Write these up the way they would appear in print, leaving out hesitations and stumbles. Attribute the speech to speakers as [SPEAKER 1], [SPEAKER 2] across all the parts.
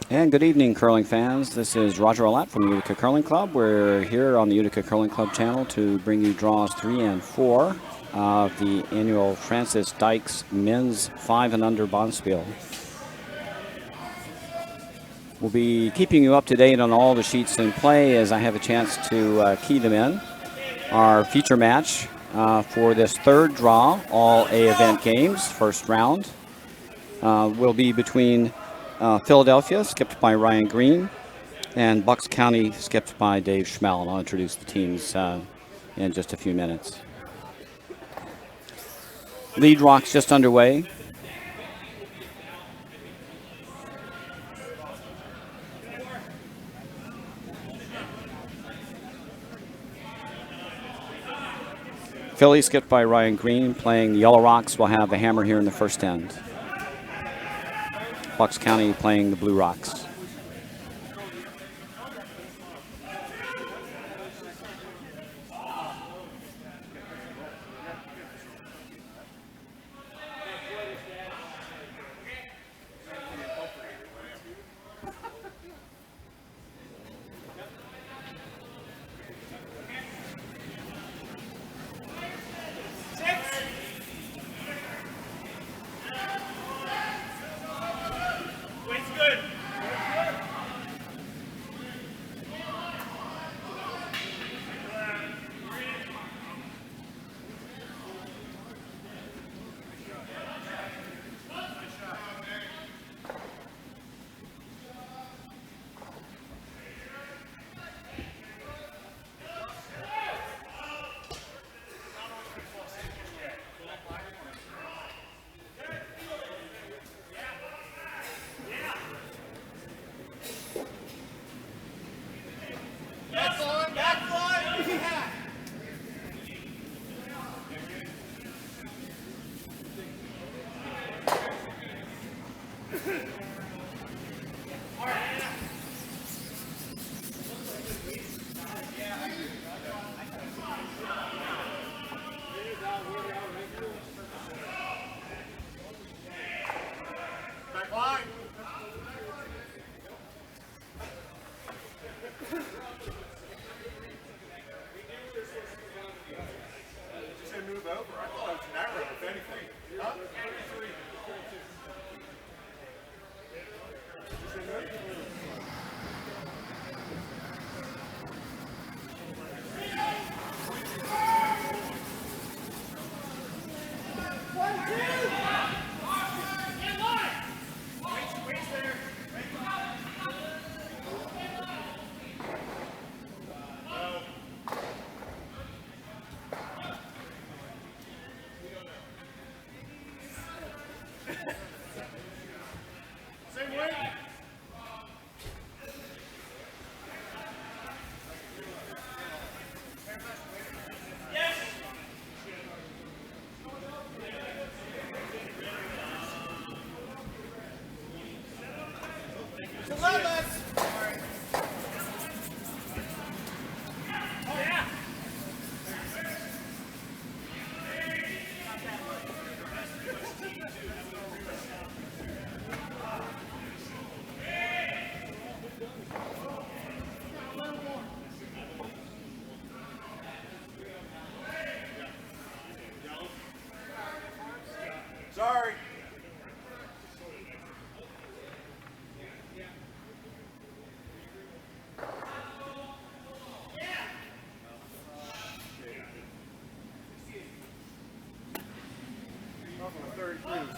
[SPEAKER 1] And good evening, curling fans. This is Roger Olat from the Utica Curling Club. We're here on the Utica Curling Club channel to bring you draws 3 and 4 of the annual Francis Dykes Men's 5 and Under Bonspiel. We'll be keeping you up to date on all the sheets in play as I have a chance to key them in. Our feature match for this third draw, all A event games, first round, will be between Philadelphia, skipped by Ryan Green, and Bucks County, skipped by Dave Schmel. And I'll introduce the teams in just a few minutes. Lead rock's just underway. Philly, skipped by Ryan Green, playing the Yellow Rocks. Will have the hammer here in the first end. Bucks County playing the Blue Rocks.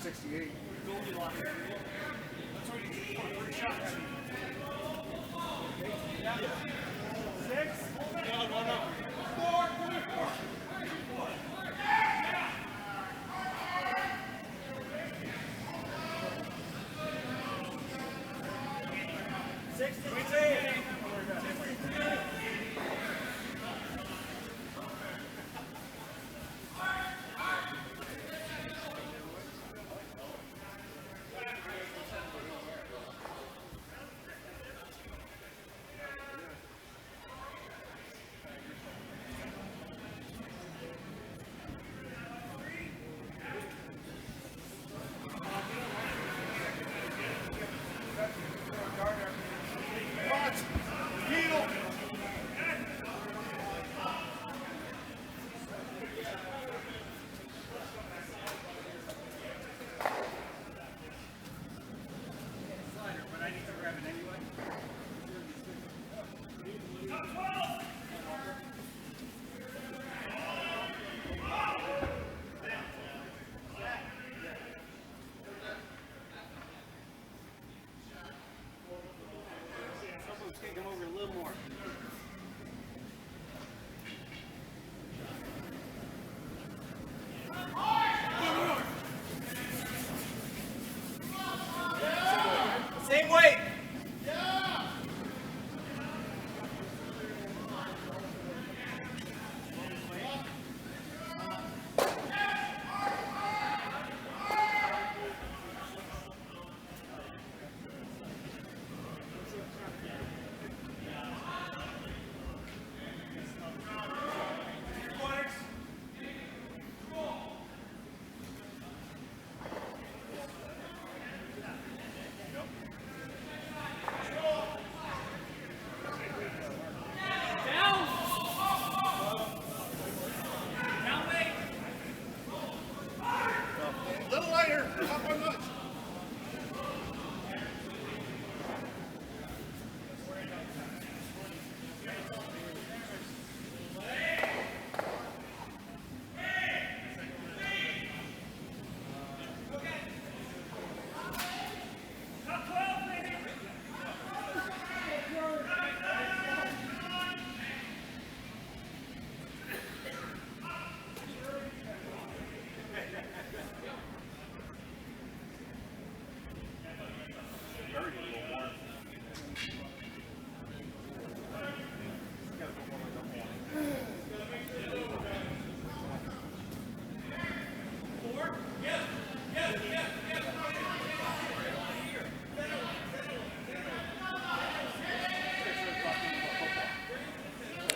[SPEAKER 2] 68. Come over a little more. Same weight.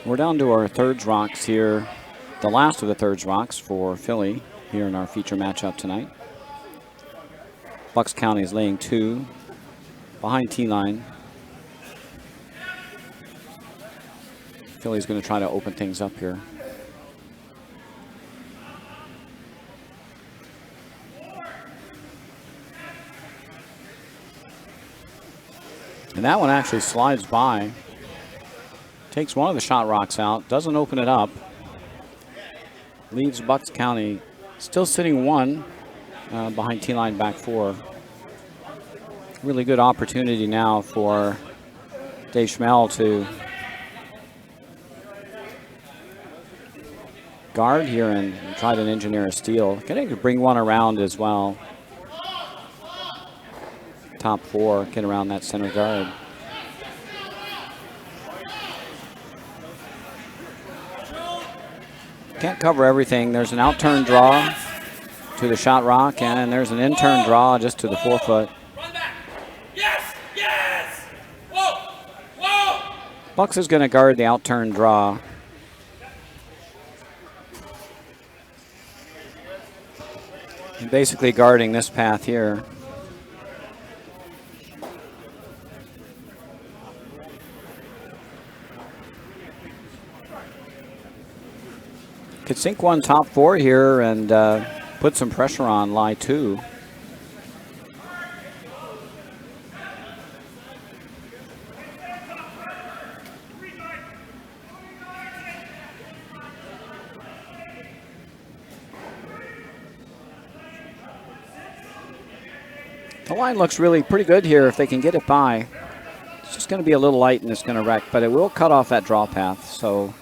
[SPEAKER 1] We're down to our thirds rocks here, the last of the thirds rocks for Philly here in our feature matchup tonight. Bucks County is laying 2 behind T-line. Philly's going to try to open things up here. And that one actually slides by. Takes one of the shot rocks out, doesn't open it up. Leaves Bucks County still sitting 1 behind T-line back 4. Really good opportunity now for Dave Schmel to guard here and try to engineer a steal. Can bring one around as well. Top 4, get around that center guard. Can't cover everything. There's an out-turn draw to the shot rock, and there's an in-turn draw just to the 4-foot.
[SPEAKER 3] Yes! Yes! Whoa! Whoa!
[SPEAKER 1] Bucks is going to guard the out-turn draw. And basically guarding this path here. Could sink one top 4 here and put some pressure on lie 2. The line looks really pretty good here if they can get it by. It's just going to be a little light and it's going to wreck, but it will cut off that draw path. So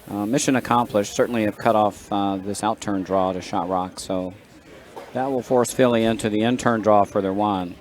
[SPEAKER 1] mission accomplished. Certainly have cut off this out-turn draw to Shot Rock. So that will force Philly into the in-turn draw for their one.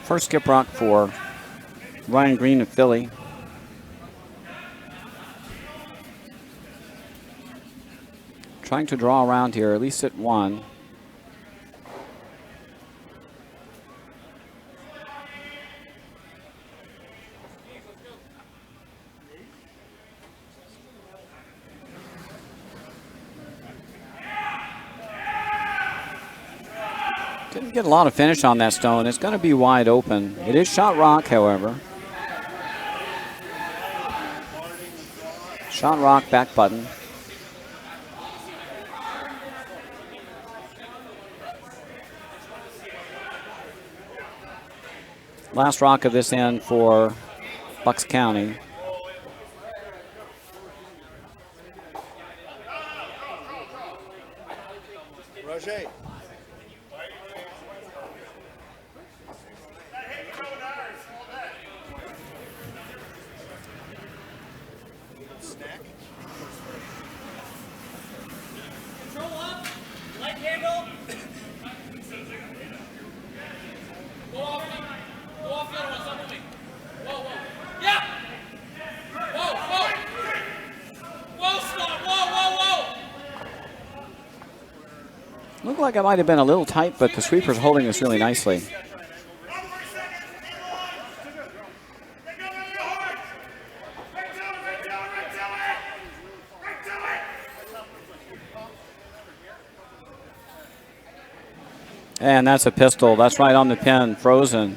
[SPEAKER 1] First skip rock for Ryan Green of Philly. Trying to draw around here, at least at one. Didn't get a lot of finish on that stone. It's going to be wide open. It is Shot Rock, however. Shot Rock, back button. Last rock of this end for Bucks County.
[SPEAKER 4] Roger.
[SPEAKER 1] Looked like it might have been a little tight, but the sweeper's holding this really nicely. And that's a pistol. That's right on the pin, frozen.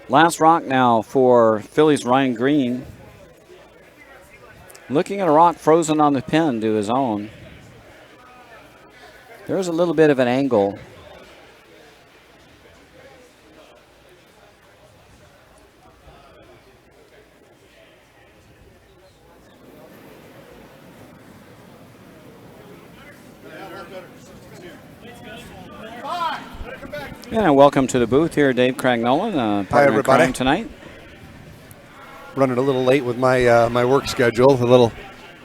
[SPEAKER 1] Last rock now for Philly's Ryan Green. Looking at a rock frozen on the pin to his own. There's a little bit of an angle. And welcome to the booth here, Dave Cragnolan,
[SPEAKER 4] Hi, everybody.
[SPEAKER 1] Tonight.
[SPEAKER 4] Running a little late with my my work schedule. A little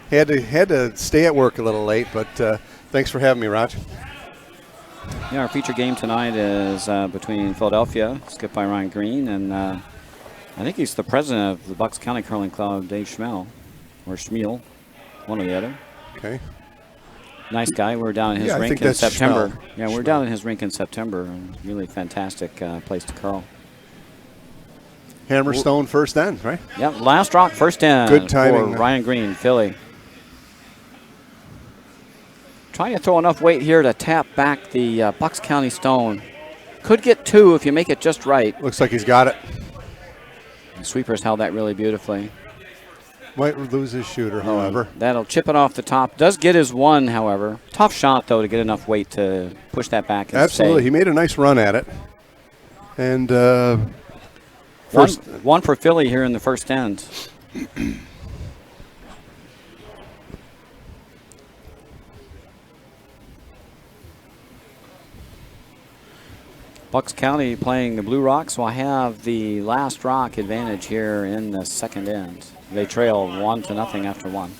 [SPEAKER 4] had to stay at work a little late, but thanks for having me, Raj.
[SPEAKER 1] Yeah, our feature game tonight is between Philadelphia, skipped by Ryan Green, and I think he's the president of the Bucks County Curling Club, Dave Schmiel, or Schmiel, one or the other.
[SPEAKER 4] Okay.
[SPEAKER 1] Nice guy. We're down in his rink in September. Yeah, we're down in his rink in September. And really fantastic place to curl.
[SPEAKER 4] Hammerstone first end, right?
[SPEAKER 1] Yep, last rock first end.
[SPEAKER 4] Good timing
[SPEAKER 1] for Ryan Green, Philly. Trying to throw enough weight here to tap back the Bucks County stone. Could get two if you make it just right.
[SPEAKER 4] Looks like he's got it.
[SPEAKER 1] The sweeper's held that really beautifully.
[SPEAKER 4] Might lose his shooter, however.
[SPEAKER 1] That'll chip it off the top. Does get his one, however. Tough shot, though, to get enough weight to push that back and
[SPEAKER 4] Absolutely.
[SPEAKER 1] stay.
[SPEAKER 4] He made a nice run at it. And
[SPEAKER 1] one for Philly here in the first end. Bucks County playing the Blue Rocks will have the last rock advantage here in the second end. They trail 1-0 after one.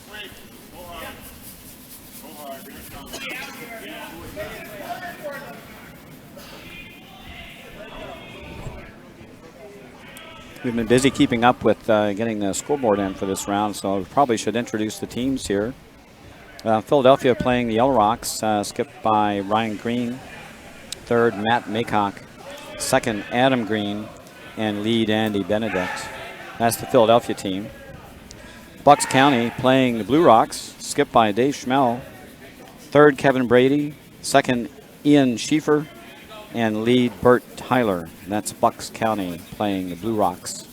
[SPEAKER 1] We've been busy keeping up with getting the scoreboard in for this round, so we probably should introduce the teams here. Philadelphia playing the Yellow Rocks, skipped by Ryan Green. Third, Matt Maycock. Second, Adam Green. And lead, Andy Benedict. That's the Philadelphia team. Bucks County playing the Blue Rocks, skipped by Dave Schmell. Third, Kevin Brady. Second, Ian Schieffer. And lead, Bert Tyler. That's Bucks County playing the Blue Rocks.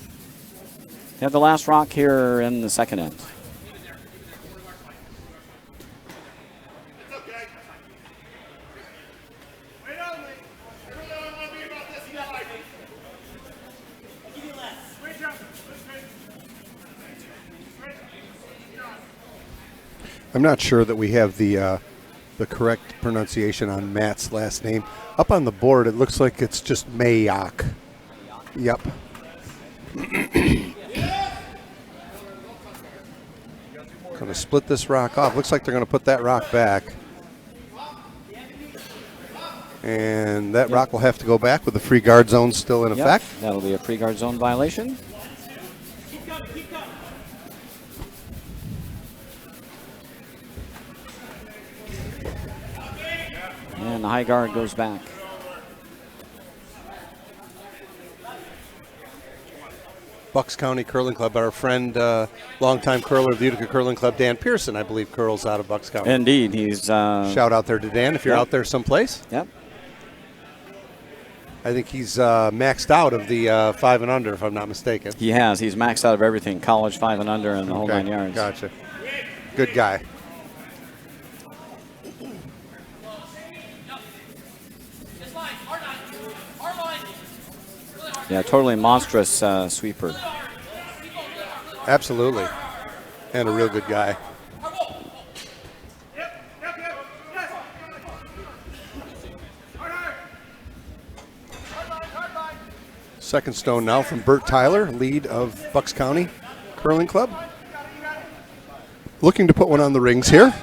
[SPEAKER 1] We have the last rock here in the second end.
[SPEAKER 4] I'm not sure that we have the correct pronunciation on Matt's last name. Up on the board, it looks like it's just Mayock. Yep. Going to split this rock off. Looks like they're going to put that rock back. And that rock will have to go back with the free guard zone still in effect.
[SPEAKER 1] That'll be a free guard zone violation. And the high guard goes back.
[SPEAKER 4] Bucks County Curling Club, our friend, longtime curler of the Utica Curling Club, Dan Pearson, I believe, curls out of Bucks County.
[SPEAKER 1] Indeed, he's...
[SPEAKER 4] Shout out there to Dan if you're out there someplace.
[SPEAKER 1] Yep.
[SPEAKER 4] I think he's maxed out of the 5 and under, if I'm not mistaken.
[SPEAKER 1] He has. He's maxed out of everything. College 5 and under and the whole 9 yards.
[SPEAKER 4] Gotcha. Good guy.
[SPEAKER 1] Yeah, totally monstrous sweeper.
[SPEAKER 4] Absolutely. And a real good guy. Second stone now from Bert Tyler, lead of Bucks County Curling Club. Looking to put one on the rings here.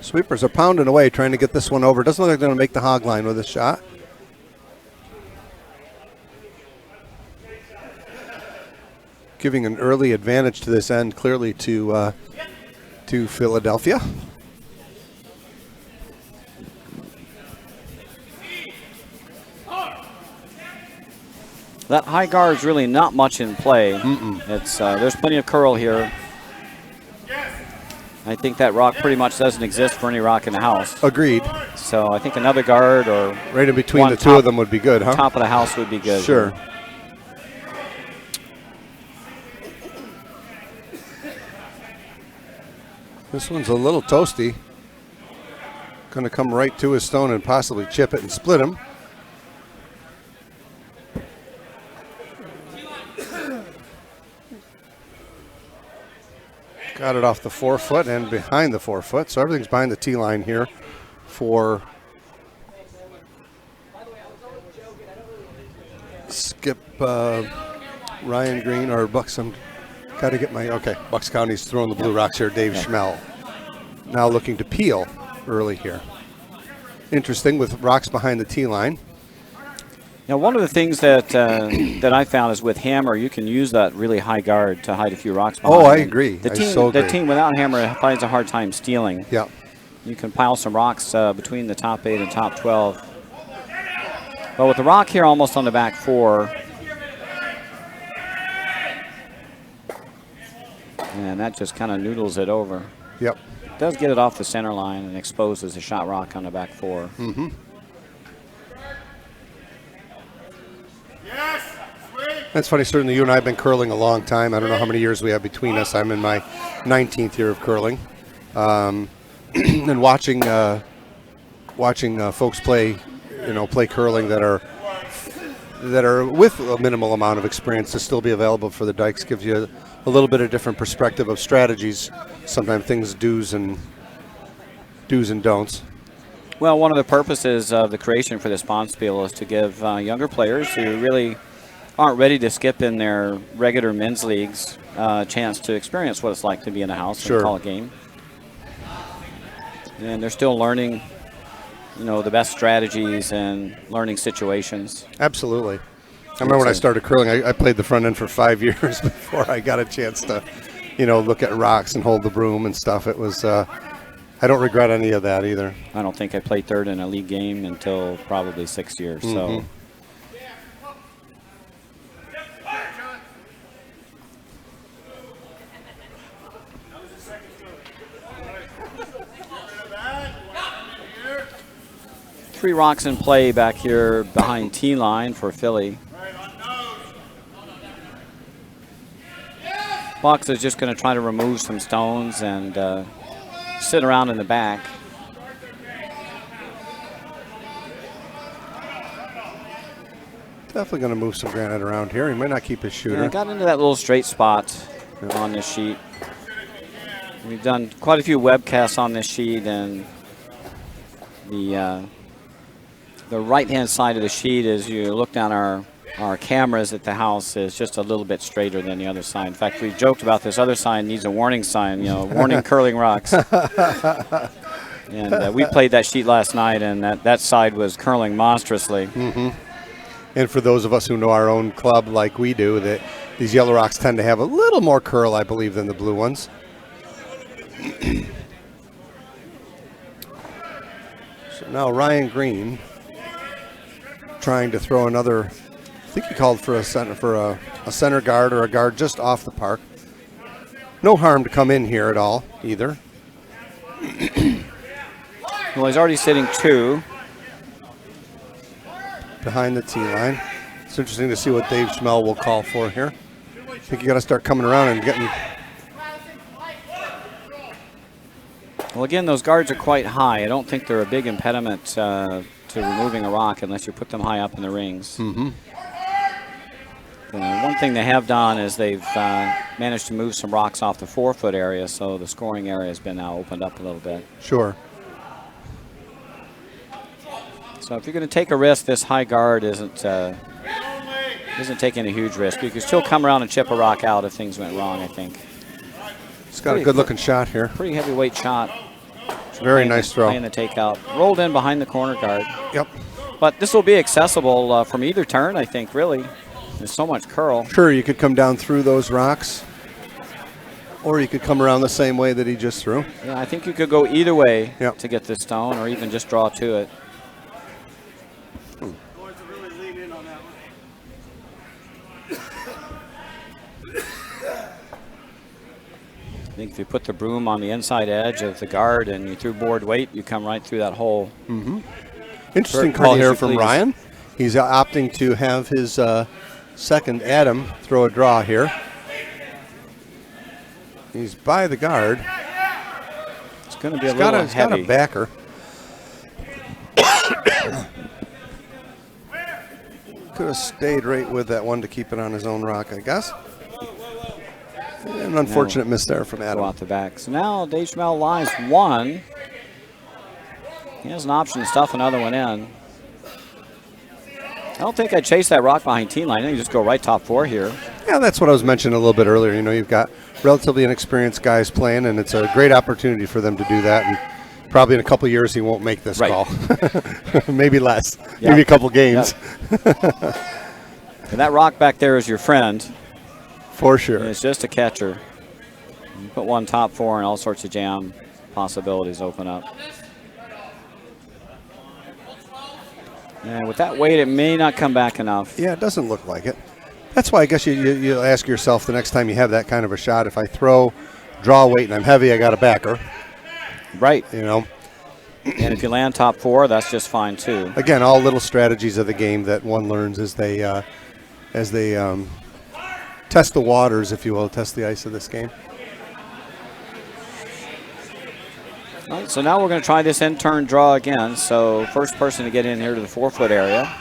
[SPEAKER 4] Sweepers are pounding away trying to get this one over. Doesn't look like they're going to make the hog line with this shot. Giving an early advantage to this end clearly to Philadelphia.
[SPEAKER 1] That high guard is really not much in play. It's there's plenty of curl here. I think that rock pretty much doesn't exist for any rock in the house.
[SPEAKER 4] Agreed.
[SPEAKER 1] So I think another guard or
[SPEAKER 4] right in between the two of them would be good, huh?
[SPEAKER 1] Top of the house would be good.
[SPEAKER 4] Sure. This one's a little toasty. Going to come right to his stone and possibly chip it and split him. Got it off the 4-foot and behind the 4-foot, so everything's behind the tee line here for Skip Ryan Green or Bucks. Got to get my, okay, Bucks County's throwing the Blue Rocks here, Dave Schmell. Now looking to peel early here. Interesting with rocks behind the tee line.
[SPEAKER 1] Now, one of the things that that I found is with hammer, you can use that really high guard to hide a few rocks behind.
[SPEAKER 4] Oh, I agree.
[SPEAKER 1] The team without hammer finds a hard time stealing.
[SPEAKER 4] Yeah.
[SPEAKER 1] You can pile some rocks between the top 8 and top 12. But with the rock here almost on the back 4, and that just kind of noodles it over.
[SPEAKER 4] Yep.
[SPEAKER 1] Does get it off the center line and exposes a shot rock on the back 4.
[SPEAKER 4] Mm-hmm. That's funny, certainly you and I have been curling a long time. I don't know how many years we have between us. I'm in my 19th year of curling. And watching folks play, play curling that are with a minimal amount of experience to still be available for the Dykes gives you a little bit of different perspective of strategies. Sometimes things do's and don'ts. Well,
[SPEAKER 1] one of the purposes of the creation for this Bonspiel is to give younger players who really aren't ready to skip in their regular men's leagues a chance to experience what it's like to be in a house and call a game. And they're still learning, you know, the best strategies and learning situations.
[SPEAKER 4] Absolutely. I remember when I started curling, I played the front end for 5 years before I got a chance to, you know, look at rocks and hold the broom and stuff. It was, I don't regret any of that either.
[SPEAKER 1] I don't think I played third in a league game until probably 6 years. So. Three rocks in play back here behind tee line for Philly. Fox is just going to try to remove some stones and sit around in the back.
[SPEAKER 4] Definitely going to move some granite around here. He might not keep his shooter.
[SPEAKER 1] Yeah, got into that little straight spot on this sheet. We've done quite a few webcasts on this sheet, and the right-hand side of the sheet, as you look down our cameras at the house, is just a little bit straighter than the other side. In fact, we joked about this other sign needs a warning sign, you know, warning curling rocks. And we played that sheet last night, and that side was curling monstrously.
[SPEAKER 4] And for those of us who know our own club like we do, that these yellow rocks tend to have a little more curl, I believe, than the blue ones. So now Ryan Green trying to throw another, I think he called for a center guard or a guard just off the park. No harm to come in here at all either.
[SPEAKER 1] Well, he's already sitting 2.
[SPEAKER 4] Behind the tee line. It's interesting to see what Dave Schmel will call for here. I think you got to start coming around and getting.
[SPEAKER 1] Well, again, those guards are quite high. I don't think they're a big impediment to removing a rock unless you put them high up in the rings. One thing they have done is they've managed to move some rocks off the 4-foot area, so the scoring area has been now opened up a little bit.
[SPEAKER 4] Sure.
[SPEAKER 1] So if you're going to take a risk, this high guard isn't taking a huge risk. You can still come around and chip a rock out if things went wrong, I think.
[SPEAKER 4] He's got a good-looking shot here.
[SPEAKER 1] Pretty heavyweight shot.
[SPEAKER 4] Very nice throw.
[SPEAKER 1] Playing the takeout. Rolled in behind the corner guard.
[SPEAKER 4] Yep.
[SPEAKER 1] But this will be accessible from either turn, I think, really. There's so much curl.
[SPEAKER 4] Sure, you could come down through those rocks, or you could come around the same way that he just threw.
[SPEAKER 1] Yeah, I think you could go either way
[SPEAKER 4] Yep.
[SPEAKER 1] to get this stone, or even just draw to it. I think if you put the broom on the inside edge of the guard and you threw board weight, you come right through that hole.
[SPEAKER 4] Interesting call here from Ryan. He's opting to have his second Adam throw a draw here. He's by the guard.
[SPEAKER 1] It's going to be a little heavy.
[SPEAKER 4] Got a backer. Could have stayed right with that one to keep it on his own rock, I guess. An unfortunate miss there from Adam.
[SPEAKER 1] Go out the back. So now Dave Schmel lies 1. He has an option to stuff another one in. I don't think I'd chase that rock behind tee line. I think you just go right top 4 here.
[SPEAKER 4] Yeah, that's what I was mentioning a little bit earlier. You know, you've got relatively inexperienced guys playing, and it's a great opportunity for them to do that. And probably in a couple of years, he won't make this call. Maybe less. Yep. Maybe a couple games.
[SPEAKER 1] Yep. And that rock back there is your friend.
[SPEAKER 4] For sure.
[SPEAKER 1] And it's just a catcher. You put one top 4 and all sorts of jam possibilities open up. And with that weight, it may not come back enough.
[SPEAKER 4] Yeah, it doesn't look like it. That's why I guess you ask yourself the next time you have that kind of a shot, if I throw, draw weight, and I'm heavy, I got a backer.
[SPEAKER 1] Right.
[SPEAKER 4] You know.
[SPEAKER 1] And if you land top 4, that's just fine too.
[SPEAKER 4] Again, all little strategies of the game that one learns as they test the waters, if you will, test the ice of this game.
[SPEAKER 1] All right, so now we're going to try this in-turn draw again. So first person to get in here to the 4-foot area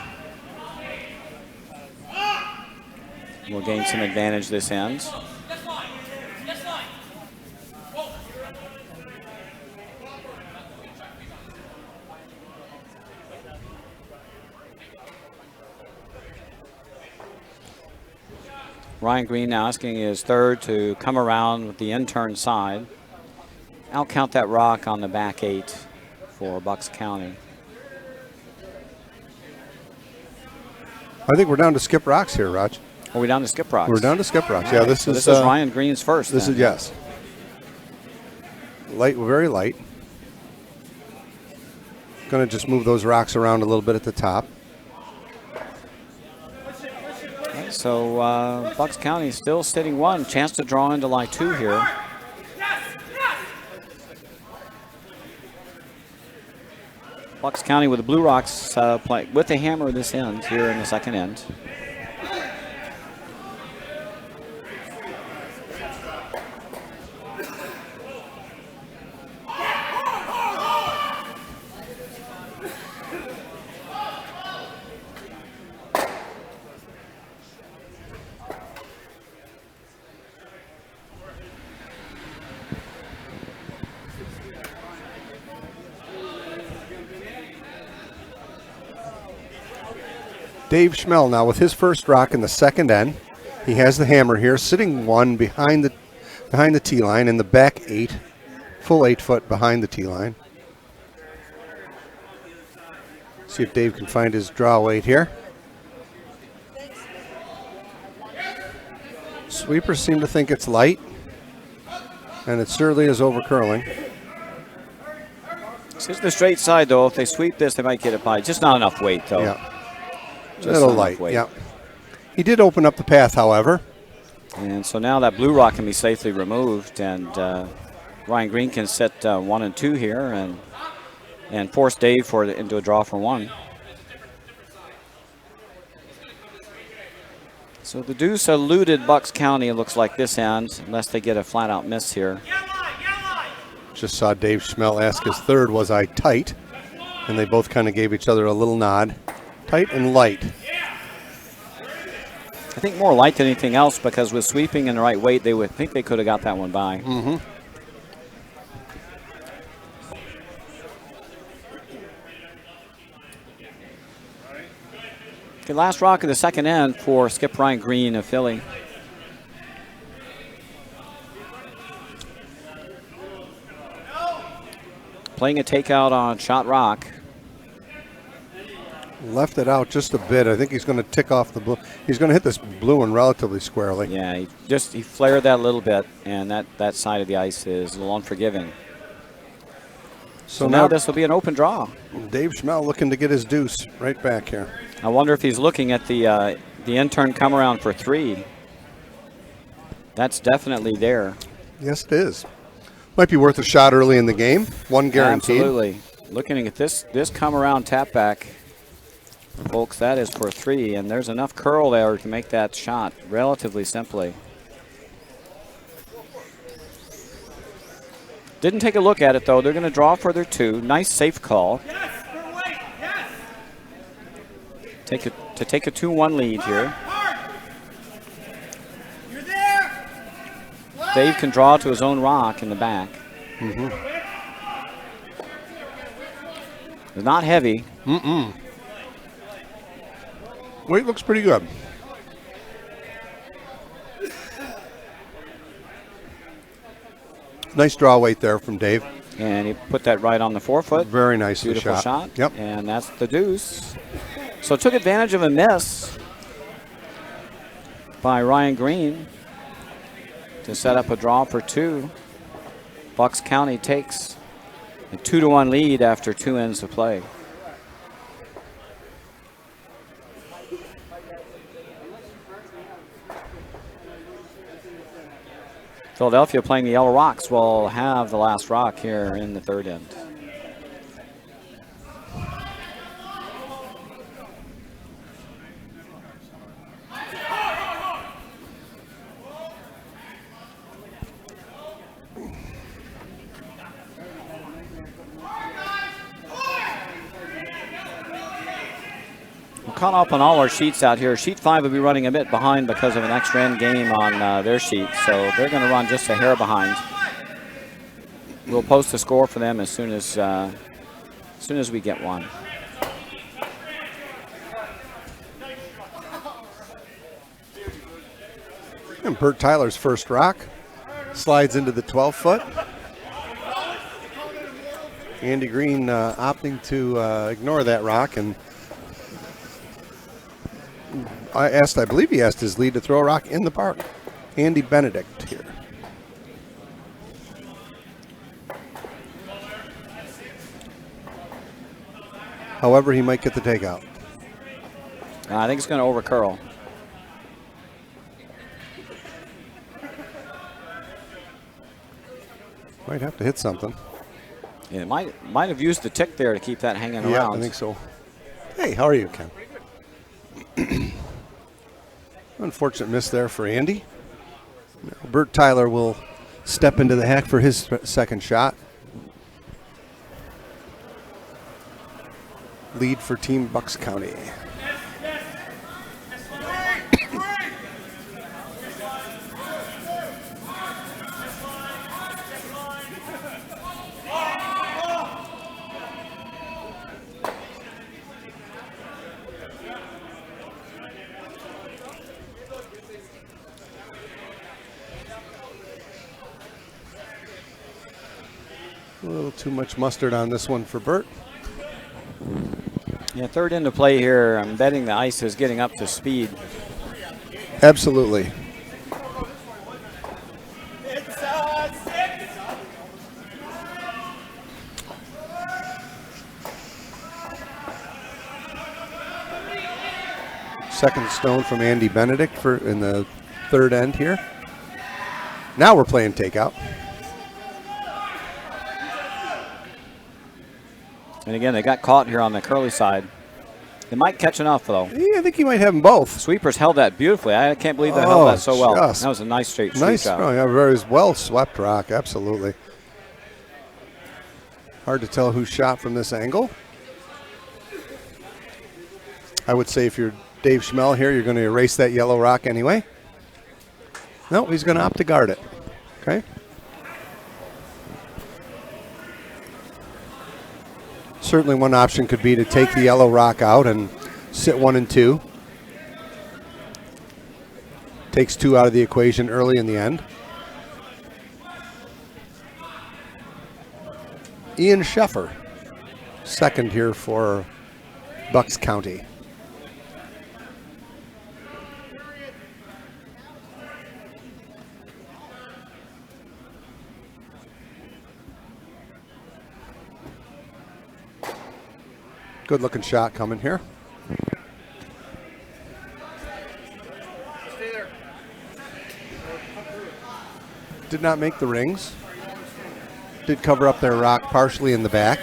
[SPEAKER 1] will gain some advantage this end. Ryan Green now asking his third to come around with the in-turn side. I'll count that rock on the back 8 for Bucks County.
[SPEAKER 4] I think we're down to skip rocks here, Raj.
[SPEAKER 1] Are we down to skip rocks?
[SPEAKER 4] We're down to skip rocks. Yeah, this
[SPEAKER 1] So
[SPEAKER 4] is
[SPEAKER 1] this is Ryan Green's first.
[SPEAKER 4] This
[SPEAKER 1] then.
[SPEAKER 4] is, yes. Light, very light. Going to just move those rocks around a little bit at the top.
[SPEAKER 1] Okay, so Bucks County still sitting 1. Chance to draw into like 2 here. Bucks County with the Blue Rocks play with the hammer this end here in the second end.
[SPEAKER 4] Dave Schmel now with his first rock in the second end. He has the hammer here, sitting 1 behind the tee line in the back 8, full 8 foot behind the tee line. See if Dave can find his draw weight here. Sweepers seem to think it's light, and it certainly is over curling.
[SPEAKER 1] This is the straight side though. If they sweep this, they might get it by. Just not enough weight though.
[SPEAKER 4] Yeah.
[SPEAKER 1] Just
[SPEAKER 4] Little
[SPEAKER 1] not
[SPEAKER 4] light,
[SPEAKER 1] enough weight.
[SPEAKER 4] yeah. He did open up the path, however.
[SPEAKER 1] And so now that blue rock can be safely removed, and Ryan Green can set 1 and 2 here, and force Dave into a draw for 1. So the deuce eluded Bucks County, it looks like this end, unless they get a flat-out miss here.
[SPEAKER 4] Just saw Dave Schmel ask his third, was I tight? And they both kind of gave each other a little nod. Tight and light.
[SPEAKER 1] I think more light than anything else, because with sweeping in the right weight, they would think they could have got that one by.
[SPEAKER 4] Mm-hmm.
[SPEAKER 1] Okay, last rock of the second end for Skip Ryan Green of Philly. Playing a takeout on shot rock.
[SPEAKER 4] Left it out just a bit. I think he's going to tick off the blue. He's going to hit this blue one relatively squarely.
[SPEAKER 1] Yeah, he flared that a little bit, and that side of the ice is a little unforgiving. So now this will be an open draw.
[SPEAKER 4] Dave Schmel looking to get his deuce right back here.
[SPEAKER 1] I wonder if he's looking at the in-turn come around for 3. That's definitely there.
[SPEAKER 4] Yes, it is. Might be worth a shot early in the game. 1 guaranteed.
[SPEAKER 1] Absolutely. Looking at this come around tap back, folks, that is for 3, and there's enough curl there to make that shot relatively simply. Didn't take a look at it though. They're going to draw for their 2. Nice safe call.
[SPEAKER 3] Yes, for weight, yes.
[SPEAKER 1] Take a 2-1 lead here.
[SPEAKER 3] Hard. You're there.
[SPEAKER 1] Dave can draw to his own rock in the back.
[SPEAKER 4] Mm-hmm.
[SPEAKER 1] It's not heavy.
[SPEAKER 4] Mm-mm. Weight looks pretty good. Nice draw weight there from Dave.
[SPEAKER 1] And he put that right on the 4-foot.
[SPEAKER 4] Very nicely
[SPEAKER 1] Beautiful
[SPEAKER 4] shot.
[SPEAKER 1] shot.
[SPEAKER 4] Yep.
[SPEAKER 1] And that's the deuce. So took advantage of a miss by Ryan Green to set up a draw for 2. Bucks County takes a 2-1 lead after 2 ends of play. Philadelphia playing the Yellow Rocks will have the last rock here in the third end. Caught up on all our sheets out here. Sheet 5 will be running a bit behind because of an extra end game on their sheet, so they're going to run just a hair behind. We'll post the score for them as soon as we get one.
[SPEAKER 4] And Bert Tyler's first rock slides into the 12-foot. Andy Green opting to ignore that rock, and I believe he asked his lead to throw a rock in the park. Andy Benedict here. However, he might get the takeout.
[SPEAKER 1] I think it's going to over curl.
[SPEAKER 4] Might have to hit something.
[SPEAKER 1] Yeah, might have used the tick there to keep that hanging
[SPEAKER 4] Yeah,
[SPEAKER 1] around.
[SPEAKER 4] I think so. Hey, how are you, Ken? Unfortunate miss there for Andy. Now, Bert Tyler will step into the hack for his second shot. Lead for Team Bucks County. A little too much mustard on this one for Bert.
[SPEAKER 1] Yeah, third into play here. I'm betting the ice is getting up to speed.
[SPEAKER 4] Absolutely.
[SPEAKER 3] It's 6.
[SPEAKER 4] Second stone from Andy Benedict for in the third end here. Now we're playing takeout.
[SPEAKER 1] And again, they got caught here on the curly side. They might catch enough, though.
[SPEAKER 4] Yeah, I think he might have them both.
[SPEAKER 1] Sweepers held that beautifully. I can't believe they held that so well.
[SPEAKER 4] just
[SPEAKER 1] That was a nice straight sweep
[SPEAKER 4] Nice,
[SPEAKER 1] job.
[SPEAKER 4] yeah, very well swept rock, absolutely. Hard to tell who shot from this angle. I would say if you're Dave Schmel here, you're going to erase that yellow rock anyway. No, he's going to opt to guard it. Okay. Certainly one option could be to take the yellow rock out and sit 1 and 2. Takes 2 out of the equation early in the end. Ian Sheffer, second here for Bucks County. Good looking shot coming here.
[SPEAKER 2] Stay there.
[SPEAKER 4] Did not make the rings. Did cover up their rock partially in the back.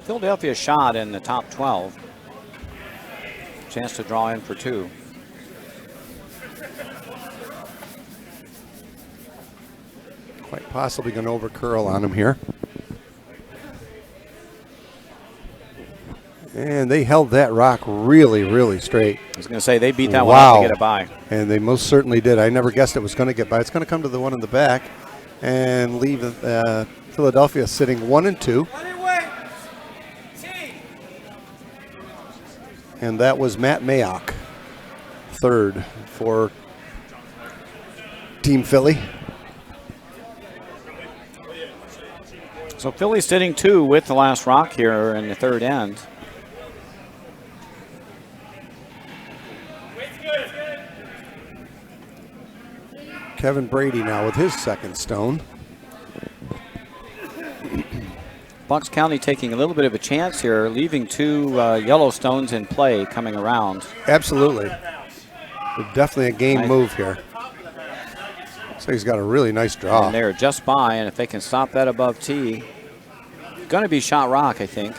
[SPEAKER 1] Philadelphia shot in the top 12. Chance to draw in for 2.
[SPEAKER 4] Quite possibly going to over curl on him here. And they held that rock really, really straight.
[SPEAKER 1] I was going to say they beat that one up to get it by.
[SPEAKER 4] And they most certainly did. I never guessed it was going to get by. It's going to come to the one in the back and leave Philadelphia sitting 1 and 2. And that was Matt Mayock, third for Team Philly.
[SPEAKER 1] So Philly's sitting 2 with the last rock here in the third end.
[SPEAKER 4] Kevin Brady now with his second stone.
[SPEAKER 1] Bucks County taking a little bit of a chance here, leaving 2 yellow stones in play coming around.
[SPEAKER 4] Absolutely. Definitely a game move here. So he's got a really nice draw.
[SPEAKER 1] And they're just by, and if they can stop that above tee, going to be shot rock, I think.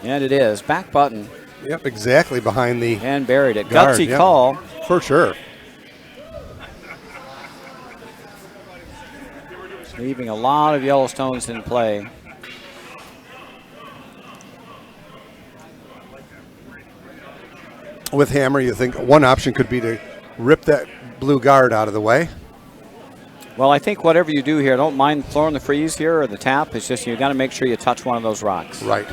[SPEAKER 1] And it is. Back button.
[SPEAKER 4] Yep, exactly behind the
[SPEAKER 1] and buried it.
[SPEAKER 4] guard,
[SPEAKER 1] Gutsy
[SPEAKER 4] yep.
[SPEAKER 1] call.
[SPEAKER 4] For sure.
[SPEAKER 1] Leaving a lot of yellow stones in play.
[SPEAKER 4] With hammer, you think one option could be to rip that blue guard out of the way.
[SPEAKER 1] Well, I think whatever you do here, don't mind throwing the freeze here or the tap. It's just you got to make sure you touch one of those rocks.
[SPEAKER 4] Right.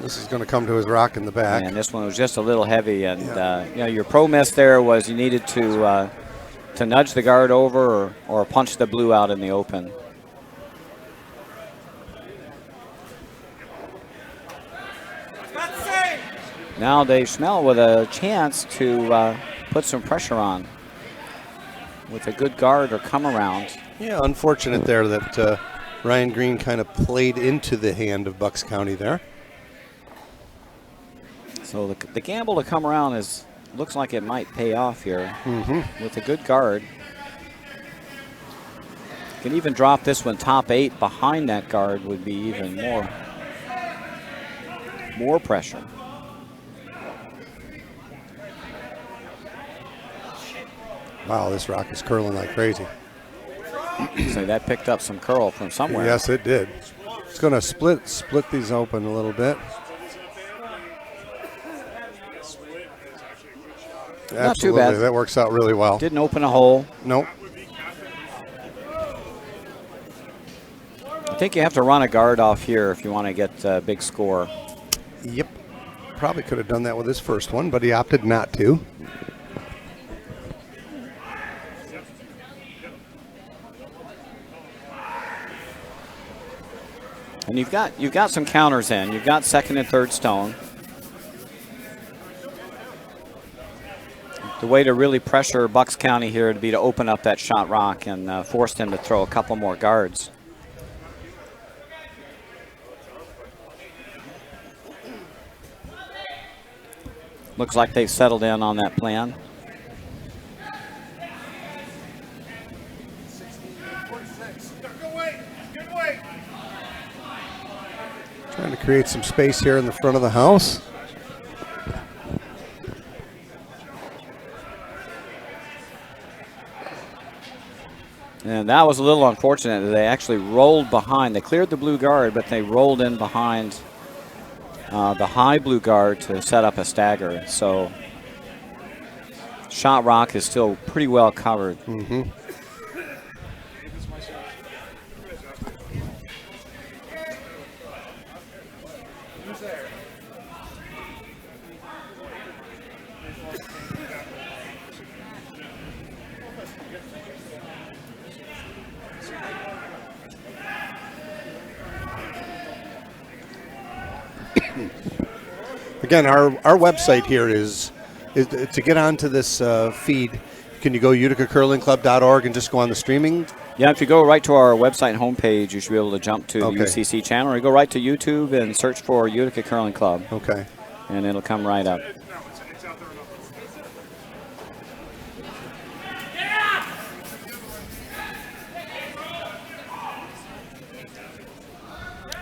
[SPEAKER 4] This is going to come to his rock in the back.
[SPEAKER 1] And this one was just a little heavy. And you know, your pro miss there was you needed to nudge the guard over or punch the blue out in the open. Now Dave Schmel with a chance to put some pressure on with a good guard or come around.
[SPEAKER 4] Yeah, unfortunate there that Ryan Green kind of played into the hand of Bucks County there.
[SPEAKER 1] So the gamble to come around looks like it might pay off here with a good guard. Can even drop this one top 8 behind that guard would be even more pressure.
[SPEAKER 4] Wow, this rock is curling like crazy.
[SPEAKER 1] So that picked up some curl from somewhere.
[SPEAKER 4] Yes, it did. It's going to split these open a little bit.
[SPEAKER 1] Not too bad.
[SPEAKER 4] That works out really well.
[SPEAKER 1] Didn't open a hole.
[SPEAKER 4] Nope.
[SPEAKER 1] I think you have to run a guard off here if you want to get a big score.
[SPEAKER 4] Yep. Probably could have done that with his first one, but he opted not to.
[SPEAKER 1] And you've got some counters in. You've got second and third stone. The way to really pressure Bucks County here would be to open up that shot rock and force them to throw a couple more guards. Looks like they've settled in on that plan.
[SPEAKER 4] Trying to create some space here in the front of the house.
[SPEAKER 1] And that was a little unfortunate. They actually rolled behind. They cleared the blue guard, but they rolled in behind the high blue guard to set up a stagger. So shot rock is still pretty well covered.
[SPEAKER 4] Again, our website here is to get onto this feed. Can you go uticacurlingclub.org and just go on the streaming?
[SPEAKER 1] Yeah, if you go right to our website homepage, you should be able to jump to the UCC channel, or you go right to YouTube and search for Utica Curling Club.
[SPEAKER 4] Okay.
[SPEAKER 1] And it'll come right up.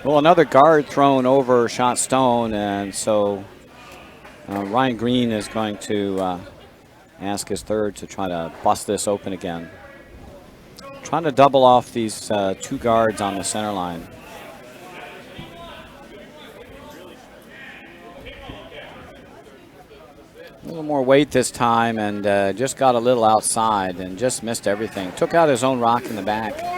[SPEAKER 1] Well, another guard thrown over shot stone, and so Ryan Green is going to ask his third to try to bust this open again. Trying to double off these two guards on the center line. A little more weight this time, and just got a little outside and just missed everything. Took out his own rock in the back.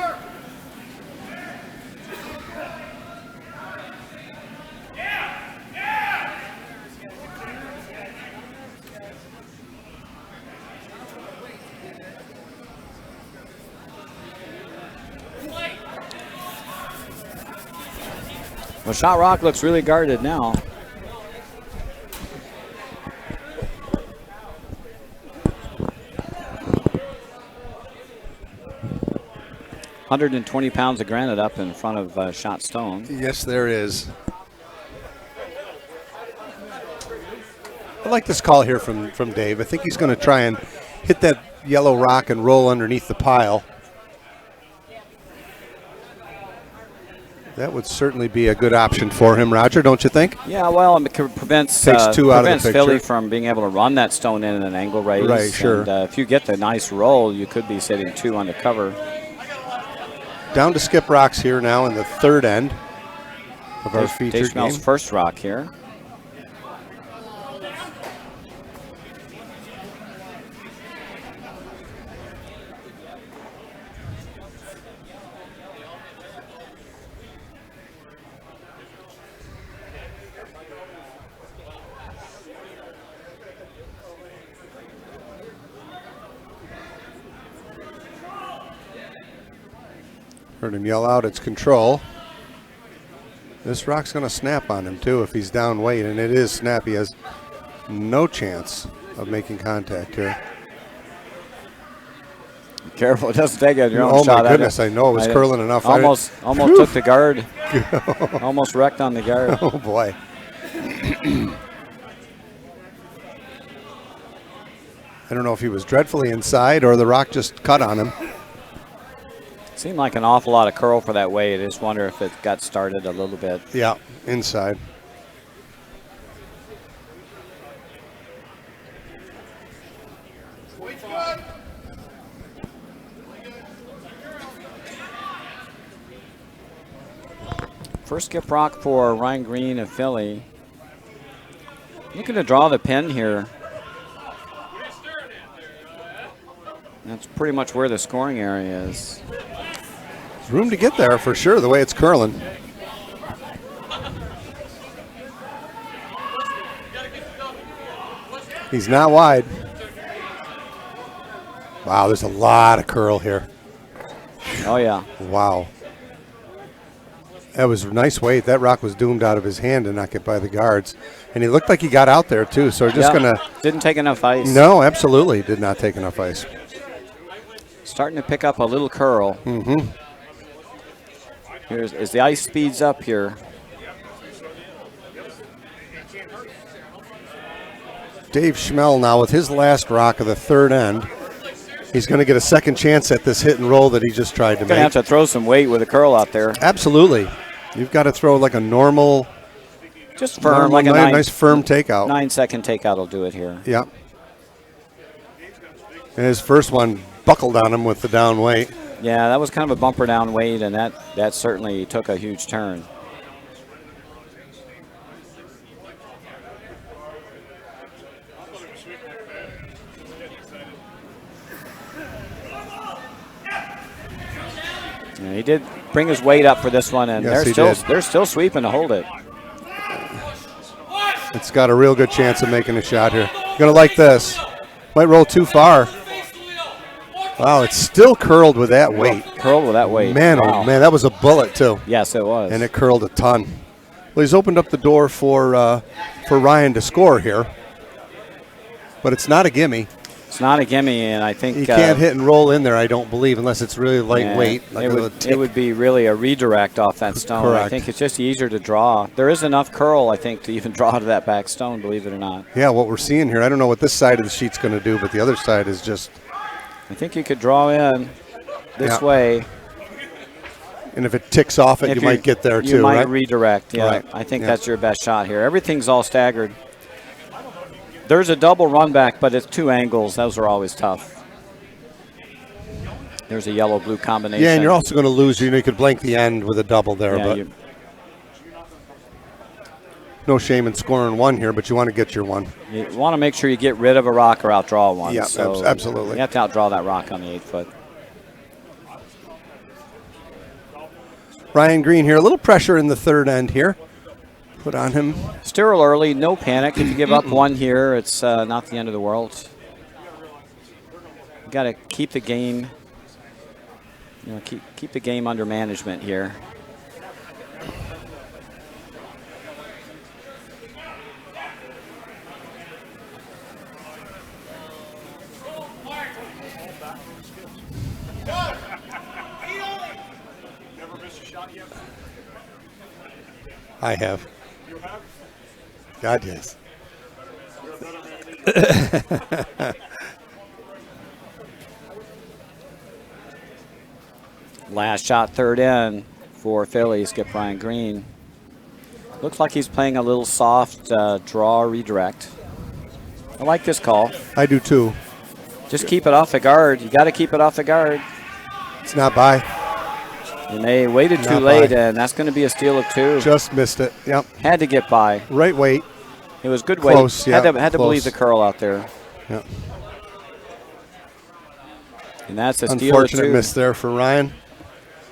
[SPEAKER 1] Well, shot rock looks really guarded now. £120 of granite up in front of shot stone.
[SPEAKER 4] Yes, there is. I like this call here from Dave. I think he's going to try and hit that yellow rock and roll underneath the pile. That would certainly be a good option for him, Roger, don't you think?
[SPEAKER 1] Yeah, well, it prevents
[SPEAKER 4] two out of the picture.
[SPEAKER 1] Philly from being able to run that stone in an angle raise.
[SPEAKER 4] Right, sure.
[SPEAKER 1] And if you get the nice roll, you could be sitting 2 under cover.
[SPEAKER 4] Down to skip rocks here now in the third end of our feature
[SPEAKER 1] Dave Schmel's
[SPEAKER 4] game.
[SPEAKER 1] first rock here.
[SPEAKER 4] Heard him yell out, it's control. This rock's going to snap on him, too, if he's down weight, and it is snap. He has no chance of making contact here.
[SPEAKER 1] Careful, it doesn't take it. Your own
[SPEAKER 4] Oh,
[SPEAKER 1] shot.
[SPEAKER 4] my goodness, I know. It was curling enough.
[SPEAKER 1] Almost took the guard. Almost wrecked on the guard.
[SPEAKER 4] Oh, boy. I don't know if he was dreadfully inside or the rock just cut on him.
[SPEAKER 1] Seemed like an awful lot of curl for that weight. I just wonder if it got started a little bit.
[SPEAKER 4] Yeah, inside.
[SPEAKER 1] First skip rock for Ryan Green of Philly. Looking to draw the pin here. That's pretty much where the scoring area is.
[SPEAKER 4] There's room to get there for sure, the way it's curling. He's not wide. Wow, there's a lot of curl here.
[SPEAKER 1] Oh, yeah.
[SPEAKER 4] Wow. That was a nice weight. That rock was doomed out of his hand to not get by the guards. And he looked like he got out there, too. So we're just going to...
[SPEAKER 1] Didn't take enough ice.
[SPEAKER 4] No, absolutely did not take enough ice.
[SPEAKER 1] Starting to pick up a little curl.
[SPEAKER 4] Mm-hmm.
[SPEAKER 1] Here's as the ice speeds up here.
[SPEAKER 4] Dave Schmel now with his last rock of the third end. He's going to get a second chance at this hit and roll that he just tried to make.
[SPEAKER 1] Going to have to throw some weight with a curl out there.
[SPEAKER 4] Absolutely. You've got to throw like a normal,
[SPEAKER 1] just firm, like a
[SPEAKER 4] nice firm takeout.
[SPEAKER 1] 9-second takeout will do it here.
[SPEAKER 4] Yeah. And his first one buckled on him with the down weight.
[SPEAKER 1] Yeah, that was kind of a bumper down weight, and that certainly took a huge turn. Yeah, he did bring his weight up for this one, and
[SPEAKER 4] Yes,
[SPEAKER 1] they're still sweeping to hold it.
[SPEAKER 4] It's got a real good chance of making a shot here. You're going to like this. Might roll too far. Wow, it's still curled with that weight.
[SPEAKER 1] Curled with that weight.
[SPEAKER 4] Man,
[SPEAKER 1] wow.
[SPEAKER 4] Oh man, that was a bullet too.
[SPEAKER 1] Yes, it was.
[SPEAKER 4] And it curled a ton. Well, he's opened up the door for Ryan to score here. But it's not a gimme.
[SPEAKER 1] It's not a gimme, and I think...
[SPEAKER 4] He can't hit and roll in there, I don't believe, unless it's really lightweight.
[SPEAKER 1] Yeah, it would be really a redirect off that stone.
[SPEAKER 4] Correct.
[SPEAKER 1] I think it's just easier to draw. There is enough curl, I think, to even draw to that back stone, believe it or not.
[SPEAKER 4] Yeah, what we're seeing here, I don't know what this side of the sheet's going to do, but the other side is just...
[SPEAKER 1] I think you could draw in this way.
[SPEAKER 4] And if it ticks off it, you might get there too,
[SPEAKER 1] You might
[SPEAKER 4] right?
[SPEAKER 1] redirect, yeah.
[SPEAKER 4] Right.
[SPEAKER 1] I think that's your best shot here. Everything's all staggered. There's a double run back, but it's two angles. Those are always tough. There's a yellow-blue combination.
[SPEAKER 4] Yeah, and you're also going to lose. You know, you could blank the end with a double there,
[SPEAKER 1] Yeah,
[SPEAKER 4] but no shame in scoring one here, but you want to get your one.
[SPEAKER 1] you want to make sure you get rid of a rock or outdraw one.
[SPEAKER 4] Yeah,
[SPEAKER 1] so
[SPEAKER 4] absolutely.
[SPEAKER 1] You have to outdraw that rock on the 8-foot.
[SPEAKER 4] Ryan Green here, a little pressure in the third end here. Put on him.
[SPEAKER 1] Still early, no panic. If you give up one here, it's not the end of the world. You got to keep the game, keep the game under management here.
[SPEAKER 4] I have. God, yes.
[SPEAKER 1] Last shot, third end for Philly, skip Ryan Green. Looks like he's playing a little soft draw redirect. I like this call.
[SPEAKER 4] I do too.
[SPEAKER 1] Just keep it off the guard. You got to keep it off the guard.
[SPEAKER 4] It's not by.
[SPEAKER 1] And they waited too
[SPEAKER 4] Not
[SPEAKER 1] late,
[SPEAKER 4] by.
[SPEAKER 1] and that's going to be a steal of two.
[SPEAKER 4] Just missed it. Yep.
[SPEAKER 1] Had to get by.
[SPEAKER 4] Right weight.
[SPEAKER 1] It was good weight.
[SPEAKER 4] Close, yeah,
[SPEAKER 1] Had to believe the curl out there.
[SPEAKER 4] Yep.
[SPEAKER 1] And that's a steal of
[SPEAKER 4] Unfortunate
[SPEAKER 1] two.
[SPEAKER 4] miss there for Ryan.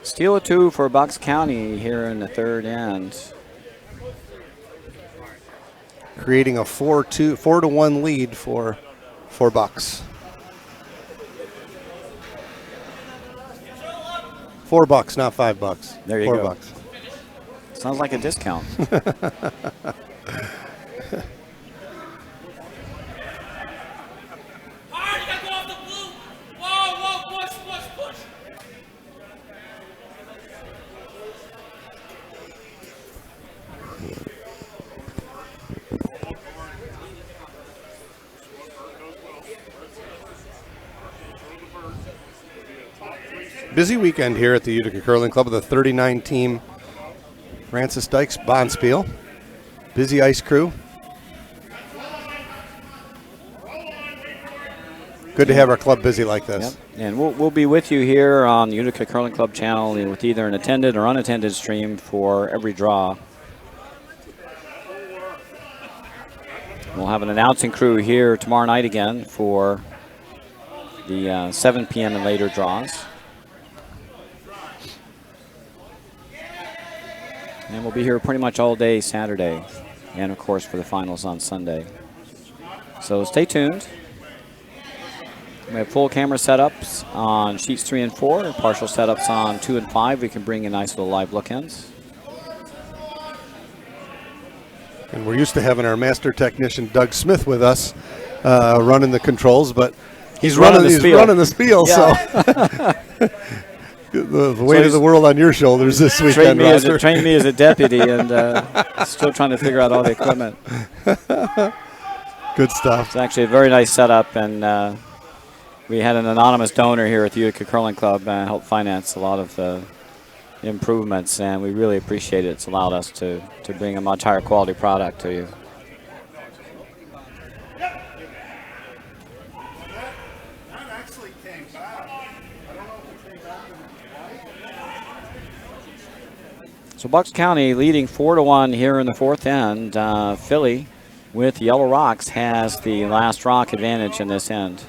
[SPEAKER 1] Steal of two for Bucks County here in the third end.
[SPEAKER 4] Creating a 4-1 lead for Bucks. $4, not $5.
[SPEAKER 1] There you
[SPEAKER 4] $4
[SPEAKER 1] go.
[SPEAKER 4] bucks.
[SPEAKER 1] Sounds like a discount.
[SPEAKER 3] Hard, you gotta go off the blue. Whoa, push.
[SPEAKER 4] Busy weekend here at the Utica Curling Club with a 39-team Francis Dykes Bonspiel. Busy ice crew. Good to have our club busy like this.
[SPEAKER 1] Yep. And we'll be with you here on the Utica Curling Club channel with either an attended or unattended stream for every draw. We'll have an announcing crew here tomorrow night again for the 7 p.m. and later draws. And we'll be here pretty much all day Saturday, and of course for the finals on Sunday. So stay tuned. We have full camera setups on sheets 3 and 4, partial setups on 2 and 5. We can bring in nice little live look-ins.
[SPEAKER 4] And we're used to having our master technician Doug Smith with us running the controls, but he's running the spiel.
[SPEAKER 1] Yeah.
[SPEAKER 4] So the weight of the world on your shoulders this weekend.
[SPEAKER 1] Trained me as a deputy, and still trying to figure out all the equipment.
[SPEAKER 4] Good stuff.
[SPEAKER 1] It's actually a very nice setup, and we had an anonymous donor here at the Utica Curling Club help finance a lot of the improvements, and we really appreciate it. It's allowed us to bring a much higher quality product to you. So Bucks County leading 4-1 here in the fourth end. Philly with Yellow Rocks has the last rock advantage in this end.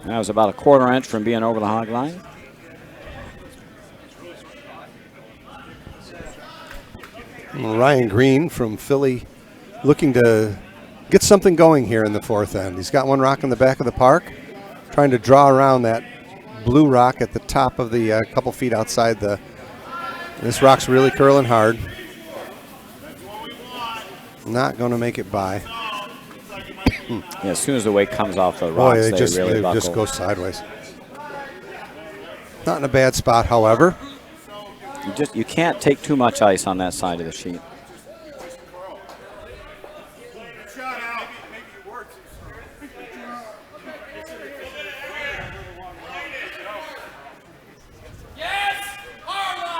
[SPEAKER 1] That was about a quarter inch from being over the hog line.
[SPEAKER 4] Ryan Green from Philly looking to get something going here in the fourth end. He's got one rock in the back of the park, trying to draw around that blue rock at the top of the couple feet outside the. This rock's really curling hard. Not going to make it by.
[SPEAKER 1] Yeah, as soon as the weight comes off the rocks,
[SPEAKER 4] Boy,
[SPEAKER 1] they
[SPEAKER 4] just
[SPEAKER 1] buckle.
[SPEAKER 4] go sideways. Not in a bad spot, however.
[SPEAKER 1] You can't take too much ice on that side of the sheet.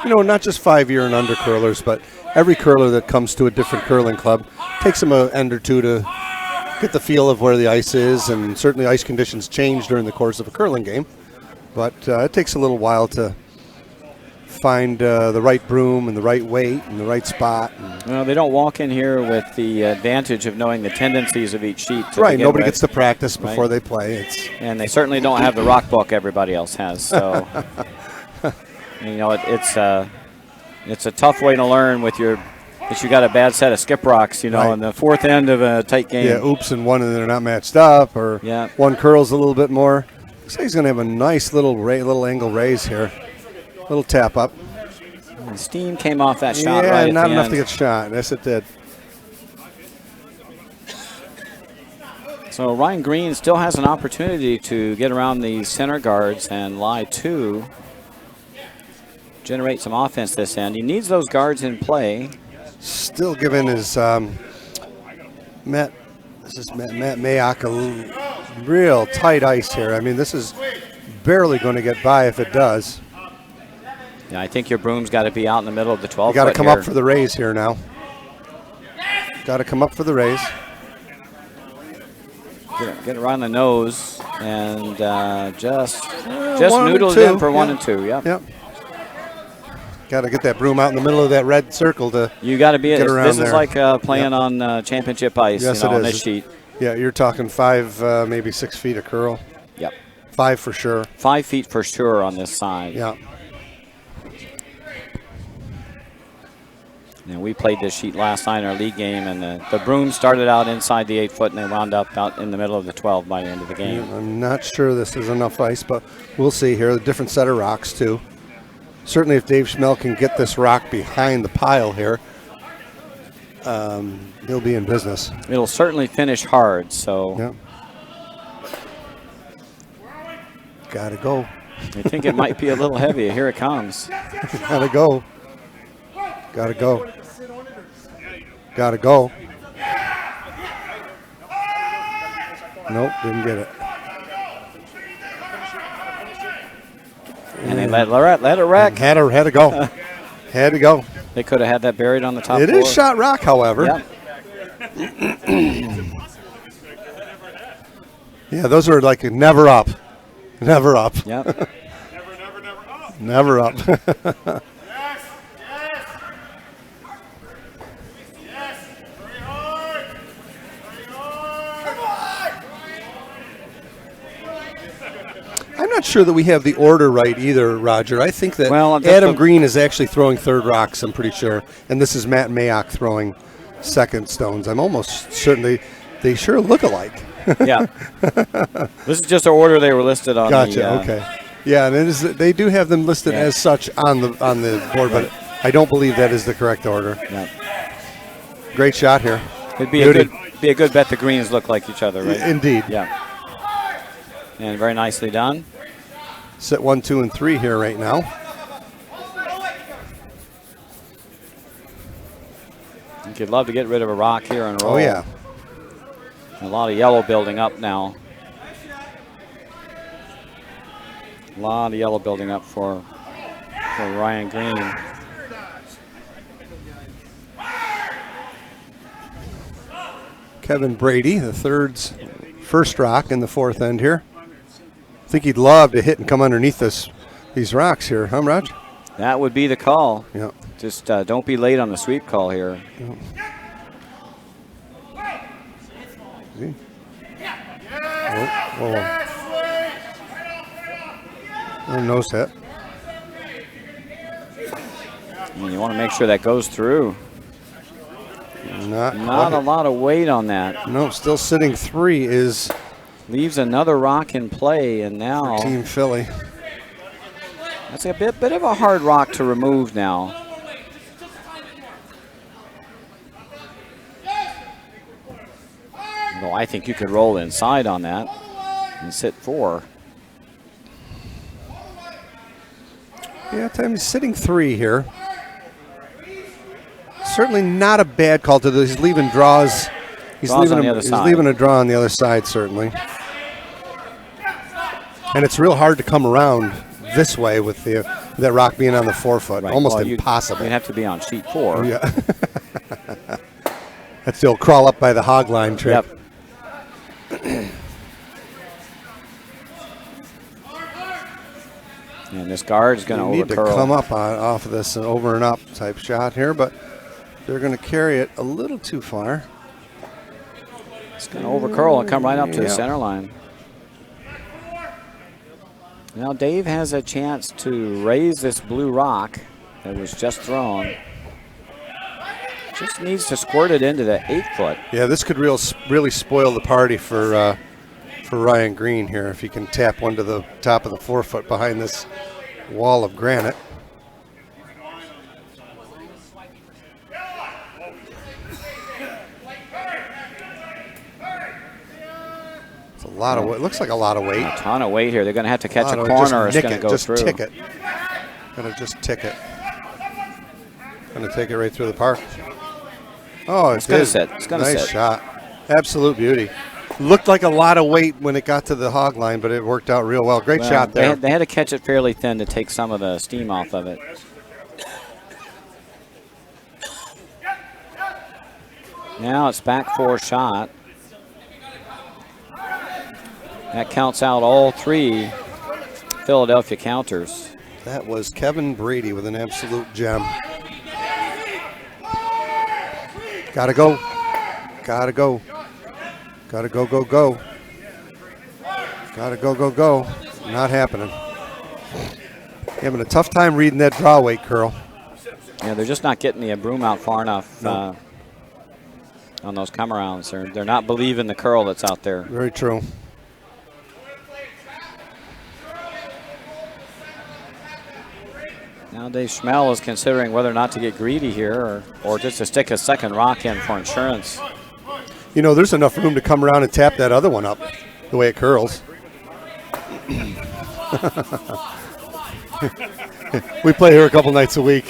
[SPEAKER 4] You know, not just 5-year and under curlers, but every curler that comes to a different curling club takes them an end or two to get the feel of where the ice is, and certainly ice conditions change during the course of a curling game. But it takes a little while to find the right broom and the right weight and the right spot.
[SPEAKER 1] Well, they don't walk in here with the advantage of knowing the tendencies of each sheet.
[SPEAKER 4] Right, nobody gets to practice before they play.
[SPEAKER 1] And they certainly don't have the rock book everybody else has. So, you know, it's a tough way to learn with that you got a bad set of skip rocks, you know,
[SPEAKER 4] right.
[SPEAKER 1] in the fourth end of a tight game.
[SPEAKER 4] Yeah, oops, and one and they're not matched up, or one curls a little bit more. Looks like he's going to have a nice little angle raise here. Little tap up.
[SPEAKER 1] And steam came off that shot right at the end.
[SPEAKER 4] Yeah, not enough to get shot. Yes, it did.
[SPEAKER 1] So Ryan Green still has an opportunity to get around the center guards and lie two. Generate some offense this end. He needs those guards in play.
[SPEAKER 4] Still giving his Matt Mayock a real tight ice here. I mean, this is barely going to get by if it does.
[SPEAKER 1] Yeah, I think your broom's got to be out in the middle of the 12 foot.
[SPEAKER 4] You got to come up for the raise here now. Got to come up for the raise.
[SPEAKER 1] Get it around the nose and just noodle it in for 1 and 2. Yep.
[SPEAKER 4] Got to get that broom out in the middle of that red circle to.
[SPEAKER 1] You got to be.
[SPEAKER 4] Get around
[SPEAKER 1] this
[SPEAKER 4] there.
[SPEAKER 1] Is like playing on championship ice.
[SPEAKER 4] Yes,
[SPEAKER 1] on
[SPEAKER 4] it is.
[SPEAKER 1] This sheet.
[SPEAKER 4] Yeah, you're talking 5, maybe 6 feet of curl.
[SPEAKER 1] Yep.
[SPEAKER 4] 5 for sure.
[SPEAKER 1] 5 feet for sure on this side.
[SPEAKER 4] Yeah.
[SPEAKER 1] And we played this sheet last night in our league game, and the Bruins started out inside the 8 foot, and they wound up out in the middle of the 12 by the end of the game.
[SPEAKER 4] I'm not sure this is enough ice, but we'll see here. A different set of rocks, too. Certainly if Dave Schmel can get this rock behind the pile here, he'll be in business.
[SPEAKER 1] It'll certainly finish hard, so.
[SPEAKER 4] Yeah. Gotta go.
[SPEAKER 1] I think it might be a little heavy. Here it comes.
[SPEAKER 4] Gotta go. Gotta go. Gotta go. Nope, didn't get it.
[SPEAKER 1] And they let it wreck.
[SPEAKER 4] Had to go. Had to go.
[SPEAKER 1] They could have had that buried on the top
[SPEAKER 4] It
[SPEAKER 1] floor.
[SPEAKER 4] is shot rock, however.
[SPEAKER 1] Yep.
[SPEAKER 4] Yeah, those are like never up. Never up.
[SPEAKER 1] Yep.
[SPEAKER 4] Never up. I'm not sure that we have the order right either, Roger. I think that Adam Green is actually throwing third rocks, I'm pretty sure. And this is Matt Mayock throwing second stones. I'm almost certain they sure look alike.
[SPEAKER 1] Yeah. This is just the order they were listed on.
[SPEAKER 4] Gotcha, okay. Yeah, and it is, they do have them listed as such on the board, but I don't believe that is the correct order.
[SPEAKER 1] Yeah.
[SPEAKER 4] Great shot here.
[SPEAKER 1] It'd be a good bet the greens look like each other, right?
[SPEAKER 4] Indeed.
[SPEAKER 1] Yeah. And very nicely done.
[SPEAKER 4] Set 1, 2, and 3 here right now.
[SPEAKER 1] I think you'd love to get rid of a rock here and roll.
[SPEAKER 4] Oh, yeah.
[SPEAKER 1] A lot of yellow building up now. A lot of yellow building up for Ryan Green.
[SPEAKER 4] Kevin Brady, the third's first rock in the fourth end here. I think he'd love to hit and come underneath these rocks here, huh, Raj?
[SPEAKER 1] That would be the call.
[SPEAKER 4] Yeah.
[SPEAKER 1] Just don't be late on the sweep call here.
[SPEAKER 4] Yeah. Whoa. Nose hit.
[SPEAKER 1] And you want to make sure that goes through.
[SPEAKER 4] Not
[SPEAKER 1] a lot of weight on that.
[SPEAKER 4] No, still sitting 3 is
[SPEAKER 1] leaves another rock in play, and now
[SPEAKER 4] Team Philly.
[SPEAKER 1] That's a bit of a hard rock to remove now. Although I think you could roll inside on that and sit 4.
[SPEAKER 4] Yeah, he's sitting 3 here. Certainly not a bad call to this. He's leaving draws. He's leaving a draw on the other side, certainly. And it's real hard to come around this way with that rock being on the 4 foot.
[SPEAKER 1] Right.
[SPEAKER 4] Almost impossible.
[SPEAKER 1] You'd have to be on sheet 4.
[SPEAKER 4] Yeah. That's the old crawl up by the hog line trick.
[SPEAKER 1] Yep. And this guard is going to
[SPEAKER 4] need to come up off of this over and up type shot here, but they're going to carry it a little too far.
[SPEAKER 1] It's going to overcurl and come right up to the center line. Now Dave has a chance to raise this blue rock that was just thrown. Just needs to squirt it into the 8 foot.
[SPEAKER 4] Yeah, this could really spoil the party for Ryan Green here if he can tap one to the top of the 4 foot behind this wall of granite. It's a lot of weight. Looks like a lot of weight.
[SPEAKER 1] A ton of weight here. They're going to have to catch a corner or it's going to go through.
[SPEAKER 4] Just tick it. Going to just tick it. Going to take it right through the park. Oh, it's
[SPEAKER 1] going to sit. It's going to sit.
[SPEAKER 4] Nice shot. Absolute beauty. Looked like a lot of weight when it got to the hog line, but it worked out real well. Great shot there.
[SPEAKER 1] They had to catch it fairly thin to take some of the steam off of it. Now it's back 4 shot. That counts out all 3 Philadelphia counters.
[SPEAKER 4] That was Kevin Brady with an absolute gem. Gotta go. Gotta go. Gotta go, go, go. Gotta go, go, go. Not happening. Having a tough time reading that draw weight curl.
[SPEAKER 1] Yeah, they're just not getting the broom out far enough on those come-arounds. They're not believing the curl that's out there.
[SPEAKER 4] Very true.
[SPEAKER 1] Now Dave Schmel is considering whether or not to get greedy here or just to stick a second rock in for insurance.
[SPEAKER 4] You know, there's enough room to come around and tap that other one up the way it curls. We play here a couple nights a week.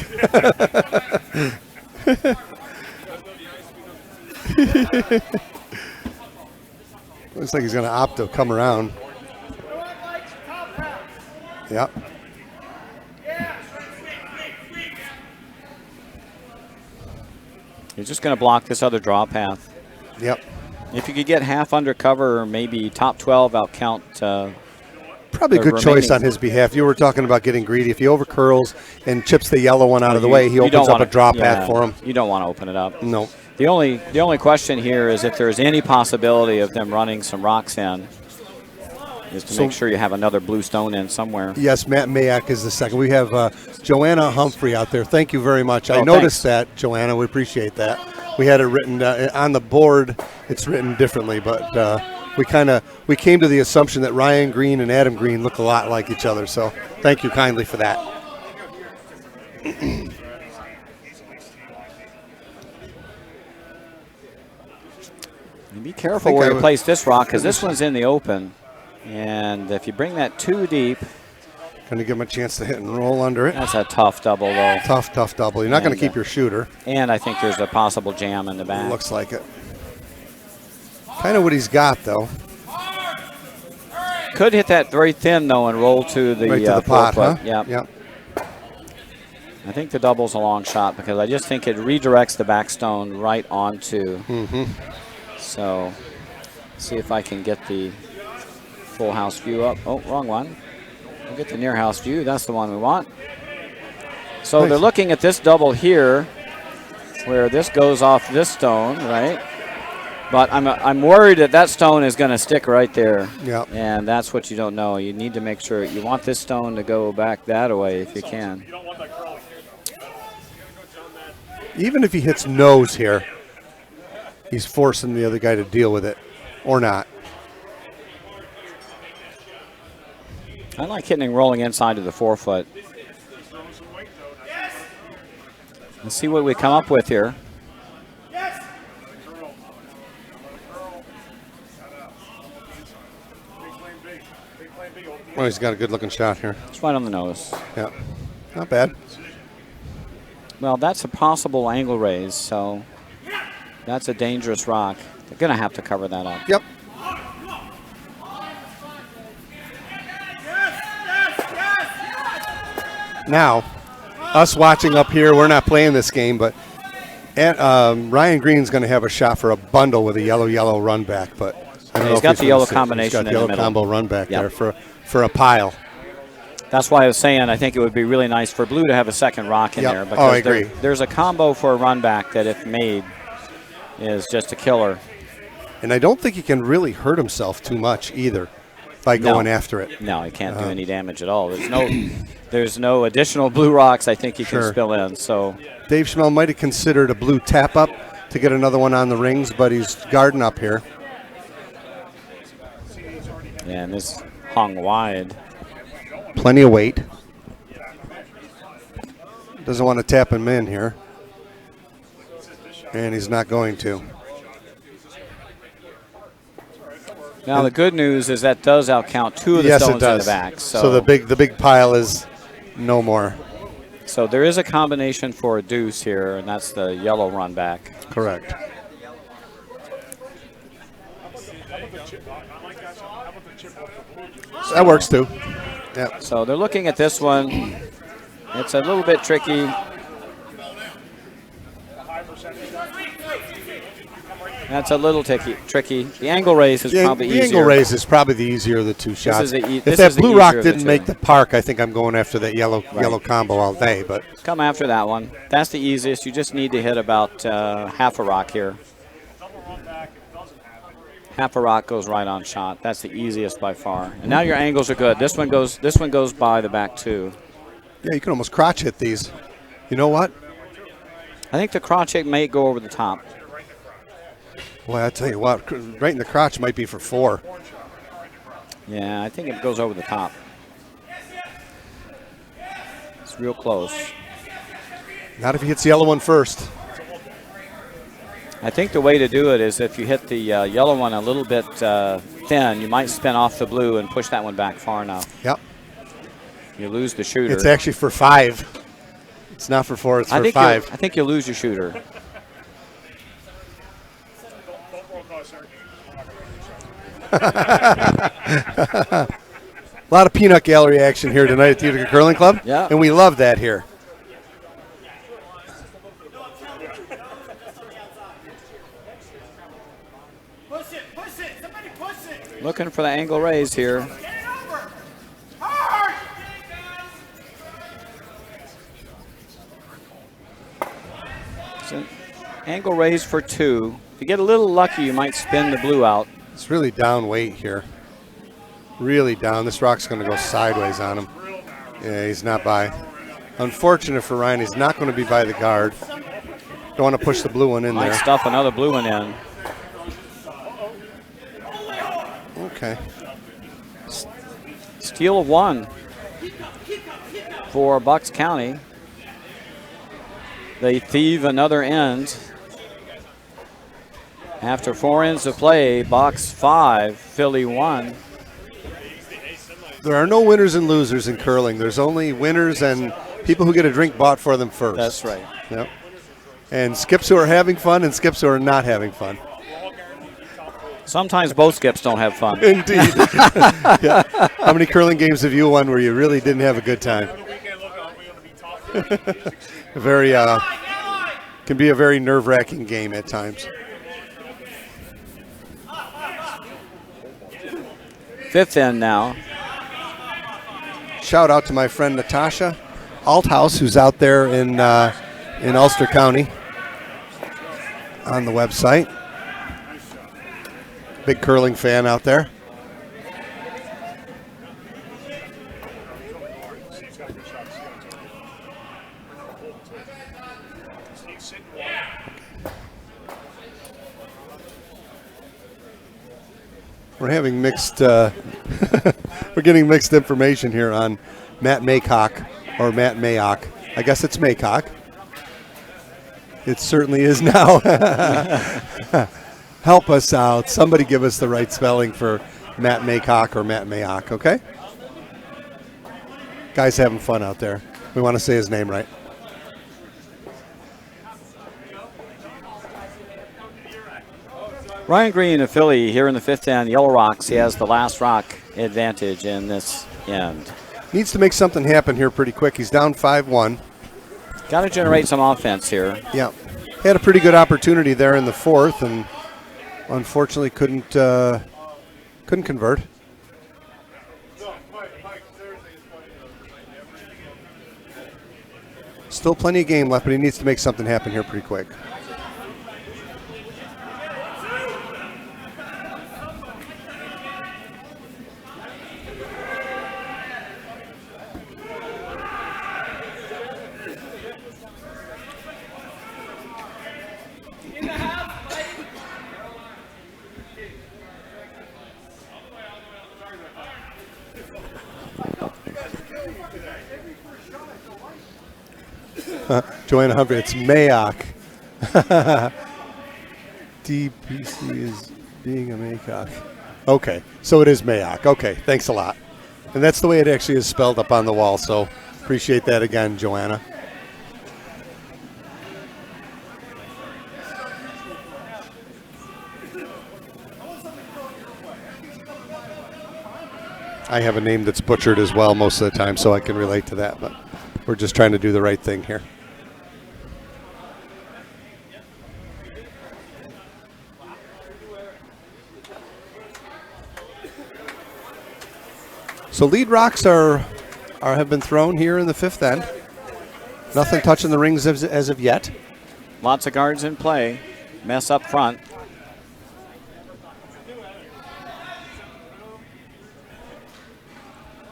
[SPEAKER 4] Looks like he's going to opt to come around. Yep.
[SPEAKER 1] You're just going to block this other draw path.
[SPEAKER 4] Yep.
[SPEAKER 1] If you could get half under cover or maybe top 12 out count.
[SPEAKER 4] Probably a good choice on his behalf. You were talking about getting greedy. If he over curls and chips the yellow one out of the way, he opens up a draw path for him.
[SPEAKER 1] You don't want to open it up.
[SPEAKER 4] No.
[SPEAKER 1] The only question here is if there's any possibility of them running some rocks in, is to make sure you have another blue stone in somewhere.
[SPEAKER 4] Yes, Matt Mayak is the second. We have Joanna Humphrey out there. Thank you very much. I noticed that, Joanna. We appreciate that. We had it written on the board. It's written differently, but we came to the assumption that Ryan Green and Adam Green look a lot like each other. So thank you kindly for that.
[SPEAKER 1] Be careful where you place this rock because this one's in the open. And if you bring that too deep.
[SPEAKER 4] Going to give him a chance to hit and roll under it.
[SPEAKER 1] That's a tough double, though.
[SPEAKER 4] Tough double. You're not going to keep your shooter.
[SPEAKER 1] And I think there's a possible jam in the back.
[SPEAKER 4] Looks like it. Kind of what he's got, though.
[SPEAKER 1] Could hit that very thin, though, and roll to the,
[SPEAKER 4] right to the pot, huh?
[SPEAKER 1] Yep. I think the double's a long shot because I just think it redirects the back stone right onto. So, see if I can get the full house view up. Oh, wrong one. We'll get the near house view. That's the one we want. So nice. They're looking at this double here where this goes off this stone, right? But I'm worried that stone is going to stick right there.
[SPEAKER 4] Yeah.
[SPEAKER 1] And that's what you don't know. You need to make sure you want this stone to go back that way if you can.
[SPEAKER 4] Even if he hits nose here, he's forcing the other guy to deal with it or not.
[SPEAKER 1] I like hitting and rolling inside of the 4-foot. Let's see what we come up with here.
[SPEAKER 4] Well, he's got a good-looking shot here.
[SPEAKER 1] It's right on the nose.
[SPEAKER 4] Yeah, not bad.
[SPEAKER 1] Well, that's a possible angle raise, so that's a dangerous rock. They're going to have to cover that up.
[SPEAKER 4] Yep. Now, us watching up here, we're not playing this game, but Ryan Green's going to have a shot for a bundle with a yellow run back, but I don't know
[SPEAKER 1] he's
[SPEAKER 4] if
[SPEAKER 1] got the yellow combination.
[SPEAKER 4] He's got the yellow combo run back there for a pile.
[SPEAKER 1] That's why I was saying I think it would be really nice for blue to have a second rock in there. Because
[SPEAKER 4] I agree.
[SPEAKER 1] There's a combo for a run back that, if made, is just a killer.
[SPEAKER 4] And I don't think he can really hurt himself too much either by going after it.
[SPEAKER 1] No, he can't do any damage at all. There's no additional blue rocks I think he can spill in. So
[SPEAKER 4] Dave Schmel might have considered a blue tap up to get another one on the rings, but he's guarding up here.
[SPEAKER 1] Yeah, and this hung wide.
[SPEAKER 4] Plenty of weight. Doesn't want to tap him in here. And he's not going to.
[SPEAKER 1] Now the good news is that does outcount two of the stones in the back.
[SPEAKER 4] So the big pile is no more.
[SPEAKER 1] So there is a combination for a deuce here, and that's the yellow run back.
[SPEAKER 4] Correct. That works too. Yeah.
[SPEAKER 1] So they're looking at this one. It's a little bit tricky. That's a little tricky. The angle raise is probably easier.
[SPEAKER 4] The angle raise is probably the easier of the two shots.
[SPEAKER 1] If
[SPEAKER 4] that blue rock didn't make the park, I think I'm going after that yellow combo all day. But
[SPEAKER 1] come after that one. That's the easiest. You just need to hit about half a rock here. Half a rock goes right on shot. That's the easiest by far. And now your angles are good. This one goes by the back too.
[SPEAKER 4] Yeah, you can almost crotch hit these. You know what?
[SPEAKER 1] I think the crotch may go over the top.
[SPEAKER 4] Boy, I tell you what, right in the crotch might be for 4.
[SPEAKER 1] Yeah, I think it goes over the top. It's real close.
[SPEAKER 4] Not if he hits the yellow one first.
[SPEAKER 1] I think the way to do it is if you hit the yellow one a little bit thin, you might spin off the blue and push that one back far enough.
[SPEAKER 4] Yep.
[SPEAKER 1] You lose the shooter.
[SPEAKER 4] It's actually for 5. It's not for 4, it's for 5.
[SPEAKER 1] I think you lose your shooter.
[SPEAKER 4] A lot of peanut gallery action here tonight at the Utica Curling Club.
[SPEAKER 1] Yeah.
[SPEAKER 4] And we love that here.
[SPEAKER 2] Push it, somebody push it.
[SPEAKER 1] Looking for the angle raise here.
[SPEAKER 2] Get it over. Hard.
[SPEAKER 1] It's an angle raise for 2. If you get a little lucky, you might spin the blue out.
[SPEAKER 4] It's really down weight here. Really down. This rock's going to go sideways on him. Yeah, he's not by. Unfortunate for Ryan, he's not going to be by the guard. Don't want to push the blue one in
[SPEAKER 1] Might
[SPEAKER 4] there.
[SPEAKER 1] stuff another blue one in.
[SPEAKER 4] Okay.
[SPEAKER 1] Steal of 1 for Bucks County. They thieve another end. After 4 ends of play, Bucks 5, Philly 1.
[SPEAKER 4] There are no winners and losers in curling. There's only winners and people who get a drink bought for them first.
[SPEAKER 1] That's right.
[SPEAKER 4] Yep. And skips who are having fun and skips who are not having fun.
[SPEAKER 1] Sometimes both skips don't have fun.
[SPEAKER 4] Indeed. Yeah. How many curling games have you won where you really didn't have a good time? Very, can be a very nerve-wracking game at times.
[SPEAKER 1] 5th end now.
[SPEAKER 4] Shout out to my friend Natasha Althouse, who's out there in Ulster County on the website. Big curling fan out there. We're having mixed, we're getting mixed information here on Matt Maycock or Matt Mayock. I guess it's Maycock. It certainly is now. Help us out. Somebody give us the right spelling for Matt Maycock or Matt Mayock, okay? Guy's having fun out there. We want to say his name right.
[SPEAKER 1] Ryan Green of Philly here in the 5th end. Yellow Rocks. He has the last rock advantage in this end.
[SPEAKER 4] Needs to make something happen here pretty quick. He's down 5-1.
[SPEAKER 1] Got to generate some offense here.
[SPEAKER 4] Yeah. Had a pretty good opportunity there in the 4th and unfortunately couldn't convert. Still plenty of game left, but he needs to make something happen here pretty quick. Joanna Humphrey, it's Mayock. DPC is being a Maycock. Okay, so it is Mayock. Okay, thanks a lot. And that's the way it actually is spelled up on the wall, so appreciate that again, Joanna. I have a name that's butchered as well most of the time, so I can relate to that, but we're just trying to do the right thing here. So lead rocks have been thrown here in the 5th end. Nothing touching the rings as of yet.
[SPEAKER 1] Lots of guards in play. Mess up front.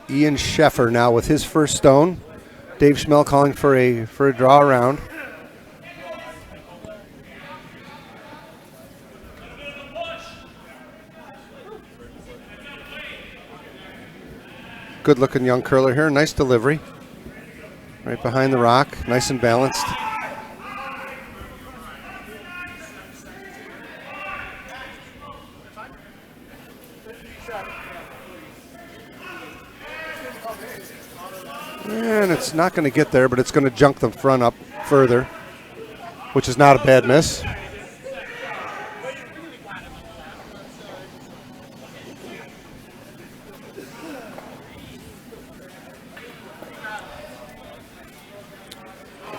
[SPEAKER 4] Ian Sheffer now with his first stone. Dave Schmel calling for a draw around. Good looking young curler here. Nice delivery. Right behind the rock. Nice and balanced. And it's not going to get there, but it's going to junk the front up further, which is not a bad miss.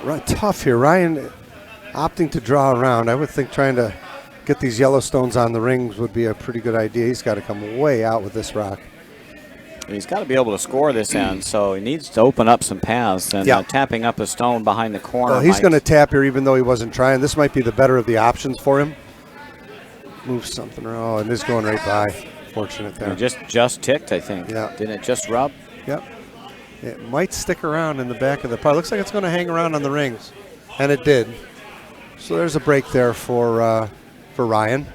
[SPEAKER 4] Right, tough here. Ryan opting to draw around. I would think trying to get these Yellowstones on the rings would be a pretty good idea. He's got to come way out with this rock.
[SPEAKER 1] He's got to be able to score this end, so he needs to open up some paths. And tapping up a stone behind the corner.
[SPEAKER 4] Well, he's going to tap here even though he wasn't trying. This might be the better of the options for him. Move something around. Oh, and this going right by. Fortunate there.
[SPEAKER 1] It just ticked, I think.
[SPEAKER 4] Yeah.
[SPEAKER 1] Didn't it just rub?
[SPEAKER 4] Yep. It might stick around in the back of the pot. Looks like it's going to hang around on the rings. And it did. So there's a break there for Ryan.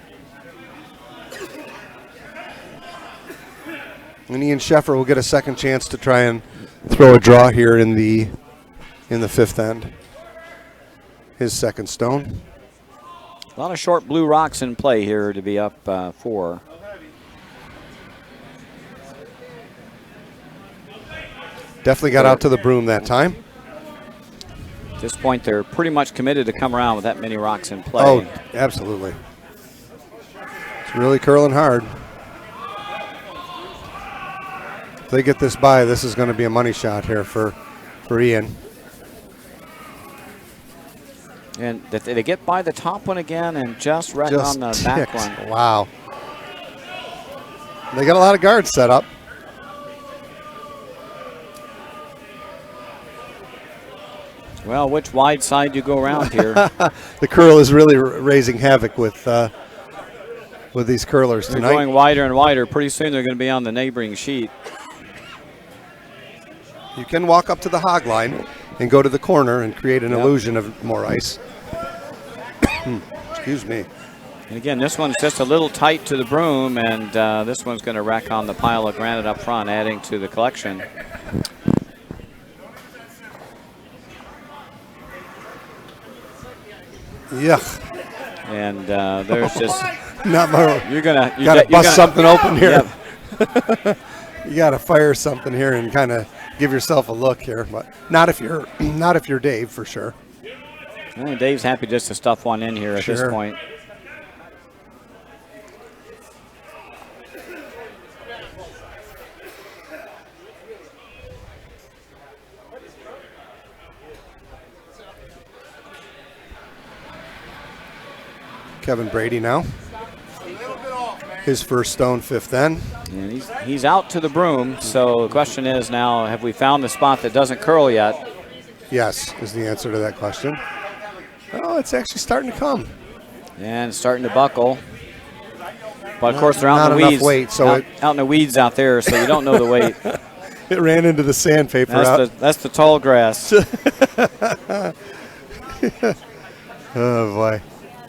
[SPEAKER 4] And Ian Sheffer will get a second chance to try and throw a draw here in the fifth end. His second stone.
[SPEAKER 1] A lot of short blue rocks in play here to be up 4.
[SPEAKER 4] Definitely got out to the broom that time.
[SPEAKER 1] At this point, they're pretty much committed to come around with that many rocks in play.
[SPEAKER 4] Oh, absolutely. It's really curling hard. If they get this by, this is going to be a money shot here for Ian.
[SPEAKER 1] And they get by the top one again and just wreck on the back one.
[SPEAKER 4] Wow. They got a lot of guards set up.
[SPEAKER 1] Well, which wide side do you go around here?
[SPEAKER 4] The curl is really raising havoc with these curlers tonight.
[SPEAKER 1] They're going wider and wider. Pretty soon they're going to be on the neighboring sheet.
[SPEAKER 4] You can walk up to the hog line and go to the corner and create an illusion of more ice. Excuse me.
[SPEAKER 1] And again, this one's just a little tight to the broom, and this one's going to wreck on the pile of granite up front, adding to the collection.
[SPEAKER 4] Yuck.
[SPEAKER 1] And there's just
[SPEAKER 4] not more.
[SPEAKER 1] You
[SPEAKER 4] gotta bust something open here.
[SPEAKER 1] Yep.
[SPEAKER 4] You gotta fire something here and kind of give yourself a look here, but not if you're Dave, for sure.
[SPEAKER 1] Well, Dave's happy just to stuff one in here at this point.
[SPEAKER 4] Kevin Brady now. His first stone, fifth end.
[SPEAKER 1] And he's out to the broom, so the question is now, have we found the spot that doesn't curl yet?
[SPEAKER 4] Yes, is the answer to that question. Oh, it's actually starting to come.
[SPEAKER 1] And it's starting to buckle. But, of course, they're out in the weeds.
[SPEAKER 4] Weight, so
[SPEAKER 1] out in the weeds out there, so you don't know the weight.
[SPEAKER 4] It ran into the sandpaper.
[SPEAKER 1] That's the tall grass.
[SPEAKER 4] Oh, boy.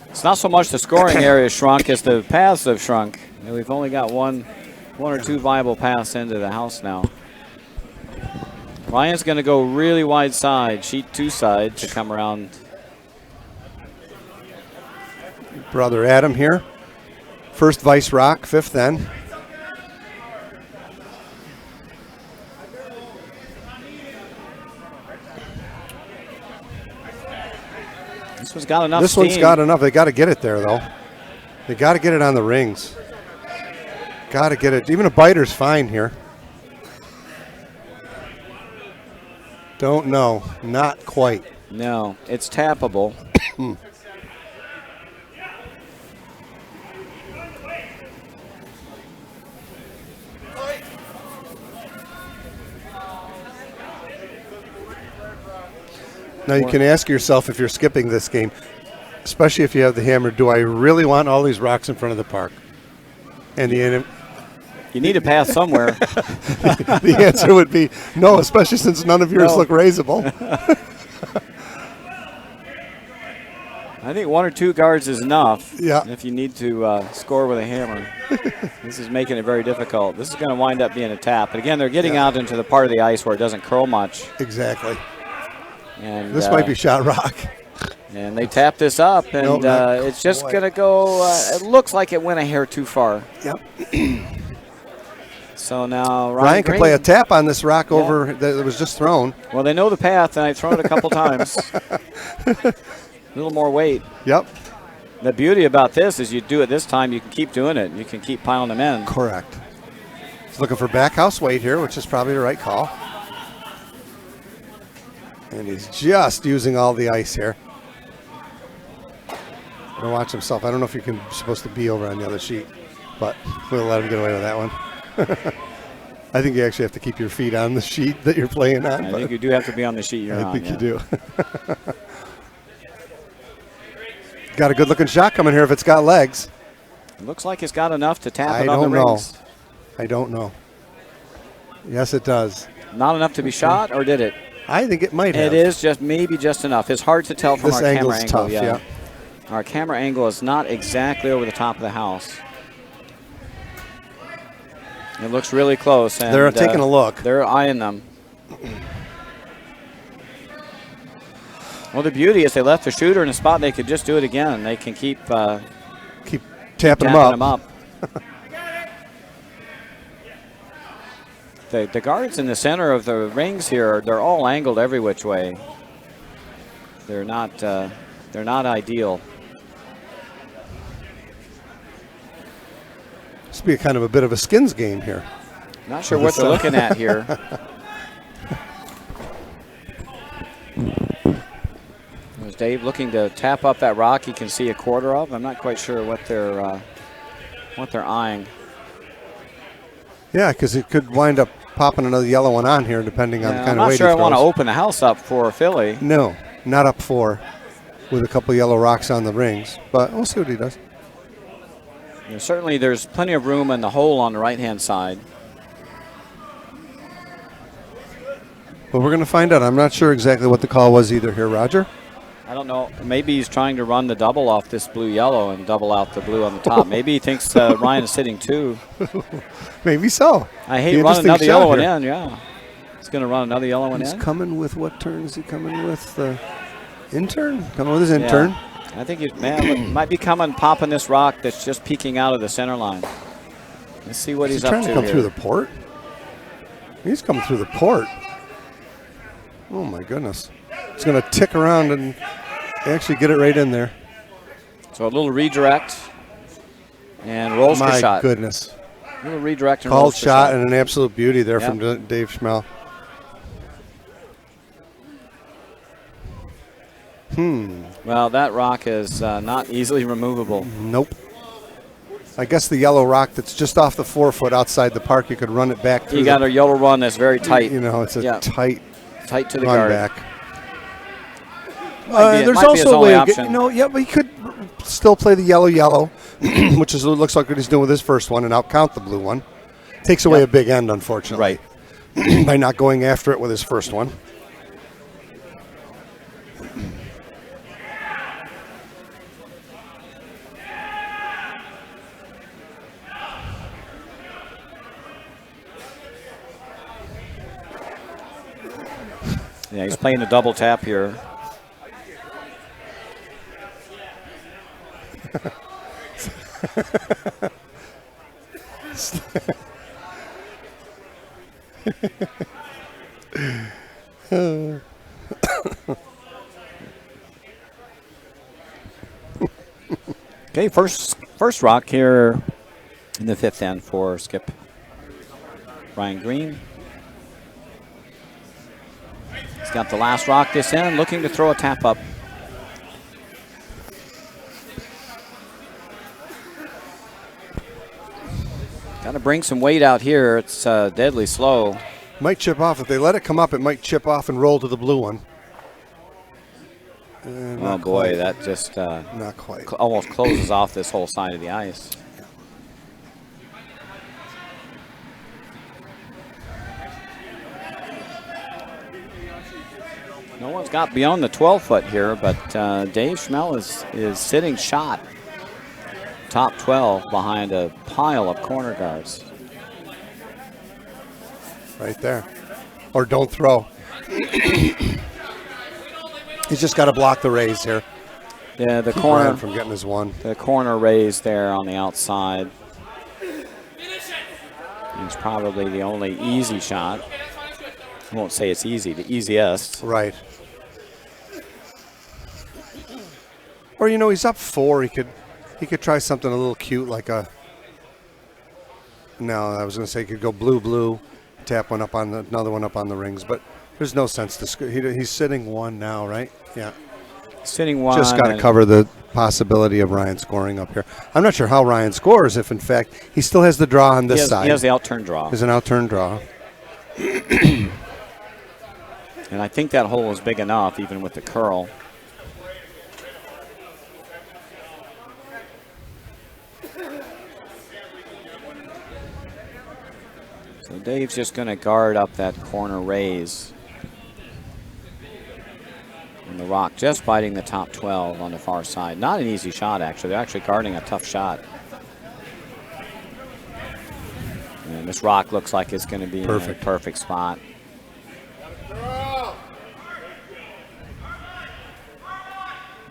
[SPEAKER 1] It's not so much the scoring area shrunk as the paths have shrunk. And we've only got one or two viable paths into the house now. Ryan's going to go really wide side, sheet 2 side, to come around.
[SPEAKER 4] Brother Adam here. First vice rock, fifth end.
[SPEAKER 1] This one's got enough
[SPEAKER 4] This
[SPEAKER 1] steam.
[SPEAKER 4] one's got enough. They got to get it there, though. They got to get it on the rings. Got to get it. Even a biter's fine here. Don't know. Not quite.
[SPEAKER 1] No, it's tappable.
[SPEAKER 4] Now you can ask yourself, if you're skipping this game, especially if you have the hammer, do I really want all these rocks in front of the park? And
[SPEAKER 1] you need a path somewhere.
[SPEAKER 4] The answer would be no, especially since none of yours look raisable.
[SPEAKER 1] I think 1 or 2 guards is enough.
[SPEAKER 4] Yeah.
[SPEAKER 1] If you need to score with a hammer. This is making it very difficult. This is going to wind up being a tap. But again, they're getting out into the part of the ice where it doesn't curl much.
[SPEAKER 4] Exactly.
[SPEAKER 1] And
[SPEAKER 4] this might be shot rock.
[SPEAKER 1] And they tap this up, and it's just going to go. It looks like it went a hair too far.
[SPEAKER 4] Yep.
[SPEAKER 1] So now
[SPEAKER 4] Ryan can play a tap on this rock over that was just thrown.
[SPEAKER 1] Well, they know the path, and I've thrown it a couple times. A little more weight.
[SPEAKER 4] Yep.
[SPEAKER 1] The beauty about this is you do it this time, you can keep doing it. You can keep piling them in.
[SPEAKER 4] Correct. He's looking for back house weight here, which is probably the right call. And he's just using all the ice here. Gonna watch himself. I don't know if you're supposed to be over on the other sheet, but we'll let him get away with that one. I think you actually have to keep your feet on the sheet that you're playing on.
[SPEAKER 1] I think you do have to be on the sheet you're on.
[SPEAKER 4] I think you do. Got a good-looking shot coming here if it's got legs.
[SPEAKER 1] It looks like it's got enough to tap it
[SPEAKER 4] I
[SPEAKER 1] on the rings.
[SPEAKER 4] I don't know. Yes, it does.
[SPEAKER 1] Not enough to be shot, or did it?
[SPEAKER 4] I think it might have.
[SPEAKER 1] It is just maybe just enough. It's hard to tell from our camera angle.
[SPEAKER 4] Tough, yeah.
[SPEAKER 1] Our camera angle is not exactly over the top of the house. It looks really close. And,
[SPEAKER 4] they're taking a look.
[SPEAKER 1] They're eyeing them. Well, the beauty is they left the shooter in a spot they could just do it again. They can keep
[SPEAKER 4] tapping them up.
[SPEAKER 1] The guards in the center of the rings here, they're all angled every which way. They're not ideal.
[SPEAKER 4] This will be kind of a bit of a skins game here.
[SPEAKER 1] Not sure what they're looking at here. Was Dave looking to tap up that rock he can see a quarter of? I'm not quite sure what they're eyeing.
[SPEAKER 4] Yeah, because it could wind up popping another yellow one on here, depending on the kind of weight.
[SPEAKER 1] I'm not sure
[SPEAKER 4] he
[SPEAKER 1] I want to
[SPEAKER 4] throws.
[SPEAKER 1] open the house up for Philly.
[SPEAKER 4] No, not up 4 with a couple yellow rocks on the rings, but we'll see what he does.
[SPEAKER 1] Certainly there's plenty of room in the hole on the right-hand side.
[SPEAKER 4] But we're going to find out. I'm not sure exactly what the call was either here, Roger.
[SPEAKER 1] I don't know. Maybe he's trying to run the double off this blue-yellow and double out the blue on the top. Maybe he thinks Ryan is sitting 2.
[SPEAKER 4] Maybe so.
[SPEAKER 1] I hate running another yellow one in, yeah. He's going to run another yellow one in.
[SPEAKER 4] He's coming with what turn is he coming with? Intern? Coming with his intern.
[SPEAKER 1] Yeah. I think he might be popping this rock that's just peeking out of the center line. Let's see what he's up to
[SPEAKER 4] trying to come
[SPEAKER 1] here.
[SPEAKER 4] through the port? He's coming through the port. Oh, my goodness. He's going to tick around and actually get it right in there.
[SPEAKER 1] So a little redirect and rolls the shot.
[SPEAKER 4] My goodness.
[SPEAKER 1] A little redirect and
[SPEAKER 4] called
[SPEAKER 1] rolls the
[SPEAKER 4] shot and an absolute beauty there from Dave Schmel.
[SPEAKER 1] Well, that rock is not easily removable.
[SPEAKER 4] Nope. I guess the yellow rock that's just off the 4-foot outside the park, you could run it back through.
[SPEAKER 1] You got a yellow run that's very tight.
[SPEAKER 4] You know, it's a tight
[SPEAKER 1] to the
[SPEAKER 4] run
[SPEAKER 1] guard.
[SPEAKER 4] back.
[SPEAKER 1] There's also
[SPEAKER 4] a way of getting, but he could still play the yellow, which looks like what he's doing with his first one, and outcount the blue one. Takes away a big end, unfortunately.
[SPEAKER 1] Right.
[SPEAKER 4] By not going after it with his first one.
[SPEAKER 1] Yeah, he's playing a double tap here. Okay, first rock here in the 5th end for Skip Ryan Green. He's got the last rock this end, looking to throw a tap up. Got to bring some weight out here. It's deadly slow.
[SPEAKER 4] Might chip off. If they let it come up, it might chip off and roll to the blue one.
[SPEAKER 1] Oh boy, quite. That just
[SPEAKER 4] not quite.
[SPEAKER 1] Almost closes off this whole side of the ice. No one's got beyond the 12-foot here, but Dave Schmel is sitting shot. Top 12 behind a pile of corner guards.
[SPEAKER 4] Right there. Or don't throw. He's just got to block the raise here.
[SPEAKER 1] Yeah, the
[SPEAKER 4] Keep
[SPEAKER 1] corner
[SPEAKER 4] Ryan from getting his one.
[SPEAKER 1] The corner raise there on the outside. It's probably the only easy shot. I won't say it's easy, the easiest.
[SPEAKER 4] Right. Or you know, he's up 4. He could try something a little cute like a. No, I was going to say he could go blue, tap one up on another one up on the rings, but there's no sense to. He's sitting 1 now, right? Yeah.
[SPEAKER 1] Sitting 1.
[SPEAKER 4] Just got to cover the possibility of Ryan scoring up here. I'm not sure how Ryan scores if, in fact, he still has the draw on this side.
[SPEAKER 1] He has the outturn draw.
[SPEAKER 4] There's an outturn draw.
[SPEAKER 1] And I think that hole is big enough, even with the curl. So Dave's just going to guard up that corner raise. And the rock just biting the top 12 on the far side. Not an easy shot, actually. They're actually guarding a tough shot. And this rock looks like it's going to be in a perfect spot.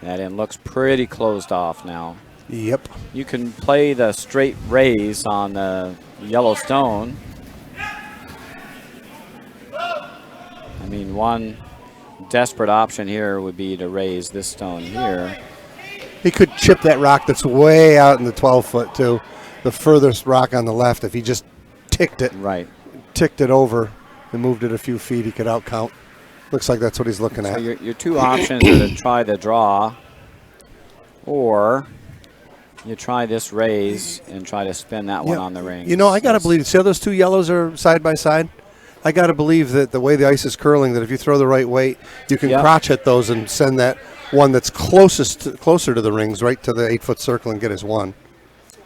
[SPEAKER 1] That end looks pretty closed off now.
[SPEAKER 4] Yep.
[SPEAKER 1] You can play the straight raise on the yellow stone. I mean, one desperate option here would be to raise this stone here.
[SPEAKER 4] He could chip that rock that's way out in the 12-foot too. The furthest rock on the left, if he just ticked it.
[SPEAKER 1] Right.
[SPEAKER 4] Ticked it over and moved it a few feet, he could outcount. Looks like that's what he's looking
[SPEAKER 1] So
[SPEAKER 4] at.
[SPEAKER 1] your two options are to try the draw, or you try this raise and try to spin that one on the ring.
[SPEAKER 4] You know, I got to believe, see how those two yellows are side by side? I got to believe that the way the ice is curling, that if you throw the right weight, you can crotch hit those and send that one that's closer to the rings right to the 8-foot circle and get his one.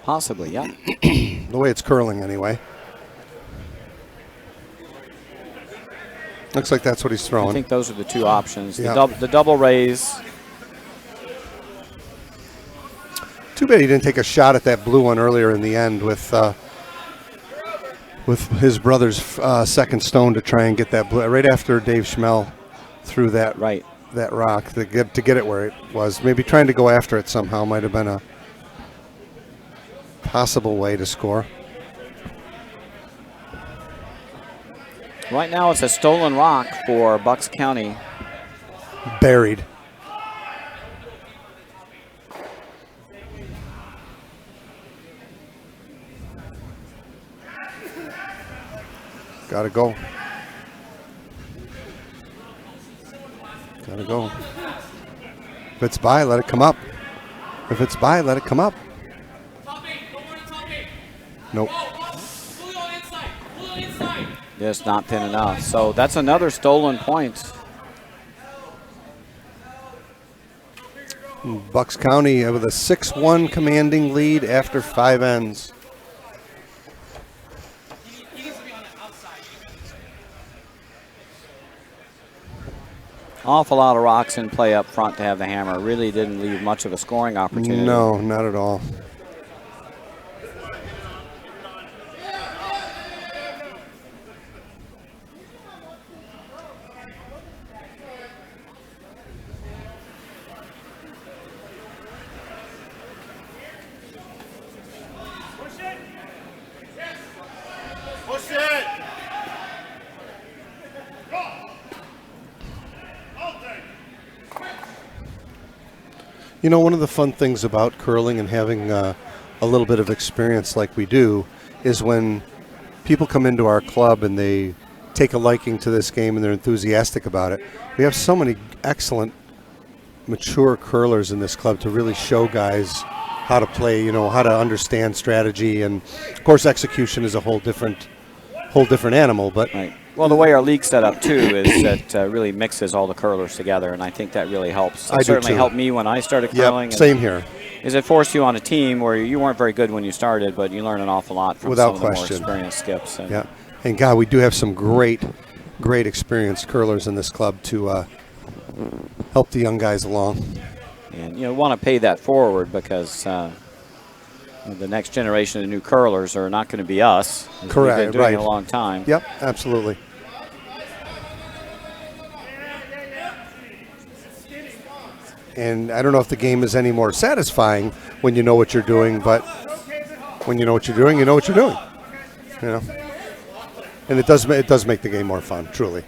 [SPEAKER 1] Possibly, yeah.
[SPEAKER 4] The way it's curling anyway. Looks like that's what he's throwing.
[SPEAKER 1] I think those are the two options.
[SPEAKER 4] Yeah.
[SPEAKER 1] The double raise.
[SPEAKER 4] Too bad he didn't take a shot at that blue one earlier in the end with his brother's second stone to try and get that blue. Right after Dave Schmel threw that rock to get it where it was. Maybe trying to go after it somehow might have been a possible way to score.
[SPEAKER 1] Right now it's a stolen rock for Bucks County.
[SPEAKER 4] Buried. Gotta go. Gotta go. If it's by, let it come up. If it's by, let it come up. Nope.
[SPEAKER 1] Just not thin enough. So that's another stolen point.
[SPEAKER 4] Bucks County with a 6-1 commanding lead after 5 ends.
[SPEAKER 1] Awful lot of rocks in play up front to have the hammer. Really didn't leave much of a scoring opportunity.
[SPEAKER 4] No, not at all. You know, one of the fun things about curling and having a little bit of experience like we do is when people come into our club and they take a liking to this game and they're enthusiastic about it. We have so many excellent, mature curlers in this club to really show guys how to play, you know, how to understand strategy. And, of course, execution is a whole different animal. But
[SPEAKER 1] Well, the way our league's set up, too, is that really mixes all the curlers together, and I think that really helps. It certainly helped me when I started curling.
[SPEAKER 4] Yep, same here.
[SPEAKER 1] Is it forced you on a team where you weren't very good when you started, but you learn an awful lot from some of the more experienced skips.
[SPEAKER 4] And God, we do have some great experienced curlers in this club to help the young guys along.
[SPEAKER 1] And you want to pay that forward because the next generation of new curlers are not going to be us.
[SPEAKER 4] Correct,
[SPEAKER 1] We've been doing
[SPEAKER 4] right.
[SPEAKER 1] it a long time.
[SPEAKER 4] Yep, absolutely. And I don't know if the game is any more satisfying when you know what you're doing, but when you know what you're doing, you know what you're doing. You know, and it does make the game more fun, truly.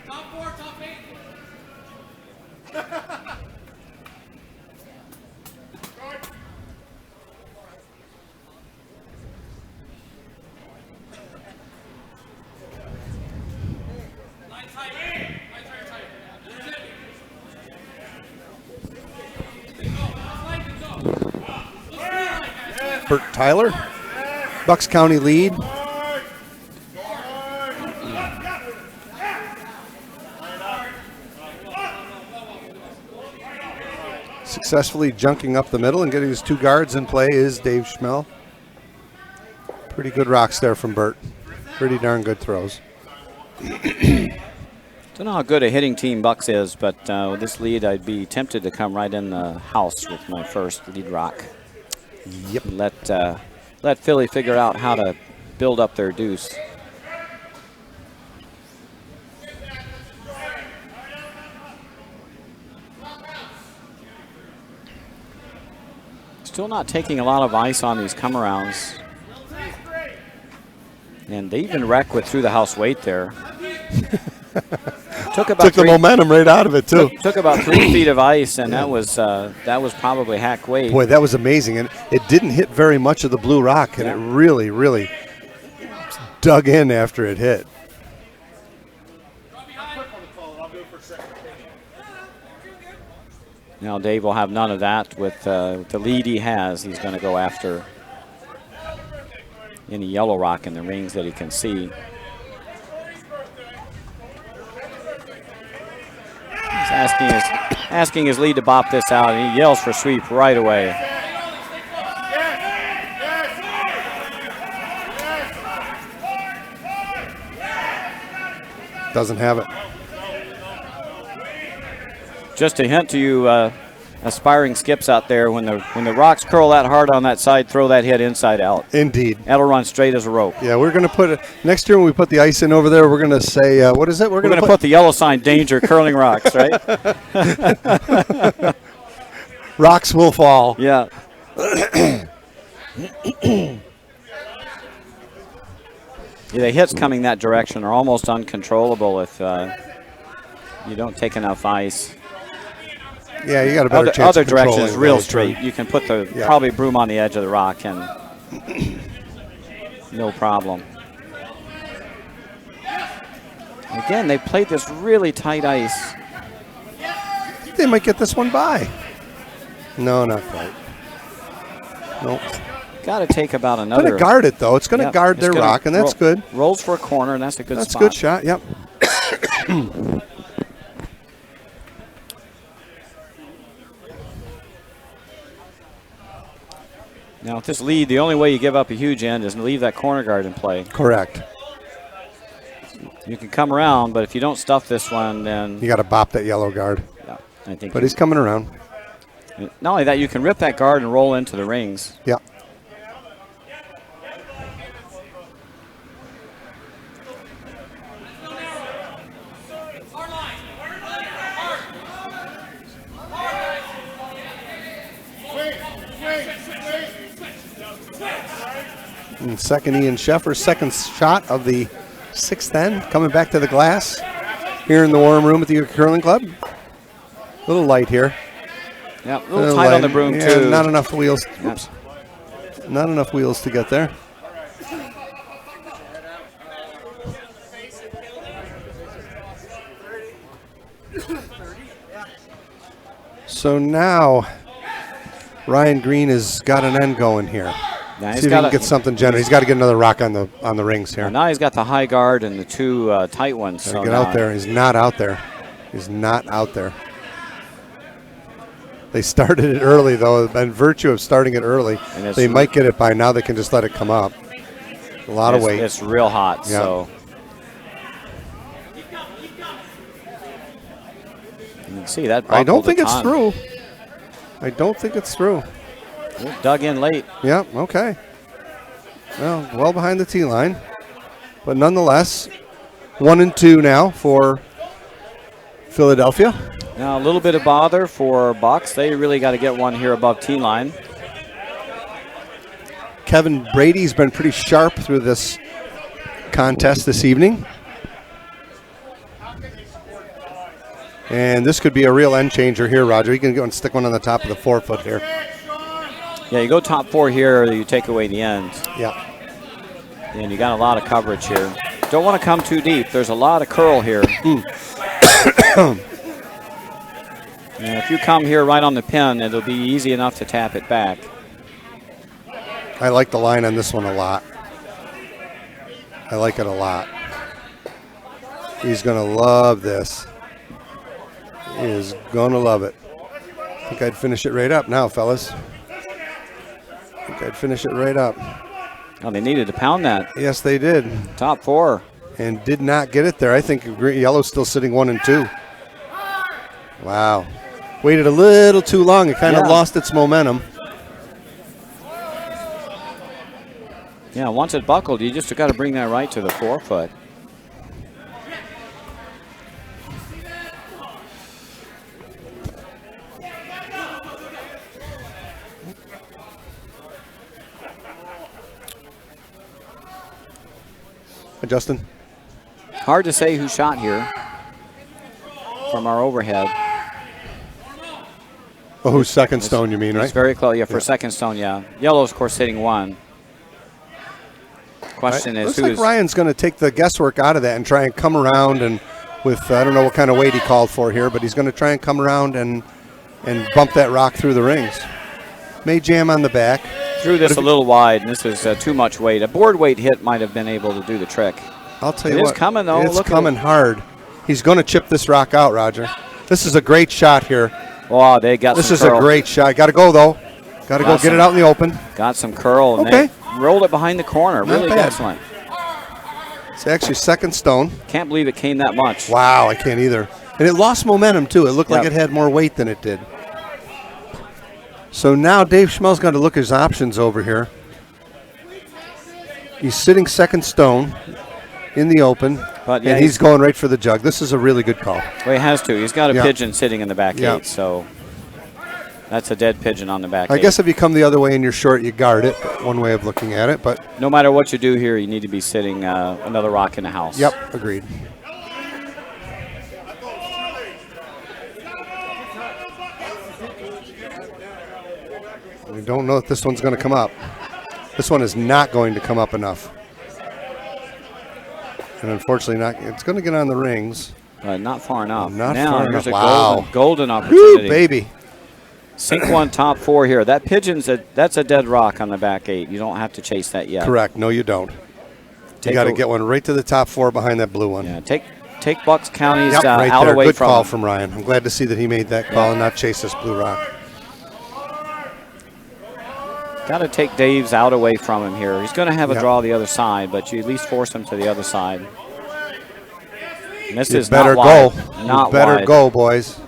[SPEAKER 3] Top 4, top 8. Line tight. Line tight.
[SPEAKER 4] Bert Tyler, Bucks County lead. Successfully junking up the middle and getting his 2 guards in play is Dave Schmel. Pretty good rocks there from Bert. Pretty darn good throws.
[SPEAKER 1] Don't know how good a hitting team Bucks is, but with this lead, I'd be tempted to come right in the house with my first lead rock.
[SPEAKER 4] Yep.
[SPEAKER 1] Let Philly figure out how to build up their deuce. Still not taking a lot of ice on these come-arounds. And they even wreck with through-the-house weight there. Took
[SPEAKER 4] the momentum right out of it, too.
[SPEAKER 1] Took about 3 feet of ice, and that was probably hack weight.
[SPEAKER 4] Boy, that was amazing. And it didn't hit very much of the blue rock, and it really, really dug in after it hit.
[SPEAKER 1] Now Dave will have none of that with the lead he has. He's going to go after any yellow rock in the rings that he can see. He's asking his lead to bop this out, and he yells for sweep right away.
[SPEAKER 4] Doesn't have it.
[SPEAKER 1] Just a hint to you aspiring skips out there, when the rocks curl that hard on that side, throw that hit inside out.
[SPEAKER 4] Indeed.
[SPEAKER 1] That'll run straight as a rope.
[SPEAKER 4] Yeah, we're going to put it next year when we put the ice in over there. We're going to say, what is it?
[SPEAKER 1] We're going to put the yellow sign, danger, curling rocks, right?
[SPEAKER 4] Rocks will fall.
[SPEAKER 1] Yeah. Yeah, the hits coming that direction are almost uncontrollable if you don't take enough ice.
[SPEAKER 4] Yeah, you got a better chance
[SPEAKER 1] Other
[SPEAKER 4] of
[SPEAKER 1] direction is
[SPEAKER 4] controlling
[SPEAKER 1] real
[SPEAKER 4] those,
[SPEAKER 1] straight.
[SPEAKER 4] right?
[SPEAKER 1] You can put probably broom on the edge of the rock and no problem. Again, they played this really tight ice.
[SPEAKER 4] I think they might get this one by. No, not quite. Nope.
[SPEAKER 1] Got to take about another.
[SPEAKER 4] Going to guard it, though. It's going to guard their rock, and that's good.
[SPEAKER 1] Rolls for a corner, and that's a good spot.
[SPEAKER 4] That's a good shot, yep.
[SPEAKER 1] Now, with this lead, the only way you give up a huge end is to leave that corner guard in play.
[SPEAKER 4] Correct.
[SPEAKER 1] You can come around, but if you don't stuff this one, then
[SPEAKER 4] you got to bop that yellow guard.
[SPEAKER 1] Yeah, I think.
[SPEAKER 4] But he's coming around.
[SPEAKER 1] Not only that, you can rip that guard and roll into the rings.
[SPEAKER 4] Yeah. And second Ian Sheffer's second shot of the sixth end, coming back to the glass here in the warm room at the Curling Club. A little light here.
[SPEAKER 1] Yeah, a little tight on the broom, too.
[SPEAKER 4] Not enough wheels. Oops. Not enough wheels to get there. So now Ryan Green has got an end going here.
[SPEAKER 1] Now
[SPEAKER 4] see if he can get something generous. He's got to get another rock on the rings here.
[SPEAKER 1] Now he's got the high guard and the two tight ones. So
[SPEAKER 4] get out there. He's not out there. He's not out there. They started it early, though. In virtue of starting it early, they might get it by. Now they can just let it come up. A lot of weight.
[SPEAKER 1] It's real hot,
[SPEAKER 4] Yeah.
[SPEAKER 1] so. You can see that.
[SPEAKER 4] I don't think
[SPEAKER 1] buckled a
[SPEAKER 4] it's
[SPEAKER 1] ton.
[SPEAKER 4] through. I don't think it's through.
[SPEAKER 1] It dug in late.
[SPEAKER 4] Yeah, okay. Well behind the tee line. But nonetheless, 1-2 now for Philadelphia.
[SPEAKER 1] Now a little bit of bother for Bucks. They really got to get one here above tee line.
[SPEAKER 4] Kevin Brady's been pretty sharp through this contest this evening. And this could be a real end changer here, Roger. You can go and stick one on the top of the 4-foot here.
[SPEAKER 1] Yeah, you go top 4 here, or you take away the end.
[SPEAKER 4] Yeah.
[SPEAKER 1] And you got a lot of coverage here. Don't want to come too deep. There's a lot of curl here. And if you come here right on the pin, it'll be easy enough to tap it back.
[SPEAKER 4] I like the line on this one a lot. I like it a lot. He's going to love this. He is going to love it. I think I'd finish it right up now, fellas. I think I'd finish it right up.
[SPEAKER 1] Oh, they needed to pound that.
[SPEAKER 4] Yes, they did.
[SPEAKER 1] Top 4.
[SPEAKER 4] And did not get it there. I think yellow's still sitting 1-2. Wow. Waited a little too long. It kind of lost its momentum.
[SPEAKER 1] Yeah, once it buckled, you just got to bring that right to the 4-foot.
[SPEAKER 4] Hi, Justin.
[SPEAKER 1] Hard to say who shot here from our overhead.
[SPEAKER 4] Oh, who's second stone, you mean, right?
[SPEAKER 1] It's very close. Yeah, for second stone, yeah. Yellow's, of course, hitting 1. Question is,
[SPEAKER 4] looks
[SPEAKER 1] who
[SPEAKER 4] like
[SPEAKER 1] is
[SPEAKER 4] Ryan's going to take the guesswork out of that and try and come around and with, I don't know what kind of weight he called for here, but he's going to try and come around and bump that rock through the rings. May jam on the back.
[SPEAKER 1] threw this a little wide, and this is too much weight. A board weight hit might have been able to do the trick.
[SPEAKER 4] I'll tell you
[SPEAKER 1] what.
[SPEAKER 4] what.
[SPEAKER 1] It's coming, though.
[SPEAKER 4] It's coming hard. He's going to chip this rock out, Roger. This is a great shot here.
[SPEAKER 1] Wow, they got
[SPEAKER 4] This
[SPEAKER 1] some
[SPEAKER 4] is
[SPEAKER 1] curl.
[SPEAKER 4] a great shot. Got to go, though. Got to go get it out in the open.
[SPEAKER 1] Got some curl, and they rolled it behind the corner.
[SPEAKER 4] Not
[SPEAKER 1] Really
[SPEAKER 4] bad.
[SPEAKER 1] excellent.
[SPEAKER 4] It's actually second stone.
[SPEAKER 1] Can't believe it came that much.
[SPEAKER 4] Wow, I can't either. And it lost momentum, too. It looked like
[SPEAKER 1] Yep.
[SPEAKER 4] it had more weight than it did. So now Dave Schmel's got to look his options over here. He's sitting second stone in the open,
[SPEAKER 1] But yeah,
[SPEAKER 4] and he's going right for the jug. This is a really good call.
[SPEAKER 1] Well, he has to. He's got a
[SPEAKER 4] Yeah.
[SPEAKER 1] pigeon sitting in the back
[SPEAKER 4] Yeah.
[SPEAKER 1] eight, so that's a dead pigeon on the back
[SPEAKER 4] I
[SPEAKER 1] eight.
[SPEAKER 4] guess if you come the other way and you're short, you guard it. One way of looking at it, but
[SPEAKER 1] No matter what you do here, you need to be sitting another rock in the house.
[SPEAKER 4] yep, agreed. We don't know if this one's going to come up. This one is not going to come up enough. And unfortunately, it's going to get on the rings.
[SPEAKER 1] Not far enough.
[SPEAKER 4] Not
[SPEAKER 1] now,
[SPEAKER 4] far
[SPEAKER 1] here's
[SPEAKER 4] enough.
[SPEAKER 1] a
[SPEAKER 4] Wow.
[SPEAKER 1] golden
[SPEAKER 4] Woo,
[SPEAKER 1] opportunity.
[SPEAKER 4] baby.
[SPEAKER 1] Sink one, top four here. That pigeon's that's a dead rock on the back eight. You don't have to chase that yet.
[SPEAKER 4] Correct. No, you don't. You got to get one right to the top four behind that blue one.
[SPEAKER 1] Yeah, take Bucks County's
[SPEAKER 4] right
[SPEAKER 1] out
[SPEAKER 4] there.
[SPEAKER 1] away
[SPEAKER 4] Good
[SPEAKER 1] from
[SPEAKER 4] call
[SPEAKER 1] him.
[SPEAKER 4] from Ryan. I'm glad to see that he made that call and not chase this blue rock.
[SPEAKER 1] Got to take Dave's out away from him here. He's going to have a
[SPEAKER 4] Yep.
[SPEAKER 1] draw the other side, but you at least force him to the other side. And this
[SPEAKER 4] You
[SPEAKER 1] is
[SPEAKER 4] better
[SPEAKER 1] not
[SPEAKER 4] go.
[SPEAKER 1] wide. Not
[SPEAKER 4] You better
[SPEAKER 1] wide.
[SPEAKER 4] go, boys.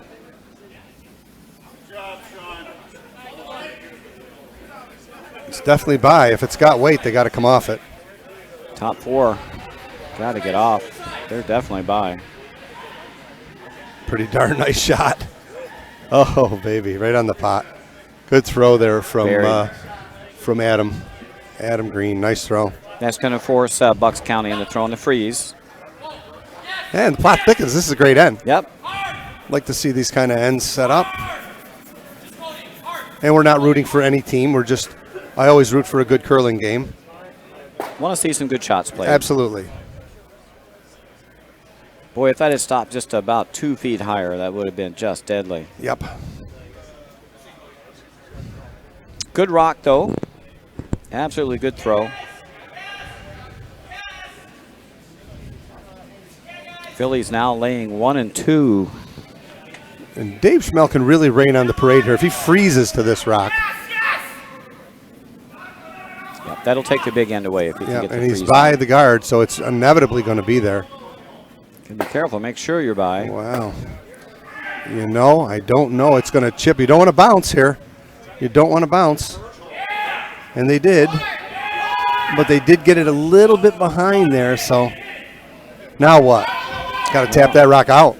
[SPEAKER 4] It's definitely by. If it's got weight, they got to come off it.
[SPEAKER 1] Top four. Got to get off. They're definitely by.
[SPEAKER 4] Pretty darn nice shot. Oh, baby, right on the pot. Good throw there from Adam. Adam Green, nice throw.
[SPEAKER 1] That's going to force Bucks County into throwing the freeze.
[SPEAKER 4] And the plot thickens. This is a great end.
[SPEAKER 1] Yep.
[SPEAKER 4] Like to see these kind of ends set up. And we're not rooting for any team. I always root for a good curling game.
[SPEAKER 1] Want to see some good shots played.
[SPEAKER 4] Absolutely.
[SPEAKER 1] Boy, if that had stopped just about 2 feet higher, that would have been just deadly.
[SPEAKER 4] Yep.
[SPEAKER 1] Good rock, though. Absolutely good throw. Philly's now laying 1 and 2.
[SPEAKER 4] And Dave Schmel can really rain on the parade here if he freezes to this rock.
[SPEAKER 1] Yep, That'll take the big end away if you can
[SPEAKER 4] Yeah,
[SPEAKER 1] get the
[SPEAKER 4] and he's
[SPEAKER 1] freeze
[SPEAKER 4] by
[SPEAKER 1] on.
[SPEAKER 4] the guard, so it's inevitably going to be there.
[SPEAKER 1] Can be careful. Make sure you're by.
[SPEAKER 4] Wow. You know, I don't know. It's going to chip. You don't want to bounce here. You don't want to bounce. And they did. But they did get it a little bit behind there, so now what? Got to tap that rock out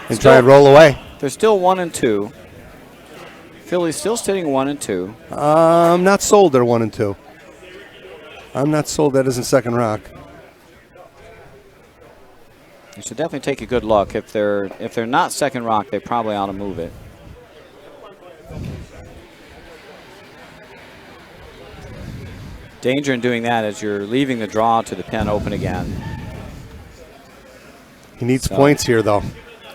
[SPEAKER 4] and try and roll away.
[SPEAKER 1] They're still 1 and 2. Philly's still sitting 1 and 2.
[SPEAKER 4] I'm not sold they're 1 and 2. I'm not sold that isn't second rock.
[SPEAKER 1] You should definitely take a good look. If they're not second rock, they probably ought to move it. Danger in doing that is you're leaving the draw to the pin open again.
[SPEAKER 4] He needs points here, though.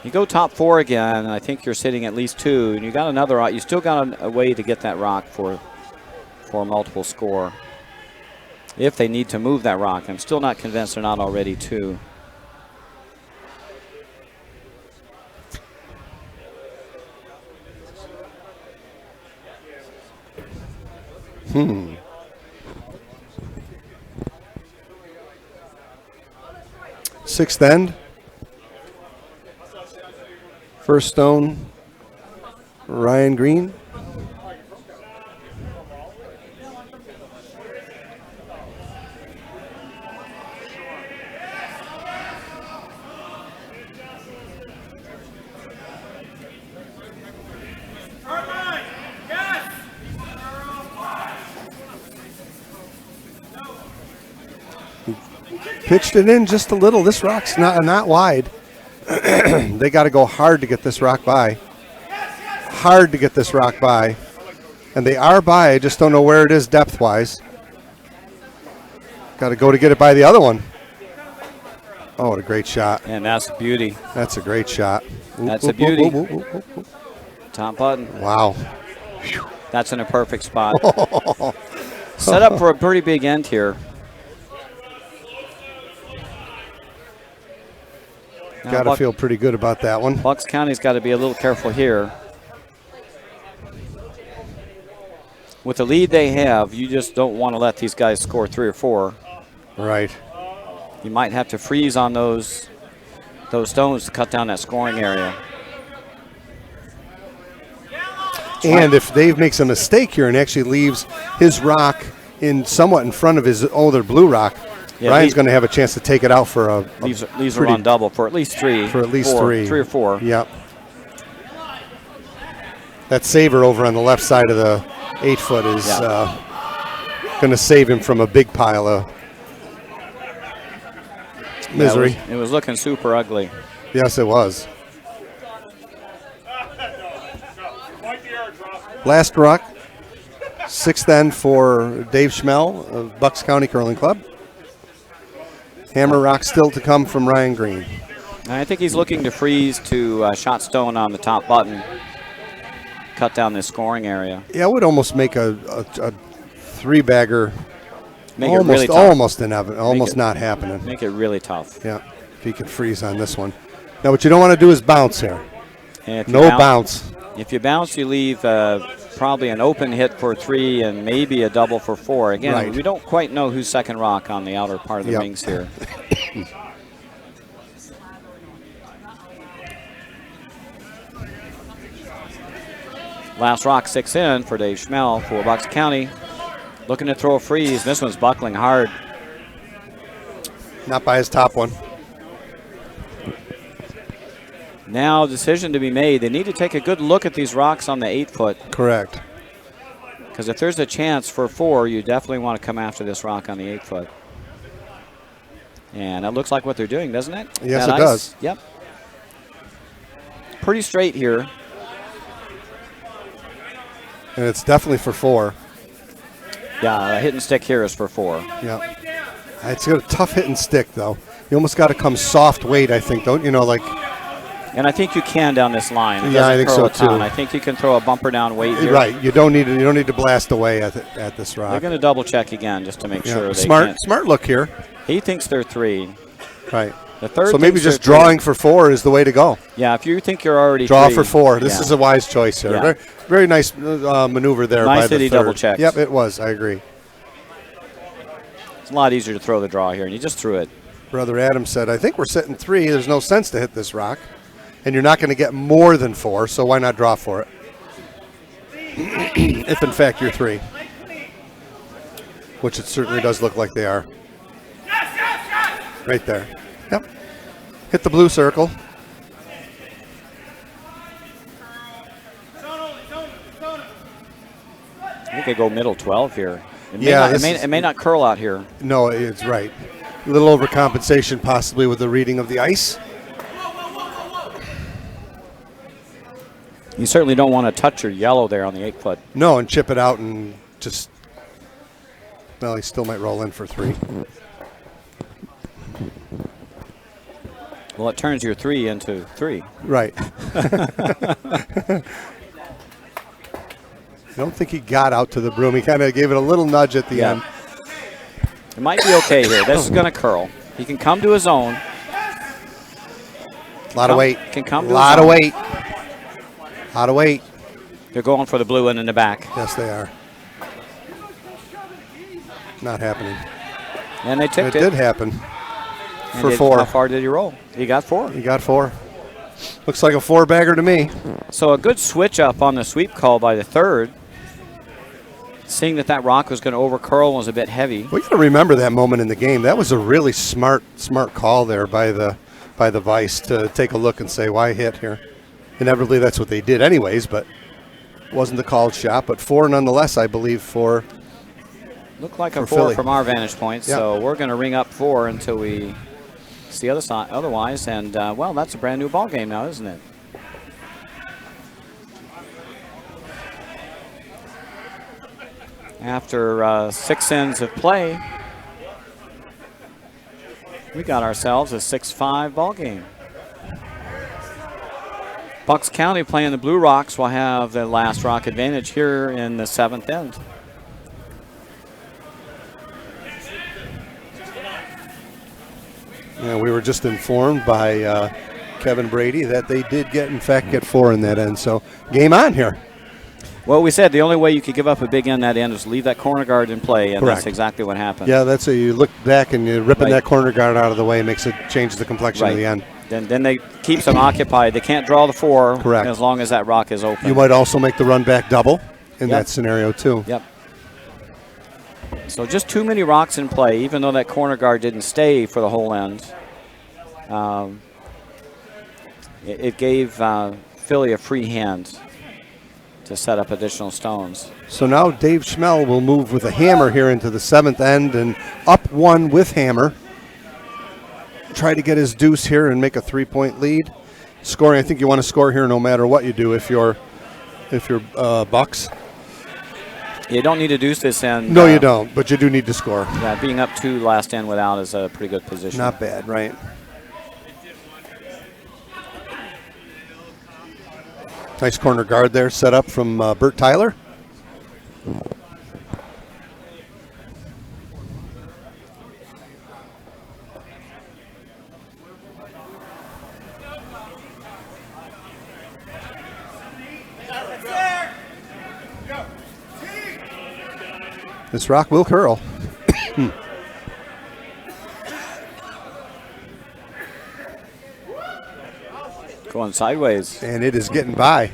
[SPEAKER 1] You go top 4 again, and I think you're sitting at least 2, and you got another rock. You still got a way to get that rock for a multiple score. If they need to move that rock, I'm still not convinced they're not already 2.
[SPEAKER 4] Sixth end. First stone, Ryan Green.
[SPEAKER 2] Carmine, yes.
[SPEAKER 4] Pitched it in just a little. This rock's not wide. They got to go hard to get this rock by. Hard to get this rock by. And they are by. I just don't know where it is depth-wise. Got to go to get it by the other one. Oh, what a great shot.
[SPEAKER 1] And that's a beauty.
[SPEAKER 4] That's a great shot.
[SPEAKER 1] That's a beauty.
[SPEAKER 4] Oop.
[SPEAKER 1] Top button.
[SPEAKER 4] Wow.
[SPEAKER 1] That's in a perfect spot. Set up for a pretty big end here.
[SPEAKER 4] Got to feel pretty good about that one.
[SPEAKER 1] Bucks County's got to be a little careful here. With the lead they have, you just don't want to let these guys score 3 or 4.
[SPEAKER 4] Right.
[SPEAKER 1] You might have to freeze on those stones to cut down that scoring area.
[SPEAKER 4] And if Dave makes a mistake here and actually leaves his rock somewhat in front of his other blue rock,
[SPEAKER 1] Yeah,
[SPEAKER 4] Ryan's going to have a chance to take it out for a
[SPEAKER 1] leaves are on double for at least 3.
[SPEAKER 4] For at least
[SPEAKER 1] 4,
[SPEAKER 4] 3.
[SPEAKER 1] 3 or 4.
[SPEAKER 4] Yep. That saver over on the left side of the 8-foot is going to save him from a big pile of misery.
[SPEAKER 1] Yeah, it was looking super ugly.
[SPEAKER 4] Yes, it was. Last rock, 6th end for Dave Schmel of Bucks County Curling Club. Hammer rock still to come from Ryan Green.
[SPEAKER 1] I think he's looking to freeze to shot stone on the top button, cut down this scoring area.
[SPEAKER 4] Yeah, I would almost make a 3-bagger
[SPEAKER 1] Make it really tough.
[SPEAKER 4] almost not happening.
[SPEAKER 1] Make it really tough.
[SPEAKER 4] Yeah, if he can freeze on this one. Now, what you don't want to do is bounce here.
[SPEAKER 1] And if
[SPEAKER 4] No bounce.
[SPEAKER 1] If you bounce, you leave probably an open hit for 3 and maybe a double for 4. Again,
[SPEAKER 4] Right.
[SPEAKER 1] we don't quite know who's second rock on the outer part of the rings here. Last rock 6 in for Dave Schmel for Bucks County. Looking to throw a freeze. This one's buckling hard.
[SPEAKER 4] Not by his top one.
[SPEAKER 1] Now a decision to be made. They need to take a good look at these rocks on the 8-foot.
[SPEAKER 4] Correct.
[SPEAKER 1] Because if there's a chance for 4, you definitely want to come after this rock on the 8-foot. And that looks like what they're doing, doesn't it?
[SPEAKER 4] Yes,
[SPEAKER 1] That
[SPEAKER 4] it
[SPEAKER 1] ice?
[SPEAKER 4] does.
[SPEAKER 1] Yep. Pretty straight here.
[SPEAKER 4] And it's definitely for 4.
[SPEAKER 1] Yeah, a hit and stick here is for 4.
[SPEAKER 4] Yeah. It's got a tough hit and stick, though. You almost got to come soft weight, I think, don't you? Know, like.
[SPEAKER 1] And I think you can down this line. It
[SPEAKER 4] Yeah, I
[SPEAKER 1] doesn't
[SPEAKER 4] think
[SPEAKER 1] throw
[SPEAKER 4] so,
[SPEAKER 1] a ton.
[SPEAKER 4] too.
[SPEAKER 1] I think you can throw a bumper down weight here.
[SPEAKER 4] Right. You don't need to blast away at this rock.
[SPEAKER 1] They're going to double check again just to make sure they
[SPEAKER 4] Smart look here.
[SPEAKER 1] He thinks they're 3.
[SPEAKER 4] Right.
[SPEAKER 1] The third.
[SPEAKER 4] So maybe
[SPEAKER 1] thinks
[SPEAKER 4] just
[SPEAKER 1] they're 3.
[SPEAKER 4] drawing for 4 is the way to go.
[SPEAKER 1] Yeah, if you think you're already
[SPEAKER 4] Draw
[SPEAKER 1] 3,
[SPEAKER 4] for 4. This
[SPEAKER 1] yeah.
[SPEAKER 4] is a wise choice here.
[SPEAKER 1] Yeah.
[SPEAKER 4] Very, very nice maneuver there
[SPEAKER 1] Nice
[SPEAKER 4] by
[SPEAKER 1] that
[SPEAKER 4] the
[SPEAKER 1] he
[SPEAKER 4] third.
[SPEAKER 1] double checked.
[SPEAKER 4] Yep, it was. I agree.
[SPEAKER 1] It's a lot easier to throw the draw here, and you just threw it.
[SPEAKER 4] Brother Adam said, I think we're sitting 3. There's no sense to hit this rock. And you're not going to get more than 4, so why not draw for it? If, in fact, you're 3. Which it certainly does look like they are. Right there. Yep. Hit the blue circle.
[SPEAKER 1] We could go middle 12 here. It may not curl out here.
[SPEAKER 4] No, it's right. A little overcompensation possibly with the reading of the ice.
[SPEAKER 1] You certainly don't want to touch your yellow there on the 8-foot.
[SPEAKER 4] No, and chip it out and just, well, he still might roll in for 3.
[SPEAKER 1] Well, it turns your 3 into 3.
[SPEAKER 4] Right. I don't think he got out to the broom. He kind of gave it a little nudge at the end.
[SPEAKER 1] It might be okay here. This is going to curl. He can come to his own.
[SPEAKER 4] A lot of weight.
[SPEAKER 1] Can come to
[SPEAKER 4] a lot
[SPEAKER 1] his
[SPEAKER 4] of
[SPEAKER 1] own.
[SPEAKER 4] weight. A lot of weight.
[SPEAKER 1] They're going for the blue one in the back.
[SPEAKER 4] Yes, they are. Not happening.
[SPEAKER 1] And they tipped it.
[SPEAKER 4] It did happen.
[SPEAKER 1] And
[SPEAKER 4] For 4.
[SPEAKER 1] How far did he roll? He got 4.
[SPEAKER 4] He got 4. Looks like a 4-bagger to me.
[SPEAKER 1] So a good switch up on the sweep call by the 3rd. Seeing that rock was going to over curl and was a bit heavy.
[SPEAKER 4] We got to remember that moment in the game. That was a really smart call there by the Vice to take a look and say, why hit here? Inevitably, that's what they did anyways, but it wasn't the called shot. But 4 nonetheless, I believe, for
[SPEAKER 1] Looked like a
[SPEAKER 4] for
[SPEAKER 1] 4
[SPEAKER 4] Philly.
[SPEAKER 1] from our vantage point,
[SPEAKER 4] Yeah.
[SPEAKER 1] so we're going to ring up 4 until we see other side. Otherwise, and well, that's a brand new ball game now, isn't it? After 6 ends of play, we got ourselves a 6-5 ball game. Bucks County playing the Blue Rocks will have the last rock advantage here in the 7th end.
[SPEAKER 4] Yeah, we were just informed by Kevin Brady that they did in fact get 4 in that end. So game on here.
[SPEAKER 1] Well, we said the only way you could give up a big end that end is leave that corner guard in play, and
[SPEAKER 4] Correct.
[SPEAKER 1] that's exactly what happened.
[SPEAKER 4] Yeah, that's you look back and you're ripping
[SPEAKER 1] Right.
[SPEAKER 4] that corner guard out of the way, changes the complexion of the end.
[SPEAKER 1] Then they keeps them occupied. They can't draw the 4
[SPEAKER 4] Correct.
[SPEAKER 1] as long as that rock is open.
[SPEAKER 4] You might also make the run back double in
[SPEAKER 1] Yep.
[SPEAKER 4] that scenario too.
[SPEAKER 1] Yep. So just too many rocks in play, even though that corner guard didn't stay for the whole end. It gave Philly a free hand to set up additional stones.
[SPEAKER 4] So now Dave Schmel will move with a hammer here into the 7th end and up 1 with hammer. Try to get his deuce here and make a 3-point lead. Scoring, I think you want to score here no matter what you do if you're Bucks.
[SPEAKER 1] You don't need to deuce this end.
[SPEAKER 4] No, you don't, but you do need to score.
[SPEAKER 1] Yeah, being up 2 last end without is a pretty good position.
[SPEAKER 4] Not bad, right? Nice corner guard there set up from Bert Tyler. This rock will curl.
[SPEAKER 1] Going sideways.
[SPEAKER 4] And it is getting by.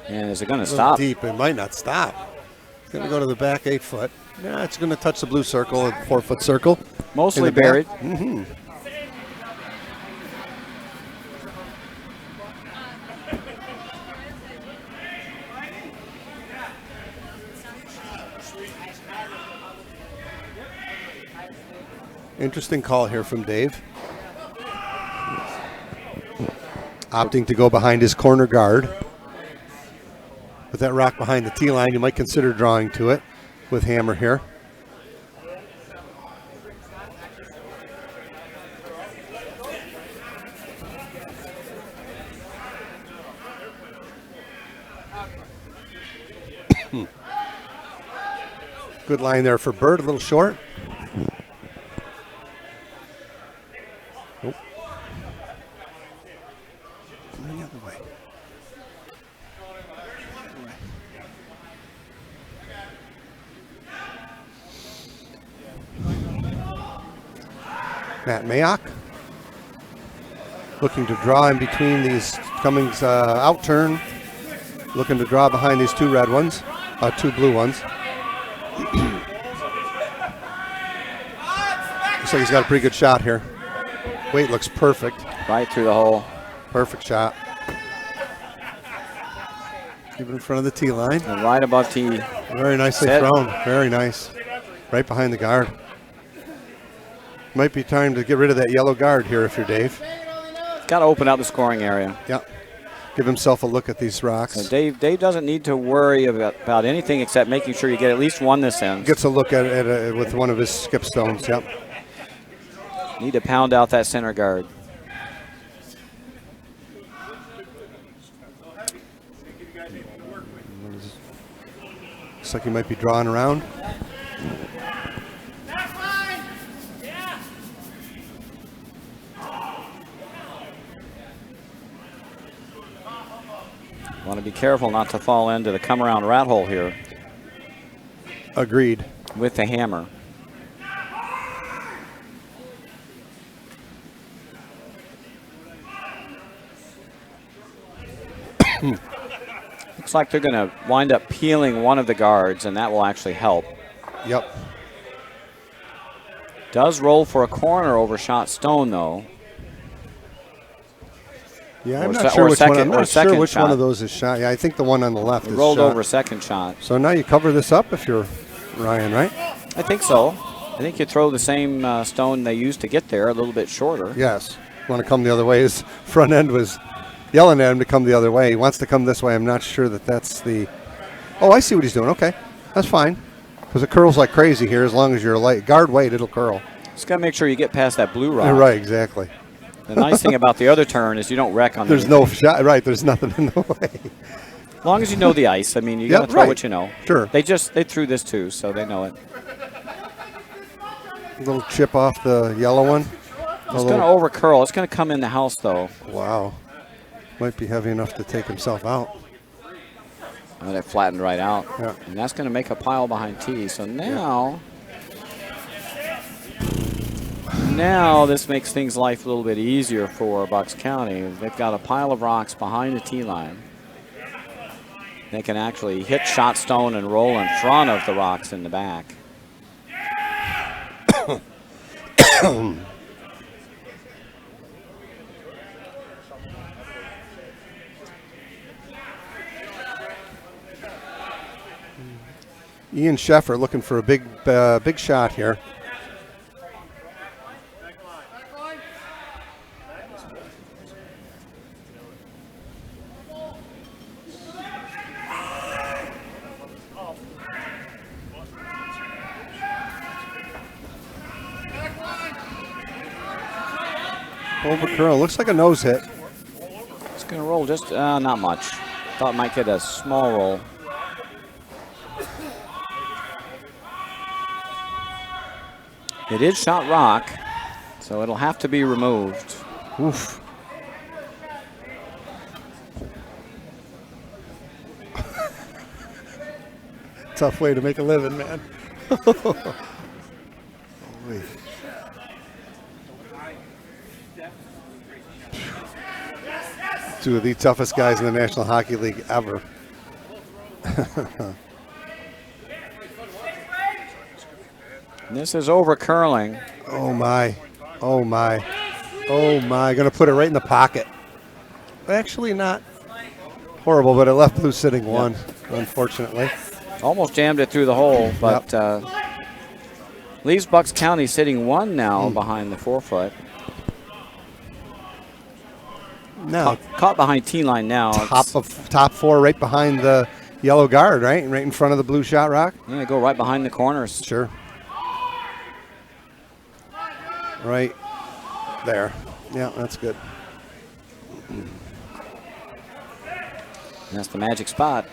[SPEAKER 1] And is it going to
[SPEAKER 4] A little
[SPEAKER 1] stop?
[SPEAKER 4] deep. It might not stop. It's going to go to the back 8 foot. Yeah, it's going to touch the blue circle, a 4 foot circle.
[SPEAKER 1] Mostly
[SPEAKER 4] in the back.
[SPEAKER 1] buried.
[SPEAKER 4] Mm-hmm. Interesting call here from Dave. Opting to go behind his corner guard. With that rock behind the tee line, you might consider drawing to it with hammer here. Good line there for Bird, a little short. Nope. The other way. Matt Mayock. Looking to draw in between these Cummings out turn. Looking to draw behind these two red ones, two blue ones. Looks like he's got a pretty good shot here. Weight looks perfect.
[SPEAKER 1] Right through the hole.
[SPEAKER 4] Perfect shot. Keep it in front of the tee line.
[SPEAKER 1] And right above tee.
[SPEAKER 4] Very nicely
[SPEAKER 1] Set.
[SPEAKER 4] thrown. Very nice. Right behind the guard. Might be time to get rid of that yellow guard here if you're Dave.
[SPEAKER 1] Got to open up the scoring area.
[SPEAKER 4] Yep. Give himself a look at these rocks.
[SPEAKER 1] So Dave doesn't need to worry about anything except making sure you get at least one this end.
[SPEAKER 4] Gets a look at it with one of his skip stones. Yep.
[SPEAKER 1] Need to pound out that center guard.
[SPEAKER 4] Looks like he might be drawing around.
[SPEAKER 1] Want to be careful not to fall into the come around rat hole here
[SPEAKER 4] Agreed.
[SPEAKER 1] with the hammer. Looks like they're going to wind up peeling one of the guards, and that will actually help.
[SPEAKER 4] Yep.
[SPEAKER 1] Does roll for a corner over shot stone, though.
[SPEAKER 4] Yeah,
[SPEAKER 1] Or
[SPEAKER 4] I'm
[SPEAKER 1] se-
[SPEAKER 4] not sure
[SPEAKER 1] or
[SPEAKER 4] which
[SPEAKER 1] second-
[SPEAKER 4] one. I'm
[SPEAKER 1] or
[SPEAKER 4] not sure
[SPEAKER 1] second
[SPEAKER 4] which one
[SPEAKER 1] shot.
[SPEAKER 4] of those is shot. Yeah, I think the one on the left is
[SPEAKER 1] Rolled
[SPEAKER 4] shot.
[SPEAKER 1] over a second shot.
[SPEAKER 4] So now you cover this up if you're Ryan, right?
[SPEAKER 1] I think so. I think you throw the same stone they used to get there, a little bit shorter.
[SPEAKER 4] Yes. Want to come the other way. His front end was yelling at him to come the other way. He wants to come this way. I'm not sure that that's the... Oh, I see what he's doing. Okay. That's fine. Because it curls like crazy here as long as you're light. Guard weight, it'll curl.
[SPEAKER 1] Just got to make sure you get past that blue rock.
[SPEAKER 4] You're right, exactly.
[SPEAKER 1] The nice thing about the other turn is you don't wreck on
[SPEAKER 4] There's
[SPEAKER 1] the
[SPEAKER 4] no shot. Right, there's nothing in the way.
[SPEAKER 1] As long as you know the ice. I mean, you
[SPEAKER 4] Yep,
[SPEAKER 1] got to throw
[SPEAKER 4] right.
[SPEAKER 1] what you know.
[SPEAKER 4] Sure.
[SPEAKER 1] They threw this too, so they know it.
[SPEAKER 4] A little chip off the yellow one.
[SPEAKER 1] It's going to over curl. It's going to come in the house, though.
[SPEAKER 4] Wow. Might be heavy enough to take himself out.
[SPEAKER 1] Oh, that flattened right out.
[SPEAKER 4] Yeah.
[SPEAKER 1] And that's going to make a pile behind tee. So now, this makes things life a little bit easier for Bucks County. They've got a pile of rocks behind the tee line. They can actually hit shot stone and roll in front of the rocks in the back.
[SPEAKER 4] Ian Sheffer looking for a big shot here. Over curl. Looks like a nose hit.
[SPEAKER 1] It's going to roll just not much. Thought it might get a small roll. It is shot rock, so it'll have to be removed.
[SPEAKER 4] Oof. Tough way to make a living, man. Holy. Two of the toughest guys in the National Hockey League ever.
[SPEAKER 1] And this is over curling.
[SPEAKER 4] Oh my, oh my, oh my. Gonna put it right in the pocket. Actually not horrible, but it left blue sitting one, unfortunately.
[SPEAKER 1] Almost jammed it through the hole, but leaves Bucks County sitting one now behind the 4-foot.
[SPEAKER 4] Now
[SPEAKER 1] Caught behind tee line now.
[SPEAKER 4] top four right behind the yellow guard, right? Right in front of the blue shot rock.
[SPEAKER 1] Yeah, go right behind the corners.
[SPEAKER 4] Sure. Right there. Yeah, that's good.
[SPEAKER 1] And that's the magic spot.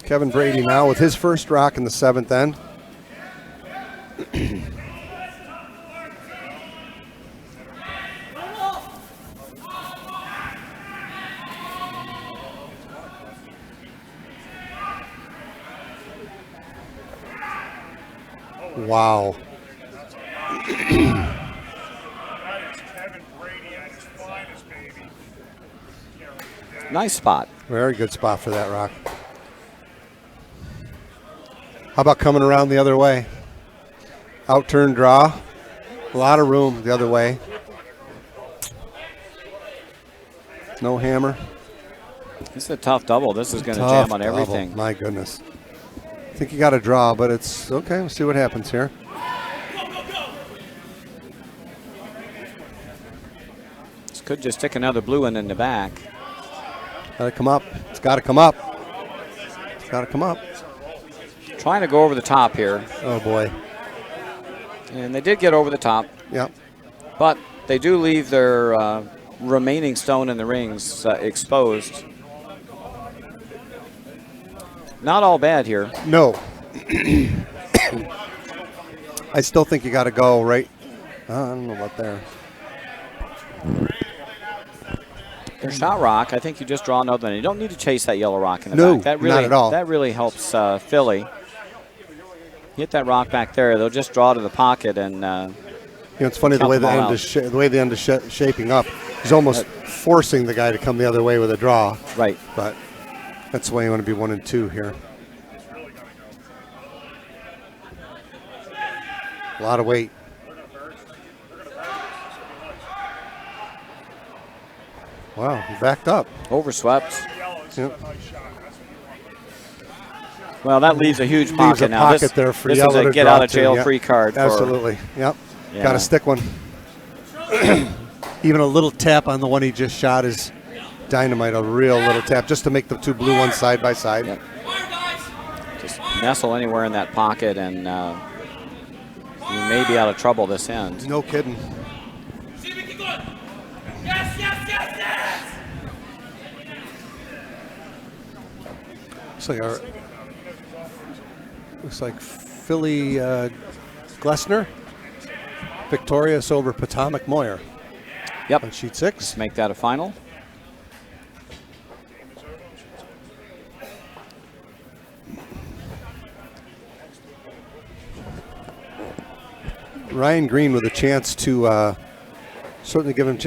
[SPEAKER 4] Kevin Brady now with his first rock in the 7th end. Wow.
[SPEAKER 2] That is Kevin Brady at his finest, baby.
[SPEAKER 1] Nice spot.
[SPEAKER 4] Very good spot for that rock. How about coming around the other way? Out-turn draw. A lot of room the other way. No hammer.
[SPEAKER 1] This is a tough double. This is going to
[SPEAKER 4] Tough
[SPEAKER 1] jam on
[SPEAKER 4] double.
[SPEAKER 1] everything.
[SPEAKER 4] My goodness. I think you got a draw, but it's okay. We'll see what happens here.
[SPEAKER 1] This could just stick another blue one in the back.
[SPEAKER 4] Got to come up. It's got to come up. It's got to come up.
[SPEAKER 1] Trying to go over the top here.
[SPEAKER 4] Oh, boy.
[SPEAKER 1] And they did get over the top.
[SPEAKER 4] Yep.
[SPEAKER 1] But they do leave their remaining stone in the rings exposed. Not all bad here.
[SPEAKER 4] No. I still think you got to go right. I don't know about there.
[SPEAKER 1] Their shot rock, I think you just draw another one. You don't need to chase that yellow rock in the
[SPEAKER 4] No,
[SPEAKER 1] back. That really,
[SPEAKER 4] not at all.
[SPEAKER 1] That really helps Philly. Hit that rock back there. They'll just draw to the pocket and.
[SPEAKER 4] You know, it's funny the
[SPEAKER 1] Count
[SPEAKER 4] way
[SPEAKER 1] them all
[SPEAKER 4] the way the end is shaping up. He's almost forcing the guy to come the other way with a draw.
[SPEAKER 1] Right.
[SPEAKER 4] But that's why you want to be 1 and 2 here. A lot of weight. Wow, he backed up.
[SPEAKER 1] Overswept.
[SPEAKER 4] Yep.
[SPEAKER 1] Well, that leaves a huge
[SPEAKER 4] Leaves
[SPEAKER 1] pocket
[SPEAKER 4] a
[SPEAKER 1] now.
[SPEAKER 4] pocket
[SPEAKER 1] This,
[SPEAKER 4] there for
[SPEAKER 1] this is
[SPEAKER 4] yellow
[SPEAKER 1] a
[SPEAKER 4] to
[SPEAKER 1] get
[SPEAKER 4] draw
[SPEAKER 1] out of jail
[SPEAKER 4] to.
[SPEAKER 1] free card.
[SPEAKER 4] Absolutely. Yep.
[SPEAKER 1] Yeah.
[SPEAKER 4] Got to stick one. Even a little tap on the one he just shot is dynamite. A real little tap just to make the two blue ones side by side.
[SPEAKER 1] Yep. Just nestle anywhere in that pocket and you may be out of trouble this end.
[SPEAKER 4] No kidding.
[SPEAKER 3] See me keep going. Yes, yes, yes, yes.
[SPEAKER 4] Looks like Philly Glessner victorious over Potomac Moyer.
[SPEAKER 1] Yep.
[SPEAKER 4] On sheet 6.
[SPEAKER 1] Let's make that a final.
[SPEAKER 4] Ryan Green with a chance to certainly give him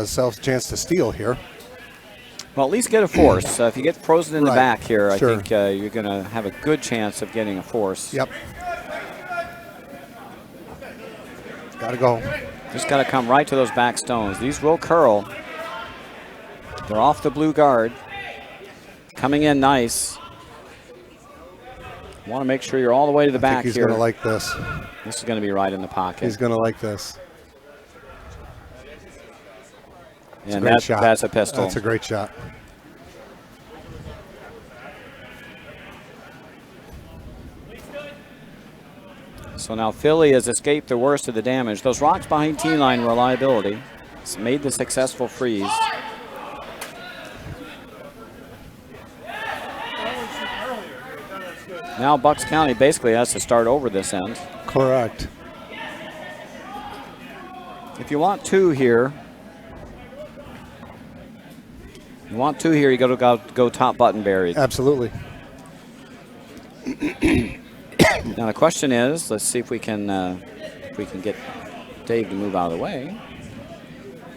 [SPEAKER 4] self a chance to steal here.
[SPEAKER 1] Well, at least get a force. If you get frozen in the
[SPEAKER 4] Right.
[SPEAKER 1] back here,
[SPEAKER 4] Sure.
[SPEAKER 1] I think you're going to have a good chance of getting a force.
[SPEAKER 4] Yep. Got to go.
[SPEAKER 1] Just got to come right to those back stones. These will curl. They're off the blue guard. Coming in nice. Want to make sure you're all the way to the
[SPEAKER 4] I
[SPEAKER 1] back
[SPEAKER 4] think he's
[SPEAKER 1] here.
[SPEAKER 4] going to like this.
[SPEAKER 1] This is going to be right in the pocket.
[SPEAKER 4] He's going to like this.
[SPEAKER 1] And
[SPEAKER 4] Great shot.
[SPEAKER 1] that's a pistol.
[SPEAKER 4] That's a great shot.
[SPEAKER 1] So now Philly has escaped the worst of the damage. Those rocks behind tee line reliability. It's made the successful freeze. Now Bucks County basically has to start over this end.
[SPEAKER 4] Correct.
[SPEAKER 1] If you want two here, you got to go top button buried.
[SPEAKER 4] Absolutely.
[SPEAKER 1] Now the question is, let's see if we can get Dave to move out of the way.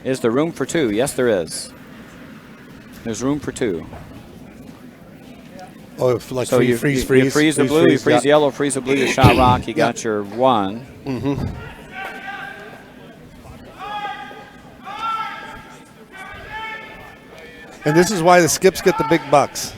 [SPEAKER 1] Is there room for two? Yes, there is. There's room for two.
[SPEAKER 4] Oh, like
[SPEAKER 1] So you freeze the blue, you freeze the yellow, freeze the blue, you shot rock, you got your one.
[SPEAKER 4] Mm-hmm. And this is why the skips get the big bucks.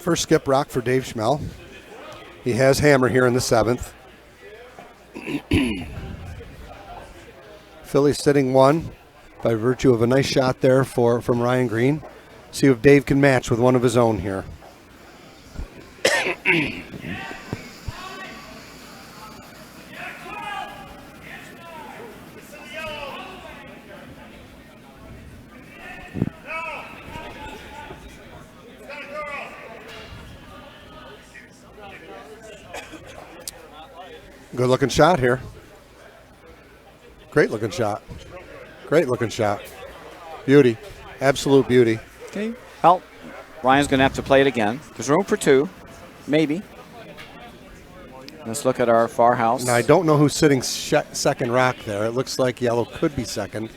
[SPEAKER 4] First skip rock for Dave Schmel. He has hammer here in the 7th. Philly sitting one by virtue of a nice shot there from Ryan Green. See if Dave can match with one of his own here. Good looking shot here. Great looking shot. Great looking shot. Beauty. Absolute beauty.
[SPEAKER 1] Okay. Well, Ryan's going to have to play it again. There's room for 2, maybe. Let's look at our far house.
[SPEAKER 4] Now, I don't know who's sitting second rock there. It looks like yellow could be second.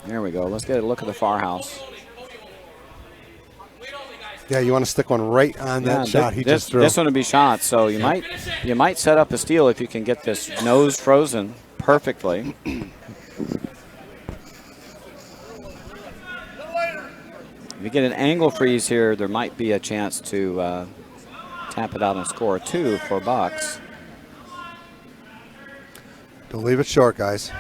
[SPEAKER 1] There we go. Let's get a look at the far house.
[SPEAKER 4] Yeah, you want to stick one right on that shot he just threw.
[SPEAKER 1] This one would be shot, so you might set up a steal if you can get this nose frozen perfectly. If you get an angle freeze here, there might be a chance to tap it out and score 2 for Bucks.
[SPEAKER 4] Don't leave it short, guys.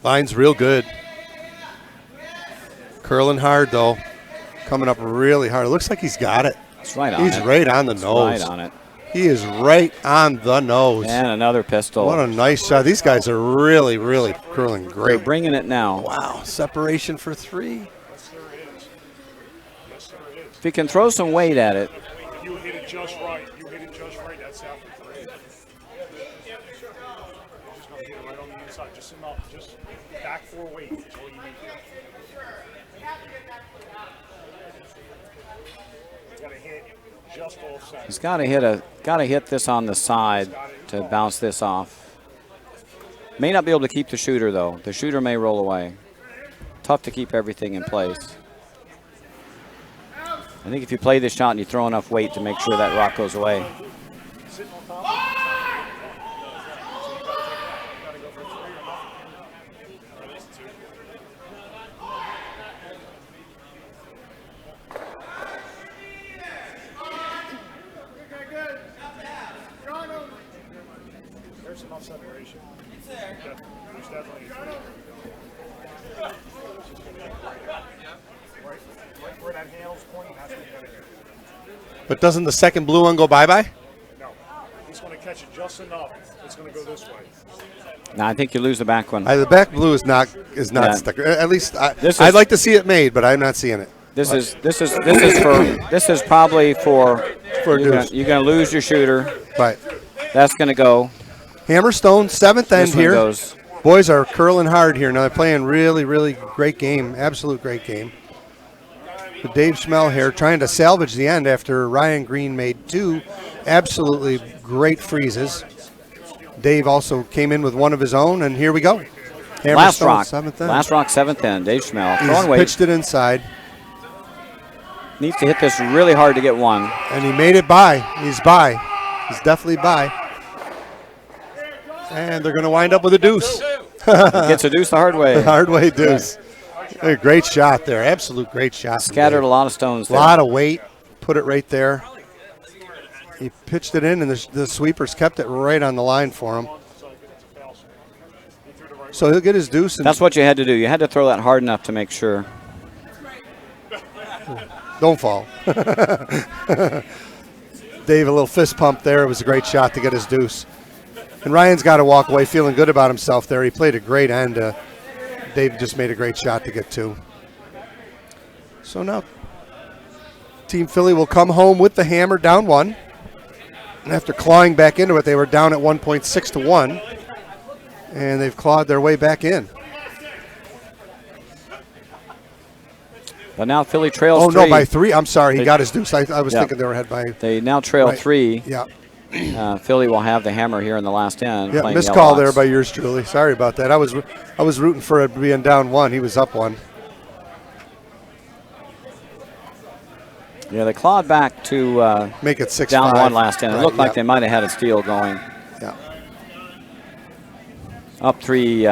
[SPEAKER 4] Line's real good. Curling hard, though. Coming up really hard. It looks like he's got it.
[SPEAKER 1] It's right on
[SPEAKER 4] He's
[SPEAKER 1] it.
[SPEAKER 4] right on the
[SPEAKER 1] It's
[SPEAKER 4] nose.
[SPEAKER 1] right on it.
[SPEAKER 4] He is right on the nose.
[SPEAKER 1] And another pistol.
[SPEAKER 4] What a nice shot. These guys are really, really curling
[SPEAKER 1] They're
[SPEAKER 4] great.
[SPEAKER 1] bringing it now.
[SPEAKER 4] Wow, separation for 3.
[SPEAKER 1] If you can throw some weight at it,
[SPEAKER 2] You hit it just right. That's out for 3. Just gonna hit it right on the inside, just enough. Just back 4 weight. That's all you need. Gotta hit just offside.
[SPEAKER 1] he's got to hit this on the side to bounce this off. May not be able to keep the shooter though. The shooter may roll away. Tough to keep everything in place. I think if you play this shot and you throw enough weight to make sure that rock goes away.
[SPEAKER 2] Sitting on top. There's enough separation. There's definitely right where that handle's pointing, that's what you gotta hit.
[SPEAKER 4] But doesn't the second blue one go bye-bye?
[SPEAKER 2] No. He's gonna catch it just enough. It's gonna go this way.
[SPEAKER 1] Now I think you lose the back one.
[SPEAKER 4] The back blue is not
[SPEAKER 1] Yeah.
[SPEAKER 4] stuck. At least
[SPEAKER 1] This
[SPEAKER 4] I'd
[SPEAKER 1] is-
[SPEAKER 4] like to see it made, but I'm not seeing it.
[SPEAKER 1] This is probably for
[SPEAKER 4] deuce.
[SPEAKER 1] you're gonna lose your shooter.
[SPEAKER 4] Right.
[SPEAKER 1] That's gonna go.
[SPEAKER 4] Hammerstone, 7th end
[SPEAKER 1] This one
[SPEAKER 4] here.
[SPEAKER 1] goes.
[SPEAKER 4] Boys are curling hard here. Now they're playing really, really great game. Absolute great game. With Dave Schmel here trying to salvage the end after Ryan Green made 2 absolutely great freezes. Dave also came in with one of his own, and here we go.
[SPEAKER 1] Last
[SPEAKER 4] Hammerstone,
[SPEAKER 1] rock.
[SPEAKER 4] 7th end.
[SPEAKER 1] Last rock, 7th end. Dave Schmel.
[SPEAKER 4] He's
[SPEAKER 1] Throwing weight.
[SPEAKER 4] pitched it inside,
[SPEAKER 1] Needs to hit this really hard to get one.
[SPEAKER 4] and he made it by. He's by. He's definitely by. And they're going to wind up with a deuce.
[SPEAKER 1] Gets a deuce the hard way.
[SPEAKER 4] Hard way deuce. A great shot there. Absolute great shot. from
[SPEAKER 1] Scattered
[SPEAKER 4] Dave.
[SPEAKER 1] a lot of stones
[SPEAKER 4] A
[SPEAKER 1] there.
[SPEAKER 4] lot of weight. Put it right there. He pitched it in, and the sweepers kept it right on the line for him. So he'll get his deuce. And
[SPEAKER 1] That's what you had to do. You had to throw that hard enough to make sure.
[SPEAKER 4] don't fall. Dave, a little fist pump there. It was a great shot to get his deuce. And Ryan's got to walk away feeling good about himself there. He played a great end. Dave just made a great shot to get 2. So now Team Philly will come home with the hammer down 1. And after clawing back into it, they were down at 1.6 to 1. And they've clawed their way back in.
[SPEAKER 1] But now Philly trails
[SPEAKER 4] Oh,
[SPEAKER 1] 3.
[SPEAKER 4] no, by 3. I'm sorry. He got his deuce. I was
[SPEAKER 1] Yeah.
[SPEAKER 4] thinking they were ahead by.
[SPEAKER 1] They now trail
[SPEAKER 4] Right.
[SPEAKER 1] 3.
[SPEAKER 4] Yeah.
[SPEAKER 1] Philly will have the hammer here in the last end.
[SPEAKER 4] Yeah,
[SPEAKER 1] playing
[SPEAKER 4] missed
[SPEAKER 1] the
[SPEAKER 4] call
[SPEAKER 1] Yellow
[SPEAKER 4] there
[SPEAKER 1] Hawks.
[SPEAKER 4] by yours truly. Sorry about that. I was rooting for it being down 1. He was up 1.
[SPEAKER 1] Yeah, they clawed back to
[SPEAKER 4] Make it 6-5.
[SPEAKER 1] down 1 last end. It
[SPEAKER 4] Right,
[SPEAKER 1] looked like
[SPEAKER 4] yeah.
[SPEAKER 1] they might have had a steal going.
[SPEAKER 4] Yeah.
[SPEAKER 1] Up 3,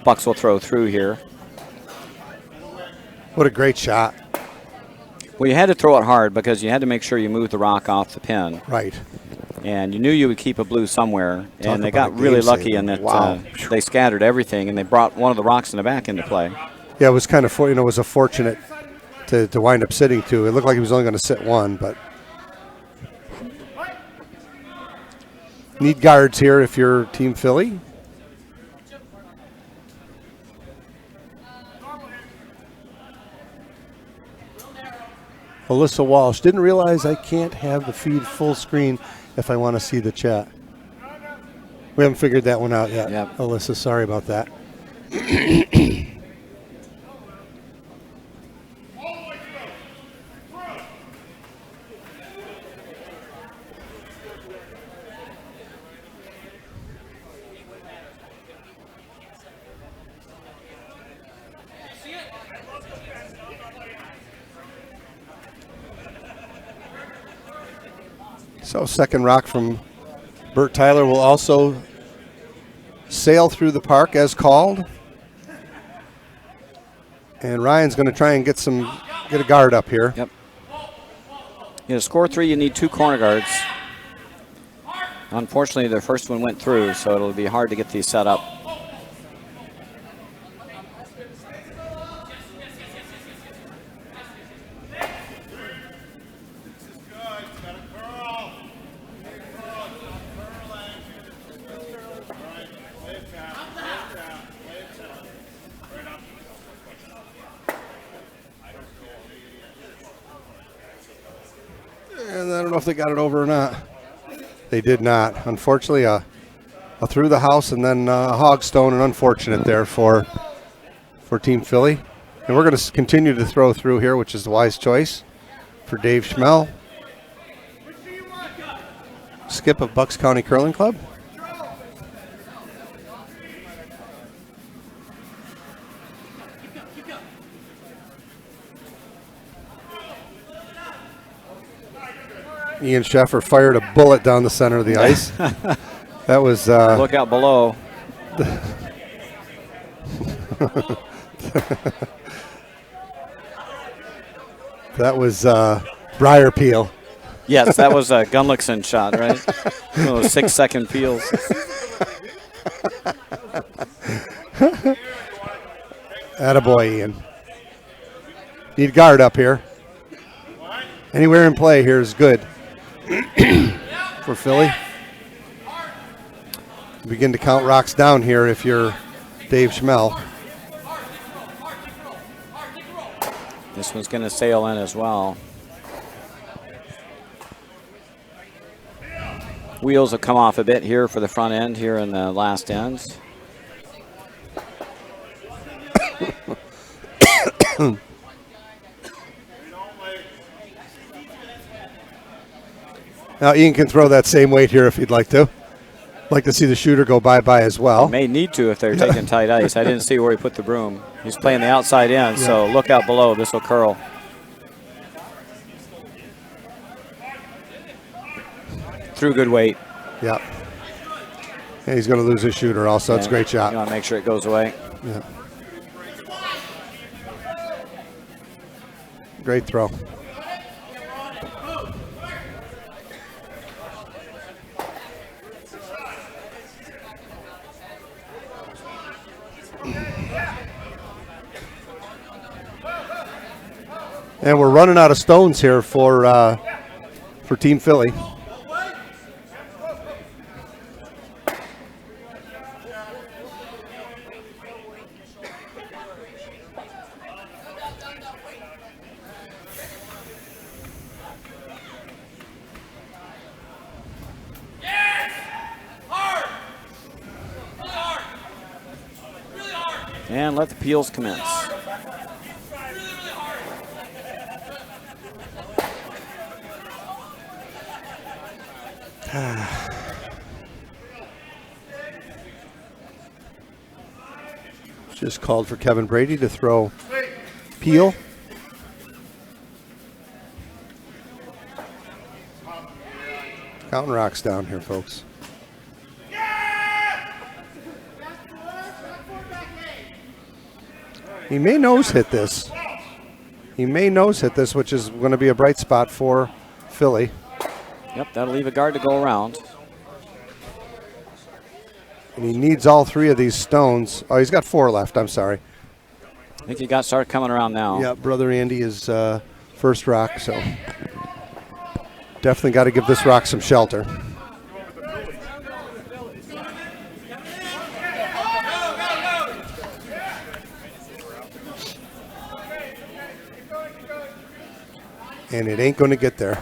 [SPEAKER 1] Bucks will throw through here.
[SPEAKER 4] What a great shot.
[SPEAKER 1] Well, you had to throw it hard because you had to make sure you moved the rock off the pin.
[SPEAKER 4] Right.
[SPEAKER 1] And you knew you would keep a blue somewhere.
[SPEAKER 4] Talk
[SPEAKER 1] And they
[SPEAKER 4] about
[SPEAKER 1] got
[SPEAKER 4] a
[SPEAKER 1] really
[SPEAKER 4] game
[SPEAKER 1] lucky
[SPEAKER 4] saver.
[SPEAKER 1] in that
[SPEAKER 4] Wow.
[SPEAKER 1] they scattered everything, and they brought one of the rocks in the back into play.
[SPEAKER 4] Yeah, it was kind of it was a fortunate to wind up sitting 2. It looked like he was only going to sit 1, but need guards here if you're Team Philly. Alyssa Walsh. Didn't realize I can't have the feed full screen if I want to see the chat. We haven't figured that one out yet.
[SPEAKER 1] Yep.
[SPEAKER 4] Alyssa, sorry about that. So second rock from Bert Tyler will also sail through the park as called. And Ryan's going to try and get a guard up here.
[SPEAKER 1] Yep. To score 3, you need 2 corner guards. Unfortunately, their first one went through, so it'll be hard to get these set up.
[SPEAKER 4] And I don't know if they got it over or not. They did not. Unfortunately, a through the house and then a hogstone, and unfortunate there for Team Philly. And we're going to continue to throw through here, which is the wise choice for Dave Schmel. Skip of Bucks County Curling Club. Ian Sheffer fired a bullet down the center of the ice. That was...
[SPEAKER 1] Look out below.
[SPEAKER 4] That was Briar Peel.
[SPEAKER 1] Yes, that was a Gunlickson shot, right? Those 6-second peels.
[SPEAKER 4] Attaboy, Ian. Need guard up here. Anywhere in play here is good for Philly. Begin to count rocks down here if you're Dave Schmel.
[SPEAKER 1] This one's going to sail in as well. Wheels have come off a bit here for the front end here in the last ends.
[SPEAKER 4] Now Ian can throw that same weight here if he'd like to. Like to see the shooter go bye-bye as well.
[SPEAKER 1] May need to if they're taking tight ice. I didn't see where he put the broom. He's playing the outside end, so look out below. This will curl. Through good weight.
[SPEAKER 4] Yeah. And he's going to lose his shooter also. It's a great shot.
[SPEAKER 1] You want to make sure it goes away.
[SPEAKER 4] Yeah. Great throw. And we're running out of stones here for Team Philly.
[SPEAKER 1] And let the peels commence.
[SPEAKER 4] Just called for Kevin Brady to throw peel. Counting rocks down here, folks. He may nose hit this. He may nose hit this, which is going to be a bright spot for Philly.
[SPEAKER 1] Yep, that'll leave a guard to go around.
[SPEAKER 4] And he needs all 3 of these stones. Oh, he's got 4 left. I'm sorry.
[SPEAKER 1] I think you got to start coming around now.
[SPEAKER 4] Yeah, brother Andy is first rock, so definitely got to give this rock some shelter. And it ain't going to get there.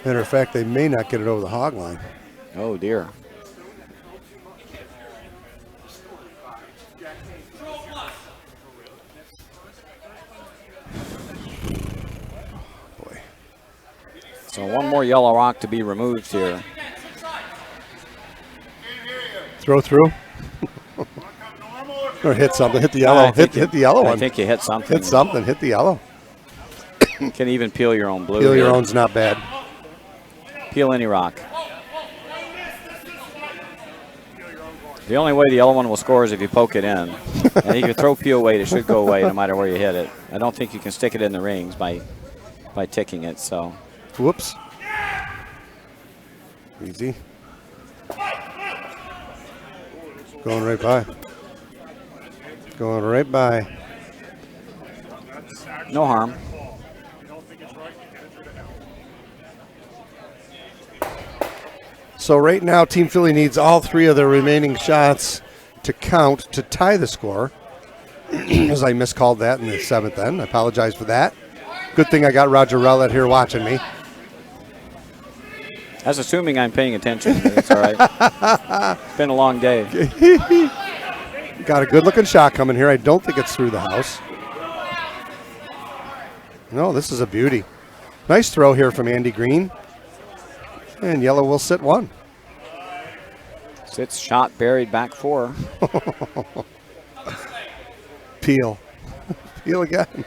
[SPEAKER 4] Matter of fact, they may not get it over the hog line.
[SPEAKER 1] Oh, dear.
[SPEAKER 4] Boy.
[SPEAKER 1] So one more yellow rock to be removed here.
[SPEAKER 4] Throw through. Or hit something. Hit the yellow. Hit the yellow one.
[SPEAKER 1] I think you hit something.
[SPEAKER 4] Hit something. Hit the yellow.
[SPEAKER 1] You can even peel your own blue.
[SPEAKER 4] Peel your
[SPEAKER 1] here.
[SPEAKER 4] own's not bad.
[SPEAKER 1] Peel any rock. The only way the yellow one will score is if you poke it in. And if you throw peel weight, it should go away no matter where you hit it. I don't think you can stick it in the rings by ticking it. So.
[SPEAKER 4] Whoops. Easy. Going right by. Going right by.
[SPEAKER 1] No harm.
[SPEAKER 4] So right now, Team Philly needs all 3 of their remaining shots to count to tie the score. As I miscalled that in the 7th end. I apologize for that. Good thing I got Roger Rowlett here watching me.
[SPEAKER 1] That's assuming I'm paying attention. It's all right. It's been a long day.
[SPEAKER 4] Got a good-looking shot coming here. I don't think it's through the house. No, this is a beauty. Nice throw here from Andy Green. And yellow will sit 1.
[SPEAKER 1] Sits shot buried back 4.
[SPEAKER 4] Peel. Peel again.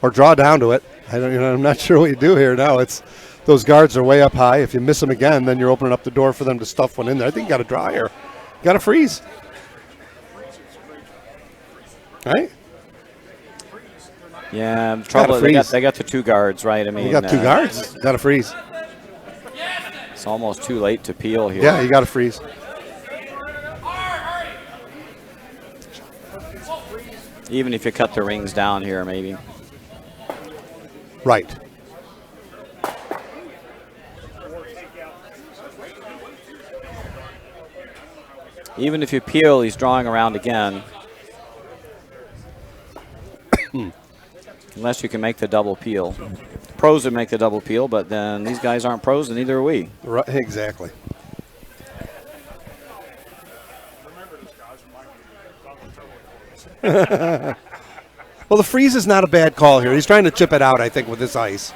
[SPEAKER 4] Or draw down to it. I'm not sure what you do here now. It's those guards are way up high. If you miss them again, then you're opening up the door for them to stuff one in there. I think you got to draw here. You got to freeze. Right?
[SPEAKER 1] Yeah, trouble. They got the 2 guards, right? I mean,
[SPEAKER 4] you got 2 guards. Got to freeze.
[SPEAKER 1] It's almost too late to peel here.
[SPEAKER 4] Yeah, you got to freeze.
[SPEAKER 1] Even if you cut the rings down here, maybe.
[SPEAKER 4] Right.
[SPEAKER 1] Even if you peel, he's drawing around again. Unless you can make the double peel. Pros would make the double peel, but then these guys aren't pros, and neither are we.
[SPEAKER 4] Right, exactly. Well, the freeze is not a bad call here. He's trying to chip it out, I think, with this ice.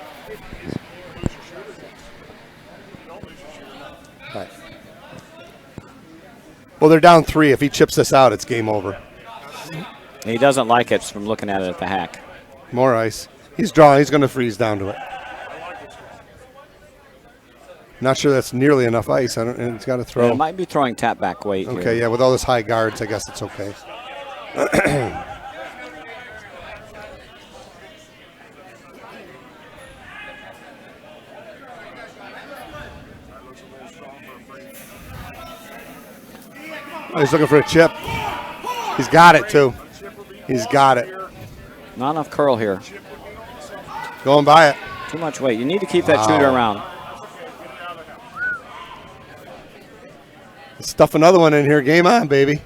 [SPEAKER 4] Right. Well, they're down 3. If he chips this out, it's game over.
[SPEAKER 1] He doesn't like it from looking at it at the hack.
[SPEAKER 4] More ice. He's drawing. He's going to freeze down to it. Not sure that's nearly enough ice. And it's got to throw.
[SPEAKER 1] Yeah, it might be throwing tap back weight.
[SPEAKER 4] Okay,
[SPEAKER 1] here.
[SPEAKER 4] yeah, with all those high guards, I guess it's okay. Oh, he's looking for a chip. He's got it, too. He's got it.
[SPEAKER 1] Not enough curl here.
[SPEAKER 4] Going by it.
[SPEAKER 1] Too much weight. You need to keep that shooter around.
[SPEAKER 4] Stuff another one in here. Game on, baby.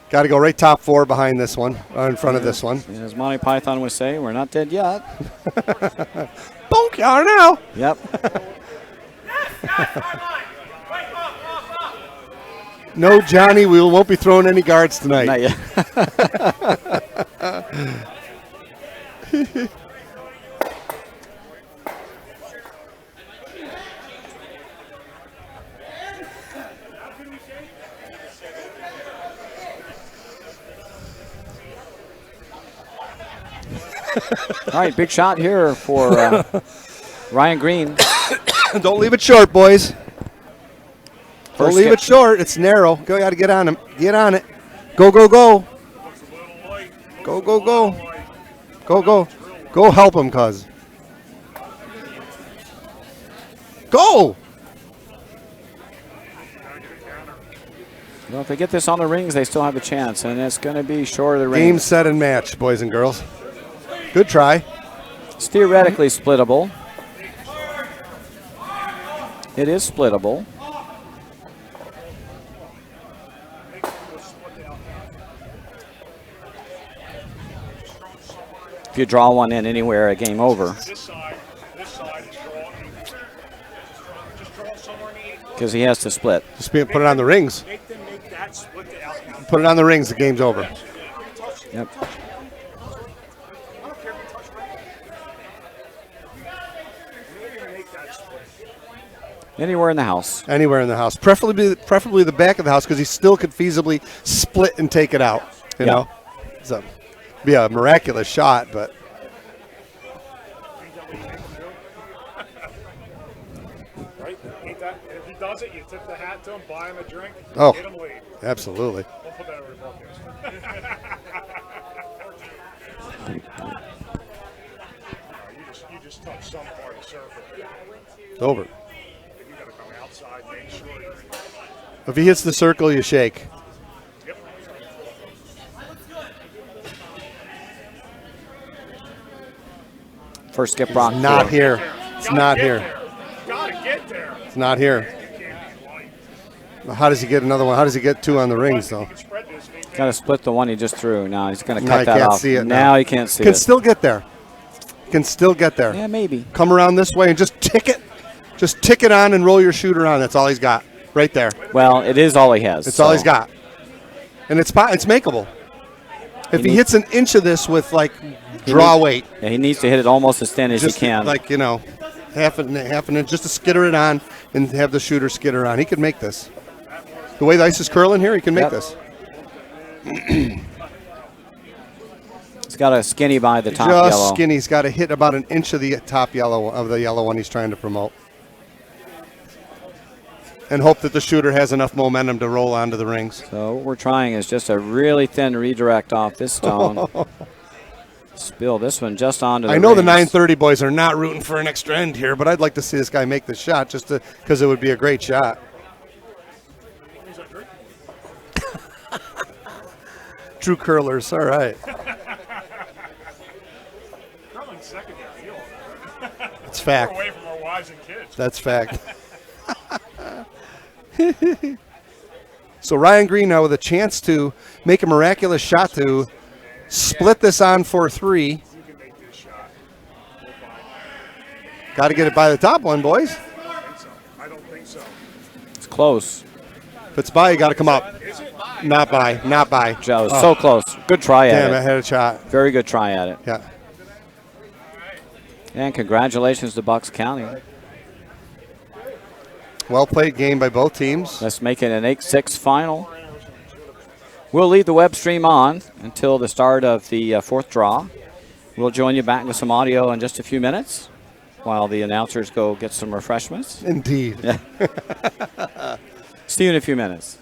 [SPEAKER 4] Got to go right top 4 behind this one, in front of this one.
[SPEAKER 1] As Monty Python would say, we're not dead yet.
[SPEAKER 4] Bonk, you are now.
[SPEAKER 1] Yep.
[SPEAKER 4] No, Johnny, we won't be throwing any guards tonight.
[SPEAKER 1] Not yet. All right, big shot here for Ryan Green.
[SPEAKER 4] Don't leave it short, boys. Don't
[SPEAKER 1] First
[SPEAKER 4] leave it short. It's narrow. Go, got to get on him. Get on it. Go, go, go. Go, go, go. Go, go. Go help him, cuz. Go.
[SPEAKER 1] Well, if they get this on the rings, they still have a chance, and it's going to be short of the rings.
[SPEAKER 4] Game, set, and match, boys and girls. Good try.
[SPEAKER 1] It's theoretically splittable. It is splittable. If you draw one in anywhere, a game over.
[SPEAKER 2] This side is drawing. Just draw somewhere in the 8.
[SPEAKER 1] Because he has to split.
[SPEAKER 4] Just put it on the rings.
[SPEAKER 2] Make them make that split the outcome.
[SPEAKER 4] Put it on the rings. The game's over.
[SPEAKER 1] Yep. Anywhere in the house.
[SPEAKER 4] Anywhere in the house, preferably the back of the house, because he still could feasibly split and take it out. You know, so be a miraculous shot, but
[SPEAKER 2] Right? Ain't that? If he does it, you tip the hat to him, buy him a drink,
[SPEAKER 4] Oh.
[SPEAKER 2] get him lead.
[SPEAKER 4] absolutely.
[SPEAKER 2] Don't put that over your you just touch some part of the circle.
[SPEAKER 4] It's over.
[SPEAKER 2] You got to come outside, make sure.
[SPEAKER 4] If he hits the circle, you shake.
[SPEAKER 2] Yep.
[SPEAKER 1] First skip rock.
[SPEAKER 4] Not
[SPEAKER 1] 4.
[SPEAKER 4] here. It's not here.
[SPEAKER 2] Gotta get there.
[SPEAKER 4] It's not here. How does he get another one? How does he get 2 on the rings, though?
[SPEAKER 1] Got to split the one he just threw. Now he's going to
[SPEAKER 4] Now
[SPEAKER 1] cut
[SPEAKER 4] he
[SPEAKER 1] that
[SPEAKER 4] can't
[SPEAKER 1] off.
[SPEAKER 4] see it
[SPEAKER 1] now
[SPEAKER 4] now.
[SPEAKER 1] he can't see
[SPEAKER 4] Can
[SPEAKER 1] it.
[SPEAKER 4] still get there. Can still get there.
[SPEAKER 1] Yeah, maybe.
[SPEAKER 4] Come around this way and just tick it. Just tick it on and roll your shooter on. That's all he's got. Right there.
[SPEAKER 1] Well, it is all he has.
[SPEAKER 4] It's all he's got. And it's makeable. If he hits an inch of this with, like, draw weight.
[SPEAKER 1] Yeah, he needs to hit it almost as thin as he
[SPEAKER 4] Just
[SPEAKER 1] can.
[SPEAKER 4] like, you know, half an inch, just to skitter it on and have the shooter skitter on. He could make this. The way the ice is curling here, he can make
[SPEAKER 1] Yep.
[SPEAKER 4] this.
[SPEAKER 1] He's got a skinny by the top
[SPEAKER 4] Just
[SPEAKER 1] yellow.
[SPEAKER 4] skinny. He's got to hit about an inch of the top yellow of the yellow one he's trying to promote. And hope that the shooter has enough momentum to roll onto the rings.
[SPEAKER 1] So what we're trying is just a really thin redirect off this stone. Spill this one just onto the
[SPEAKER 4] I know the
[SPEAKER 1] rings.
[SPEAKER 4] 930 boys are not rooting for an extra end here, but I'd like to see this guy make the shot just because it would be a great shot. True curlers, all right.
[SPEAKER 2] Curling second in field.
[SPEAKER 4] That's
[SPEAKER 2] We're
[SPEAKER 4] fact.
[SPEAKER 2] away from our wives and kids.
[SPEAKER 4] That's fact. So Ryan Green now with a chance to make a miraculous shot to split this on for 3.
[SPEAKER 2] You can make this shot.
[SPEAKER 4] Got to get it by the top one, boys.
[SPEAKER 2] I don't think so.
[SPEAKER 1] It's close.
[SPEAKER 4] If it's by, you got to come up.
[SPEAKER 2] Is it?
[SPEAKER 4] Not by.
[SPEAKER 1] Joe, so close. Good try at
[SPEAKER 4] Damn, I
[SPEAKER 1] it.
[SPEAKER 4] had a shot.
[SPEAKER 1] Very good try at it.
[SPEAKER 4] Yeah.
[SPEAKER 1] And congratulations to Bucks County.
[SPEAKER 4] Well played game by both teams.
[SPEAKER 1] Let's make it an 8-6 final. We'll leave the web stream on until the start of the fourth draw. We'll join you back with some audio in just a few minutes while the announcers go get some refreshments.
[SPEAKER 4] Indeed.
[SPEAKER 1] Yeah. See you in a few minutes.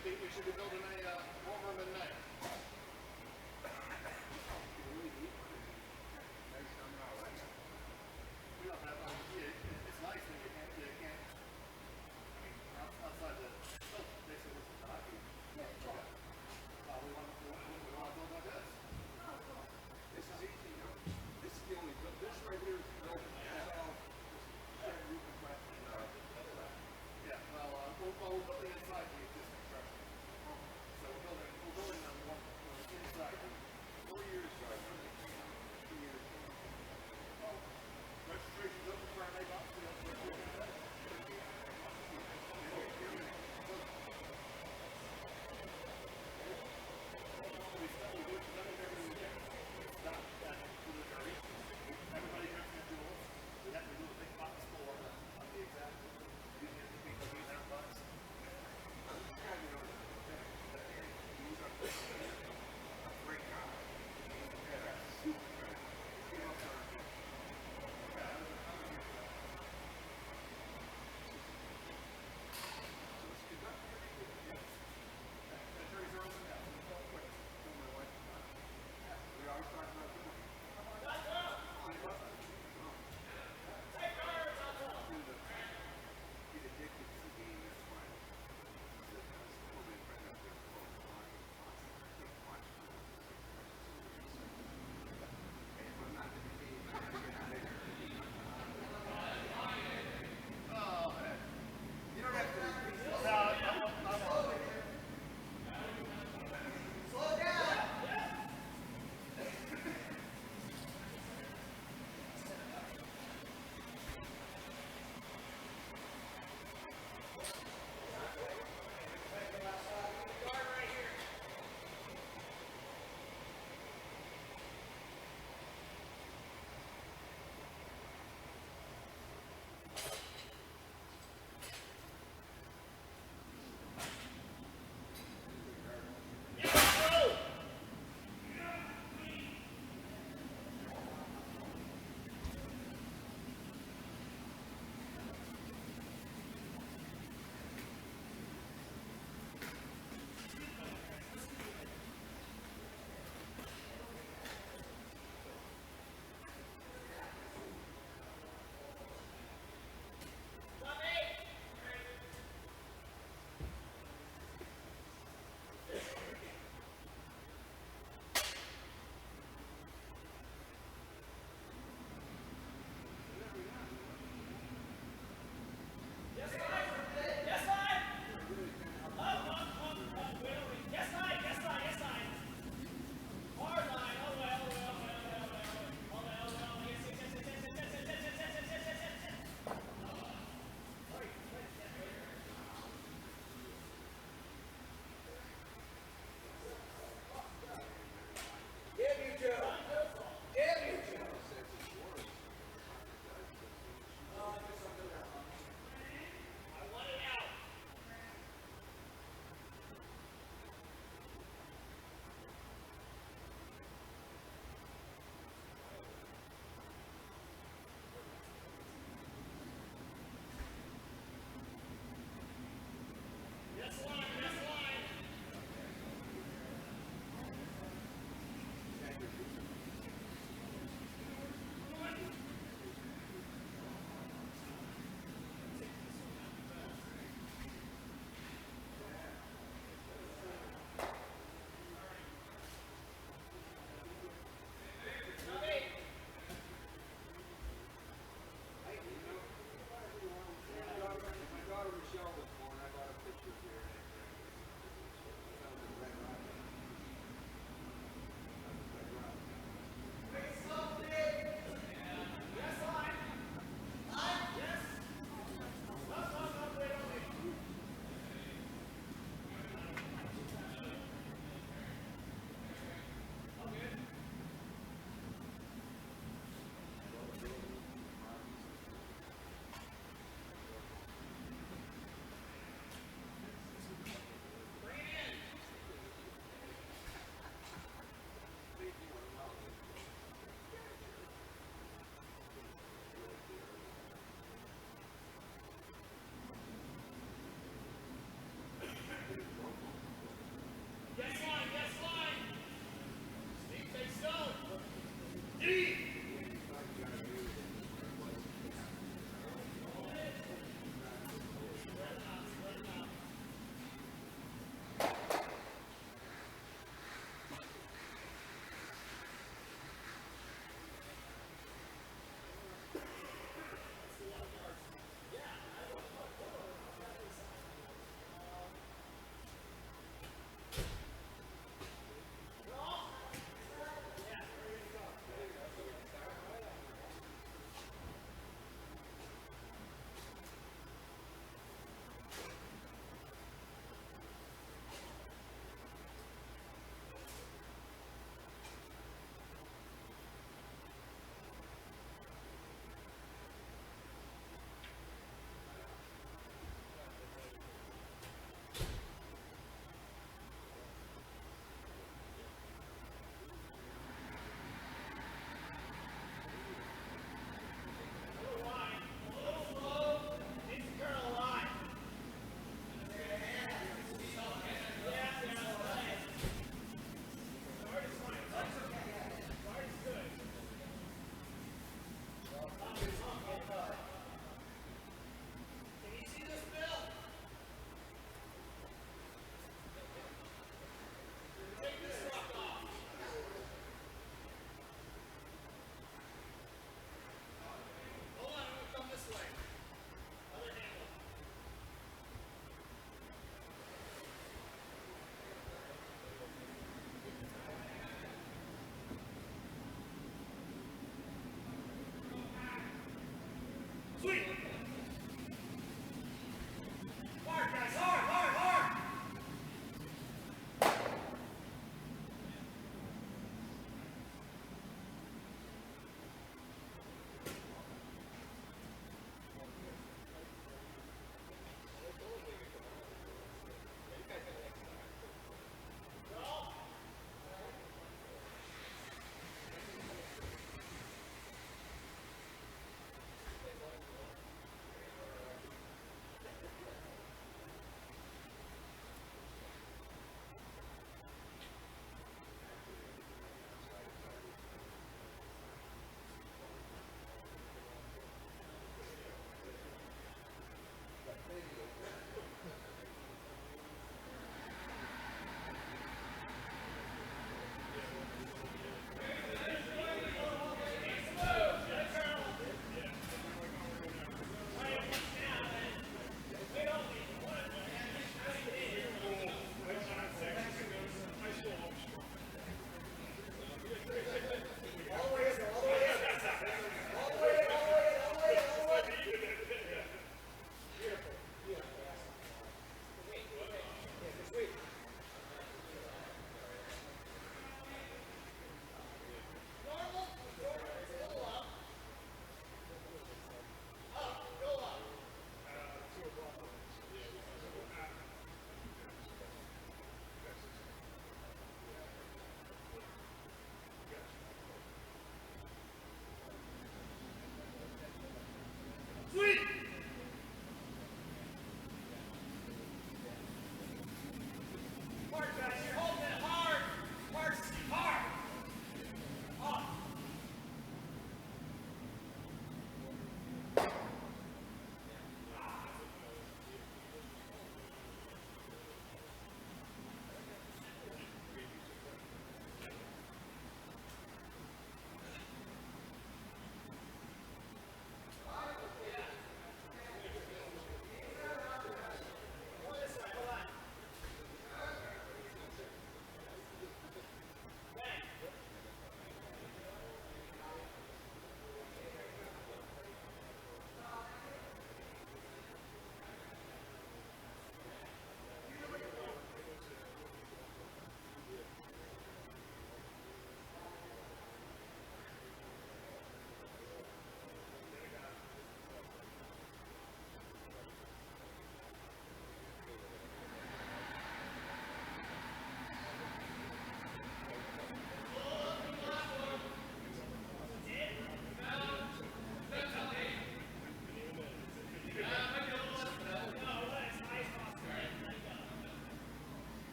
[SPEAKER 4] should be building a warm room at night. It's nice when you can't. I mean, outside the basically what's the dock. We want to build like this. This is easy. This is the only. This right here is the building. Yeah. Well, we're building inside the existing structure. So we're building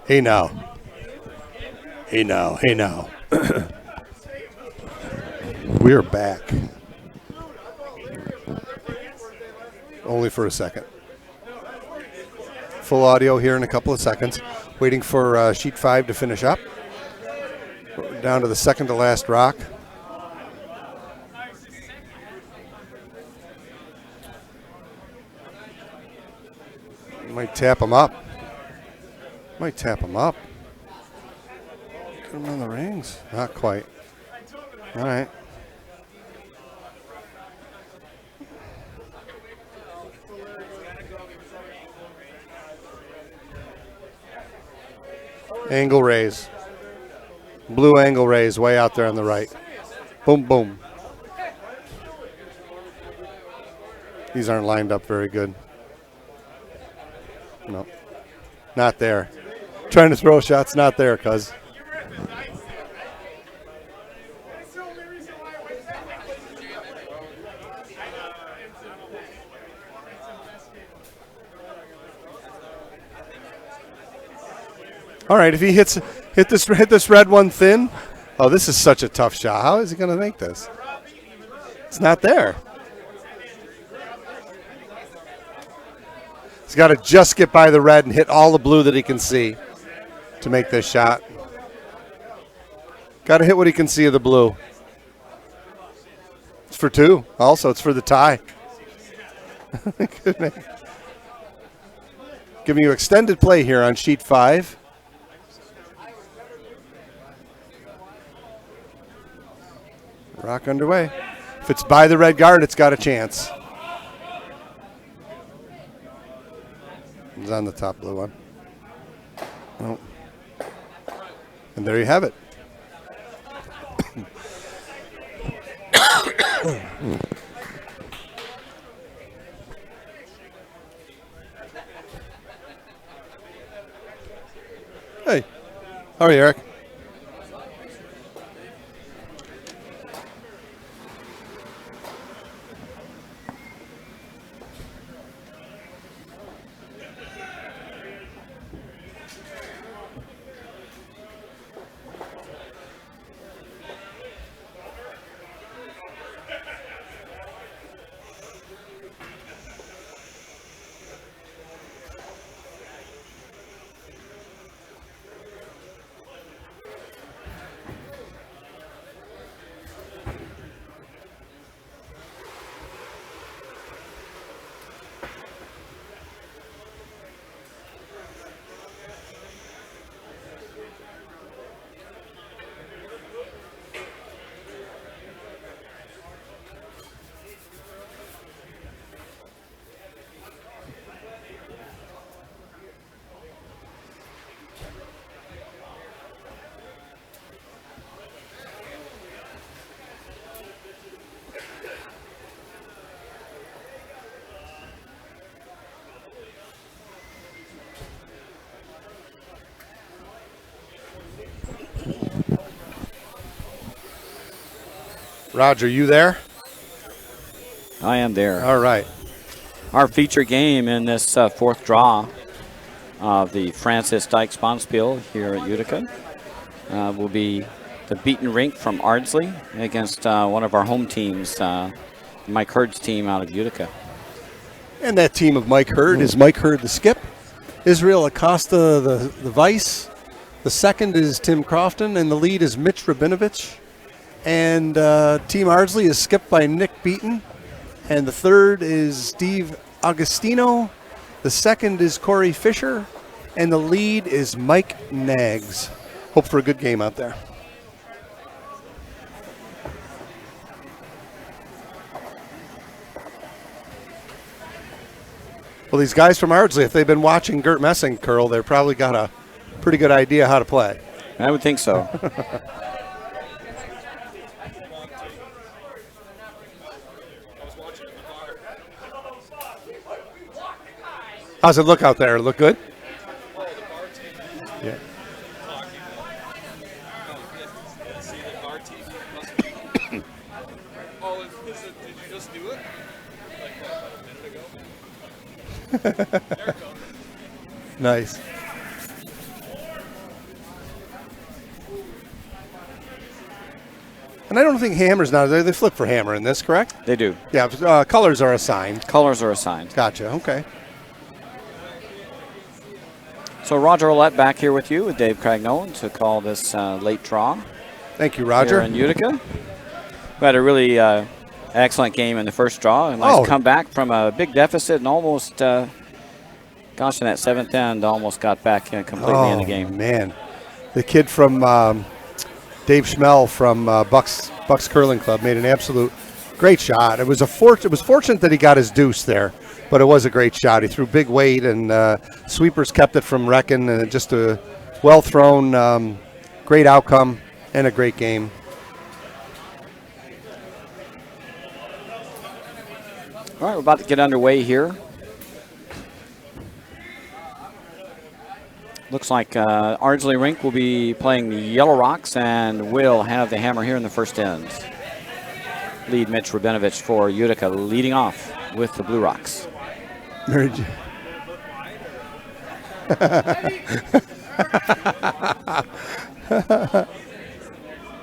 [SPEAKER 4] Hey now. Hey now. Hey now. We're back. Only for a second. Full audio here in a couple of seconds. Waiting for sheet 5 to finish up. We're down to the second to last rock. Might tap him up. Might tap him up. Get him on the rings. Not quite. All right. Angle raise. Blue angle raise way out there on the right. Boom, boom. These aren't lined up very good. No, not there. Trying to throw shots, not there, cuz. All right, if he hit this red one thin. Oh, this is such a tough shot. How is he going to make this? It's not there. He's got to just get by the red and hit all the blue that he can see to make this shot. Got to hit what he can see of the blue. It's for 2. Also, it's for the tie. Giving you extended play here on sheet 5. Rock underway. If it's by the red guard, it's got a chance. It's on the top blue one. Oh. And there you have it. Hey, how are you, Eric? Roger, you there?
[SPEAKER 1] I am there.
[SPEAKER 4] All right.
[SPEAKER 1] Our feature game in this fourth draw of the Francis Dykes Bonspiel here at Utica will be the beaten rink from Ardsley against one of our home teams, Mike Hurd's team out of Utica.
[SPEAKER 4] And that team of Mike Hurd is Mike Hurd, the skip, Israel Acosta, the vice. The second is Tim Crofton, and the lead is Mitch Rabinovich. And Team Ardsley is skipped by Nick Beaton. And the third is Steve Agostino. The second is Corey Fisher. And the lead is Mike Nags. Hope for a good game out there. Well, these guys from Ardsley, if they've been watching Gert Messing curl, they've probably got a pretty good idea how to play.
[SPEAKER 1] I would think so.
[SPEAKER 4] How's it look out there? Look good? Yeah.
[SPEAKER 5] Did you just do it? Like a minute ago?
[SPEAKER 4] Nice. And I don't think hammer's not there. They flip for hammer in this, correct?
[SPEAKER 1] They do.
[SPEAKER 4] Yeah, colors are assigned.
[SPEAKER 1] Colors are assigned.
[SPEAKER 4] Gotcha, okay.
[SPEAKER 1] So Roger Ouellette back here with you with Dave Cragnolan to call this late draw.
[SPEAKER 4] Thank you, Roger.
[SPEAKER 1] Here in Utica. We had a really excellent game in the first draw. A nice comeback from a big deficit and almost, gosh, in that seventh end, almost got back completely in the game.
[SPEAKER 4] Oh, man. The kid from Dave Schmel from Bucks Curling Club made an absolute great shot. It was fortunate that he got his deuce there, but it was a great shot. He threw big weight, and sweepers kept it from wrecking, and just a well-thrown, great outcome, and a great game.
[SPEAKER 1] All right, we're about to get underway here. Looks like Ardsley Rink will be playing the Yellow Rocks and will have the hammer here in the first end. Lead Mitch Rabinovich for Utica, leading off with the Blue Rocks.
[SPEAKER 4] Mary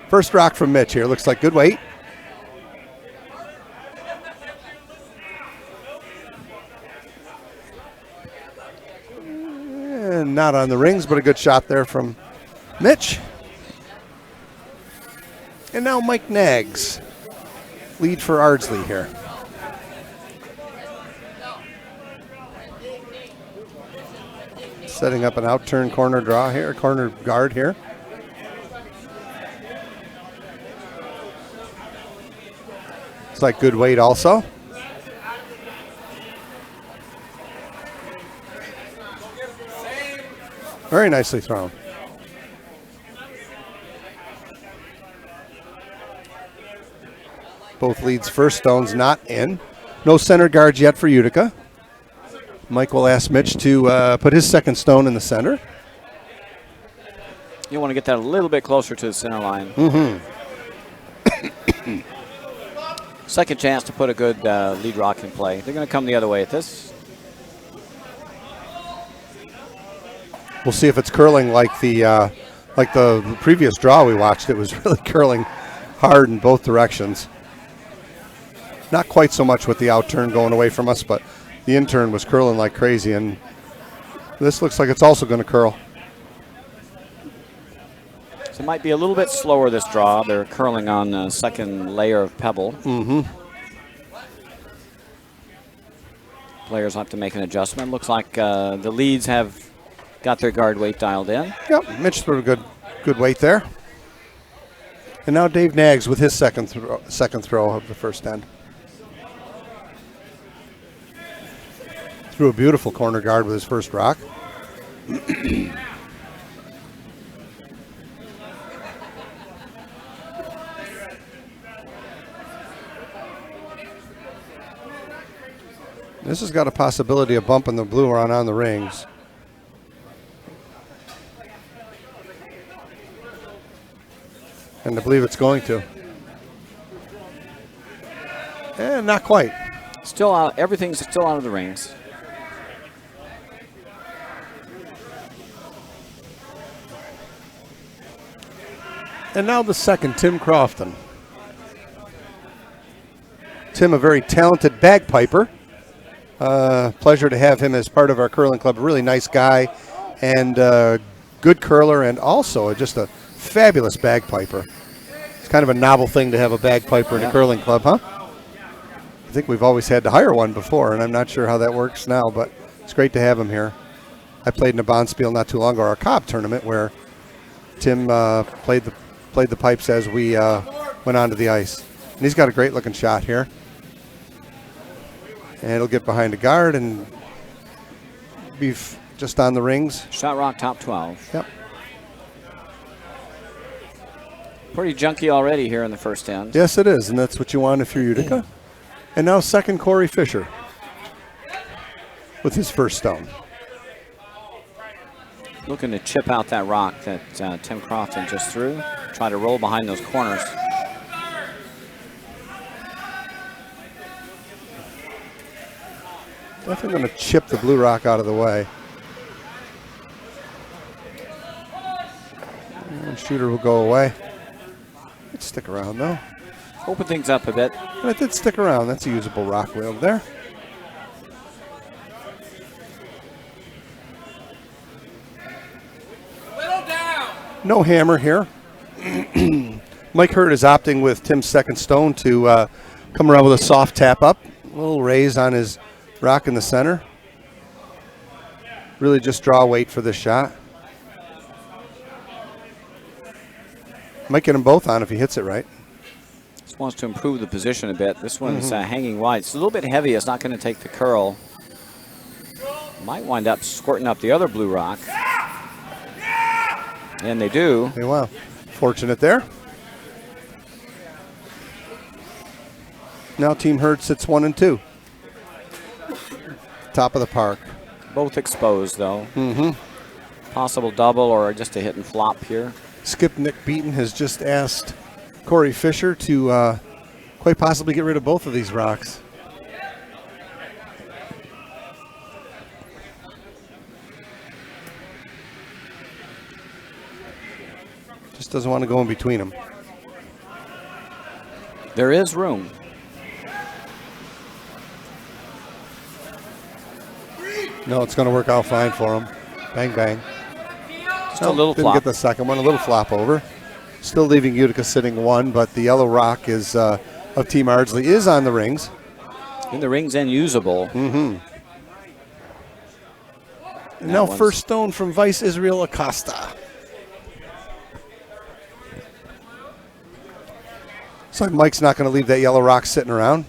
[SPEAKER 4] First rock from Mitch here. Looks like good weight. And not on the rings, but a good shot there from Mitch. And now Mike Nags. Lead for Ardsley here. Setting up an out-turn corner draw here, corner guard here. It's like good weight also. Very nicely thrown. Both leads first stones not in. No center guards yet for Utica. Mike will ask Mitch to put his second stone in the center.
[SPEAKER 1] You want to get that a little bit closer to the center line. Second chance to put a good lead rock in play. They're going to come the other way at this.
[SPEAKER 4] We'll see if it's curling like the previous draw we watched. It was really curling hard in both directions. Not quite so much with the out turn going away from us, but the in turn was curling like crazy, and this looks like it's also going to curl.
[SPEAKER 1] So it might be a little bit slower this draw. They're curling on the second layer of pebble. Players have to make an adjustment. Looks like the leads have got their guard weight dialed in.
[SPEAKER 4] Yep, Mitch threw a good weight there. And now Dave Nags with his second throw of the first end. Threw a beautiful corner guard with his first rock. This has got a possibility of bumping the blue on the rings. And I believe it's going to. And not quite.
[SPEAKER 1] Still out. Everything's still out of the rings.
[SPEAKER 4] And now the second, Tim Crofton. Tim, a very talented bagpiper. Pleasure to have him as part of our curling club. A really nice guy and good curler, and also just a fabulous bagpiper. It's kind of a novel thing to have a bagpiper in a curling club, huh? I think we've always had to hire one before, and I'm not sure how that works now, but it's great to have him here. I played in a Bonspiel not too long ago, our Cobb tournament, where Tim played the pipes as we went onto the ice. And he's got a great looking shot here. And it'll get behind the guard and be just on the rings.
[SPEAKER 1] Shot rock top 12.
[SPEAKER 4] Yep.
[SPEAKER 1] Pretty junky already here in the first end.
[SPEAKER 4] Yes, it is, and that's what you want if you're Utica. And now second, Corey Fisher with his first stone.
[SPEAKER 1] Looking to chip out that rock that Tim Crofton just threw. Try to roll behind those corners.
[SPEAKER 4] Definitely going to chip the blue rock out of the way. And shooter will go away. stick around, though.
[SPEAKER 1] Open things up a bit.
[SPEAKER 4] And it did stick around. That's a usable rock way over there.
[SPEAKER 3] Little down.
[SPEAKER 4] No hammer here. Mike Hurt is opting with Tim's second stone to come around with a soft tap up. A little raise on his rock in the center. Really just draw weight for this shot. Might get them both on if he hits it right.
[SPEAKER 1] Just wants to improve the position a bit. This one's hanging wide. It's a little bit heavy. It's not going to take the curl. Might wind up squirting up the other blue rock. And they do.
[SPEAKER 4] Hey, wow. Fortunate there. Now Team Hurt sits 1 and 2. Top of the park.
[SPEAKER 1] Both exposed, though. Possible double or just a hit and flop here.
[SPEAKER 4] Skip Nick Beaton has just asked Corey Fisher to quite possibly get rid of both of these rocks. Just doesn't want to go in between them.
[SPEAKER 1] There is room.
[SPEAKER 4] No, it's going to work out fine for him. Bang, bang.
[SPEAKER 1] Just a little
[SPEAKER 4] Didn't
[SPEAKER 1] flop.
[SPEAKER 4] get the second one. A little flop over. Still leaving Utica sitting 1, but the yellow rock is of Team Ardsley is on the rings.
[SPEAKER 1] In the rings and usable.
[SPEAKER 4] And now
[SPEAKER 1] one's-
[SPEAKER 4] first stone from Vice Israel Acosta. Looks like Mike's not going to leave that yellow rock sitting around.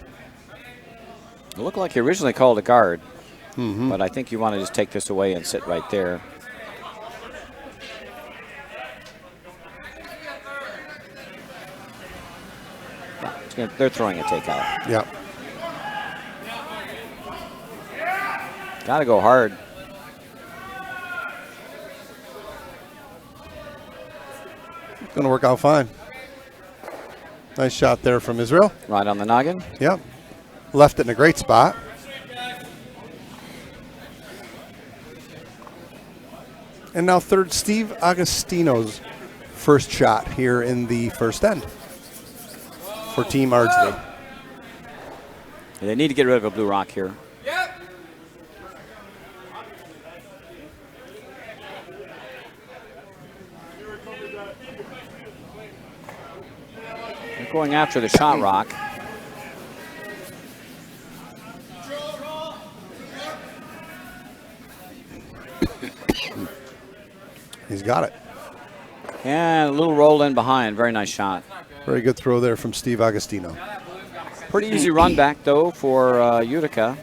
[SPEAKER 1] It looked like he originally called a guard. But I think you want to just take this away and sit right there. They're throwing a takeout.
[SPEAKER 4] Yeah.
[SPEAKER 1] Got to go hard.
[SPEAKER 4] Going to work out fine. Nice shot there from Israel.
[SPEAKER 1] Right on the noggin.
[SPEAKER 4] Yep. Left it in a great spot. And now third, Steve Agostino's first shot here in the first end for Team Ardsley.
[SPEAKER 1] They need to get rid of a blue rock here.
[SPEAKER 3] Yep.
[SPEAKER 1] They're going after the shot rock.
[SPEAKER 4] He's got it.
[SPEAKER 1] And a little roll in behind. Very nice shot.
[SPEAKER 4] Very good throw there from Steve Agostino.
[SPEAKER 1] Pretty easy run back, though, for Utica.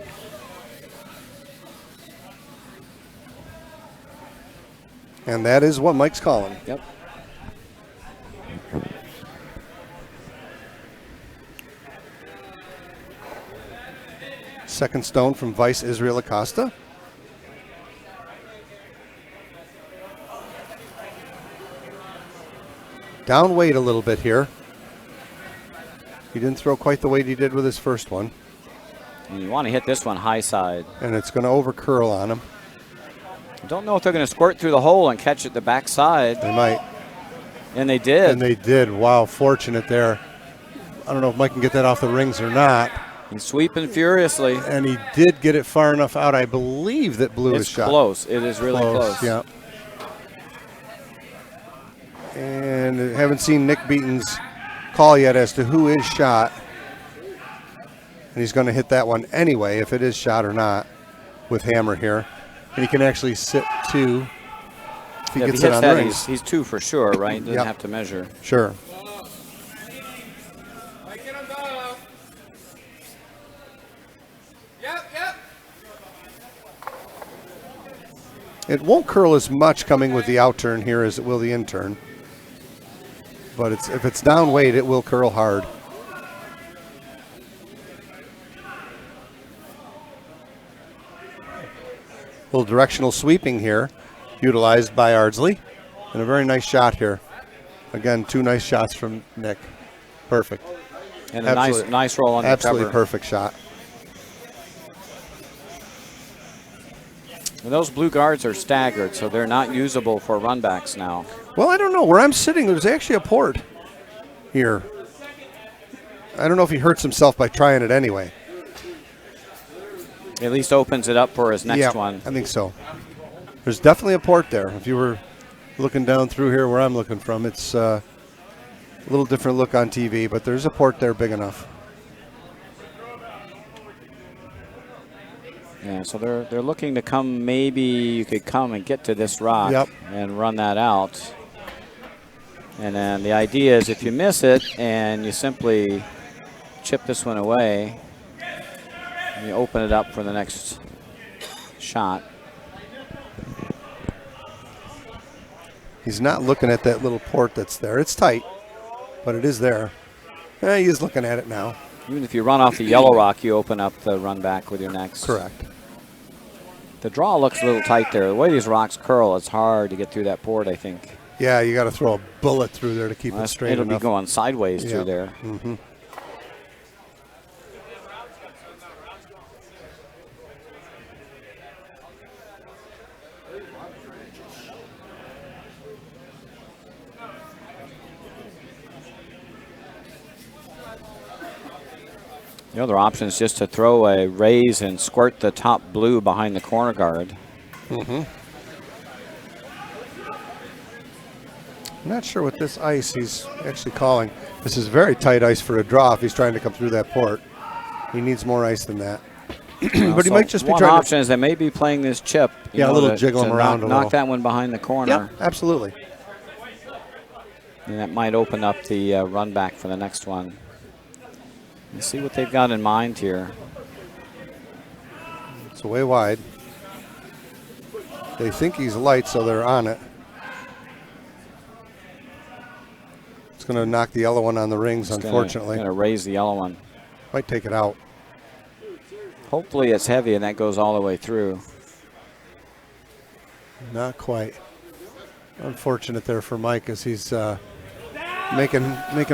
[SPEAKER 4] And that is what Mike's calling.
[SPEAKER 1] Yep.
[SPEAKER 4] Second stone from Vice Israel Acosta. Down weight a little bit here. He didn't throw quite the weight he did with his first one.
[SPEAKER 1] And you want to hit this one high side.
[SPEAKER 4] And it's going to over curl on him.
[SPEAKER 1] Don't know if they're going to squirt through the hole and catch it the backside.
[SPEAKER 4] They might.
[SPEAKER 1] And they did.
[SPEAKER 4] And they did. Wow, fortunate there. I don't know if Mike can get that off the rings or not.
[SPEAKER 1] He's sweeping furiously.
[SPEAKER 4] And he did get it far enough out, I believe, that blew his
[SPEAKER 1] It's
[SPEAKER 4] shot.
[SPEAKER 1] close. It is really close.
[SPEAKER 4] Yeah. And haven't seen Nick Beaton's call yet as to who is shot. And he's going to hit that one anyway, if it is shot or not, with hammer here. And he can actually sit 2 if he
[SPEAKER 1] Yeah, if
[SPEAKER 4] gets
[SPEAKER 1] he
[SPEAKER 4] it
[SPEAKER 1] hits
[SPEAKER 4] on
[SPEAKER 1] that,
[SPEAKER 4] rings.
[SPEAKER 1] he's 2 for sure, right? Doesn't
[SPEAKER 4] Yep.
[SPEAKER 1] have to measure.
[SPEAKER 4] Sure.
[SPEAKER 3] Get him down. Yep, yep.
[SPEAKER 4] It won't curl as much coming with the out turn here as it will the in turn. But if it's down weight, it will curl hard. Little directional sweeping here, utilized by Ardsley. And a very nice shot here. Again, 2 nice shots from Nick. Perfect.
[SPEAKER 1] And a nice roll on the
[SPEAKER 4] Absolutely
[SPEAKER 1] cover.
[SPEAKER 4] perfect shot.
[SPEAKER 1] And those blue guards are staggered, so they're not usable for runbacks now.
[SPEAKER 4] Well, I don't know. Where I'm sitting, there's actually a port. here. I don't know if he hurts himself by trying it anyway.
[SPEAKER 1] At least opens it up for his next
[SPEAKER 4] Yeah,
[SPEAKER 1] one.
[SPEAKER 4] I think so. There's definitely a port there. If you were looking down through here where I'm looking from, it's a little different look on TV, but there's a port there big enough.
[SPEAKER 1] Yeah, so they're looking to come. Maybe you could come and get to this rock
[SPEAKER 4] Yep.
[SPEAKER 1] and run that out. And then the idea is if you miss it and you simply chip this one away, and you open it up for the next shot.
[SPEAKER 4] He's not looking at that little port that's there. It's tight, but it is there. He is looking at it now.
[SPEAKER 1] Even if you run off the yellow rock, you open up the run back with your next.
[SPEAKER 4] Correct.
[SPEAKER 1] The draw looks a little tight there. The way these rocks curl, it's hard to get through that port, I think.
[SPEAKER 4] Yeah, you got to throw a bullet through there to keep it straight
[SPEAKER 1] It'll
[SPEAKER 4] enough.
[SPEAKER 1] be going sideways through there.
[SPEAKER 4] Mm-hmm.
[SPEAKER 1] The other option is just to throw a raise and squirt the top blue behind the corner guard.
[SPEAKER 4] Mm-hmm. I'm not sure what this ice he's actually calling. This is very tight ice for a draw if he's trying to come through that port. He needs more ice than that. But he might just be
[SPEAKER 1] one
[SPEAKER 4] trying
[SPEAKER 1] option is they may be playing this chip.
[SPEAKER 4] Yeah, a little jiggle him around a little.
[SPEAKER 1] Knock that one behind the corner.
[SPEAKER 4] Yeah, absolutely.
[SPEAKER 1] And that might open up the run back for the next one. Let's see what they've got in mind here.
[SPEAKER 4] It's way wide. They think he's light, so they're on it. It's going to knock the yellow one on the rings, unfortunately.
[SPEAKER 1] Going to raise the yellow one.
[SPEAKER 4] Might take it out.
[SPEAKER 1] Hopefully it's heavy and that goes all the way through.
[SPEAKER 4] Not quite. Unfortunate there for Mike as he's making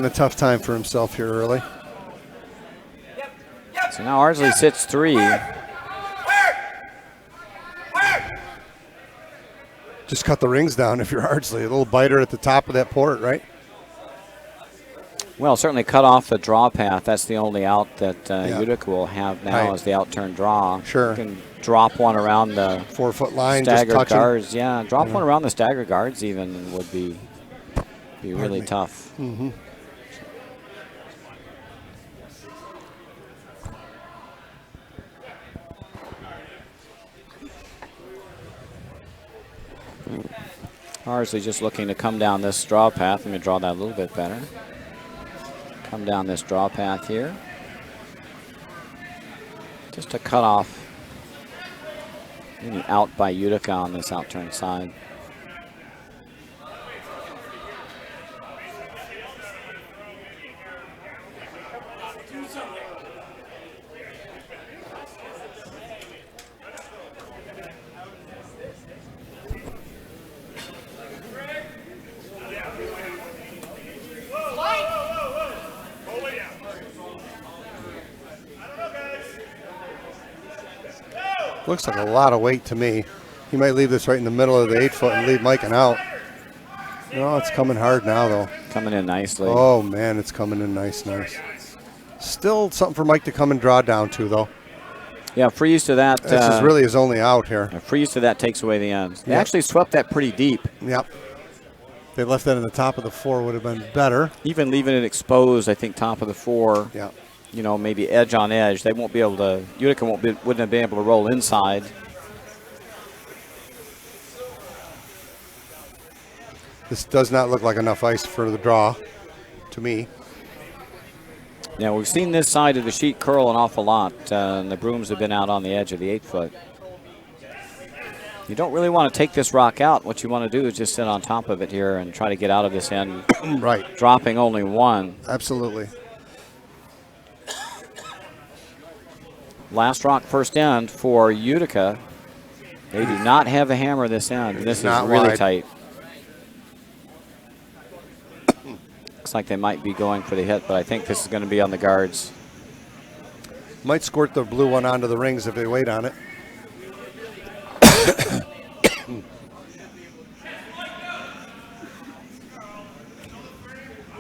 [SPEAKER 4] a tough time for himself here early.
[SPEAKER 1] So now Ardsley sits 3.
[SPEAKER 4] Just cut the rings down if you're Ardsley. A little biter at the top of that port, right?
[SPEAKER 1] Well, certainly cut off the draw path. That's the only out that Utica will have now is the out-turn draw.
[SPEAKER 4] Sure.
[SPEAKER 1] You can drop one around the
[SPEAKER 4] 4-foot line, just
[SPEAKER 1] staggered
[SPEAKER 4] touching.
[SPEAKER 1] guards. Yeah, drop one around the staggered guards even would be really tough.
[SPEAKER 4] Mm-hmm.
[SPEAKER 1] Ardsley just looking to come down this draw path. Let me draw that a little bit better. Come down this draw path here. Just to cut off any out by Utica on this out-turn side.
[SPEAKER 4] Looks like a lot of weight to me. He might leave this right in the middle of the 8-foot and leave Mike out. No, it's coming hard now, though.
[SPEAKER 1] Coming in nicely.
[SPEAKER 4] Oh, man, it's coming in nice. Still something for Mike to come and draw down to, though.
[SPEAKER 1] Yeah, freeze to that.
[SPEAKER 4] This is really his only out here.
[SPEAKER 1] A freeze to that takes away the ends. They actually swept that pretty deep.
[SPEAKER 4] Yep. They left that in the top of the 4 would have been better.
[SPEAKER 1] Even leaving it exposed, I think top of the 4.
[SPEAKER 4] Yeah.
[SPEAKER 1] You know, maybe edge on edge. They won't be able to. Utica wouldn't have been able to roll inside.
[SPEAKER 4] This does not look like enough ice for the draw, to me.
[SPEAKER 1] Yeah, we've seen this side of the sheet curl an awful lot, and the brooms have been out on the edge of the 8-foot. You don't really want to take this rock out. What you want to do is just sit on top of it here and try to get out of this end.
[SPEAKER 4] Right.
[SPEAKER 1] Dropping only 1.
[SPEAKER 4] Absolutely.
[SPEAKER 1] Last rock first end for Utica. They do not have a hammer this end. This is really tight. Looks like they might be going for the hit, but I think this is going to be on the guards.
[SPEAKER 4] Might squirt the blue one onto the rings if they wait on it.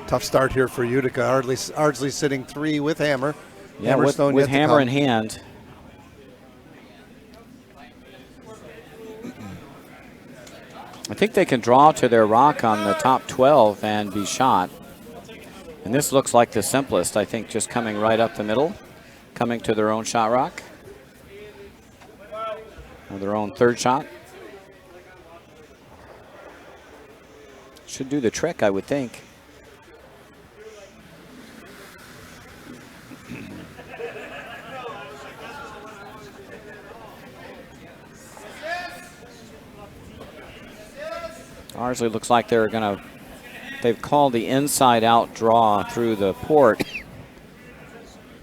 [SPEAKER 4] Tough start here for Utica. Ardsley sitting 3 with hammer.
[SPEAKER 1] Yeah, with hammer in hand. I think they can draw to their rock on the top 12 and be shot. And this looks like the simplest, I think, just coming right up the middle, coming to their own shot rock. Or their own third shot. Should do the trick, I would think. Ardsley looks like they've called the inside out draw through the port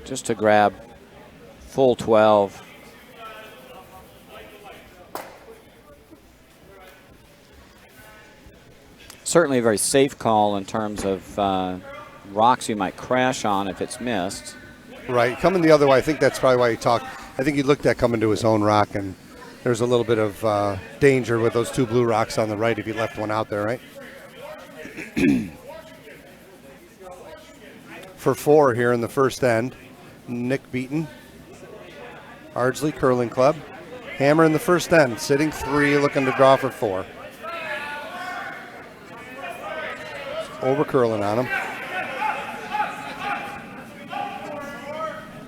[SPEAKER 1] just to grab full 12. Certainly a very safe call in terms of rocks you might crash on if it's missed.
[SPEAKER 4] Right, coming the other way, I think that's probably why he talked. I think he looked at coming to his own rock, and there's a little bit of danger with those 2 blue rocks on the right if he left one out there, right? For 4 here in the first end, Nick Beaton, Ardsley Curling Club. Hammer in the first end, sitting 3, looking to draw for 4. Over curling on him.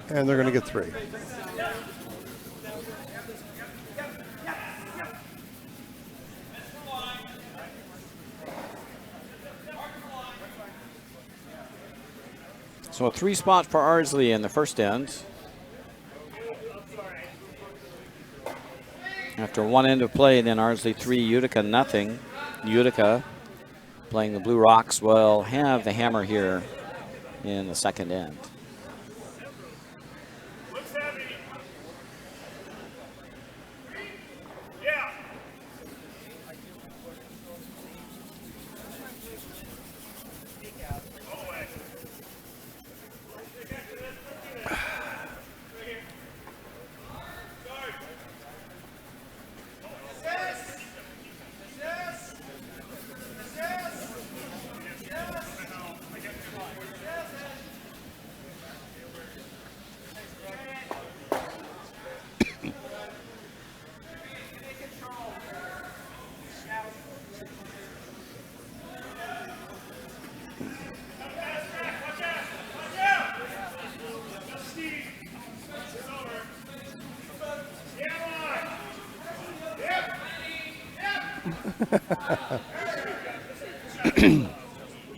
[SPEAKER 4] And they're going to get 3.
[SPEAKER 1] So a 3 spot for Ardsley in the first end. After 1 end of play, then Ardsley 3, Utica nothing. Utica playing the Blue Rocks will have the hammer here in the second end.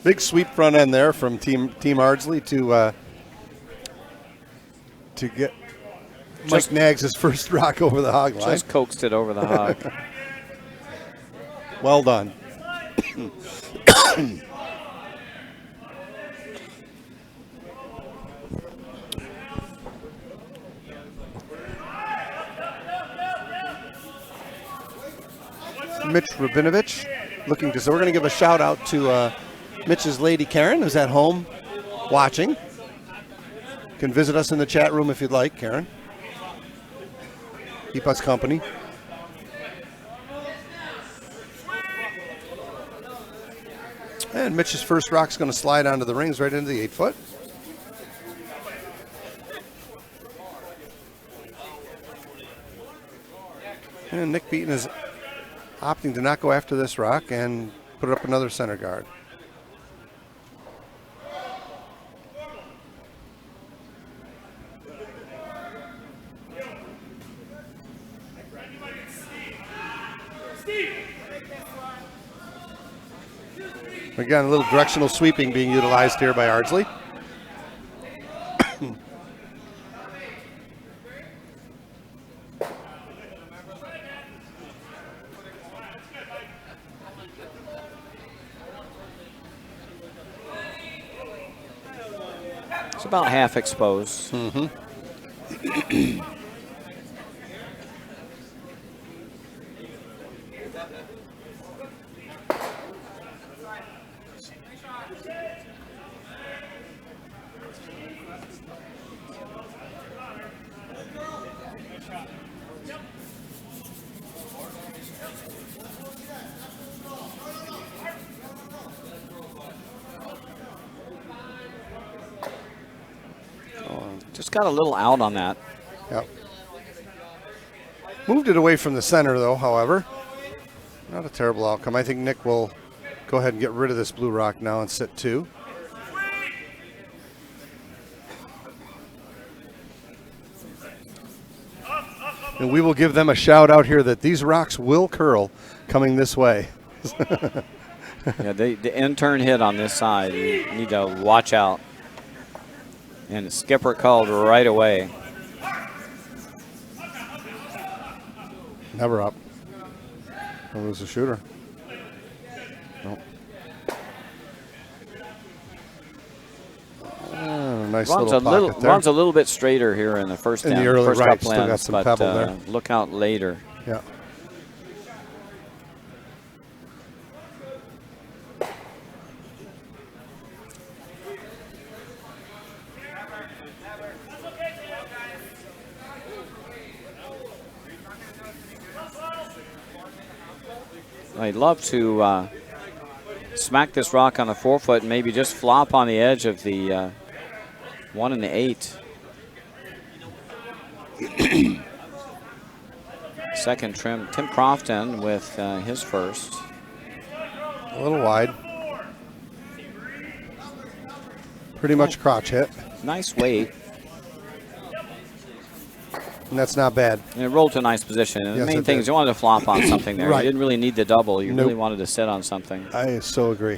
[SPEAKER 4] Big sweep front end there from Team Ardsley to get Mike Nags' first rock over the hog line.
[SPEAKER 1] Just coaxed it over the hog.
[SPEAKER 4] Well done. Mitch Rabinovich looking to, so we're going to give a shout out to Mitch's lady Karen, who's at home watching. You can visit us in the chat room if you'd like, Karen. Keep us company. And Mitch's first rock's going to slide onto the rings right into the 8-foot. And Nick Beaton is opting to not go after this rock and put up another center guard. Again, a little directional sweeping being utilized here by Ardsley.
[SPEAKER 1] It's about half exposed. Just got a little out on that.
[SPEAKER 4] Yep. Moved it away from the center, though, however. Not a terrible outcome. I think Nick will go ahead and get rid of this blue rock now and sit 2. And we will give them a shout out here that these rocks will curl coming this way.
[SPEAKER 1] Yeah, the in-turn hit on this side. You need to watch out. And the skipper called right away.
[SPEAKER 4] Never up. I'll lose the shooter. Nope. Nice little pocket there.
[SPEAKER 1] Runs a little bit straighter here in the first
[SPEAKER 4] in the early
[SPEAKER 1] first
[SPEAKER 4] right,
[SPEAKER 1] couple
[SPEAKER 4] still got
[SPEAKER 1] ends,
[SPEAKER 4] some
[SPEAKER 1] but
[SPEAKER 4] pebble there.
[SPEAKER 1] Look out later.
[SPEAKER 4] Yeah.
[SPEAKER 1] I'd love to smack this rock on the forefoot and maybe just flop on the edge of the 1 and the 8. Second trim, Tim Crofton with his first.
[SPEAKER 4] A little wide. Pretty much crotch hit.
[SPEAKER 1] Nice weight.
[SPEAKER 4] And that's not bad.
[SPEAKER 1] And it rolled to a nice position. And
[SPEAKER 4] Yes,
[SPEAKER 1] the main
[SPEAKER 4] it
[SPEAKER 1] thing
[SPEAKER 4] did.
[SPEAKER 1] is you wanted to flop on something there.
[SPEAKER 4] Right.
[SPEAKER 1] You didn't really need the double. You
[SPEAKER 4] Nope.
[SPEAKER 1] really wanted to sit on something.
[SPEAKER 4] I so agree.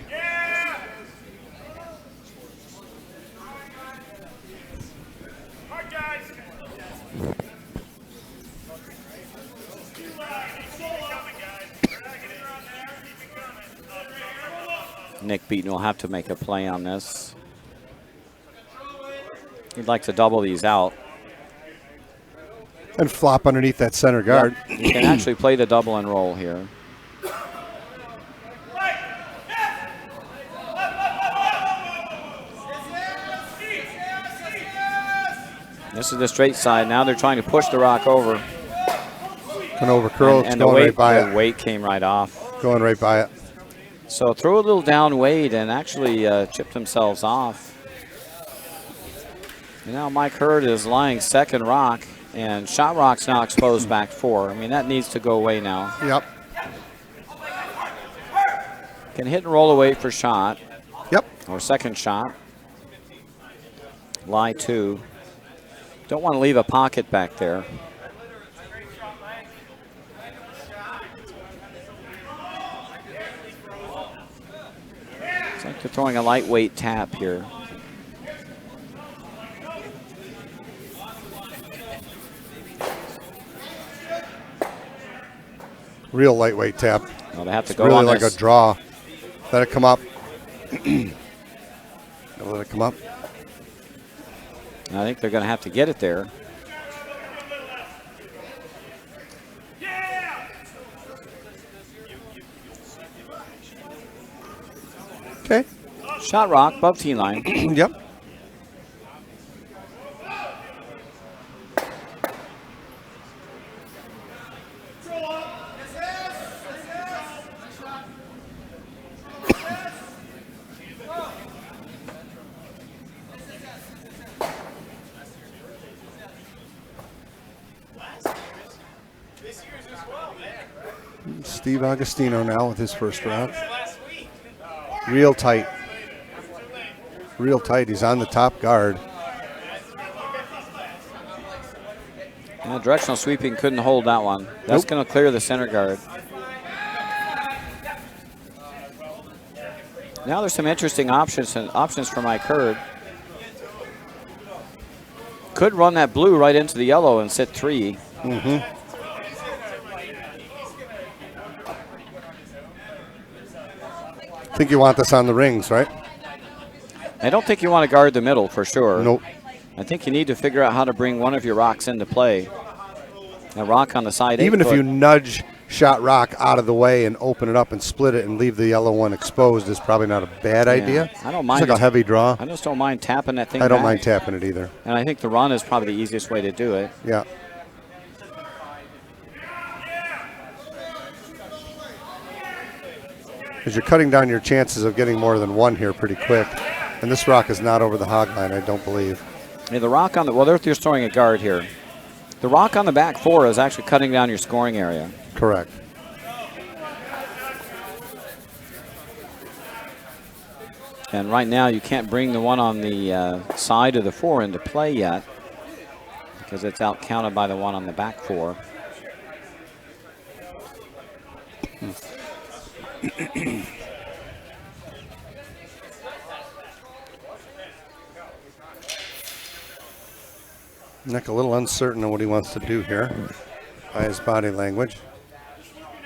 [SPEAKER 1] Nick Beaton will have to make a play on this. He'd like to double these out.
[SPEAKER 4] And flop underneath that center guard.
[SPEAKER 1] Yep. You can actually play the double and roll here. This is the straight side. Now they're trying to push the rock over.
[SPEAKER 4] Can over curl. It's
[SPEAKER 1] And
[SPEAKER 4] going right by
[SPEAKER 1] the
[SPEAKER 4] it.
[SPEAKER 1] weight came right off.
[SPEAKER 4] Going right by it.
[SPEAKER 1] So throw a little down weight and actually chipped themselves off. And now Mike Hurd is lying second rock, and shot rock's now exposed back 4. I mean, that needs to go away now.
[SPEAKER 4] Yep.
[SPEAKER 1] Can hit and roll away for shot.
[SPEAKER 4] Yep.
[SPEAKER 1] Or second shot. Lie 2. Don't want to leave a pocket back there. It's like they're throwing a lightweight tap here.
[SPEAKER 4] Real lightweight tap.
[SPEAKER 1] Well, they have to
[SPEAKER 4] It's
[SPEAKER 1] go
[SPEAKER 4] really
[SPEAKER 1] on
[SPEAKER 4] like
[SPEAKER 1] this.
[SPEAKER 4] a draw. Let it come up. Let it come up.
[SPEAKER 1] I think they're going to have to get it there.
[SPEAKER 4] Okay.
[SPEAKER 1] Shot rock above tee line.
[SPEAKER 4] Yep. Steve Agostino now with his first round. Real tight. Real tight. He's on the top guard.
[SPEAKER 1] Directional sweeping couldn't hold that one. That's
[SPEAKER 4] Nope.
[SPEAKER 1] going to clear the center guard. Now there's some interesting options for Mike Hurd. Could run that blue right into the yellow and sit 3.
[SPEAKER 4] Mm-hmm. I think you want this on the rings, right?
[SPEAKER 1] I don't think you want to guard the middle for sure.
[SPEAKER 4] Nope.
[SPEAKER 1] I think you need to figure out how to bring one of your rocks into play. A rock on the side.
[SPEAKER 4] Even if
[SPEAKER 1] 8
[SPEAKER 4] you nudge shot rock out of the way and open it up and split it and leave the yellow one exposed is probably not a bad idea.
[SPEAKER 1] I don't mind.
[SPEAKER 4] It's like a heavy draw.
[SPEAKER 1] I just don't mind tapping that thing
[SPEAKER 4] I don't
[SPEAKER 1] back.
[SPEAKER 4] mind tapping it either.
[SPEAKER 1] And I think the run is probably the easiest way to do it.
[SPEAKER 4] Yeah. Because you're cutting down your chances of getting more than one here pretty quick. And this rock is not over the hog line, I don't believe.
[SPEAKER 1] Yeah, the rock on the, well, they're just throwing a guard here. The rock on the back 4 is actually cutting down your scoring area.
[SPEAKER 4] Correct.
[SPEAKER 1] And right now you can't bring the one on the side of the 4 into play yet because it's out counted by the one on the back 4.
[SPEAKER 4] Nick a little uncertain on what he wants to do here by his body language.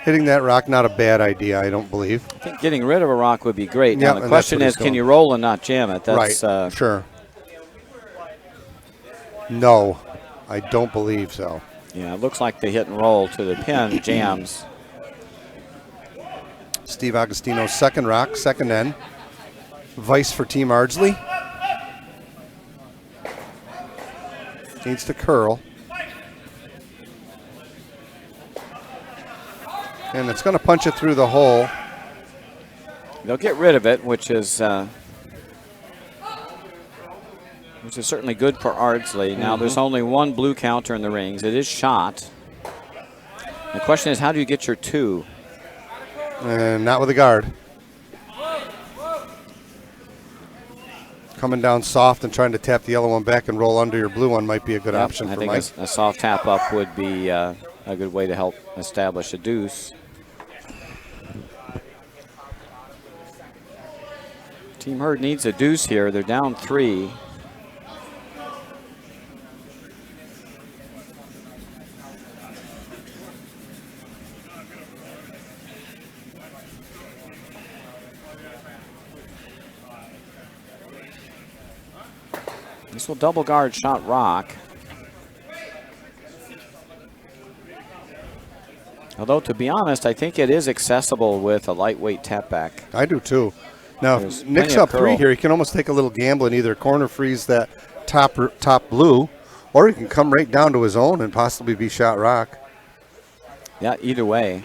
[SPEAKER 4] Hitting that rock, not a bad idea, I don't believe.
[SPEAKER 1] I think getting rid of a rock would be great.
[SPEAKER 4] Yep,
[SPEAKER 1] Now the question is, can you roll and not jam it? That's,
[SPEAKER 4] right, sure. No, I don't believe so.
[SPEAKER 1] Yeah, it looks like the hit and roll to the pin jams.
[SPEAKER 4] Steve Agostino's second rock, second end. Vice for Team Ardsley. Needs to curl. And it's going to punch it through the hole.
[SPEAKER 1] They'll get rid of it, which is certainly good for Ardsley. Now there's only one blue counter in the rings. It is shot. The question is, how do you get your 2?
[SPEAKER 4] And not with a guard. Coming down soft and trying to tap the yellow one back and roll under your blue one might be a good option for Mike.
[SPEAKER 1] I think a soft tap up would be a good way to help establish a deuce. Team Herd needs a deuce here. They're down 3. This will double guard shot rock. Although, to be honest, I think it is accessible with a lightweight tap back.
[SPEAKER 4] I do too. Now,
[SPEAKER 1] There's
[SPEAKER 4] if Nick's
[SPEAKER 1] plenty of
[SPEAKER 4] up 3
[SPEAKER 1] curl.
[SPEAKER 4] here, he can almost take a little gamble and either corner freeze that top blue, or he can come right down to his own and possibly be shot rock.
[SPEAKER 1] Yeah, either way.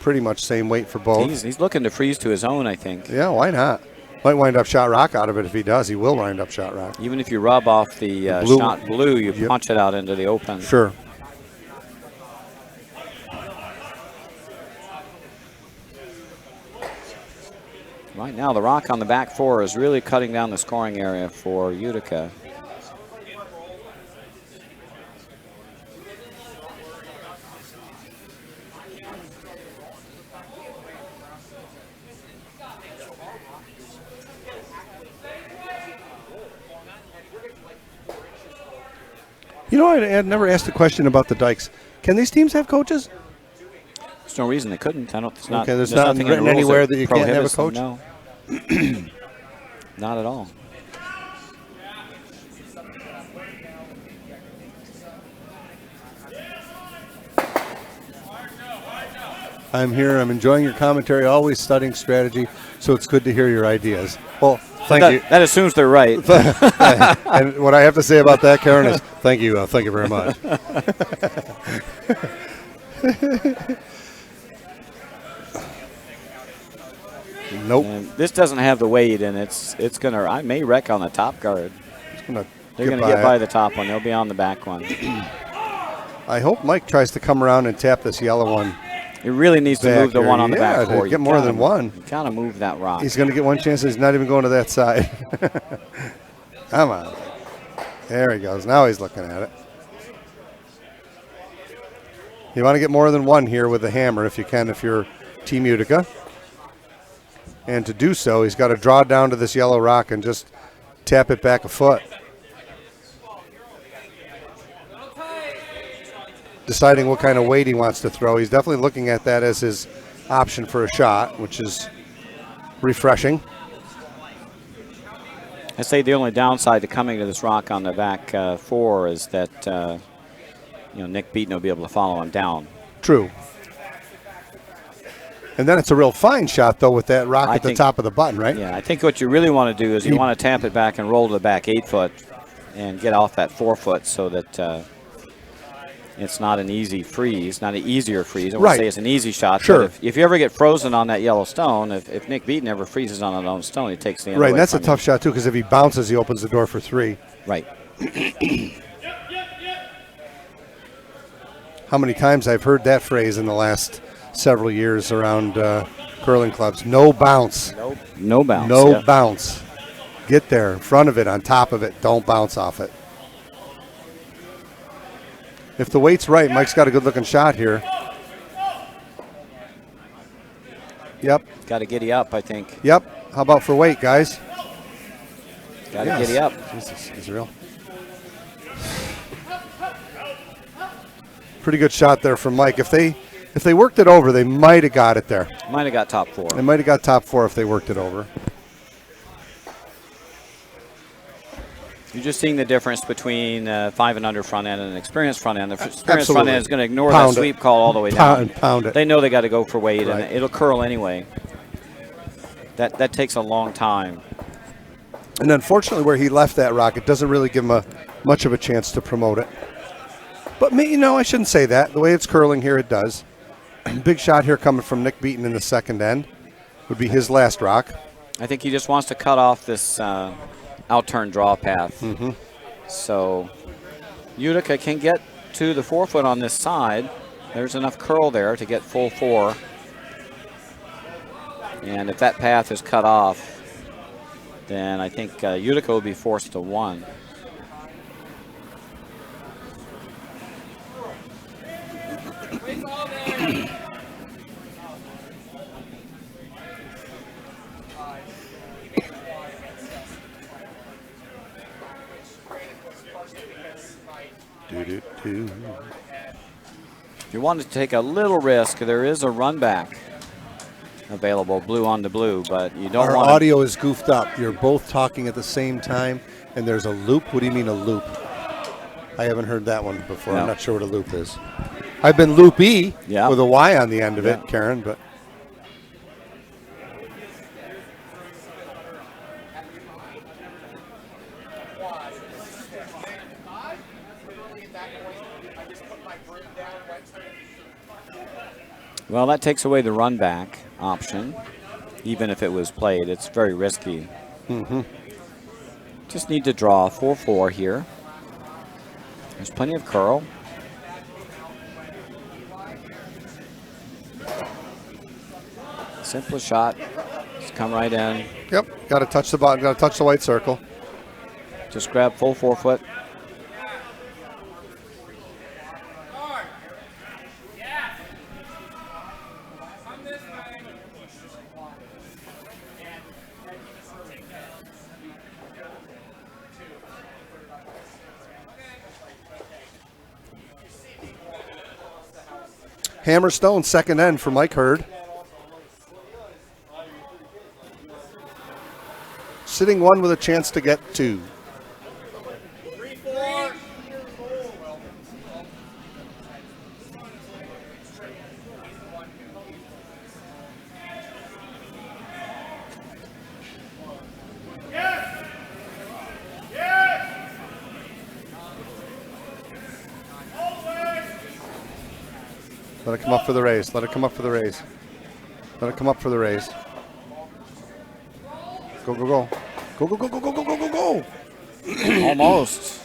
[SPEAKER 4] Pretty much same weight for both.
[SPEAKER 1] He's looking to freeze to his own, I think.
[SPEAKER 4] Yeah, why not? Might wind up shot rock out of it. If he does, he will wind up shot rock.
[SPEAKER 1] Even if you rub off the
[SPEAKER 4] blue.
[SPEAKER 1] shot blue, you
[SPEAKER 4] Yep.
[SPEAKER 1] punch it out into the open.
[SPEAKER 4] Sure.
[SPEAKER 1] Right now, the rock on the back 4 is really cutting down the scoring area for Utica.
[SPEAKER 4] You know, I had never asked a question about the Dykes. Can these teams have coaches?
[SPEAKER 1] There's no reason they couldn't. I don't. It's not,
[SPEAKER 4] Okay, there's nothing
[SPEAKER 1] in the
[SPEAKER 4] written
[SPEAKER 1] rules
[SPEAKER 4] anywhere that you can't have a
[SPEAKER 1] prohibits them,
[SPEAKER 4] coach?
[SPEAKER 1] No. Not at all.
[SPEAKER 4] I'm here. I'm enjoying your commentary, always studying strategy, so it's good to hear your ideas. Well, thank you.
[SPEAKER 1] That assumes they're right.
[SPEAKER 4] And what I have to say about that, Karen, is thank you. Thank you very much. Nope.
[SPEAKER 1] And this doesn't have the weight, and it's gonna. I may wreck on the top guard. They're gonna get by the top one. They'll be on the back one.
[SPEAKER 4] I hope Mike tries to come around and tap this yellow one.
[SPEAKER 1] He really needs to move the one on the back
[SPEAKER 4] to
[SPEAKER 1] four.
[SPEAKER 4] get more than one.
[SPEAKER 1] You gotta move that rock.
[SPEAKER 4] He's going to get one chance. He's not even going to that side. Come on. There he goes. Now he's looking at it. You want to get more than one here with the hammer if you can, if you're Team Utica. And to do so, he's got to draw down to this yellow rock and just tap it back a foot. Deciding what kind of weight he wants to throw. He's definitely looking at that as his option for a shot, which is refreshing.
[SPEAKER 1] I say the only downside to coming to this rock on the back four is that Nick Beaton will be able to follow him down.
[SPEAKER 4] True. And then it's a real fine shot, though, with that rock at the top of the button, right?
[SPEAKER 1] Yeah, I think what you really want to do is you want to tap it back and roll to the back 8 foot and get off that 4 foot so that it's not an easy freeze, not an easier freeze. I
[SPEAKER 4] Right.
[SPEAKER 1] would say it's an easy shot.
[SPEAKER 4] Sure.
[SPEAKER 1] But if you ever get frozen on that yellow stone, if Nick Beaton ever freezes on a lone stone, he takes the end
[SPEAKER 4] Right,
[SPEAKER 1] away
[SPEAKER 4] and that's a
[SPEAKER 1] from
[SPEAKER 4] tough
[SPEAKER 1] you.
[SPEAKER 4] shot, too, because if he bounces, he opens the door for 3.
[SPEAKER 1] Right.
[SPEAKER 4] How many times I've heard that phrase in the last several years around curling clubs. No bounce.
[SPEAKER 1] No bounce.
[SPEAKER 4] No
[SPEAKER 1] yeah.
[SPEAKER 4] bounce. Get there, in front of it, on top of it. Don't bounce off it. If the weight's right, Mike's got a good-looking shot here. Yep,
[SPEAKER 1] Got to giddy up, I think.
[SPEAKER 4] yep. How about for weight, guys?
[SPEAKER 1] Got to
[SPEAKER 4] Yes.
[SPEAKER 1] giddy up.
[SPEAKER 4] Jesus, he's real. Pretty good shot there from Mike. If they worked it over, they might have got it there.
[SPEAKER 1] Might have got top 4.
[SPEAKER 4] They might have got top 4 if they worked it over.
[SPEAKER 1] You're just seeing the difference between 5 and under front end and an experienced front end. The experienced front
[SPEAKER 4] Absolutely.
[SPEAKER 1] end is going to ignore
[SPEAKER 4] Pound
[SPEAKER 1] that
[SPEAKER 4] it.
[SPEAKER 1] sweep call all the way down.
[SPEAKER 4] Pound it.
[SPEAKER 1] They know they got to go for weight,
[SPEAKER 4] Right.
[SPEAKER 1] and it'll curl anyway. That takes a long time.
[SPEAKER 4] And unfortunately, where he left that rock, it doesn't really give him much of a chance to promote it. But I shouldn't say that. The way it's curling here, it does. Big shot here coming from Nick Beaton in the second end. Would be his last rock.
[SPEAKER 1] I think he just wants to cut off this out-turn draw path.
[SPEAKER 4] Mm-hmm.
[SPEAKER 1] So Utica can get to the 4-foot on this side. There's enough curl there to get full 4. And if that path is cut off, then I think Utica will be forced to 1. If you wanted to take a little risk, there is a run back available, blue on to blue, but you don't
[SPEAKER 4] Our
[SPEAKER 1] want
[SPEAKER 4] audio is goofed up. You're both talking at the same time, and there's a loop. What do you mean a loop? I haven't heard that one before.
[SPEAKER 1] No.
[SPEAKER 4] I'm not sure what a loop is. I've been loopy
[SPEAKER 1] Yeah.
[SPEAKER 4] with a Y on the end of
[SPEAKER 1] Yeah.
[SPEAKER 4] it, Karen, but
[SPEAKER 1] Well, that takes away the run back option. Even if it was played, it's very risky.
[SPEAKER 4] Mm-hmm.
[SPEAKER 1] Just need to draw 4-4 here. There's plenty of curl. Simple shot. Just come right in.
[SPEAKER 4] Yep, got to touch the bottom, got to touch the white circle.
[SPEAKER 1] Just grab full 4-foot.
[SPEAKER 4] Hammerstone, second end for Mike Hurd. Sitting 1 with a chance to get 2. Let it come up for the raise. Let it come up for the raise. Let it come up for the raise. Go, go, go. Go, go, go, go, go, go, go, go, go.
[SPEAKER 1] Almost.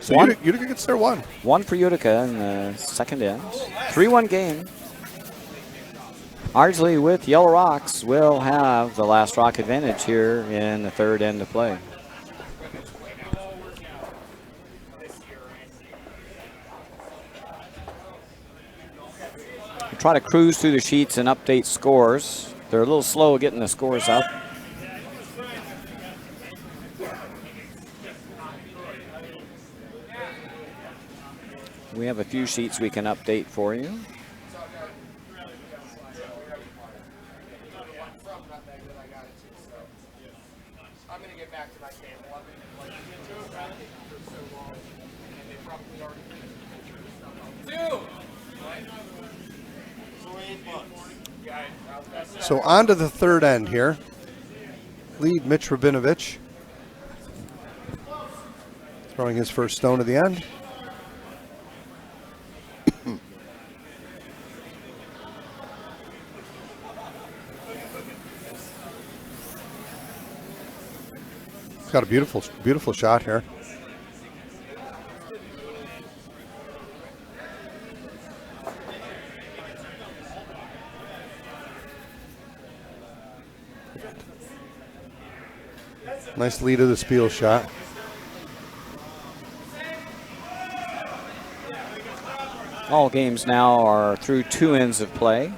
[SPEAKER 4] So
[SPEAKER 1] One.
[SPEAKER 4] Utica gets their 1.
[SPEAKER 1] 1 for Utica in the second end. 3-1 game. Ardsley with Yellow Rocks will have the last rock advantage here in the third end of play. We try to cruise through the sheets and update scores. They're a little slow getting the scores up. We have a few sheets we can update for you.
[SPEAKER 4] So on to the third end here. Lead Mitch Rabinovich. Throwing his first stone to the end. He's got a beautiful, beautiful shot here. Nice lead of the Spiel shot.
[SPEAKER 1] All games now are through 2 ends of play.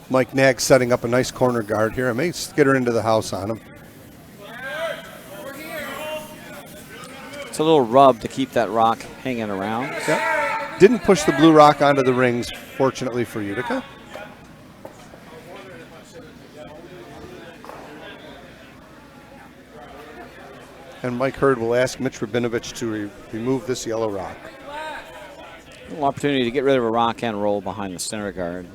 [SPEAKER 4] Mike Nag setting up a nice corner guard here. I may get her into the house on him.
[SPEAKER 1] It's a little rub to keep that rock hanging around.
[SPEAKER 4] Yep. Didn't push the blue rock onto the rings, fortunately for Utica. And Mike Hurd will ask Mitch Rabinovich to remove this yellow rock.
[SPEAKER 1] A little opportunity to get rid of a rock and roll behind the center guard.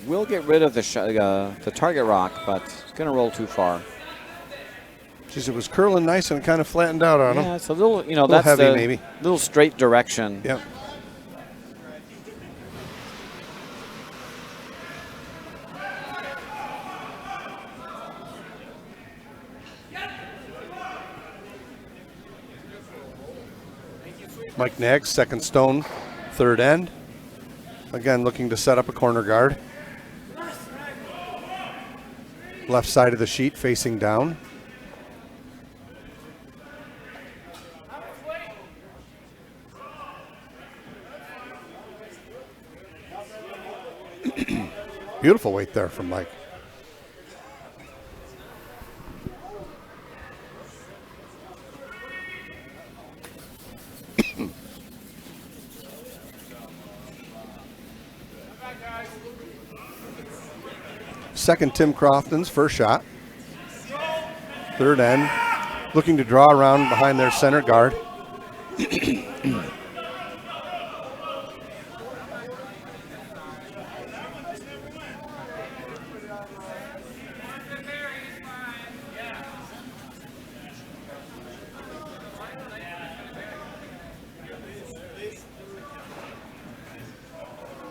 [SPEAKER 1] Will get rid of the target rock, but it's going to roll too far.
[SPEAKER 4] Geez, it was curling nice and it kind of flattened out on him.
[SPEAKER 1] Yeah, it's a little, you know,
[SPEAKER 4] Little
[SPEAKER 1] that's
[SPEAKER 4] heavy,
[SPEAKER 1] the
[SPEAKER 4] maybe.
[SPEAKER 1] little straight direction.
[SPEAKER 4] Yep. Mike Nag, second stone, third end. Again, looking to set up a corner guard. Left side of the sheet facing down. Beautiful weight there from Mike. Second, Tim Crofton's first shot. Third end, looking to draw around behind their center guard. If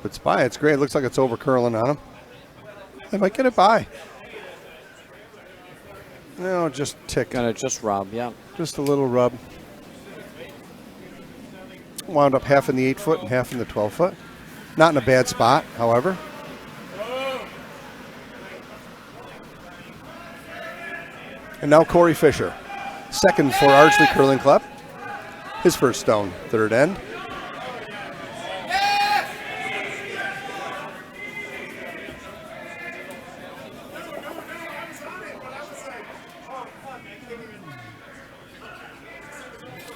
[SPEAKER 4] it's by, it's great. It looks like it's over curling on him. They might get it by. No, just tick.
[SPEAKER 1] Gonna just rub, yeah.
[SPEAKER 4] Just a little rub. Wound up half in the 8-foot and half in the 12-foot. Not in a bad spot, however. And now Corey Fisher, second for Ardsley Curling Club. His first stone, third end.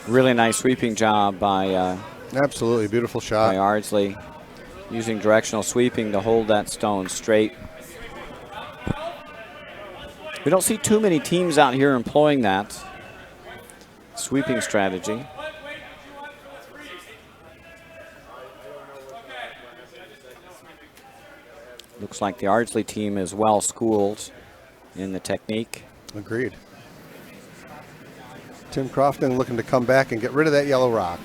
[SPEAKER 1] Really nice sweeping job by
[SPEAKER 4] Absolutely beautiful shot.
[SPEAKER 1] by Ardsley, using directional sweeping to hold that stone straight. We don't see too many teams out here employing that sweeping strategy. Looks like the Ardsley team is well schooled in the technique.
[SPEAKER 4] Agreed. Tim Crofton looking to come back and get rid of that yellow rock.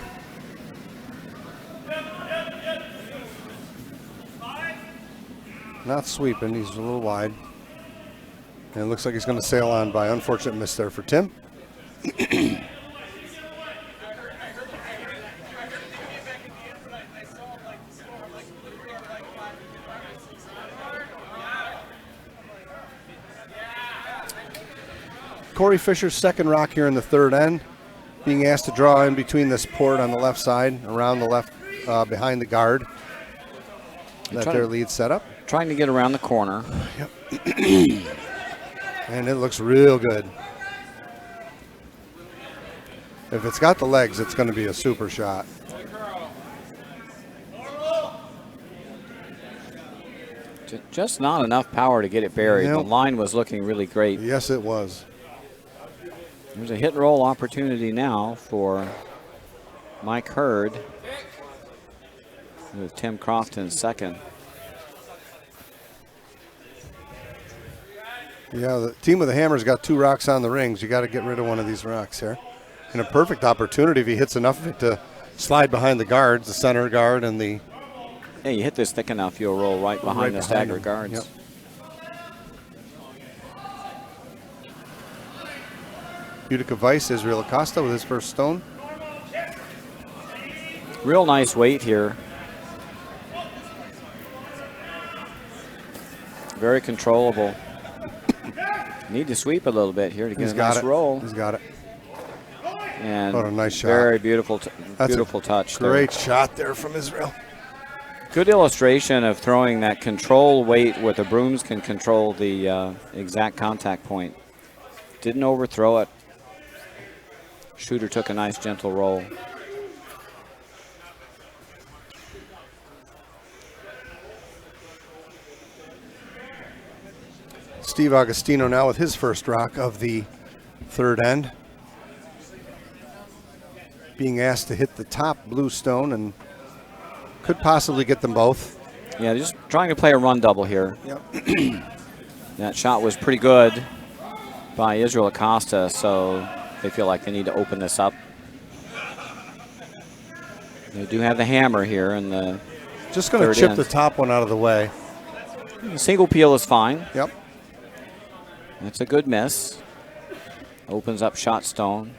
[SPEAKER 4] Not sweeping, he's a little wide. And it looks like he's going to sail on by. Unfortunate miss there for Tim. Corey Fisher's second rock here in the third end, being asked to draw in between this port on the left side, around the left, behind the guard. That their lead setup.
[SPEAKER 1] Trying to get around the corner.
[SPEAKER 4] And it looks real good. If it's got the legs, it's going to be a super shot.
[SPEAKER 1] Just not enough power to get it buried.
[SPEAKER 4] Nope.
[SPEAKER 1] The line was looking really great.
[SPEAKER 4] Yes, it was.
[SPEAKER 1] There's a hit and roll opportunity now for Mike Hurd with Tim Crofton second.
[SPEAKER 4] Yeah, the team with the hammer's got 2 rocks on the rings. You got to get rid of one of these rocks here. And a perfect opportunity if he hits enough of it to slide behind the guards, the center guard and the...
[SPEAKER 1] Yeah, you hit this thick enough, you'll roll right behind the stagger
[SPEAKER 4] him.
[SPEAKER 1] guards.
[SPEAKER 4] Yep. Utica Vice, Israel Acosta with his first stone.
[SPEAKER 1] Real nice weight here. Very controllable. Need to sweep a little bit here to get a nice roll.
[SPEAKER 4] He's got it.
[SPEAKER 1] And
[SPEAKER 4] what a nice shot.
[SPEAKER 1] Very beautiful, beautiful touch.
[SPEAKER 4] Great
[SPEAKER 1] there.
[SPEAKER 4] shot there from Israel.
[SPEAKER 1] Good illustration of throwing that control weight where the brooms can control the exact contact point. Didn't overthrow it. Shooter took a nice gentle roll.
[SPEAKER 4] Steve Agostino now with his first rock of the third end. Being asked to hit the top blue stone and could possibly get them both.
[SPEAKER 1] Yeah, just trying to play a run double here.
[SPEAKER 4] Yep.
[SPEAKER 1] That shot was pretty good by Israel Acosta, so they feel like they need to open this up. They do have the hammer here in the
[SPEAKER 4] just going to chip the top one out of the way.
[SPEAKER 1] The single peel is fine.
[SPEAKER 4] Yep.
[SPEAKER 1] That's a good miss. Opens up shot stone.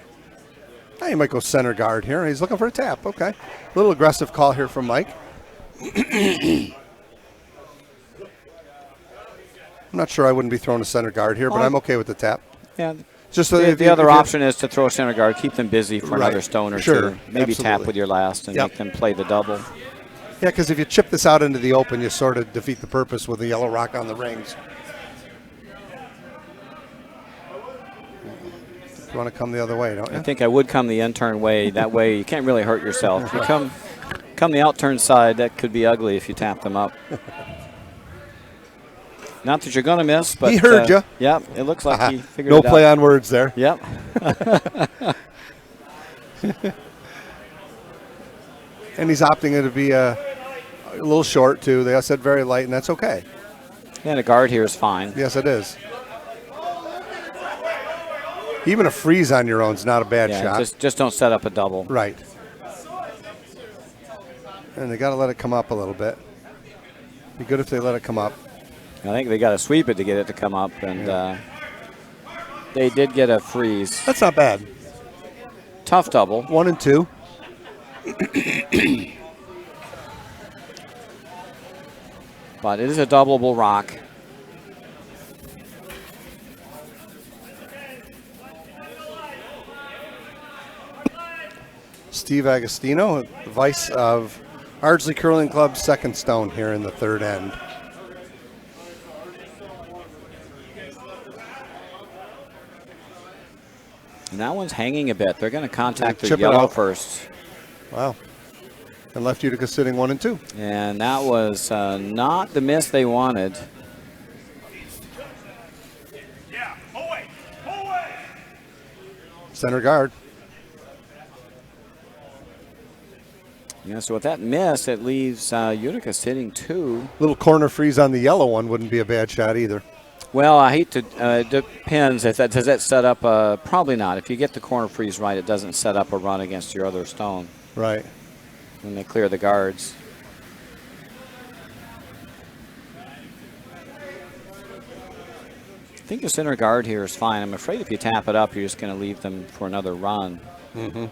[SPEAKER 4] Now you might go center guard here. He's looking for a tap. Okay. A little aggressive call here from Mike. I'm not sure I wouldn't be throwing a center guard here, but I'm okay with the tap.
[SPEAKER 1] Yeah.
[SPEAKER 4] Just
[SPEAKER 1] the other option is to throw a center guard, keep them busy for another stone or two. Maybe
[SPEAKER 4] absolutely.
[SPEAKER 1] Tap with your last and make them play the double.
[SPEAKER 4] Yeah, because if you chip this out into the open, you sort of defeat the purpose with the yellow rock on the rings. You want to come the other way, don't you?
[SPEAKER 1] I think I would come the in-turn way. That way you can't really hurt yourself. If you come the out-turn side, that could be ugly if you tap them up. Not that you're going to miss, but...
[SPEAKER 4] He heard you.
[SPEAKER 1] Yeah, it looks like he figured it out.
[SPEAKER 4] No play on words there.
[SPEAKER 1] Yep.
[SPEAKER 4] And he's opting it to be a little short, too. They said very light, and that's okay.
[SPEAKER 1] And a guard here is fine.
[SPEAKER 4] Yes, it is. Even a freeze on your own is not a bad shot.
[SPEAKER 1] Just don't set up a double.
[SPEAKER 4] Right. And they got to let it come up a little bit. Be good if they let it come up.
[SPEAKER 1] I think they got to sweep it to get it to come up, and they did get a freeze.
[SPEAKER 4] That's not bad.
[SPEAKER 1] Tough double.
[SPEAKER 4] 1 and 2.
[SPEAKER 1] But it is a doubleable rock.
[SPEAKER 4] Steve Agostino, vice of Ardsley Curling Club's second stone here in the third end.
[SPEAKER 1] And that one's hanging a bit. They're going to contact the yellow first.
[SPEAKER 4] Wow. And left Utica sitting 1 and 2.
[SPEAKER 1] And that was not the miss they wanted.
[SPEAKER 2] Yeah, away, away.
[SPEAKER 4] Center guard.
[SPEAKER 1] Yeah, so with that miss, it leaves Utica sitting 2.
[SPEAKER 4] Little corner freeze on the yellow one wouldn't be a bad shot either.
[SPEAKER 1] Well, I hate to, it depends. If that, does that set up, probably not. If you get the corner freeze right, it doesn't set up a run against your other stone.
[SPEAKER 4] Right.
[SPEAKER 1] When they clear the guards. I think the center guard here is fine. I'm afraid if you tap it up, you're just going to leave them for another run.
[SPEAKER 4] Mm-hmm.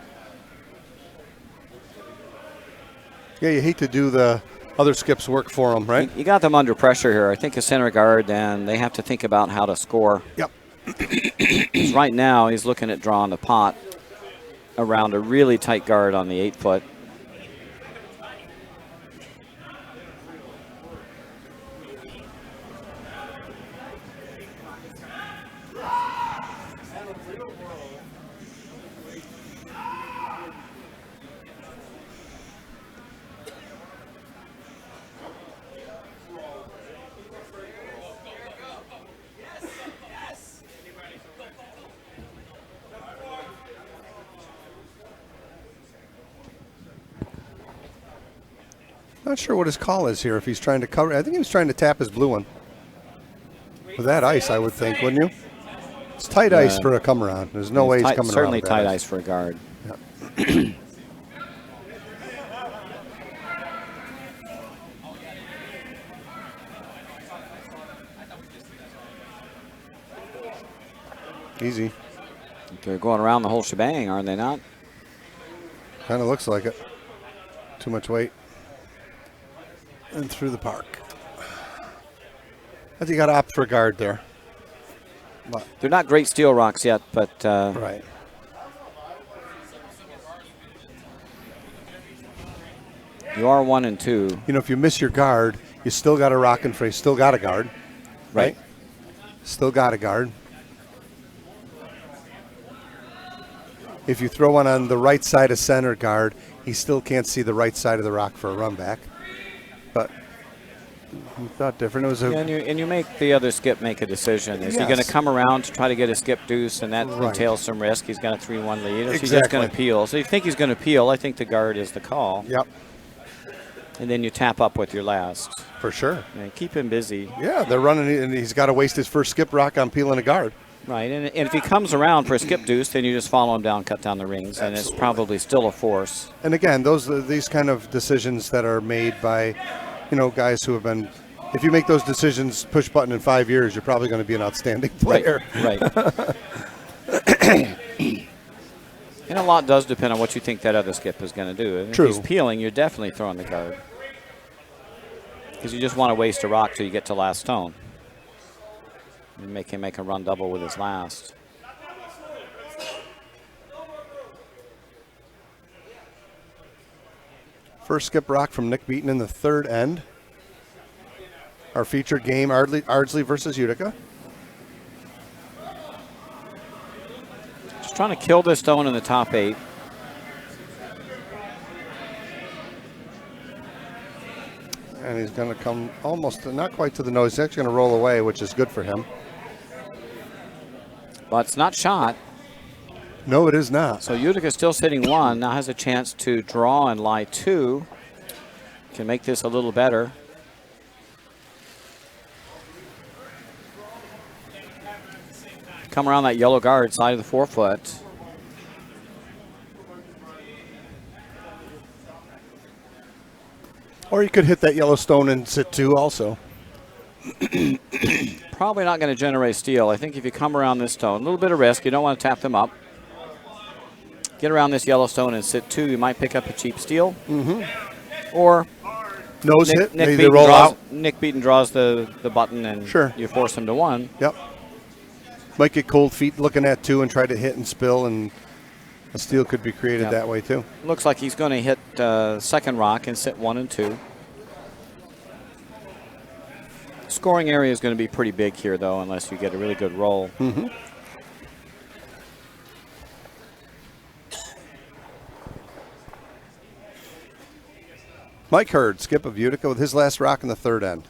[SPEAKER 4] Yeah, you hate to do the other skips work for them, right?
[SPEAKER 1] You got them under pressure here. I think a center guard, and they have to think about how to score.
[SPEAKER 4] Yep.
[SPEAKER 1] Right now, he's looking at drawing the pot around a really tight guard on the 8-foot.
[SPEAKER 4] Not sure what his call is here. If he's trying to cover, I think he was trying to tap his blue one. With that ice, I would think, wouldn't you? It's tight ice for a come around. There's no way he's coming around.
[SPEAKER 1] Certainly
[SPEAKER 4] with that
[SPEAKER 1] tight ice for a guard.
[SPEAKER 4] Yeah. Easy.
[SPEAKER 1] They're going around the whole shebang, aren't they not?
[SPEAKER 4] Kind of looks like it. Too much weight. And through the park. I think you got to opt for a guard there. But
[SPEAKER 1] They're not great steel rocks yet, but
[SPEAKER 4] right.
[SPEAKER 1] you are 1 and 2.
[SPEAKER 4] You know, if you miss your guard, you still got a rock and phrase. Still got a guard.
[SPEAKER 1] Right.
[SPEAKER 4] Still got a guard. If you throw one on the right side of center guard, he still can't see the right side of the rock for a run back. But we thought different. It was a
[SPEAKER 1] And you make the other skip make a decision. Is he
[SPEAKER 4] Yes.
[SPEAKER 1] going to come around to try to get a skip deuce, and that
[SPEAKER 4] Right.
[SPEAKER 1] entails some risk? He's got a 3-1 lead. Or is he just
[SPEAKER 4] Exactly.
[SPEAKER 1] going to peel? So you think he's going to peel. I think the guard is the call.
[SPEAKER 4] Yep,
[SPEAKER 1] And then you tap up with your last.
[SPEAKER 4] for sure.
[SPEAKER 1] And keep him busy.
[SPEAKER 4] Yeah, they're running, and he's got to waste his first skip rock on peeling a guard.
[SPEAKER 1] Right, and if he comes around for a skip deuce, then you just follow him down, cut down the rings, and it's probably still a force.
[SPEAKER 4] And again, these kind of decisions that are made by, guys who have been. If you make those decisions, push button in 5 years, you're probably going to be an outstanding player.
[SPEAKER 1] Right. And a lot does depend on what you think that other skip is going to do. And
[SPEAKER 4] True.
[SPEAKER 1] If he's peeling, you're definitely throwing the guard. Because you just want to waste a rock till you get to last stone. And make him make a run double with his last.
[SPEAKER 4] First skip rock from Nick Beaton in the third end. Our featured game, Ardsley versus Utica.
[SPEAKER 1] Just trying to kill this stone in the top 8.
[SPEAKER 4] And he's going to come almost, not quite to the nose. He's actually going to roll away, which is good for him.
[SPEAKER 1] But it's not shot.
[SPEAKER 4] No, it is not.
[SPEAKER 1] So Utica still sitting 1. Now has a chance to draw and lie 2. Can make this a little better. Come around that yellow guard side of the 4-foot.
[SPEAKER 4] Or you could hit that yellow stone and sit 2 also.
[SPEAKER 1] Probably not going to generate steal. I think if you come around this stone, a little bit of risk. You don't want to tap them up. Get around this yellow stone and sit 2. You might pick up a cheap steal. Or
[SPEAKER 4] Nose hit,
[SPEAKER 1] Nick
[SPEAKER 4] maybe they
[SPEAKER 1] Beaton
[SPEAKER 4] roll
[SPEAKER 1] draws,
[SPEAKER 4] out.
[SPEAKER 1] Nick Beaton draws the button and
[SPEAKER 4] Sure.
[SPEAKER 1] you force him to 1.
[SPEAKER 4] Yep. Might get cold feet looking at 2 and try to hit and spill, and a steal could be created
[SPEAKER 1] Yep.
[SPEAKER 4] that way too.
[SPEAKER 1] Looks like he's going to hit second rock and sit 1 and 2. Scoring area is going to be pretty big here, though, unless you get a really good roll.
[SPEAKER 4] Mike Hurd, skip of Utica, with his last rock in the third end.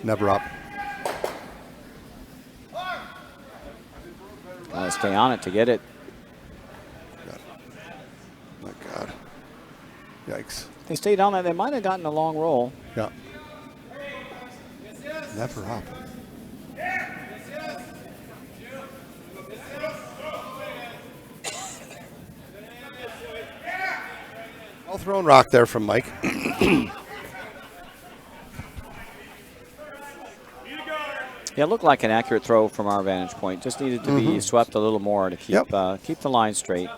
[SPEAKER 4] Never up.
[SPEAKER 1] Gotta stay on it to get it.
[SPEAKER 4] My God. Yikes.
[SPEAKER 1] If they stayed on that, they might have gotten a long roll.
[SPEAKER 4] Yeah. Never up. Well thrown rock there from Mike.
[SPEAKER 1] Yeah, it looked like an accurate throw from our vantage point. Just needed to be swept a little more to keep keep the line straight.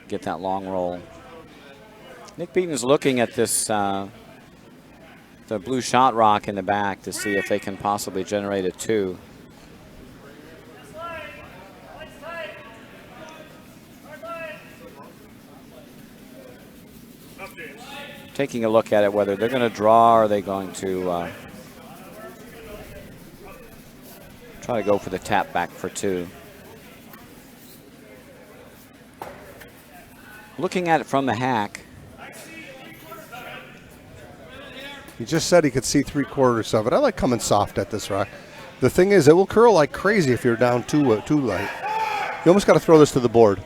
[SPEAKER 1] Get that long roll. Nick Beaton's looking at this the blue shot rock in the back to see if they can possibly generate a 2. Taking a look at it, whether they're going to draw or are they going to try to go for the tap back for 2. Looking at it from the hack,
[SPEAKER 4] He just said he could see 3/4 of it. I like coming soft at this rock. The thing is, it will curl like crazy if you're down too light. You almost got to throw this to the board.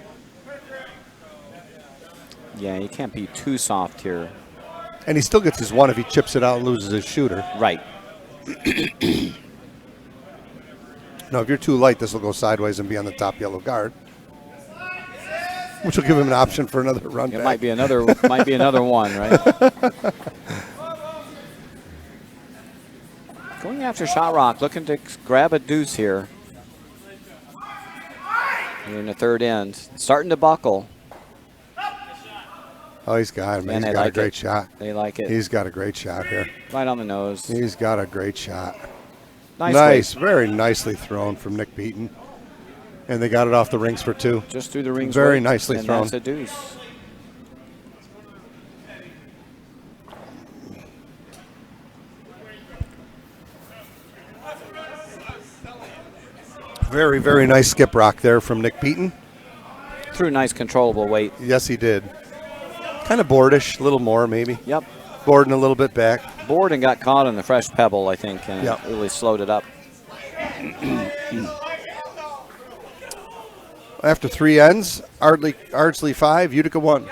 [SPEAKER 1] Yeah, you can't be too soft here.
[SPEAKER 4] And he still gets his one if he chips it out and loses his shooter.
[SPEAKER 1] Right.
[SPEAKER 4] Now, if you're too light, this will go sideways and be on the top yellow guard, which will give him an option for another run
[SPEAKER 1] It
[SPEAKER 4] back.
[SPEAKER 1] might be another one, right? Going after Shot Rock, looking to grab a deuce here. Here in the third end. Starting to buckle.
[SPEAKER 4] Oh, he's got him.
[SPEAKER 1] And
[SPEAKER 4] He's
[SPEAKER 1] they
[SPEAKER 4] got a
[SPEAKER 1] like
[SPEAKER 4] great
[SPEAKER 1] it.
[SPEAKER 4] shot.
[SPEAKER 1] They like it.
[SPEAKER 4] He's got a great shot here.
[SPEAKER 1] Right on the nose.
[SPEAKER 4] He's got a great shot.
[SPEAKER 1] Nice.
[SPEAKER 4] Very nicely thrown from Nick Beaton. And they got it off the rings for 2.
[SPEAKER 1] Just through the rings.
[SPEAKER 4] Very
[SPEAKER 1] weight,
[SPEAKER 4] nicely
[SPEAKER 1] and
[SPEAKER 4] thrown.
[SPEAKER 1] That's a deuce.
[SPEAKER 4] Very, very nice skip rock there from Nick Beaton.
[SPEAKER 1] Through nice controllable weight.
[SPEAKER 4] Yes, he did. Kind of boardish, a little more maybe.
[SPEAKER 1] Yep.
[SPEAKER 4] Boarding a little bit back.
[SPEAKER 1] Board and got caught on the fresh pebble, I think, and
[SPEAKER 4] Yep.
[SPEAKER 1] it really slowed it up.
[SPEAKER 4] After 3 ends, Ardsley 5, Utica 1.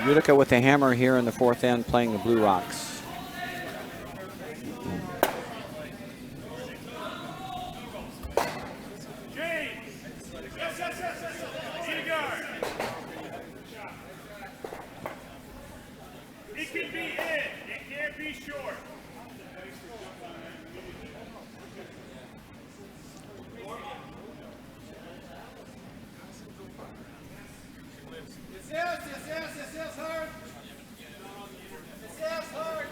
[SPEAKER 1] Utica with the hammer here in the fourth end, playing the Blue Rocks.
[SPEAKER 2] It can be in. It can't be short.
[SPEAKER 3] Yes, hard. Yes, hard.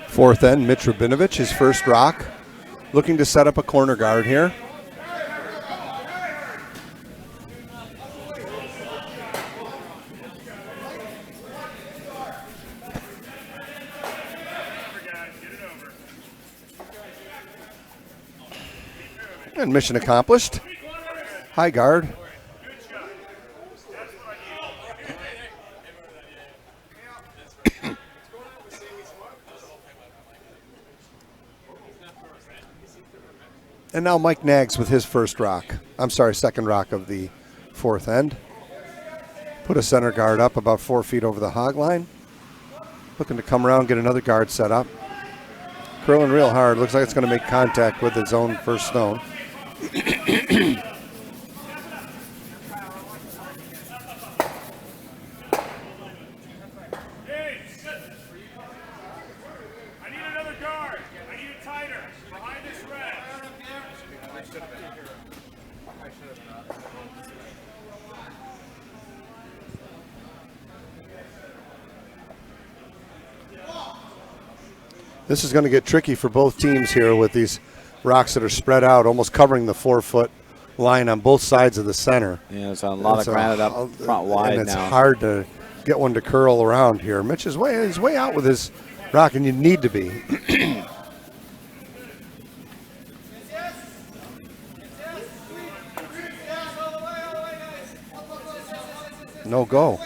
[SPEAKER 4] Fourth end, Mitch Rabinovich, his first rock. Looking to set up a corner guard here. And mission accomplished. High guard. And now Mike Nags with his first rock. I'm sorry, second rock of the fourth end. Put a center guard up about 4 feet over the hog line. Looking to come around, get another guard set up. Curling real hard. Looks like it's going to make contact with its own first stone.
[SPEAKER 2] I need another guard. I need it tighter. Behind this red.
[SPEAKER 4] This is going to get tricky for both teams here with these rocks that are spread out, almost covering the 4-foot line on both sides of the center.
[SPEAKER 1] Yeah, there's a lot of granite up front wide
[SPEAKER 4] and it's
[SPEAKER 1] now.
[SPEAKER 4] hard to get one to curl around here. Mitch is way out with his rock, and you need to be. No go.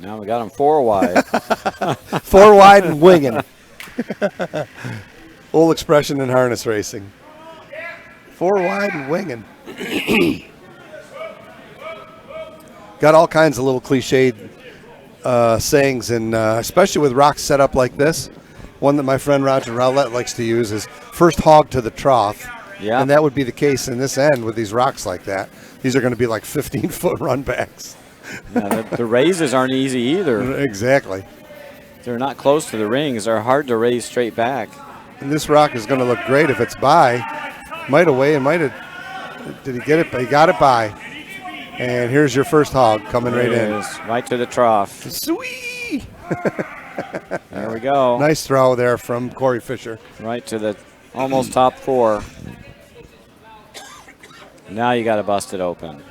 [SPEAKER 1] Now we got him 4 wide.
[SPEAKER 4] 4 wide and winging. Old expression in harness racing. 4 wide and winging. Got all kinds of little cliched sayings, and especially with rocks set up like this. One that my friend Roger Rowlett likes to use is first hog to the trough.
[SPEAKER 1] Yeah.
[SPEAKER 4] And that would be the case in this end with these rocks like that. These are going to be like 15-foot run backs.
[SPEAKER 1] Yeah, the raises aren't easy either.
[SPEAKER 4] Exactly.
[SPEAKER 1] They're not close to the rings. They're hard to raise straight back.
[SPEAKER 4] And this rock is going to look great if it's by. Might have weighed, might have. Did he get it? He got it by. And here's your first hog coming right in.
[SPEAKER 1] It is, right to the trough.
[SPEAKER 4] Sweet.
[SPEAKER 1] There we go.
[SPEAKER 4] Nice throw there from Corey Fisher.
[SPEAKER 1] Right to the almost top 4. Now you got to bust it open.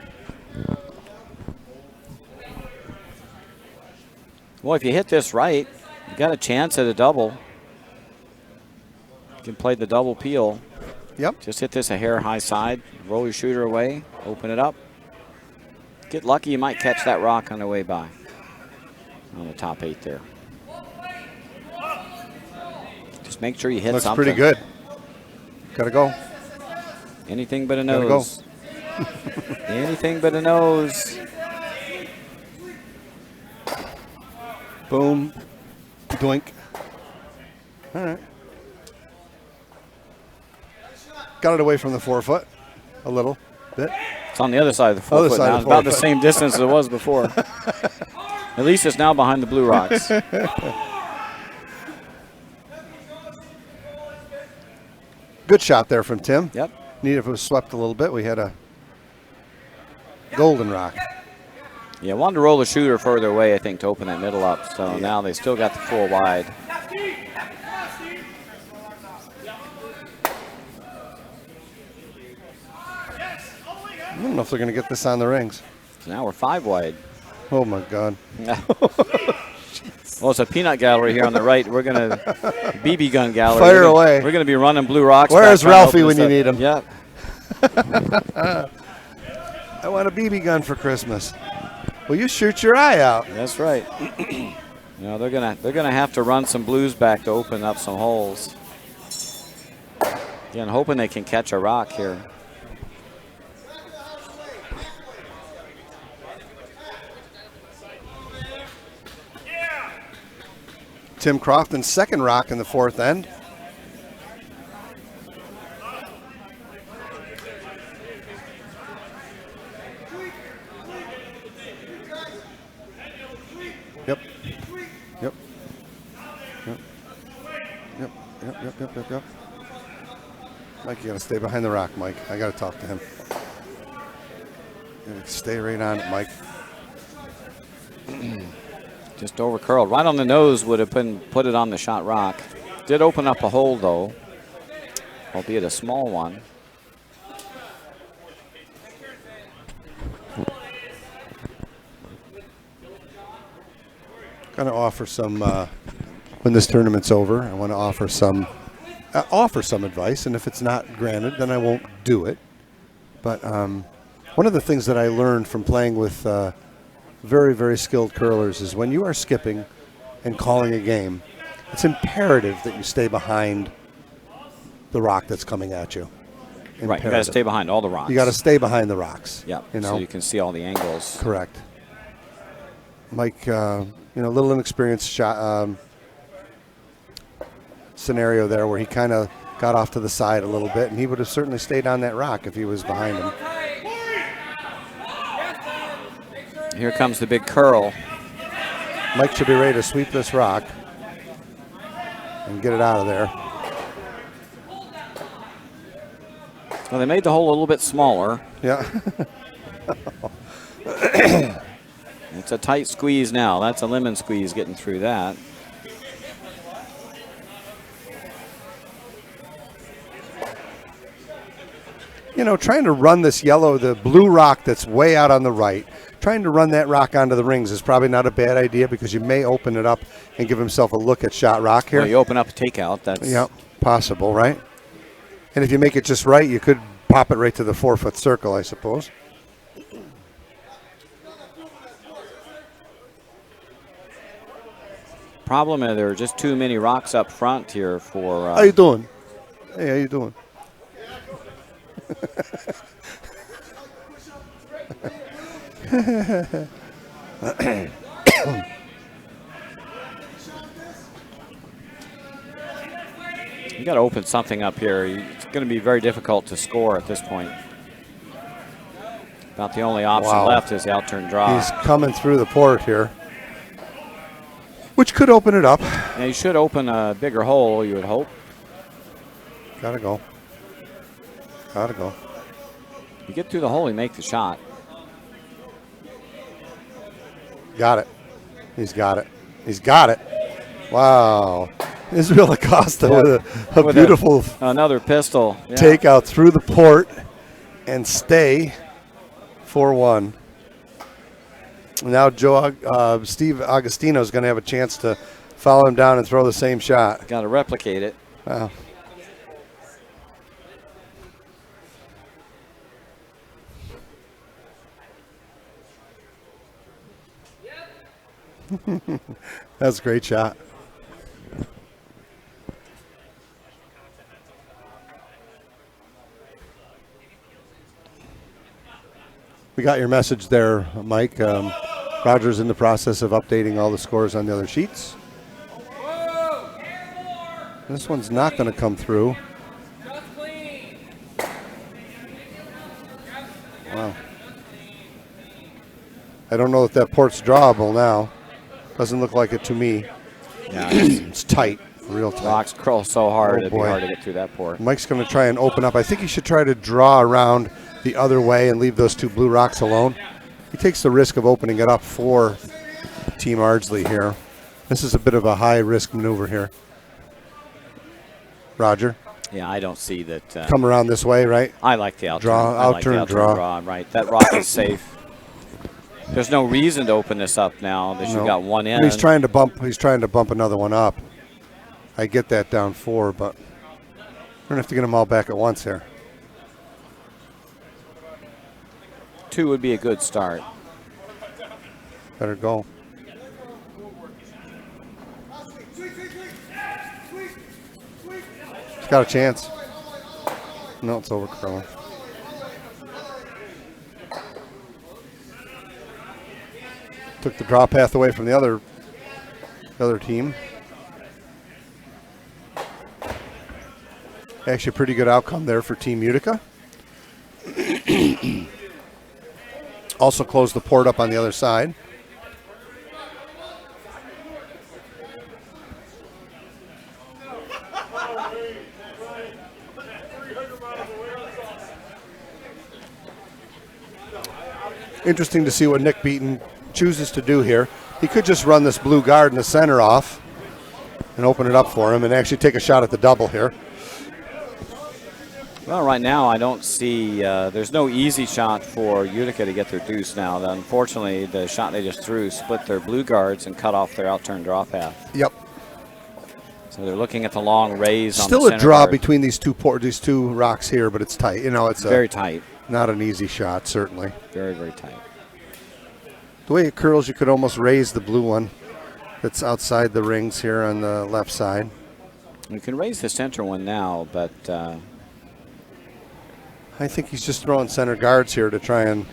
[SPEAKER 1] Well, if you hit this right, You got a chance at a double. You can play the double peel.
[SPEAKER 4] Yep.
[SPEAKER 1] Just hit this a hair high side, roll your shooter away, open it up. Get lucky, you might catch that rock on the way by. On the top 8 there. Just make sure you hit
[SPEAKER 4] Looks
[SPEAKER 1] something.
[SPEAKER 4] pretty good. Gotta go.
[SPEAKER 1] Anything but a
[SPEAKER 4] Gotta
[SPEAKER 1] nose. Anything but a nose.
[SPEAKER 4] Boom. Doink. All right. Got it away from the 4 foot a little bit.
[SPEAKER 1] It's on the other side of the 4
[SPEAKER 4] Other
[SPEAKER 1] foot
[SPEAKER 4] side
[SPEAKER 1] now.
[SPEAKER 4] of the
[SPEAKER 1] About
[SPEAKER 4] 4
[SPEAKER 1] the
[SPEAKER 4] foot.
[SPEAKER 1] same distance as it was before. At least it's now behind the blue rocks.
[SPEAKER 4] Good shot there from Tim.
[SPEAKER 1] Yep.
[SPEAKER 4] Neat if it was swept a little bit. We had a golden rock.
[SPEAKER 1] Yeah, wanted to roll the shooter further away, I think, to open that middle up. So now they still got the full wide.
[SPEAKER 4] I don't know if they're going to get this on the rings.
[SPEAKER 1] So now we're 5 wide.
[SPEAKER 4] Oh, my God.
[SPEAKER 1] Well, it's a peanut gallery here on the right. We're going to BB gun gallery.
[SPEAKER 4] Fire away.
[SPEAKER 1] We're going to be running blue rocks.
[SPEAKER 4] Where's
[SPEAKER 1] back, trying to
[SPEAKER 4] Ralphie
[SPEAKER 1] open
[SPEAKER 4] when
[SPEAKER 1] this
[SPEAKER 4] you
[SPEAKER 1] up.
[SPEAKER 4] need him?
[SPEAKER 1] Yep.
[SPEAKER 4] I want a BB gun for Christmas. Well, you shoot your eye out.
[SPEAKER 1] That's right. You know, they're gonna have to run some blues back to open up some holes. Again, hoping they can catch a rock here.
[SPEAKER 4] Tim Crofton's second rock in the 4th end. Yep. Yep. Yep. Yep. Yep. Mike, you gotta stay behind the rock, Mike. I gotta talk to him. You gotta stay right on it, Mike.
[SPEAKER 1] Just over curled. Right on the nose would have put it on the shot rock. Did open up a hole though, albeit a small one.
[SPEAKER 4] Gonna offer some when this tournament's over. I want to offer some advice, and if it's not granted, then I won't do it. But one of the things that I learned from playing with very, very skilled curlers is when you are skipping and calling a game, it's imperative that you stay behind the rock that's coming at you.
[SPEAKER 1] Right, you got to stay behind all the rocks.
[SPEAKER 4] You got to stay behind the rocks.
[SPEAKER 1] Yeah,
[SPEAKER 4] you know?
[SPEAKER 1] so you can see all the angles.
[SPEAKER 4] Correct. Mike, you know, a little inexperienced shot scenario there where he kind of got off to the side a little bit, and he would have certainly stayed on that rock if he was behind him.
[SPEAKER 1] Here comes the big curl.
[SPEAKER 4] Mike should be ready to sweep this rock and get it out of there.
[SPEAKER 1] Well, they made the hole a little bit smaller.
[SPEAKER 4] Yeah.
[SPEAKER 1] It's a tight squeeze now. That's a lemon squeeze getting through that.
[SPEAKER 4] You know, trying to run this the blue rock that's way out on the right, trying to run that rock onto the rings is probably not a bad idea because you may open it up and give himself a look at shot rock here.
[SPEAKER 1] Well, you open up a takeout. That's
[SPEAKER 4] Yeah, possible, right? And if you make it just right, you could pop it right to the 4-foot circle, I suppose.
[SPEAKER 1] problem is there are just too many rocks up front here for.
[SPEAKER 4] How you doing? Hey, how you doing?
[SPEAKER 1] You got to open something up here. It's going to be very difficult to score at this point. About the only option left is the outturn draw.
[SPEAKER 4] He's coming through the port here, which could open it up.
[SPEAKER 1] Now you should open a bigger hole, you would hope.
[SPEAKER 4] Gotta go. Gotta go.
[SPEAKER 1] You get through the hole, you make the shot.
[SPEAKER 4] Got it. He's got it. He's got it. Wow. Israel Acosta with a beautiful
[SPEAKER 1] another pistol. Yeah.
[SPEAKER 4] takeout through the port and stay 4-1. Now Steve Agostino is going to have a chance to follow him down and throw the same shot.
[SPEAKER 1] Got to replicate it.
[SPEAKER 4] Wow. That's a great shot. We got your message there, Mike. Roger's in the process of updating all the scores on the other sheets. This one's not going to come through. Wow. I don't know if that port's drawable now. Doesn't look like it to me.
[SPEAKER 1] Yeah,
[SPEAKER 4] It's tight, real tight.
[SPEAKER 1] rocks curl so hard, it'd be
[SPEAKER 4] boy.
[SPEAKER 1] hard to get through that port.
[SPEAKER 4] Mike's going to try and open up. I think he should try to draw around the other way and leave those two blue rocks alone. He takes the risk of opening it up for Team Ardsley here. This is a bit of a high-risk maneuver here. Roger,
[SPEAKER 1] Yeah, I don't see that.
[SPEAKER 4] come around this way, right?
[SPEAKER 1] I like the outturn.
[SPEAKER 4] Draw,
[SPEAKER 1] I like the
[SPEAKER 4] outturn,
[SPEAKER 1] outturn
[SPEAKER 4] draw.
[SPEAKER 1] Right, that rock is safe. There's no reason to open this up now that you've got one in.
[SPEAKER 4] He's trying to bump. He's trying to bump another one up. I get that down 4, but we're gonna have to get them all back at once here.
[SPEAKER 1] 2 would be a good start.
[SPEAKER 4] Better go. He's got a chance. No, it's over curling. Took the draw path away from the other team. Actually, a pretty good outcome there for Team Utica. Also closed the port up on the other side. Interesting to see what Nick Beaton chooses to do here. He could just run this blue guard in the center off and open it up for him and actually take a shot at the double here.
[SPEAKER 1] Well, right now I don't see, there's no easy shot for Utica to get their deuce now. Unfortunately, the shot they just threw split their blue guards and cut off their outturn draw path.
[SPEAKER 4] Yep.
[SPEAKER 1] So they're looking at the long raise on
[SPEAKER 4] Still
[SPEAKER 1] the
[SPEAKER 4] a
[SPEAKER 1] center
[SPEAKER 4] draw
[SPEAKER 1] guard.
[SPEAKER 4] between these two rocks here, but it's tight. You know, it's
[SPEAKER 1] Very tight.
[SPEAKER 4] not an easy shot, certainly.
[SPEAKER 1] Very, very tight.
[SPEAKER 4] The way it curls, you could almost raise the blue one that's outside the rings here on the left side.
[SPEAKER 1] You can raise the center one now, but
[SPEAKER 4] I think he's just throwing center guards here to try and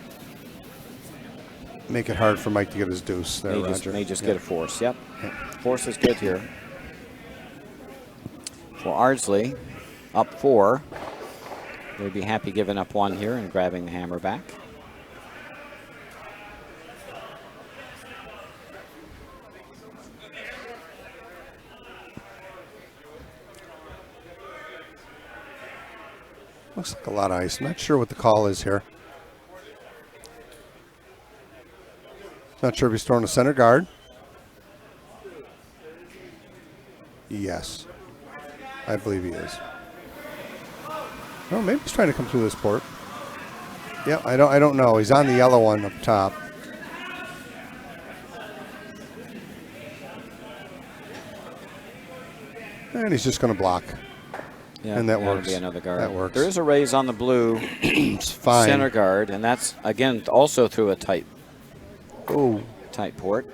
[SPEAKER 4] make it hard for Mike to get his deuce there, Roger.
[SPEAKER 1] may just get a force. Yep. Force is good here. For Ardsley, up 4. They'd be happy giving up 1 here and grabbing the hammer back.
[SPEAKER 4] Looks like a lot of ice. Not sure what the call is here. Not sure if he's throwing a center guard. Yes. I believe he is. Oh, maybe he's trying to come through this port. Yeah, I don't know. He's on the yellow one up top. And he's just going to block.
[SPEAKER 1] Yeah,
[SPEAKER 4] And that
[SPEAKER 1] that'll
[SPEAKER 4] works.
[SPEAKER 1] be another guard.
[SPEAKER 4] That works.
[SPEAKER 1] There is a raise on the blue
[SPEAKER 4] It's fine.
[SPEAKER 1] center guard, and that's, again, also through a tight port.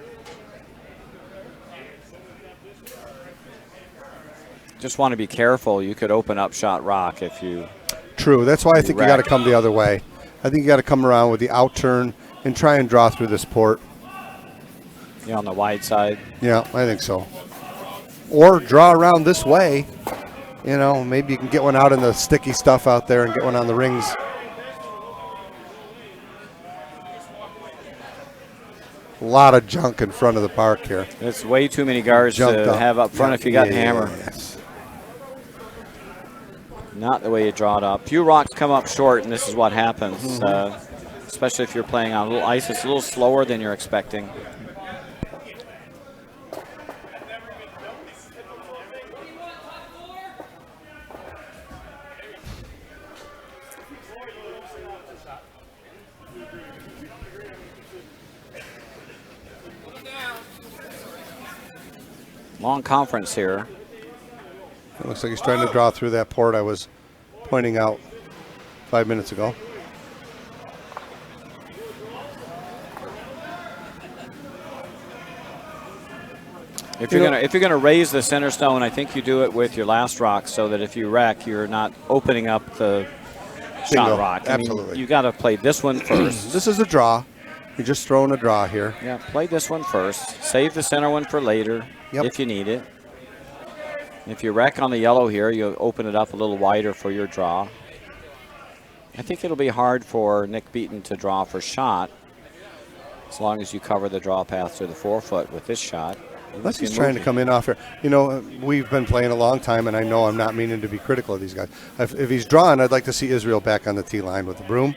[SPEAKER 1] Just want to be careful. You could open up shot rock if you...
[SPEAKER 4] True. That's why I think you got to
[SPEAKER 1] Wreck.
[SPEAKER 4] come the other way. I think you got to come around with the out turn and try and draw through this port.
[SPEAKER 1] Yeah, on the wide side.
[SPEAKER 4] Yeah, I think so. Or draw around this way. You know, maybe you can get one out in the sticky stuff out there and get one on the rings. A lot of junk in front of the park here.
[SPEAKER 1] It's way too many guards
[SPEAKER 4] Jumped
[SPEAKER 1] to
[SPEAKER 4] up.
[SPEAKER 1] have up front
[SPEAKER 4] Yeah,
[SPEAKER 1] if you got
[SPEAKER 4] yeah,
[SPEAKER 1] hammer.
[SPEAKER 4] yes.
[SPEAKER 1] Not the way you draw it up. Few rocks come up short, and this is what happens. Especially if you're playing on a little ice. It's a little slower than you're expecting. Long conference here.
[SPEAKER 4] It looks like he's trying to draw through that port I was pointing out 5 minutes ago.
[SPEAKER 1] If you're gonna raise the center stone, I think you do it with your last rock, so that if you wreck, you're not opening up the shot
[SPEAKER 4] Bingo.
[SPEAKER 1] rock.
[SPEAKER 4] Absolutely.
[SPEAKER 1] You got to play this one first.
[SPEAKER 4] This is a draw. You're just throwing a draw here.
[SPEAKER 1] Yeah, play this one first. Save the center one for later if you need it. If you wreck on the yellow here, you open it up a little wider for your draw. I think it'll be hard for Nick Beaton to draw for shot, as long as you cover the draw path to the 4-foot with this shot.
[SPEAKER 4] Unless he's trying to come in off here. You know, we've been playing a long time, and I know I'm not meaning to be critical of these guys. If he's drawn, I'd like to see Israel back on the tee line with the broom.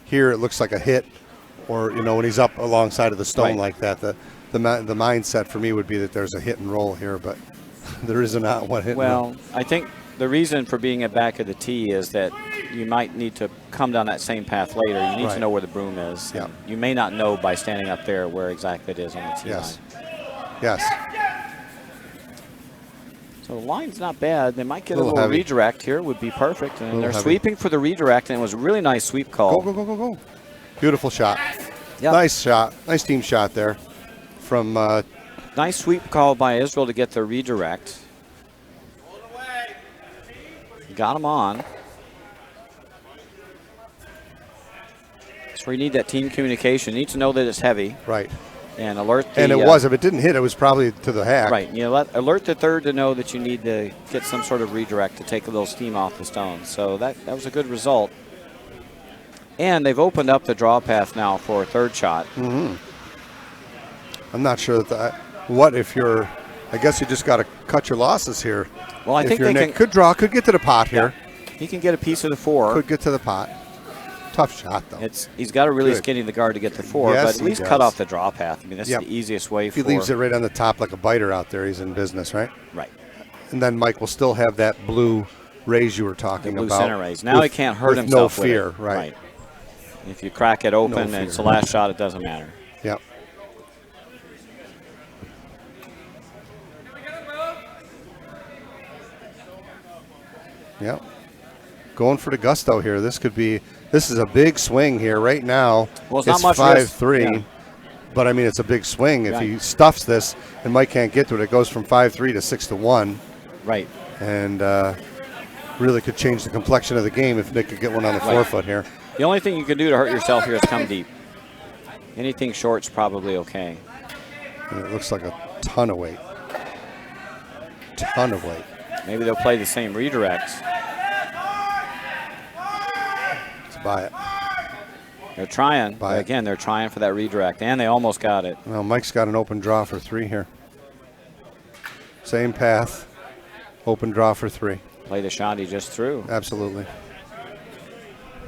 [SPEAKER 4] Here it looks like a hit, or, you know, when he's up alongside of the stone like that, the mindset for me would be that there's a hit and roll here, but there is not one hit and roll.
[SPEAKER 1] Well, I think the reason for being at back of the tee is that you might need to come down that same path later. You need to know where the broom is.
[SPEAKER 4] Yeah.
[SPEAKER 1] You may not know by standing up there where exactly it is on the tee line.
[SPEAKER 4] Yes.
[SPEAKER 1] So the line's not bad. They might get a little
[SPEAKER 4] heavy.
[SPEAKER 1] redirect here. Would be perfect. And they're
[SPEAKER 4] heavy.
[SPEAKER 1] sweeping for the redirect, and it was a really nice sweep call.
[SPEAKER 4] Go, go, go, go, go. Beautiful shot.
[SPEAKER 1] Yep.
[SPEAKER 4] Nice shot. Nice team shot there from
[SPEAKER 1] Nice sweep call by Israel to get the redirect. Got him on. That's where you need that team communication. You need to know that it's heavy.
[SPEAKER 4] Right.
[SPEAKER 1] And alert the,
[SPEAKER 4] and it was. If it didn't hit, it was probably to the hack.
[SPEAKER 1] Right. You know, alert the third to know that you need to get some sort of redirect to take a little steam off the stone. So that was a good result. And they've opened up the draw path now for a third shot.
[SPEAKER 4] Mm-hmm. I'm not sure that what if you're. I guess you just got to cut your losses here.
[SPEAKER 1] Well, I think they can.
[SPEAKER 4] Could draw. Could get to the pot here.
[SPEAKER 1] He can get a piece of the 4.
[SPEAKER 4] Could get to the pot. Tough shot, though.
[SPEAKER 1] He's got to really skinny the guard to get the 4,
[SPEAKER 4] Yes,
[SPEAKER 1] but at least cut off the draw path. I mean, that's the easiest way
[SPEAKER 4] if he
[SPEAKER 1] for.
[SPEAKER 4] leaves it right on the top like a biter out there, he's in business, right?
[SPEAKER 1] Right.
[SPEAKER 4] And then Mike will still have that blue raise you were talking
[SPEAKER 1] The blue
[SPEAKER 4] about.
[SPEAKER 1] center raise. Now he can't hurt
[SPEAKER 4] with
[SPEAKER 1] himself
[SPEAKER 4] no fear,
[SPEAKER 1] with it.
[SPEAKER 4] right.
[SPEAKER 1] If you crack it open and
[SPEAKER 4] fear.
[SPEAKER 1] it's the last shot, it doesn't matter.
[SPEAKER 4] Yep. Yep. Going for the gusto here. This is a big swing here right now.
[SPEAKER 1] Well, it's not much
[SPEAKER 4] 5-3,
[SPEAKER 1] risk.
[SPEAKER 4] but I mean it's a big swing. If
[SPEAKER 1] Right.
[SPEAKER 4] he stuffs this and Mike can't get to it, it goes from 5-3 to 6-1.
[SPEAKER 1] Right.
[SPEAKER 4] And really could change the complexion of the game if Nick could get one on the 4-foot here.
[SPEAKER 1] The only thing you can do to hurt yourself here is come deep. Anything short's probably okay.
[SPEAKER 4] And it looks like a ton of weight. Ton of weight.
[SPEAKER 1] Maybe they'll play the same redirect.
[SPEAKER 4] Let's buy it.
[SPEAKER 1] They're trying.
[SPEAKER 4] Buy it.
[SPEAKER 1] Again, they're trying for that redirect, and they almost got it.
[SPEAKER 4] Well, Mike's got an open draw for 3 here. Same path. Open draw for 3.
[SPEAKER 1] Play the shot he just threw.
[SPEAKER 4] Absolutely.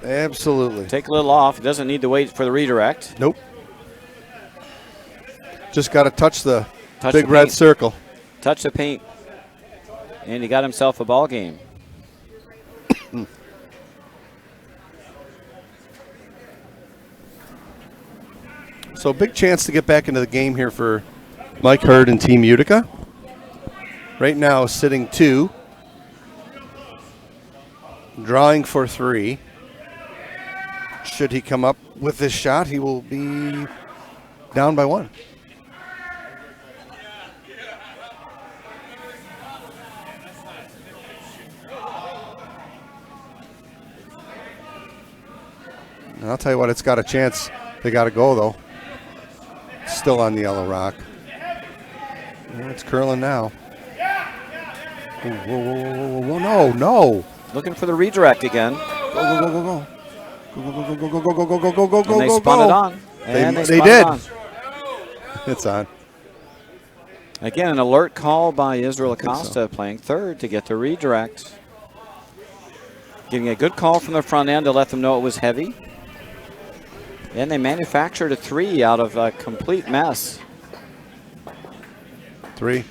[SPEAKER 4] Absolutely.
[SPEAKER 1] Take a little off. Doesn't need to wait for the redirect.
[SPEAKER 4] Nope. Just got to touch the
[SPEAKER 1] Touch
[SPEAKER 4] big
[SPEAKER 1] the
[SPEAKER 4] red
[SPEAKER 1] paint.
[SPEAKER 4] circle.
[SPEAKER 1] Touch the paint. And he got himself a ball game.
[SPEAKER 4] So big chance to get back into the game here for Mike Hurd and Team Utica. Right now sitting 2. Drawing for 3. Should he come up with this shot, he will be down by 1. And I'll tell you what, it's got a chance. They got to go, though. Still on the yellow rock. And it's curling now. Whoa, whoa, whoa, whoa, whoa, no, no.
[SPEAKER 1] Looking for the redirect again.
[SPEAKER 4] Go, go, go, go, go. Go, go, go, go, go, go, go, go, go, go, go,
[SPEAKER 1] And they
[SPEAKER 4] go,
[SPEAKER 1] spun
[SPEAKER 4] go.
[SPEAKER 1] it on. And
[SPEAKER 4] They
[SPEAKER 1] spun
[SPEAKER 4] did.
[SPEAKER 1] it on.
[SPEAKER 4] It's on.
[SPEAKER 1] Again, an alert call by Israel Acosta playing third to get the redirect. Getting a good call from the front end to let them know it was heavy. And they manufactured a 3 out of a complete mess.
[SPEAKER 4] 3.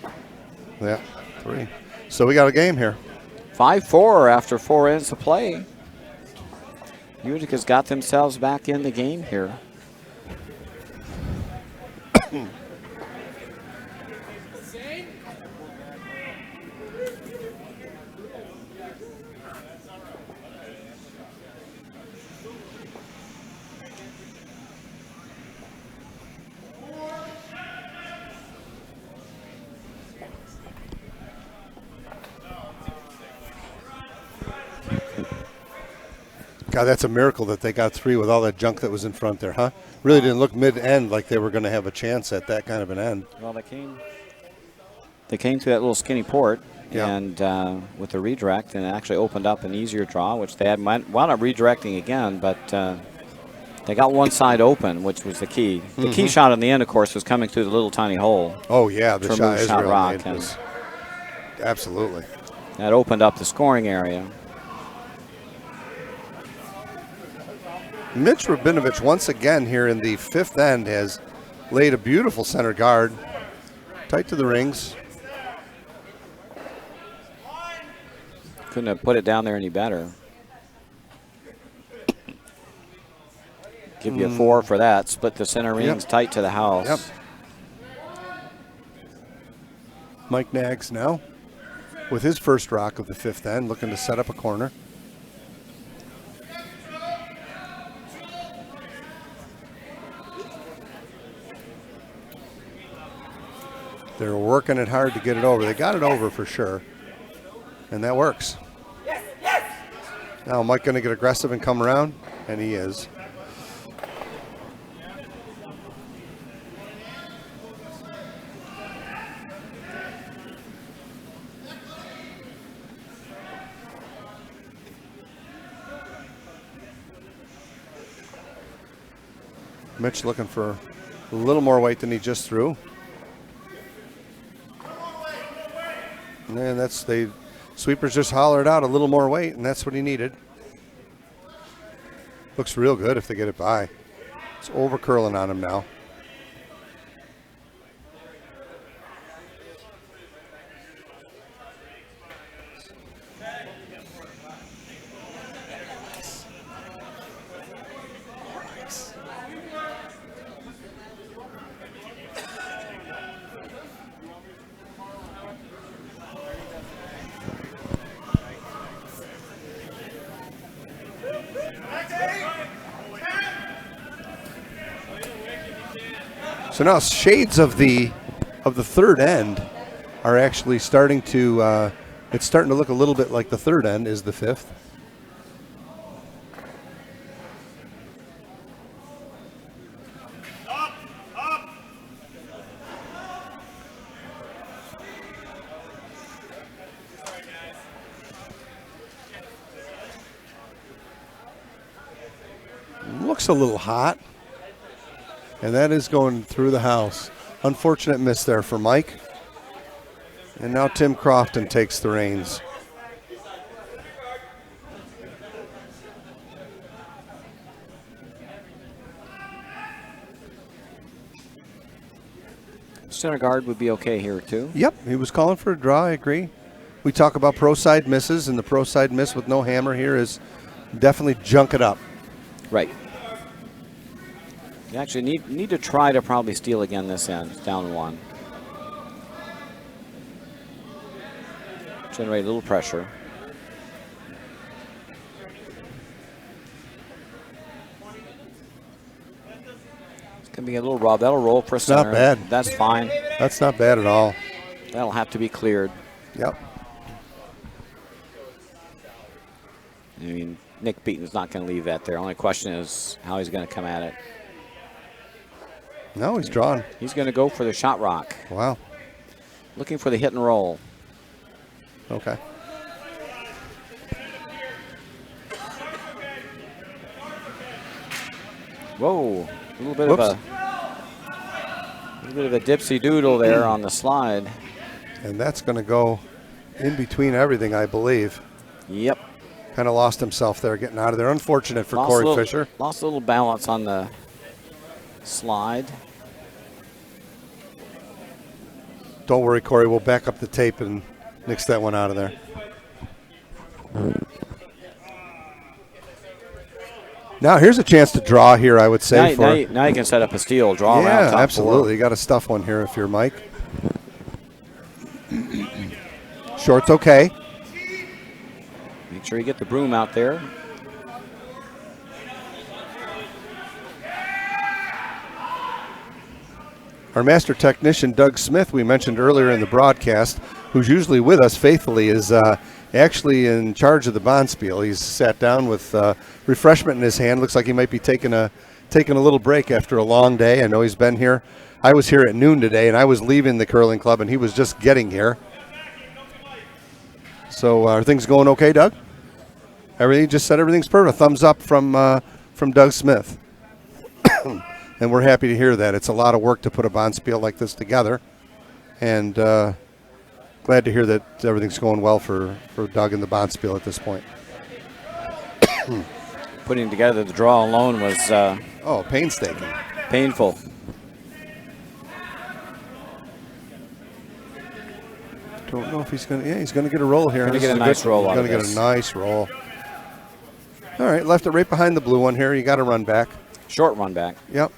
[SPEAKER 4] Yeah, 3. So we got a game here.
[SPEAKER 1] 5-4 after 4 ends of play. Utica's got themselves back in the game here.
[SPEAKER 4] God, that's a miracle that they got 3 with all that junk that was in front there, huh? Really didn't look mid-end like they were going to have a chance at that kind of an end.
[SPEAKER 1] Well, they came to that little skinny port,
[SPEAKER 4] Yeah.
[SPEAKER 1] and with the redirect, and it actually opened up an easier draw, which they had wound up redirecting again, but they got one side open, which was the key. The key shot in the end, of course, was coming through the little tiny hole.
[SPEAKER 4] Oh, yeah, the
[SPEAKER 1] to
[SPEAKER 4] shot
[SPEAKER 1] remove
[SPEAKER 4] Israel
[SPEAKER 1] rock,
[SPEAKER 4] made was absolutely.
[SPEAKER 1] That opened up the scoring area.
[SPEAKER 4] Mitch Rabinovich, once again here in the 5th end, has laid a beautiful center guard. Tight to the rings.
[SPEAKER 1] Couldn't have put it down there any better. Give you a 4 for that. Split the center rings tight to the house.
[SPEAKER 4] Yep. Mike Nags now with his first rock of the 5th end, looking to set up a corner. They're working it hard to get it over. They got it over for sure, and that works. Now Mike going to get aggressive and come around, and he is. Mitch looking for a little more weight than he just threw. And that's sweepers just hollered out a little more weight, and that's what he needed. Looks real good if they get it by. It's over curling on him now. So now shades of the 3rd end are actually starting to, it's starting to look a little bit like the 3rd end is the 5th. Looks a little hot. And that is going through the house. Unfortunate miss there for Mike. And now Tim Crofton takes the reins.
[SPEAKER 1] Center guard would be okay here too.
[SPEAKER 4] Yep, he was calling for a draw, I agree. We talk about pro side misses, and the pro side miss with no hammer here is definitely junk it up.
[SPEAKER 1] Right. You actually need to try to probably steal again this end. It's down 1. Generate a little pressure. It's going to be a little rough. That'll roll for center.
[SPEAKER 4] Not bad.
[SPEAKER 1] That's fine.
[SPEAKER 4] That's not bad at all.
[SPEAKER 1] That'll have to be cleared.
[SPEAKER 4] Yep.
[SPEAKER 1] I mean, Nick Beaton's not going to leave that there. Only question is how he's going to come at it.
[SPEAKER 4] No, he's drawn.
[SPEAKER 1] He's going to go for the shot rock.
[SPEAKER 4] Wow.
[SPEAKER 1] Looking for the hit and roll.
[SPEAKER 4] Okay.
[SPEAKER 1] Whoa. A little bit of a dipsy doodle there on the slide.
[SPEAKER 4] And that's going to go in between everything, I believe.
[SPEAKER 1] Yep.
[SPEAKER 4] Kind of lost himself there getting out of there. Unfortunate for Corey Fisher.
[SPEAKER 1] Lost a little balance on the slide.
[SPEAKER 4] Don't worry, Corey. We'll back up the tape and nix that one out of there. Now here's a chance to draw here, I would say.
[SPEAKER 1] Now you can set up a steal, draw around top
[SPEAKER 4] absolutely.
[SPEAKER 1] 4.
[SPEAKER 4] You got a stuff one here if you're Mike. Short's okay.
[SPEAKER 1] Make sure you get the broom out there.
[SPEAKER 4] Our master technician, Doug Smith, we mentioned earlier in the broadcast, who's usually with us faithfully, is actually in charge of the Bonspiel. He's sat down with refreshment in his hand. Looks like he might be taking a little break after a long day. I know he's been here. I was here at noon today, and I was leaving the curling club, and he was just getting here. So are things going okay, Doug? Everything just said everything's perfect. A thumbs up from Doug Smith. And we're happy to hear that. It's a lot of work to put a Bonspiel like this together. And glad to hear that everything's going well for Doug and the Bonspiel at this point.
[SPEAKER 1] Putting together the draw alone was
[SPEAKER 4] painstaking.
[SPEAKER 1] painful.
[SPEAKER 4] Don't know if he's going to. Yeah, he's going to get a roll here.
[SPEAKER 1] Going to get a nice roll out of this.
[SPEAKER 4] Going to get a nice roll. All right, left it right behind the blue one here. You got to run back.
[SPEAKER 1] Short run back.
[SPEAKER 4] Yep.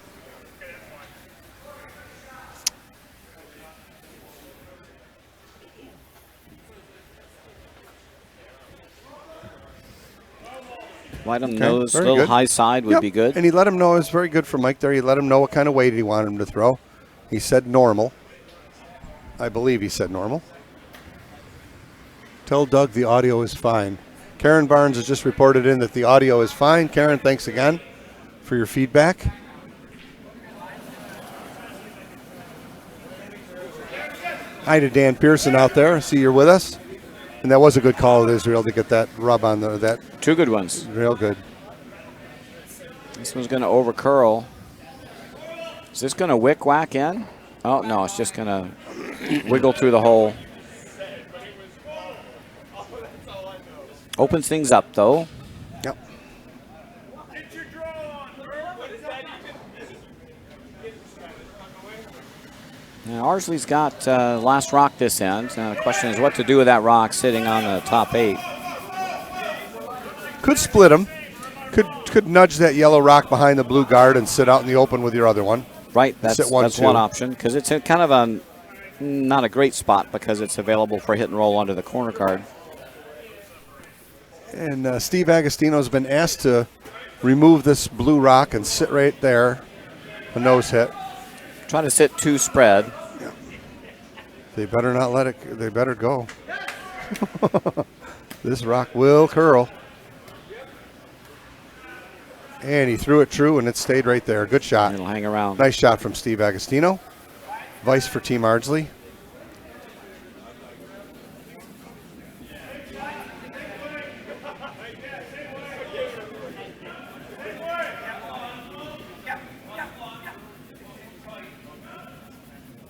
[SPEAKER 1] Let him
[SPEAKER 4] Okay,
[SPEAKER 1] know this
[SPEAKER 4] very
[SPEAKER 1] little
[SPEAKER 4] good.
[SPEAKER 1] high side would
[SPEAKER 4] Yep.
[SPEAKER 1] be good.
[SPEAKER 4] And he let him know. It was very good for Mike there. He let him know what kind of weight he wanted him to throw. He said normal. I believe he said normal. Tell Doug the audio is fine. Karen Barnes has just reported in that the audio is fine. Karen, thanks again for your feedback. Hi to Dan Pearson out there. I see you're with us. And that was a good call with Israel to get that rub on that.
[SPEAKER 1] Two good ones.
[SPEAKER 4] Real good.
[SPEAKER 1] This one's going to over curl. Is this going to wick whack in? Oh, no, it's just going to wiggle through the hole. Opens things up, though.
[SPEAKER 4] Yep.
[SPEAKER 1] Now, Arsley's got last rock this end. Now, the question is what to do with that rock sitting on the top 8.
[SPEAKER 4] Could split them. Could nudge that yellow rock behind the blue guard and sit out in the open with your other one.
[SPEAKER 1] Right, that's
[SPEAKER 4] Sit
[SPEAKER 1] one
[SPEAKER 4] 1-2.
[SPEAKER 1] option because it's a kind of a not a great spot because it's available for hit and roll under the corner card.
[SPEAKER 4] And Steve Agostino's been asked to remove this blue rock and sit right there, a nose hit.
[SPEAKER 1] Try to sit 2 spread.
[SPEAKER 4] Yeah. They better not let it. They better go. This rock will curl. And he threw it true, and it stayed right there. Good shot.
[SPEAKER 1] It'll hang around.
[SPEAKER 4] Nice shot from Steve Agostino. Vice for Team Ardsley.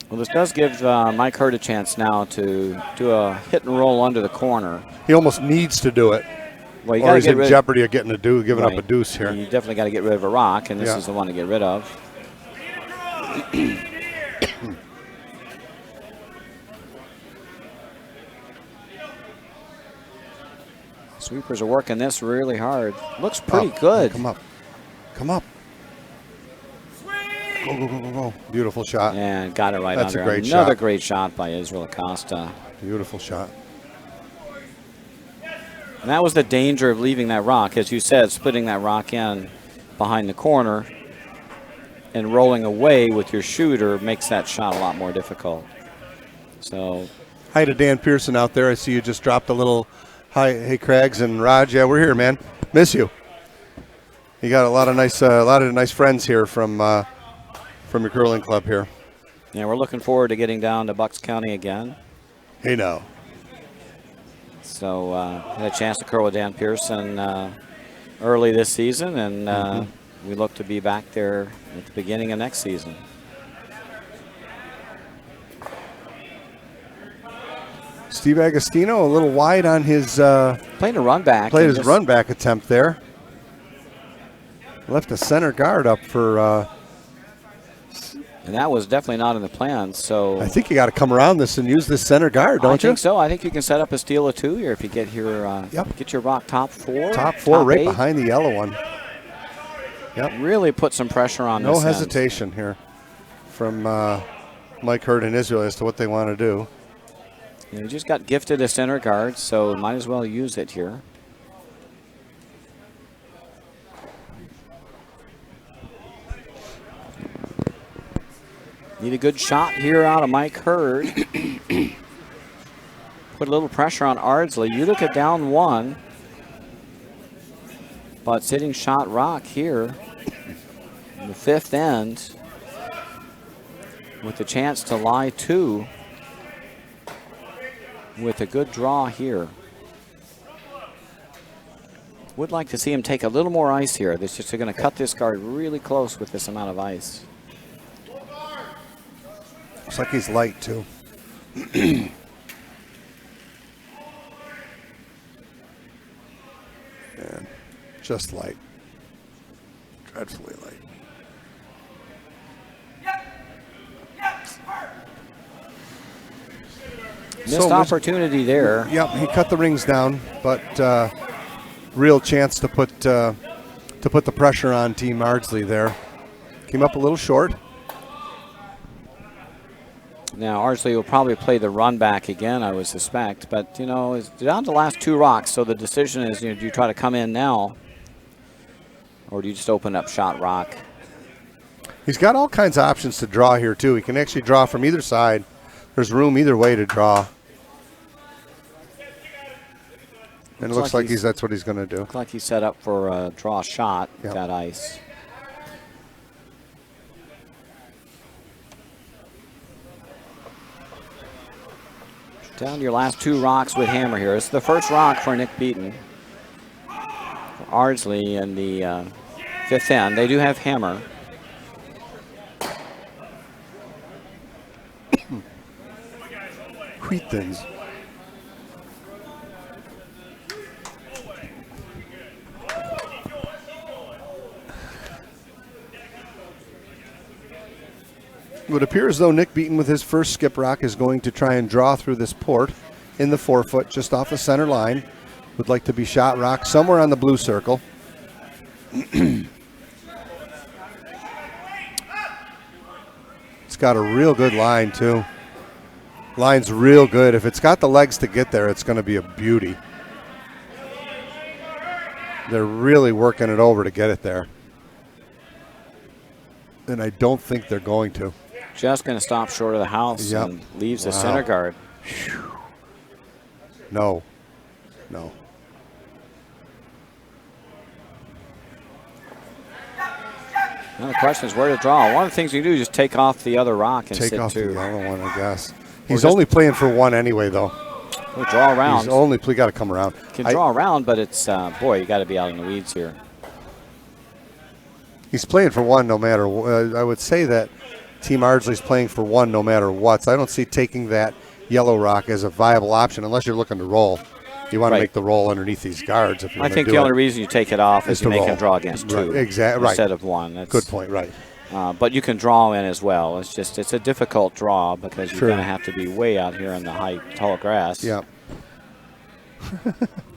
[SPEAKER 1] Well, this does give Mike Hurd a chance now to do a hit and roll under the corner.
[SPEAKER 4] He almost needs to do it.
[SPEAKER 1] Well, you
[SPEAKER 4] Or
[SPEAKER 1] got to
[SPEAKER 4] he's
[SPEAKER 1] get
[SPEAKER 4] in
[SPEAKER 1] rid
[SPEAKER 4] jeopardy of giving up
[SPEAKER 1] Right.
[SPEAKER 4] a deuce here.
[SPEAKER 1] You definitely got to get rid of a rock, and this
[SPEAKER 4] Yeah.
[SPEAKER 1] is the one to get rid of. Sweepers are working this really hard. Looks pretty
[SPEAKER 4] Up.
[SPEAKER 1] good.
[SPEAKER 4] Come up. Come up. Go, go, go, go, go. Beautiful shot.
[SPEAKER 1] And got it right
[SPEAKER 4] That's a
[SPEAKER 1] under.
[SPEAKER 4] great
[SPEAKER 1] Another
[SPEAKER 4] shot.
[SPEAKER 1] great shot by Israel Acosta.
[SPEAKER 4] Beautiful shot.
[SPEAKER 1] And that was the danger of leaving that rock. As you said, splitting that rock in behind the corner and rolling away with your shooter makes that shot a lot more difficult. So,
[SPEAKER 4] Hi to Dan Pearson out there. I see you just dropped a little hi. Hey, Craigs and Raj. Yeah, we're here, man. Miss you. You got a lot of nice friends here from your curling club here.
[SPEAKER 1] yeah, we're looking forward to getting down to Bucks County again.
[SPEAKER 4] Hey, now.
[SPEAKER 1] So, had a chance to curl with Dan Pearson early this season, and we look to be back there at the beginning of next season.
[SPEAKER 4] Steve Agostino a little wide on his
[SPEAKER 1] Playing a run back.
[SPEAKER 4] played
[SPEAKER 1] and
[SPEAKER 4] his
[SPEAKER 1] just-
[SPEAKER 4] run back attempt there. Left a center guard up for.
[SPEAKER 1] And that was definitely not in the plans. So
[SPEAKER 4] I think you got to come around this and use this center guard, don't
[SPEAKER 1] I
[SPEAKER 4] you?
[SPEAKER 1] think so. I think you can set up a steal of 2 here if you get here.
[SPEAKER 4] Yep.
[SPEAKER 1] Get your rock top 4.
[SPEAKER 4] Top 4 right
[SPEAKER 1] 8.
[SPEAKER 4] behind the yellow one. Yep.
[SPEAKER 1] Really put some pressure on
[SPEAKER 4] No
[SPEAKER 1] this end.
[SPEAKER 4] hesitation here from Mike Hurd and Israel as to what they want to do.
[SPEAKER 1] You just got gifted a center guard, so might as well use it here. Need a good shot here out of Mike Hurd. Put a little pressure on Ardsley. Utica down 1. But sitting shot rock here in the 5th end with the chance to lie 2 with a good draw here. Would like to see him take a little more ice here. They're just going to cut this guard really close with this amount of ice.
[SPEAKER 4] Looks like he's light too. And just light. Dreadfully light.
[SPEAKER 1] Missed opportunity there.
[SPEAKER 4] Yep, he cut the rings down, but real chance to put the pressure on Team Ardsley there. Came up a little short.
[SPEAKER 1] Now Ardsley will probably play the run back again, I would suspect. But you know, it's down to the last 2 rocks, so the decision is, you know, do you try to come in now, or do you just open up shot rock?
[SPEAKER 4] He's got all kinds of options to draw here too. He can actually draw from either side. There's room either way to draw. And it looks like that's what he's going to do.
[SPEAKER 1] Looks like he's set up for a draw shot with
[SPEAKER 4] Yep.
[SPEAKER 1] that ice. Down to your last 2 rocks with hammer here. This is the first rock for Nick Beaton. For Ardsley in the 5th end. They do have hammer.
[SPEAKER 4] Wheat thins. It would appear as though Nick Beaton with his first skip rock is going to try and draw through this port in the 4-foot just off the center line. Would like to be shot rock somewhere on the blue circle. It's got a real good line too. Line's real good. If it's got the legs to get there, it's going to be a beauty. They're really working it over to get it there. And I don't think they're going to.
[SPEAKER 1] Just going to stop short of the house and leaves the center guard.
[SPEAKER 4] No. No.
[SPEAKER 1] Now the question is where to draw. One of the things you can do is just take off the other rock and
[SPEAKER 4] Take
[SPEAKER 1] sit
[SPEAKER 4] off
[SPEAKER 1] 2.
[SPEAKER 4] the other one, I guess. He's only playing for 1 anyway, though.
[SPEAKER 1] We'll draw around.
[SPEAKER 4] He's only got to come around.
[SPEAKER 1] Can draw around, but it's, boy, you got to be out in the weeds here.
[SPEAKER 4] He's playing for 1 no matter what. I would say that Team Ardsley's playing for 1 no matter what. So I don't see taking that yellow rock as a viable option unless you're looking to roll. You want to make the roll underneath these guards. If you're
[SPEAKER 1] I think the only reason you take it off is to make him draw against 2 instead of 1. That's,
[SPEAKER 4] good point, right.
[SPEAKER 1] But you can draw in as well. It's just, it's a difficult draw because you're going to have to be way out here in the high, tall grass.
[SPEAKER 4] Yeah.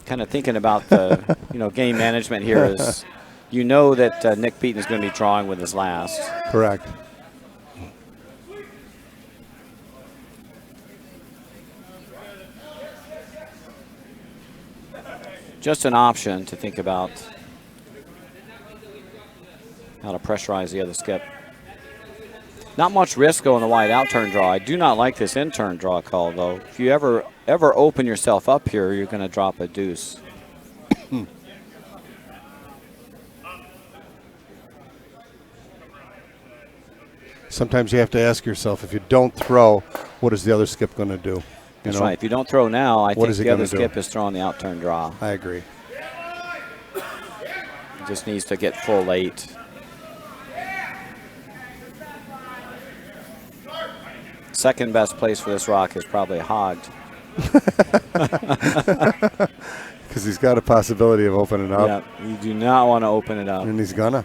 [SPEAKER 1] Kind of thinking about the, game management here is, you know that Nick Beaton is going to be drawing with his last.
[SPEAKER 4] Correct.
[SPEAKER 1] Just an option to think about how to pressurize the other skip. Not much risk going the wide out turn draw. I do not like this in turn draw call though. If you ever open yourself up here, you're going to drop a deuce.
[SPEAKER 4] Sometimes you have to ask yourself, if you don't throw, what is the other skip going to do?
[SPEAKER 1] That's right. If you don't throw now, I think the other
[SPEAKER 4] do?
[SPEAKER 1] skip is throwing the out turn draw.
[SPEAKER 4] I agree.
[SPEAKER 1] He just needs to get full 8. Second best place for this rock is probably hogged.
[SPEAKER 4] Because he's got a possibility of opening up.
[SPEAKER 1] Yeah, you do not want to open it up.
[SPEAKER 4] And he's gonna.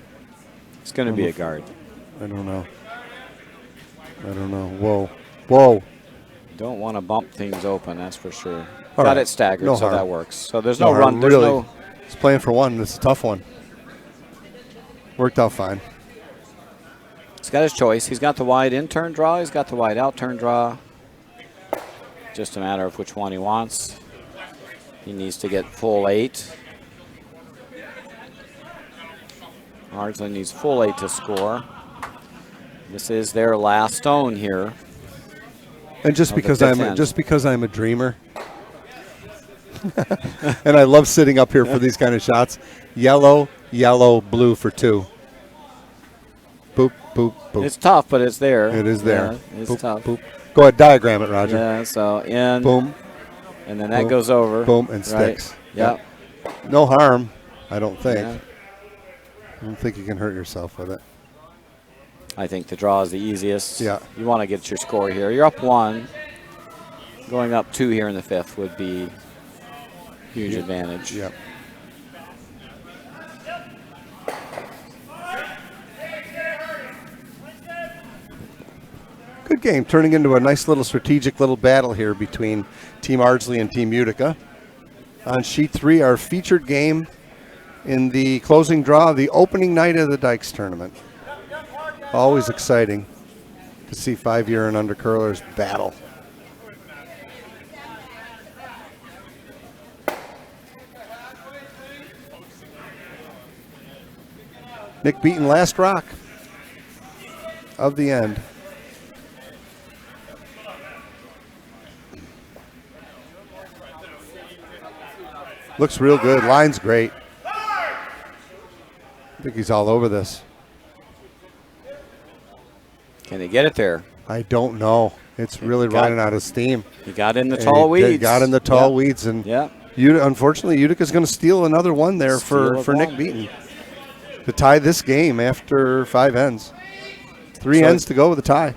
[SPEAKER 1] It's going to be a guard.
[SPEAKER 4] I don't know. Whoa. Whoa.
[SPEAKER 1] Don't want to bump things open, that's for sure.
[SPEAKER 4] All
[SPEAKER 1] Got
[SPEAKER 4] right.
[SPEAKER 1] it staggered,
[SPEAKER 4] No
[SPEAKER 1] so
[SPEAKER 4] harm.
[SPEAKER 1] that works. So there's no
[SPEAKER 4] harm,
[SPEAKER 1] run. There's
[SPEAKER 4] really.
[SPEAKER 1] no.
[SPEAKER 4] He's playing for 1. It's a tough one. Worked out fine.
[SPEAKER 1] He's got his choice. He's got the wide in turn draw. He's got the wide out turn draw. Just a matter of which one he wants. He needs to get full 8. Ardsley needs full 8 to score. This is their last stone here.
[SPEAKER 4] And just because I'm a dreamer, And I love sitting up here for these kind of shots. Yellow, yellow, blue for 2. Boop, boop, boop.
[SPEAKER 1] It's tough, but it's there.
[SPEAKER 4] It is there.
[SPEAKER 1] Yeah, it's
[SPEAKER 4] Boop,
[SPEAKER 1] tough.
[SPEAKER 4] boop. Go ahead, diagram it, Roger.
[SPEAKER 1] Yeah, so in.
[SPEAKER 4] Boom,
[SPEAKER 1] And then that
[SPEAKER 4] boom,
[SPEAKER 1] goes over.
[SPEAKER 4] boom, and
[SPEAKER 1] right?
[SPEAKER 4] sticks.
[SPEAKER 1] Yep.
[SPEAKER 4] No harm, I don't think.
[SPEAKER 1] Yeah.
[SPEAKER 4] I don't think you can hurt yourself with it.
[SPEAKER 1] I think the draw is the easiest.
[SPEAKER 4] Yeah.
[SPEAKER 1] You want to get your score here. You're up 1. Going up 2 here in the 5th would be huge advantage.
[SPEAKER 4] Yep. Good game, turning into a nice little strategic little battle here between Team Ardsley and Team Utica. On sheet 3, our featured game in the closing draw of the opening night of the Dykes tournament. Always exciting to see 5-year and under curlers battle. Nick Beaton, last rock of the end. Looks real good. Line's great. I think he's all over this.
[SPEAKER 1] Can he get it there?
[SPEAKER 4] I don't know. It's really running out of steam.
[SPEAKER 1] He got in the tall weeds.
[SPEAKER 4] He got in the tall weeds, and unfortunately, Utica's going to steal another one there for Nick Beaton to tie this game after 5 ends. 3 ends to go with a tie.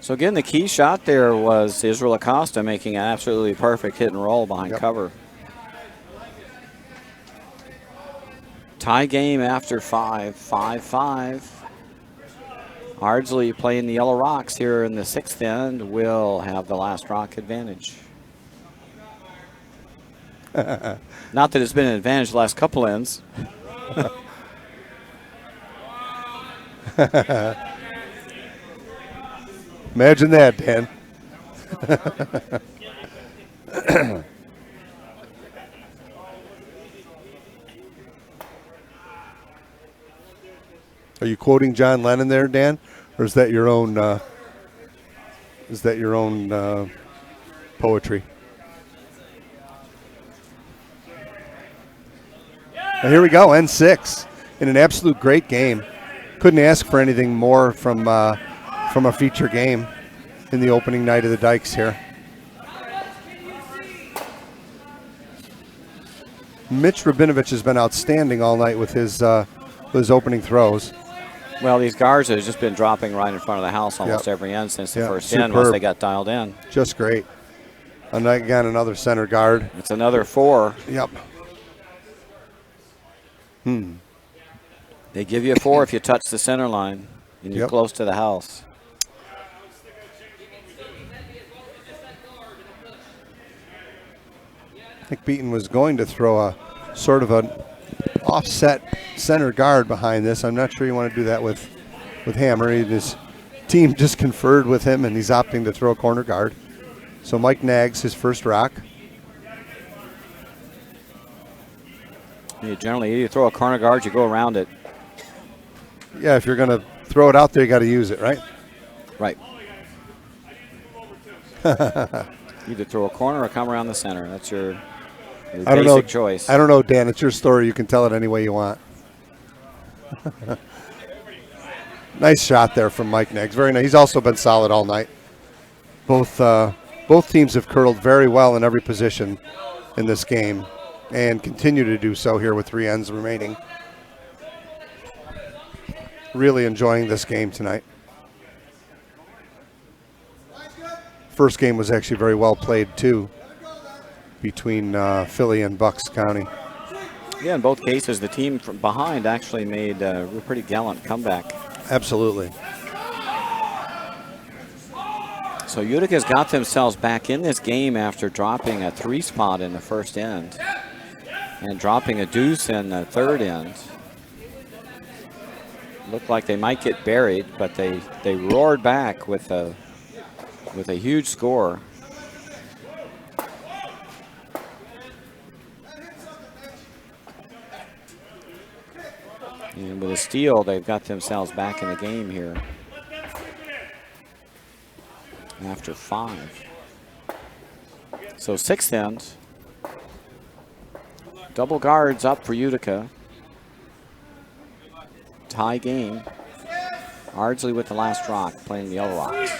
[SPEAKER 1] So again, the key shot there was Israel Acosta making an absolutely perfect hit and roll behind cover. Tie game after 5, 5-5. Ardsley playing the Yellow Rocks here in the 6th end will have the last rock advantage. Not that it's been an advantage the last couple ends.
[SPEAKER 4] Imagine that, Dan. Are you quoting John Lennon there, Dan, or is that your own? Poetry? And here we go, N6 in an absolute great game. Couldn't ask for anything more from a feature game in the opening night of the Dykes here. Mitch Rabinovich has been outstanding all night with his opening throws.
[SPEAKER 1] Well, these guards have just been dropping right in front of the house almost every end since the first end once they got dialed in.
[SPEAKER 4] Just great. And again, another center guard.
[SPEAKER 1] It's another 4.
[SPEAKER 4] Yep.
[SPEAKER 1] They give you a 4 if you touch the center line and you're close to the house.
[SPEAKER 4] Nick Beaton was going to throw a sort of an offset center guard behind this. I'm not sure you want to do that with Hammer. His team just conferred with him, and he's opting to throw a corner guard. So Mike Nags, his first rock.
[SPEAKER 1] You generally, you throw a corner guard, you go around it.
[SPEAKER 4] Yeah, if you're going to throw it out there, you got to use it, right?
[SPEAKER 1] Right. Either throw a corner or come around the center. That's your basic choice.
[SPEAKER 4] I don't know, Dan. It's your story. You can tell it any way you want. Nice shot there from Mike Nags. Very nice. He's also been solid all night. Both teams have curled very well in every position in this game and continue to do so here with 3 ends remaining. Really enjoying this game tonight. First game was actually very well played too between Philly and Bucks County.
[SPEAKER 1] Yeah, in both cases, the team from behind actually made a pretty gallant comeback.
[SPEAKER 4] Absolutely.
[SPEAKER 1] So Utica's got themselves back in this game after dropping a 3 spot in the first end and dropping a deuce in the third end. Looked like they might get buried, but they roared back with a huge score. And with a steal, they've got themselves back in the game here after 5. So 6th end, Double guards up for Utica. Tie game. Ardsley with the last rock, playing the Yellow Rocks.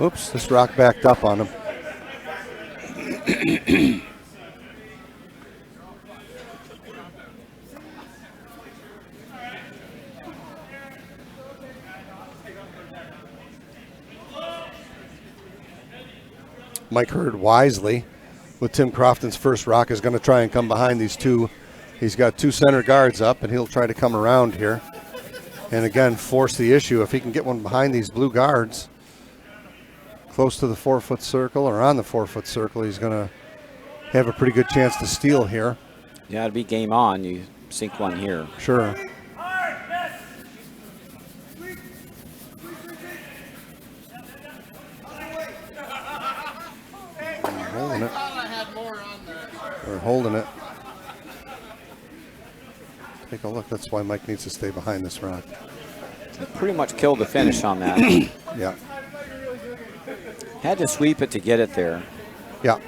[SPEAKER 4] Oops, this rock backed up on him. Mike Hurd wisely with Tim Crofton's first rock is going to try and come behind these two. He's got two center guards up, and he'll try to come around here. And again, force the issue. If he can get one behind these blue guards, close to the 4-foot circle or on the 4-foot circle, he's going to have a pretty good chance to steal here.
[SPEAKER 1] Yeah, it'd be game on. You sink one here.
[SPEAKER 4] Sure. Holding it. They're holding it. Take a look. That's why Mike needs to stay behind this rock.
[SPEAKER 1] It pretty much killed the finish on that.
[SPEAKER 4] Yeah.
[SPEAKER 1] Had to sweep it to get it there.
[SPEAKER 4] Yeah.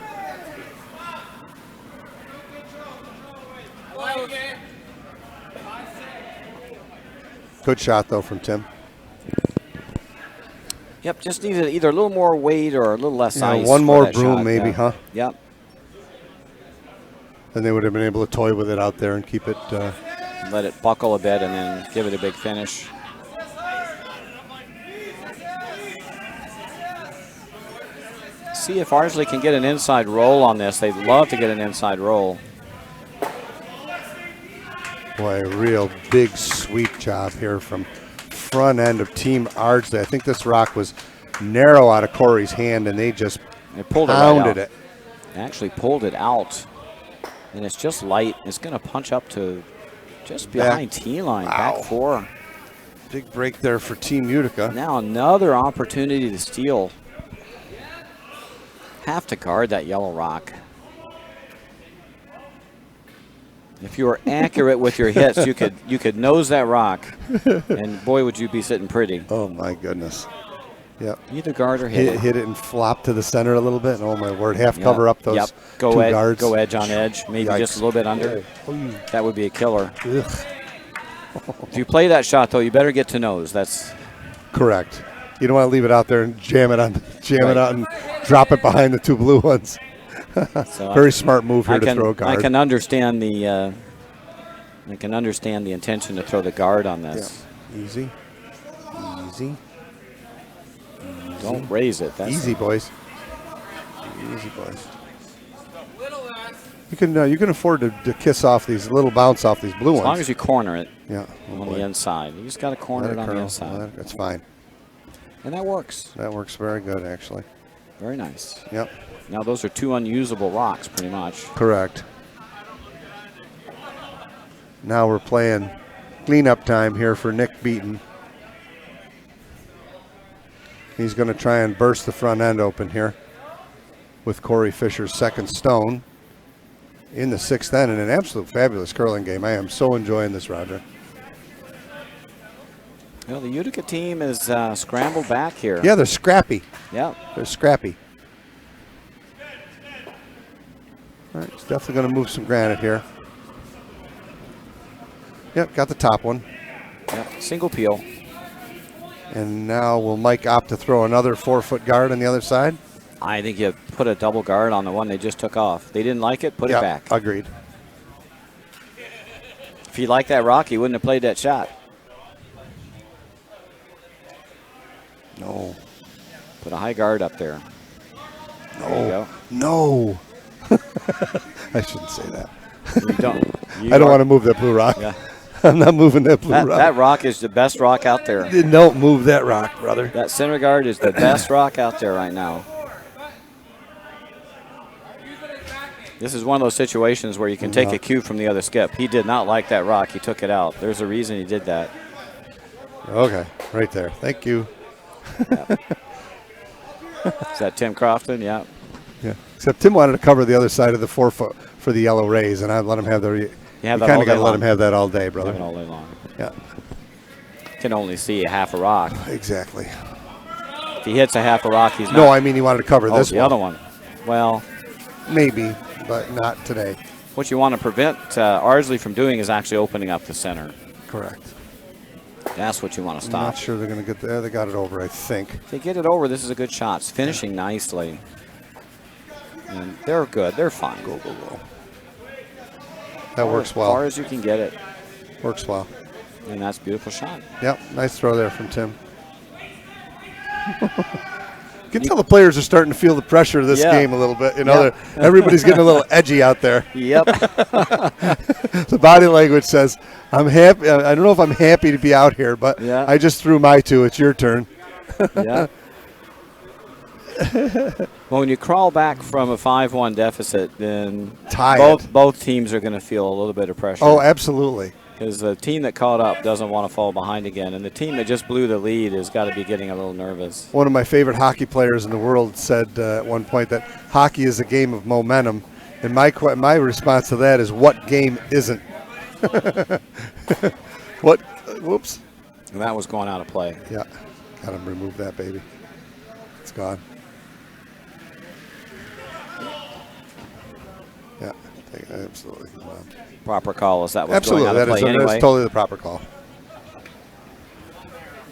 [SPEAKER 4] Good shot, though, from Tim.
[SPEAKER 1] Yep, just needed either a little more weight or a little less
[SPEAKER 4] Yeah,
[SPEAKER 1] ice.
[SPEAKER 4] one
[SPEAKER 1] for
[SPEAKER 4] more
[SPEAKER 1] that
[SPEAKER 4] broom,
[SPEAKER 1] shot,
[SPEAKER 4] maybe,
[SPEAKER 1] yeah.
[SPEAKER 4] huh?
[SPEAKER 1] Yep.
[SPEAKER 4] Then they would have been able to toy with it out there and keep it.
[SPEAKER 1] Let it buckle a bit and then give it a big finish. See if Ardsley can get an inside roll on this. They'd love to get an inside roll.
[SPEAKER 4] Boy, a real big sweep job here from front end of Team Ardsley. I think this rock was narrow out of Corey's hand, and they just
[SPEAKER 1] pulled
[SPEAKER 4] pounded
[SPEAKER 1] it. Actually pulled it out. And it's just light. It's going to punch up to just behind T-line,
[SPEAKER 4] Wow.
[SPEAKER 1] back four.
[SPEAKER 4] Big break there for Team Utica.
[SPEAKER 1] Now another opportunity to steal. Have to guard that yellow rock. If you were accurate with your hits, you could nose that rock, and boy, would you be sitting pretty.
[SPEAKER 4] Oh my goodness! Yep.
[SPEAKER 1] Either guard or hit
[SPEAKER 4] Hit it and flop to the center a little bit. And oh my word! Half cover up those
[SPEAKER 1] Go
[SPEAKER 4] two
[SPEAKER 1] edge,
[SPEAKER 4] guards.
[SPEAKER 1] Go edge on edge. Maybe
[SPEAKER 4] Yikes.
[SPEAKER 1] just a little bit under.
[SPEAKER 4] Oh.
[SPEAKER 1] That would be a killer.
[SPEAKER 4] Ugh.
[SPEAKER 1] If you play that shot, though, you better get to nose. That's
[SPEAKER 4] Correct. You don't want to leave it out there and jam it
[SPEAKER 1] Right.
[SPEAKER 4] out and drop it behind the two blue ones.
[SPEAKER 1] so
[SPEAKER 4] Very smart move here
[SPEAKER 1] I
[SPEAKER 4] to
[SPEAKER 1] can,
[SPEAKER 4] throw a guard.
[SPEAKER 1] I can understand the. I can understand the intention to throw the guard on this.
[SPEAKER 4] Yeah. Easy. Easy.
[SPEAKER 1] Don't raise it. That's
[SPEAKER 4] Easy, boys. Easy, boys. You can afford to kiss off these little bounce off these blue
[SPEAKER 1] as
[SPEAKER 4] ones.
[SPEAKER 1] long as you corner it
[SPEAKER 4] Yeah. Oh,
[SPEAKER 1] on
[SPEAKER 4] boy.
[SPEAKER 1] the inside. You just got to corner
[SPEAKER 4] Let
[SPEAKER 1] it on the
[SPEAKER 4] curl.
[SPEAKER 1] inside.
[SPEAKER 4] That's fine.
[SPEAKER 1] And that works.
[SPEAKER 4] That works very good, actually.
[SPEAKER 1] Very nice.
[SPEAKER 4] Yep.
[SPEAKER 1] Now those are two unusable rocks, pretty much.
[SPEAKER 4] Correct. Now we're playing cleanup time here for Nick Beaton. He's going to try and burst the front end open here with Corey Fisher's second stone in the sixth end, and an absolute fabulous curling game. I am so enjoying this, Roger.
[SPEAKER 1] Well, the Utica team is scrambled back here.
[SPEAKER 4] Yeah, they're scrappy.
[SPEAKER 1] Yep.
[SPEAKER 4] They're scrappy. All right, he's definitely going to move some granite here. Yep, got the top one.
[SPEAKER 1] Yep. Single peel.
[SPEAKER 4] And now will Mike opt to throw another 4-foot guard on the other side?
[SPEAKER 1] I think you put a double guard on the one they just took off. They didn't like it, put it back.
[SPEAKER 4] Agreed.
[SPEAKER 1] If he liked that rock, he wouldn't have played that shot.
[SPEAKER 4] No.
[SPEAKER 1] Put a high guard up there. There you go.
[SPEAKER 4] No. I shouldn't say that.
[SPEAKER 1] You don't.
[SPEAKER 4] I don't want to move that blue rock.
[SPEAKER 1] Yeah.
[SPEAKER 4] I'm not moving that blue rock.
[SPEAKER 1] That rock is the best rock out there.
[SPEAKER 4] Don't move that rock, brother.
[SPEAKER 1] That center guard is the best rock out there right now. This is one of those situations where you can take a cue from the other skip. He did not like that rock. He took it out. There's a reason he did that.
[SPEAKER 4] Okay, right there. Thank you.
[SPEAKER 1] Is that Tim Crofton? Yeah.
[SPEAKER 4] Yeah. Except Tim wanted to cover the other side of the 4-foot for the yellow rays, and I let him have the. You
[SPEAKER 1] have that
[SPEAKER 4] kind
[SPEAKER 1] all
[SPEAKER 4] of got
[SPEAKER 1] day
[SPEAKER 4] to let
[SPEAKER 1] long.
[SPEAKER 4] him have that all day, brother.
[SPEAKER 1] Have it all day long.
[SPEAKER 4] Yeah.
[SPEAKER 1] Can only see half a rock.
[SPEAKER 4] Exactly.
[SPEAKER 1] If he hits a half a rock, he's not.
[SPEAKER 4] No, I mean he wanted to cover this
[SPEAKER 1] the
[SPEAKER 4] one.
[SPEAKER 1] other one. Well,
[SPEAKER 4] Maybe, but not today.
[SPEAKER 1] what you want to prevent Ardsley from doing is actually opening up the center.
[SPEAKER 4] Correct.
[SPEAKER 1] That's what you want to
[SPEAKER 4] I'm
[SPEAKER 1] stop.
[SPEAKER 4] not sure they're going to get there. They got it over, I think.
[SPEAKER 1] If they get it over, this is a good shot. It's finishing nicely. And they're good. They're fine.
[SPEAKER 4] Go. That works well.
[SPEAKER 1] As far as you can get it.
[SPEAKER 4] Works well.
[SPEAKER 1] And that's a beautiful shot.
[SPEAKER 4] Yep, nice throw there from Tim. You can tell the players are starting to feel the pressure of this game a little bit. You know, everybody's getting a little edgy out there.
[SPEAKER 1] Yep.
[SPEAKER 4] The body language says, I'm happy. I don't know if I'm happy to be out here, but I just threw my two. It's your turn.
[SPEAKER 1] Yeah. Well, when you crawl back from a 5-1 deficit, then both teams are going to feel a little bit of pressure.
[SPEAKER 4] Oh, absolutely.
[SPEAKER 1] Because the team that caught up doesn't want to fall behind again, and the team that just blew the lead has got to be getting a little nervous.
[SPEAKER 4] One of my favorite hockey players in the world said at one point that hockey is a game of momentum, and my response to that is, what game isn't? What? Whoops.
[SPEAKER 1] And that was going out of play.
[SPEAKER 4] Yeah. Got to remove that, baby. It's gone. Yeah, absolutely.
[SPEAKER 1] Proper call. Is that what's
[SPEAKER 4] Absolutely,
[SPEAKER 1] going out of play anyway?
[SPEAKER 4] That's totally the proper call.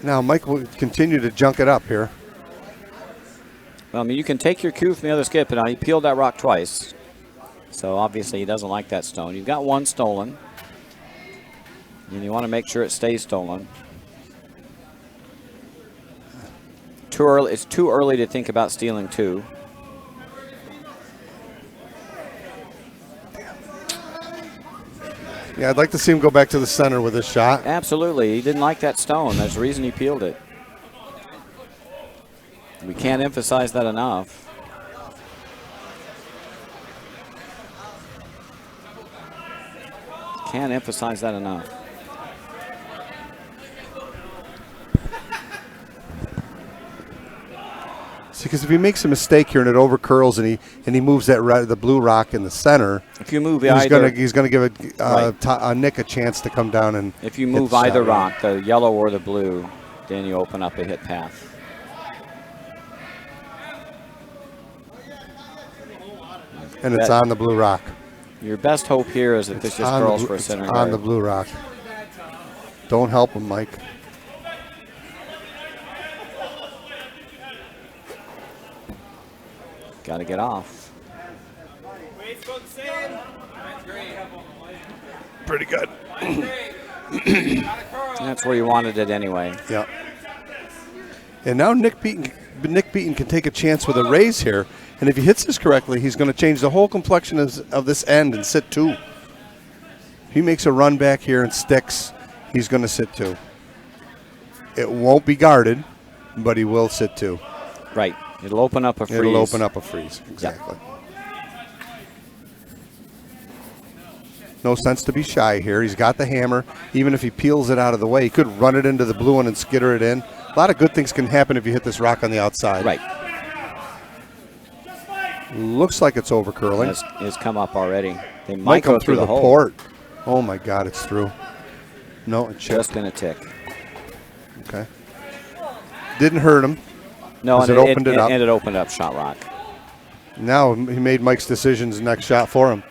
[SPEAKER 4] Now Mike will continue to junk it up here.
[SPEAKER 1] Well, I mean, you can take your cue from the other skip, and he peeled that rock twice. So obviously he doesn't like that stone. You've got one stolen, and you want to make sure it stays stolen. Too early. It's too early to think about stealing two.
[SPEAKER 4] Yeah, I'd like to see him go back to the center with this shot.
[SPEAKER 1] Absolutely. He didn't like that stone. That's the reason he peeled it. We can't emphasize that enough. Can't emphasize that enough.
[SPEAKER 4] See, because if he makes a mistake here and it over curls and he moves that the blue rock in the center,
[SPEAKER 1] if you move
[SPEAKER 4] he's going to give a Nick a chance to come down and.
[SPEAKER 1] If you move either rock, the yellow or the blue, then you open up a hit path.
[SPEAKER 4] And it's on the blue rock.
[SPEAKER 1] Your best hope here is that this just curls for a center guard.
[SPEAKER 4] On the blue rock. Don't help him, Mike.
[SPEAKER 1] Got to get off.
[SPEAKER 4] Pretty good.
[SPEAKER 1] That's where you wanted it anyway.
[SPEAKER 4] Yeah. And now Nick Beaton can take a chance with a raise here. And if he hits this correctly, he's going to change the whole complexion of this end and sit two. If he makes a run back here and sticks, he's going to sit two. It won't be guarded, but he will sit two.
[SPEAKER 1] Right. It'll open up a freeze.
[SPEAKER 4] It'll open up a freeze, exactly. Yep. No sense to be shy here. He's got the hammer. Even if he peels it out of the way, he could run it into the blue one and skitter it in. A lot of good things can happen if you hit this rock on the outside.
[SPEAKER 1] Right.
[SPEAKER 4] Looks like it's over curling.
[SPEAKER 1] It's come up already. They
[SPEAKER 4] might
[SPEAKER 1] go
[SPEAKER 4] come through the
[SPEAKER 1] hole.
[SPEAKER 4] port. Oh my God, it's through. No, it chipped.
[SPEAKER 1] Just going to tick.
[SPEAKER 4] Okay. Didn't hurt him.
[SPEAKER 1] No, and
[SPEAKER 4] it opened it up.
[SPEAKER 1] And it opened up shot rock.
[SPEAKER 4] Now he made Mike's decisions next shot for him.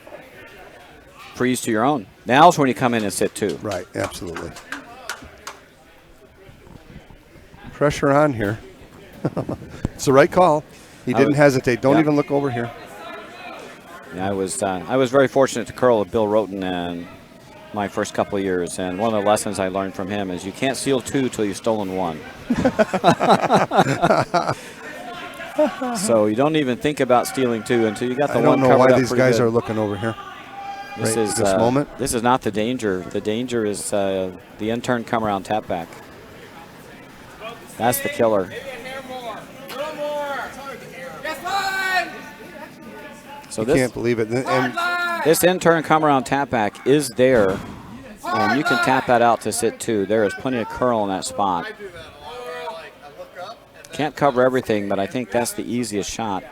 [SPEAKER 1] Freeze to your own. Now's when you come in and sit two.
[SPEAKER 4] Right, absolutely. Pressure on here. It's the right call. He didn't hesitate. Don't even look over here.
[SPEAKER 1] Yeah, I was very fortunate to curl with Bill Roten in my first couple of years, and one of the lessons I learned from him is you can't steal two till you've stolen one. So you don't even think about stealing two until you got the one covered up.
[SPEAKER 4] I don't know why these guys are looking over here.
[SPEAKER 1] This
[SPEAKER 4] right,
[SPEAKER 1] is
[SPEAKER 4] this moment.
[SPEAKER 1] This is not the danger. The danger is the in-turn come around tap back. That's the killer. So
[SPEAKER 4] you can't believe it. And
[SPEAKER 1] this in-turn come around tap back is there, and you can tap that out to sit two. There is plenty of curl in that spot. Can't cover everything, but I think that's the easiest shot.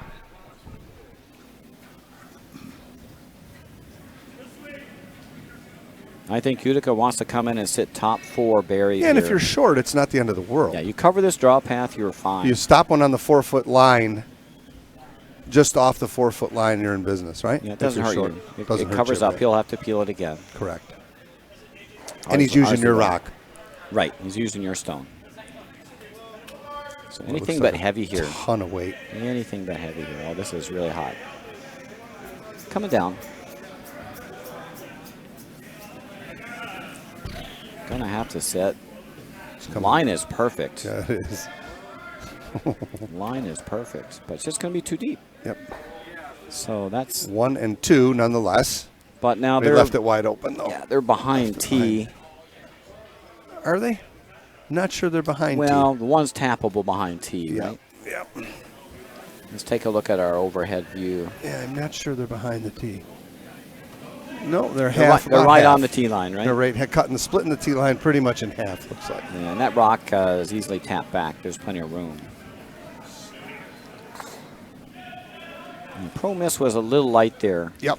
[SPEAKER 1] I think Utica wants to come in and sit top 4 buried.
[SPEAKER 4] Yeah, and if
[SPEAKER 1] here.
[SPEAKER 4] you're short, it's not the end of the world.
[SPEAKER 1] Yeah, you cover this draw path, you're fine.
[SPEAKER 4] You stop one on the 4-foot line, just off the 4-foot line, you're in business, right?
[SPEAKER 1] Yeah, it
[SPEAKER 4] If
[SPEAKER 1] doesn't
[SPEAKER 4] you're
[SPEAKER 1] hurt
[SPEAKER 4] short.
[SPEAKER 1] you. It
[SPEAKER 4] Doesn't hurt
[SPEAKER 1] covers
[SPEAKER 4] you,
[SPEAKER 1] up.
[SPEAKER 4] right.
[SPEAKER 1] He'll have to peel it again.
[SPEAKER 4] Correct. And he's using
[SPEAKER 1] Ours
[SPEAKER 4] your
[SPEAKER 1] will.
[SPEAKER 4] rock.
[SPEAKER 1] Right, he's using your stone. So
[SPEAKER 4] Well,
[SPEAKER 1] anything
[SPEAKER 4] looks
[SPEAKER 1] but
[SPEAKER 4] like a
[SPEAKER 1] heavy here.
[SPEAKER 4] Ton of weight.
[SPEAKER 1] Anything but heavy here. Oh, this is really hot. Coming down. Gonna have to sit. Line is perfect.
[SPEAKER 4] Yeah, it is.
[SPEAKER 1] Line is perfect, but it's just gonna be too deep.
[SPEAKER 4] Yep.
[SPEAKER 1] So that's.
[SPEAKER 4] 1 and 2, nonetheless.
[SPEAKER 1] But now
[SPEAKER 4] They
[SPEAKER 1] they're
[SPEAKER 4] left it wide open, though.
[SPEAKER 1] Yeah, they're behind tee.
[SPEAKER 4] Are they? Not sure they're behind
[SPEAKER 1] Well,
[SPEAKER 4] tee.
[SPEAKER 1] the one's tappable behind tee,
[SPEAKER 4] Yeah.
[SPEAKER 1] right?
[SPEAKER 4] Yep.
[SPEAKER 1] Let's take a look at our overhead view.
[SPEAKER 4] Yeah, I'm not sure they're behind the tee. No, they're
[SPEAKER 1] They're
[SPEAKER 4] half.
[SPEAKER 1] right, they're
[SPEAKER 4] about
[SPEAKER 1] right
[SPEAKER 4] half.
[SPEAKER 1] on the tee line, right?
[SPEAKER 4] They're right, cutting, splitting the tee line pretty much in half, looks like.
[SPEAKER 1] Yeah, and that rock is easily tapped back. There's plenty of room. And Pro Miss was a little light there.
[SPEAKER 4] Yep.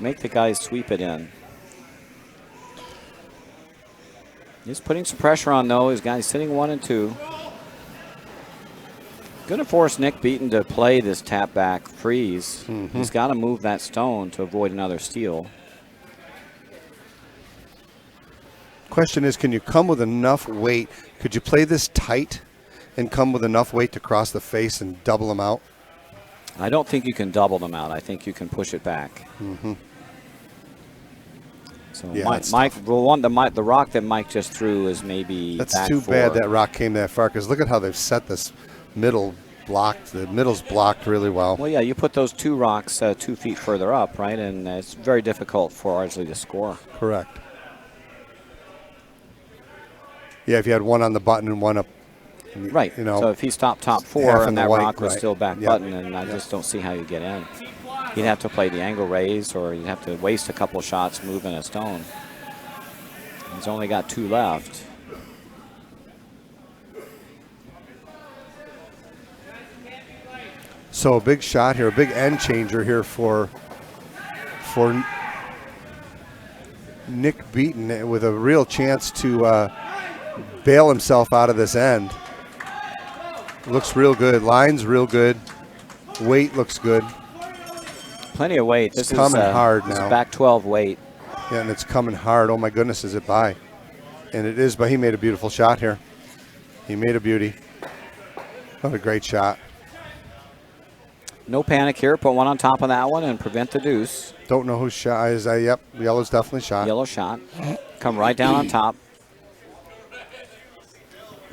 [SPEAKER 1] Make the guys sweep it in. He's putting some pressure on, though. His guy's sitting 1 and 2. Going to force Nick Beaton to play this tap back freeze. He's got to move that stone to avoid another steal.
[SPEAKER 4] Question is, can you come with enough weight? Could you play this tight and come with enough weight to cross the face and double them out?
[SPEAKER 1] I don't think you can double them out. I think you can push it back. So
[SPEAKER 4] Yeah,
[SPEAKER 1] Mike,
[SPEAKER 4] that's
[SPEAKER 1] the rock that Mike just threw is maybe
[SPEAKER 4] That's
[SPEAKER 1] back
[SPEAKER 4] too
[SPEAKER 1] 4.
[SPEAKER 4] bad that rock came that far, because look at how they've set this middle blocked. The middle's blocked really well.
[SPEAKER 1] Well, yeah, you put those 2 rocks 2 feet further up, right? And it's very difficult for Ardsley to score.
[SPEAKER 4] Correct. Yeah, if you had one on the button and one up.
[SPEAKER 1] Right.
[SPEAKER 4] You know,
[SPEAKER 1] so if he stopped top
[SPEAKER 4] half
[SPEAKER 1] 4
[SPEAKER 4] in
[SPEAKER 1] and
[SPEAKER 4] the
[SPEAKER 1] that
[SPEAKER 4] white,
[SPEAKER 1] rock was
[SPEAKER 4] right.
[SPEAKER 1] still back
[SPEAKER 4] Yep.
[SPEAKER 1] button, and I
[SPEAKER 4] Yep.
[SPEAKER 1] just don't see how you get in. You'd have to play the angle raise, or you'd have to waste a couple shots moving a stone. He's only got 2 left.
[SPEAKER 4] So a big shot here, a big end changer here for Nick Beaton, with a real chance to bail himself out of this end. Looks real good. Line's real good. Weight looks good.
[SPEAKER 1] Plenty of weight.
[SPEAKER 4] It's
[SPEAKER 1] This
[SPEAKER 4] coming
[SPEAKER 1] is
[SPEAKER 4] hard
[SPEAKER 1] this is
[SPEAKER 4] now.
[SPEAKER 1] back 12 weight.
[SPEAKER 4] Yeah, and it's coming hard. Oh my goodness, is it by? And it is, but he made a beautiful shot here. He made a beauty. What a great shot.
[SPEAKER 1] No panic here. Put one on top of that one and prevent the deuce.
[SPEAKER 4] Don't know whose shot is that. Yep, yellow's definitely shot.
[SPEAKER 1] Yellow shot. Come right down on top.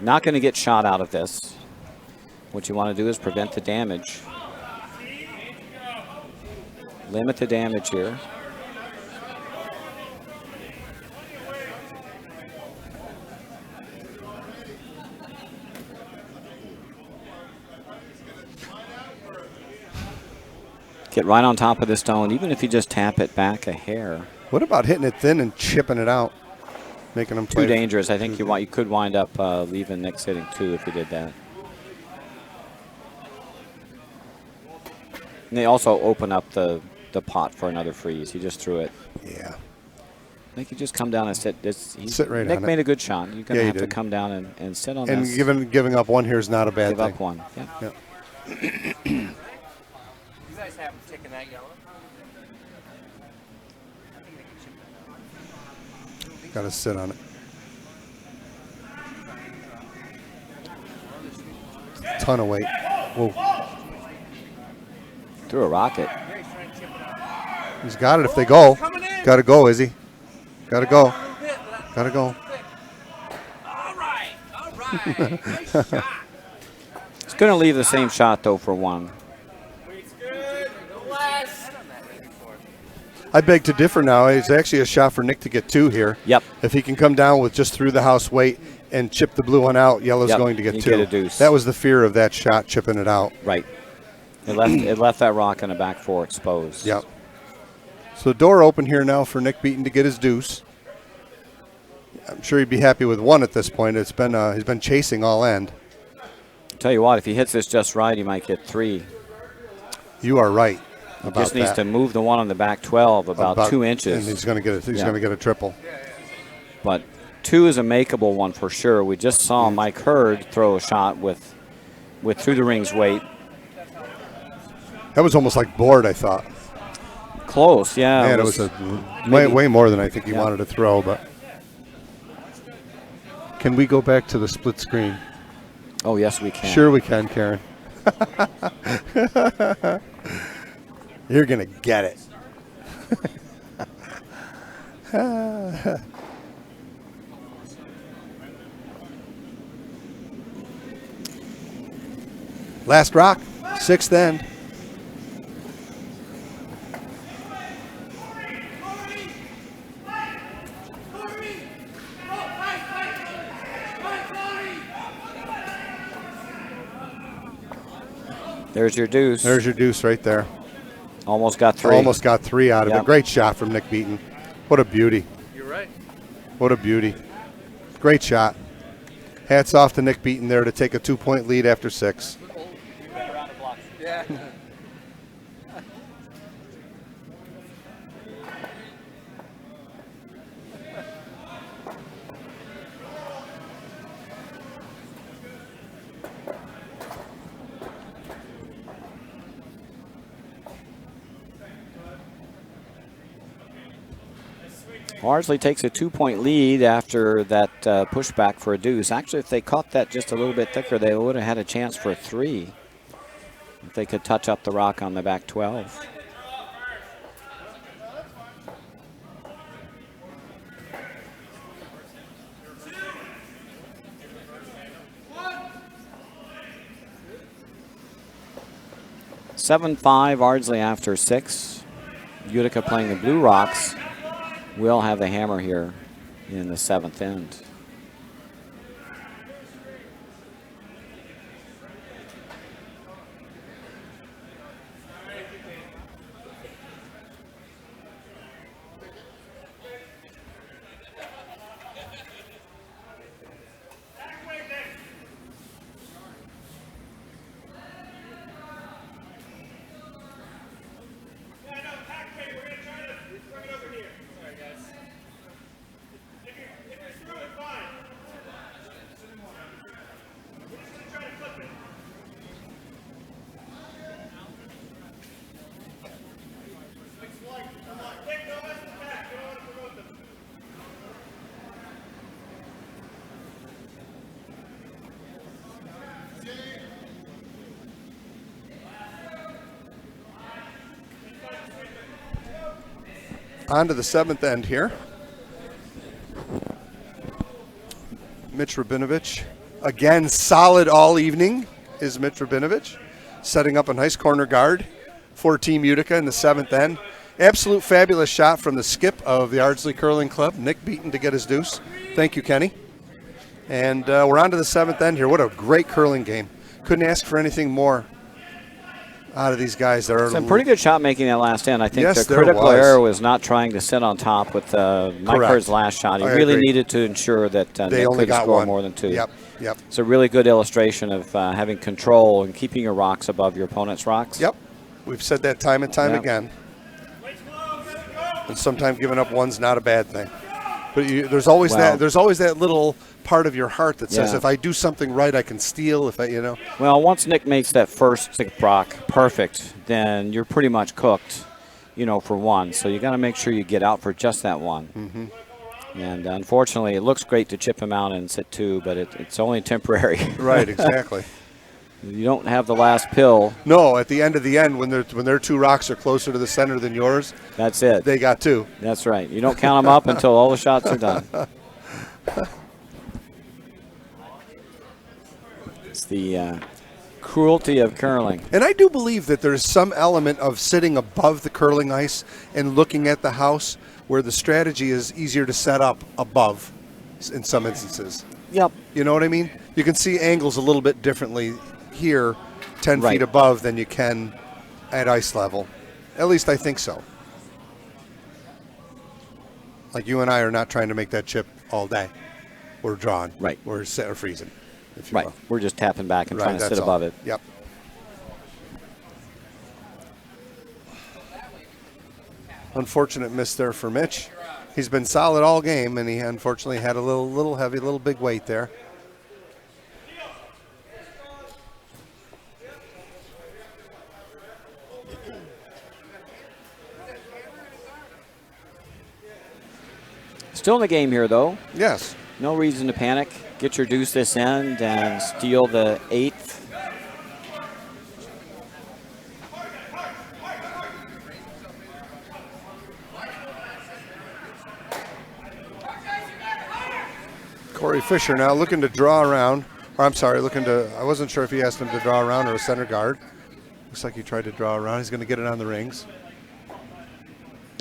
[SPEAKER 1] Not going to get shot out of this. What you want to do is prevent the damage. Limit the damage here. Get right on top of the stone, even if you just tap it back a hair.
[SPEAKER 4] What about hitting it thin and chipping it out? Making them play.
[SPEAKER 1] Too dangerous. I think you could wind up leaving Nick sitting 2 if you did that. And they also open up the pot for another freeze. He just threw it.
[SPEAKER 4] Yeah.
[SPEAKER 1] I think you just come down and sit.
[SPEAKER 4] Sit right
[SPEAKER 1] Nick
[SPEAKER 4] on it.
[SPEAKER 1] mate a good shot. You're going
[SPEAKER 4] Yeah,
[SPEAKER 1] to
[SPEAKER 4] he
[SPEAKER 1] have to
[SPEAKER 4] did.
[SPEAKER 1] come down and sit on
[SPEAKER 4] And
[SPEAKER 1] this.
[SPEAKER 4] giving up one here is not a bad
[SPEAKER 1] Give
[SPEAKER 4] thing.
[SPEAKER 1] up one. Yeah.
[SPEAKER 4] Yep.
[SPEAKER 5] You guys haven't taken that yellow?
[SPEAKER 4] Got to sit on it. Ton of weight. Whoa.
[SPEAKER 1] Threw a rocket.
[SPEAKER 4] He's got it if they go. Got to go, Izzy. Got to go. Got to go.
[SPEAKER 3] All right. Nice shot.
[SPEAKER 1] It's going to leave the same shot, though, for 1.
[SPEAKER 3] Weight's good. No less.
[SPEAKER 4] I beg to differ now. It's actually a shot for Nick to get 2 here.
[SPEAKER 1] Yep.
[SPEAKER 4] If he can come down with just through the house weight and chip the blue one out, yellow's
[SPEAKER 1] Yep,
[SPEAKER 4] going to get
[SPEAKER 1] you
[SPEAKER 4] 2.
[SPEAKER 1] get a deuce.
[SPEAKER 4] That was the fear of that shot, chipping it out.
[SPEAKER 1] Right. It left that rock in the back 4 exposed.
[SPEAKER 4] Yep. So the door open here now for Nick Beaton to get his deuce. I'm sure he'd be happy with 1 at this point. It's been he's been chasing all end.
[SPEAKER 1] Tell you what, if he hits this just right, he might get 3.
[SPEAKER 4] You are right
[SPEAKER 1] He
[SPEAKER 4] about
[SPEAKER 1] just needs
[SPEAKER 4] that.
[SPEAKER 1] to move the one on the back 12 about 2 inches.
[SPEAKER 4] and he's going to get a triple.
[SPEAKER 1] But 2 is a makeable one for sure. We just saw Mike Hurd throw a shot with through the rings weight.
[SPEAKER 4] That was almost like board, I thought.
[SPEAKER 1] Close, yeah.
[SPEAKER 4] Man, it was way more than I think he wanted to throw. But can we go back to the split screen?
[SPEAKER 1] Oh, yes, we can.
[SPEAKER 4] Sure we can, Karen. You're going to get it. Last rock, 6th end.
[SPEAKER 1] There's your deuce.
[SPEAKER 4] There's your deuce right there.
[SPEAKER 1] Almost got 3.
[SPEAKER 4] Almost got 3 out of it. Great shot from Nick Beaton. What a beauty.
[SPEAKER 5] You're right.
[SPEAKER 4] What a beauty. Great shot. Hats off to Nick Beaton there to take a 2-point lead after 6.
[SPEAKER 5] Yeah.
[SPEAKER 1] Ardsley takes a 2-point lead after that pushback for a deuce. Actually, if they caught that just a little bit thicker, they would have had a chance for a 3. If they could touch up the rock on the back 12. (7-5) Ardsley after 6. Utica playing the Blue Rocks. We'll have the hammer here in the 7th end.
[SPEAKER 4] On to the 7th end here. Mitch Rabinovich. Again, solid all evening is Mitch Rabinovich. Setting up a nice corner guard for Team Utica in the 7th end. Absolute fabulous shot from the skip of the Ardsley Curling Club, Nick Beaton, to get his deuce. Thank you, Kenny. And we're on to the 7th end here. What a great curling game. Couldn't ask for anything more out of these guys.
[SPEAKER 1] Some pretty good shot making that last end. I think
[SPEAKER 4] Yes,
[SPEAKER 1] the
[SPEAKER 4] there
[SPEAKER 1] critical
[SPEAKER 4] was.
[SPEAKER 1] error was not trying to sit on top with Mike
[SPEAKER 4] Correct.
[SPEAKER 1] Hurd's last shot. He
[SPEAKER 4] I
[SPEAKER 1] really
[SPEAKER 4] agree.
[SPEAKER 1] needed to ensure that
[SPEAKER 4] They
[SPEAKER 1] Nick
[SPEAKER 4] only
[SPEAKER 1] couldn't
[SPEAKER 4] got
[SPEAKER 1] score
[SPEAKER 4] one.
[SPEAKER 1] more than 2.
[SPEAKER 4] Yep.
[SPEAKER 1] It's a really good illustration of having control and keeping your rocks above your opponent's rocks.
[SPEAKER 4] Yep. We've said that time and time
[SPEAKER 1] Yep.
[SPEAKER 4] again. And sometimes giving up one's not a bad thing. But there's always that little part of your heart that says,
[SPEAKER 1] Yeah.
[SPEAKER 4] if I do something right, I can steal.
[SPEAKER 1] Well, once Nick makes that first stick rock perfect, then you're pretty much cooked, for 1. So you got to make sure you get out for just that 1.
[SPEAKER 4] Mm-hmm.
[SPEAKER 1] And unfortunately, it looks great to chip him out and sit 2, but it's only temporary.
[SPEAKER 4] Right, exactly.
[SPEAKER 1] You don't have the last pill.
[SPEAKER 4] No, at the end of the end, when their 2 rocks are closer to the center than yours,
[SPEAKER 1] That's it.
[SPEAKER 4] they got 2.
[SPEAKER 1] That's right. You don't count them up until all the shots are done. It's the cruelty of curling.
[SPEAKER 4] And I do believe that there's some element of sitting above the curling ice and looking at the house where the strategy is easier to set up above in some instances.
[SPEAKER 1] Yep.
[SPEAKER 4] You know what I mean? You can see angles a little bit differently here 10
[SPEAKER 1] Right.
[SPEAKER 4] feet above than you can at ice level. At least I think so. Like you and I are not trying to make that chip all day. We're drawn.
[SPEAKER 1] Right.
[SPEAKER 4] We're freezing, if you
[SPEAKER 1] Right.
[SPEAKER 4] will.
[SPEAKER 1] We're just tapping back and trying to
[SPEAKER 4] that's
[SPEAKER 1] sit
[SPEAKER 4] all.
[SPEAKER 1] above it.
[SPEAKER 4] Yep. Unfortunate miss there for Mitch. He's been solid all game, and he unfortunately had a little heavy, little big weight there.
[SPEAKER 1] Still in the game here, though.
[SPEAKER 4] Yes.
[SPEAKER 1] No reason to panic. Get your deuce this end and steal the 8th.
[SPEAKER 4] Corey Fisher now looking to draw around. Or I'm sorry, I wasn't sure if he asked him to draw around or a center guard. Looks like he tried to draw around. He's going to get it on the rings.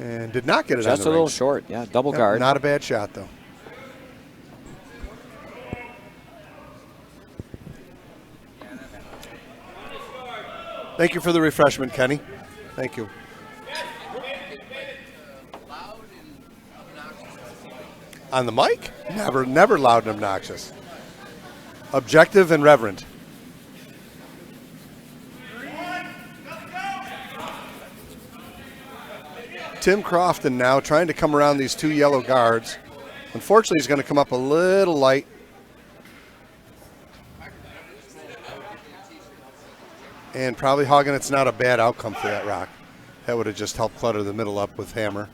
[SPEAKER 4] And did not get it on the rings.
[SPEAKER 1] Just a little short, yeah, double guard.
[SPEAKER 4] Not a bad shot, though. Thank you for the refreshment, Kenny. Thank you. On the mic? Never loud and obnoxious. Objective and reverent. Tim Crofton now trying to come around these 2 yellow guards. Unfortunately, he's going to come up a little light. And probably hogging, it's not a bad outcome for that rock. That would have just helped clutter the middle up with hammer.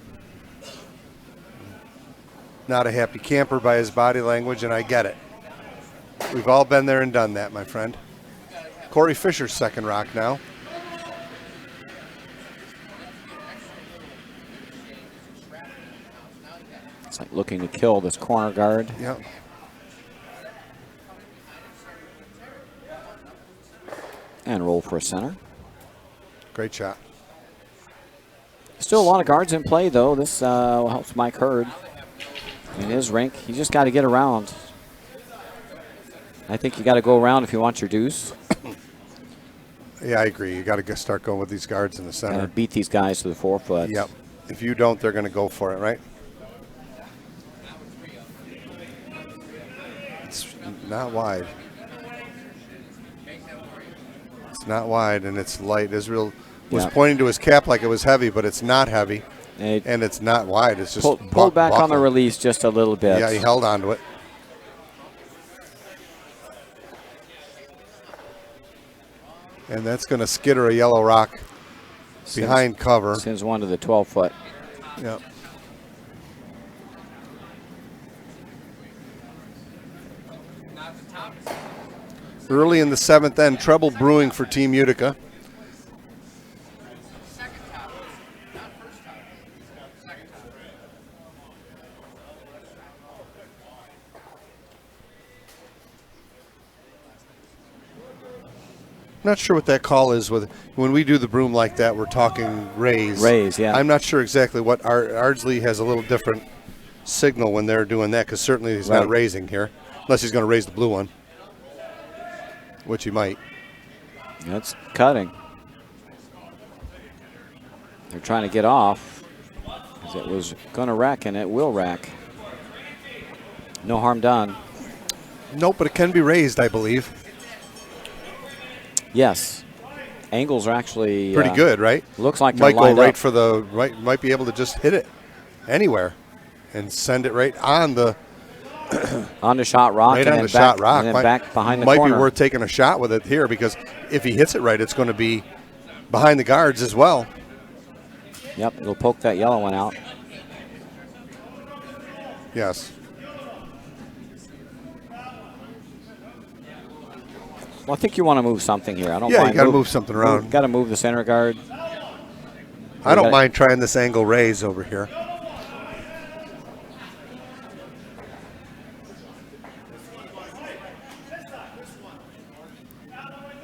[SPEAKER 4] Not a happy camper by his body language, and I get it. We've all been there and done that, my friend. Corey Fisher's second rock now.
[SPEAKER 1] It's like looking to kill this corner guard.
[SPEAKER 4] Yep.
[SPEAKER 1] And roll for a center.
[SPEAKER 4] Great shot.
[SPEAKER 1] Still a lot of guards in play, though. This helps Mike Hurd in his rink. You just got to get around. I think you got to go around if you want your deuce.
[SPEAKER 4] Yeah, I agree. You got to start going with these guards in the center.
[SPEAKER 1] Beat these guys to the 4 foot.
[SPEAKER 4] Yep. If you don't, they're going to go for it, right? It's not wide. It's not wide, and it's light. Israel was pointing to his cap like it was heavy, but it's not heavy, and it's not wide. It's just
[SPEAKER 1] pulled back on the release just a little bit.
[SPEAKER 4] Yeah, he held on to it. And that's going to skitter a yellow rock behind cover.
[SPEAKER 1] Sends one to the 12 foot.
[SPEAKER 4] Yep. Early in the 7th end, trouble brewing for Team Utica. Not sure what that call is. When we do the broom like that, we're talking raise.
[SPEAKER 1] Raise, yeah.
[SPEAKER 4] I'm not sure exactly what. Ardsley has a little different signal when they're doing that, because certainly he's not raising here, unless he's going to raise the blue one, which he might.
[SPEAKER 1] That's cutting. They're trying to get off, because it was going to rack, and it will rack. No harm done.
[SPEAKER 4] Nope, but it can be raised, I believe.
[SPEAKER 1] Yes. Angles are actually
[SPEAKER 4] pretty good, right?
[SPEAKER 1] Looks like they're
[SPEAKER 4] might go
[SPEAKER 1] lined
[SPEAKER 4] right
[SPEAKER 1] up.
[SPEAKER 4] for the right. Might be able to just hit it anywhere and send it right on the
[SPEAKER 1] on the shot rock,
[SPEAKER 4] right
[SPEAKER 1] and
[SPEAKER 4] on
[SPEAKER 1] then
[SPEAKER 4] the shot rock.
[SPEAKER 1] and then back behind the
[SPEAKER 4] might
[SPEAKER 1] corner.
[SPEAKER 4] be worth taking a shot with it here, because if he hits it right, it's going to be behind the guards as well.
[SPEAKER 1] Yep, it'll poke that yellow one out.
[SPEAKER 4] Yes.
[SPEAKER 1] Well, I think you want to move something here. I don't.
[SPEAKER 4] Yeah,
[SPEAKER 1] mind
[SPEAKER 4] you got to move something around.
[SPEAKER 1] Got to move the center guard.
[SPEAKER 4] I don't mind trying this angle raise over here.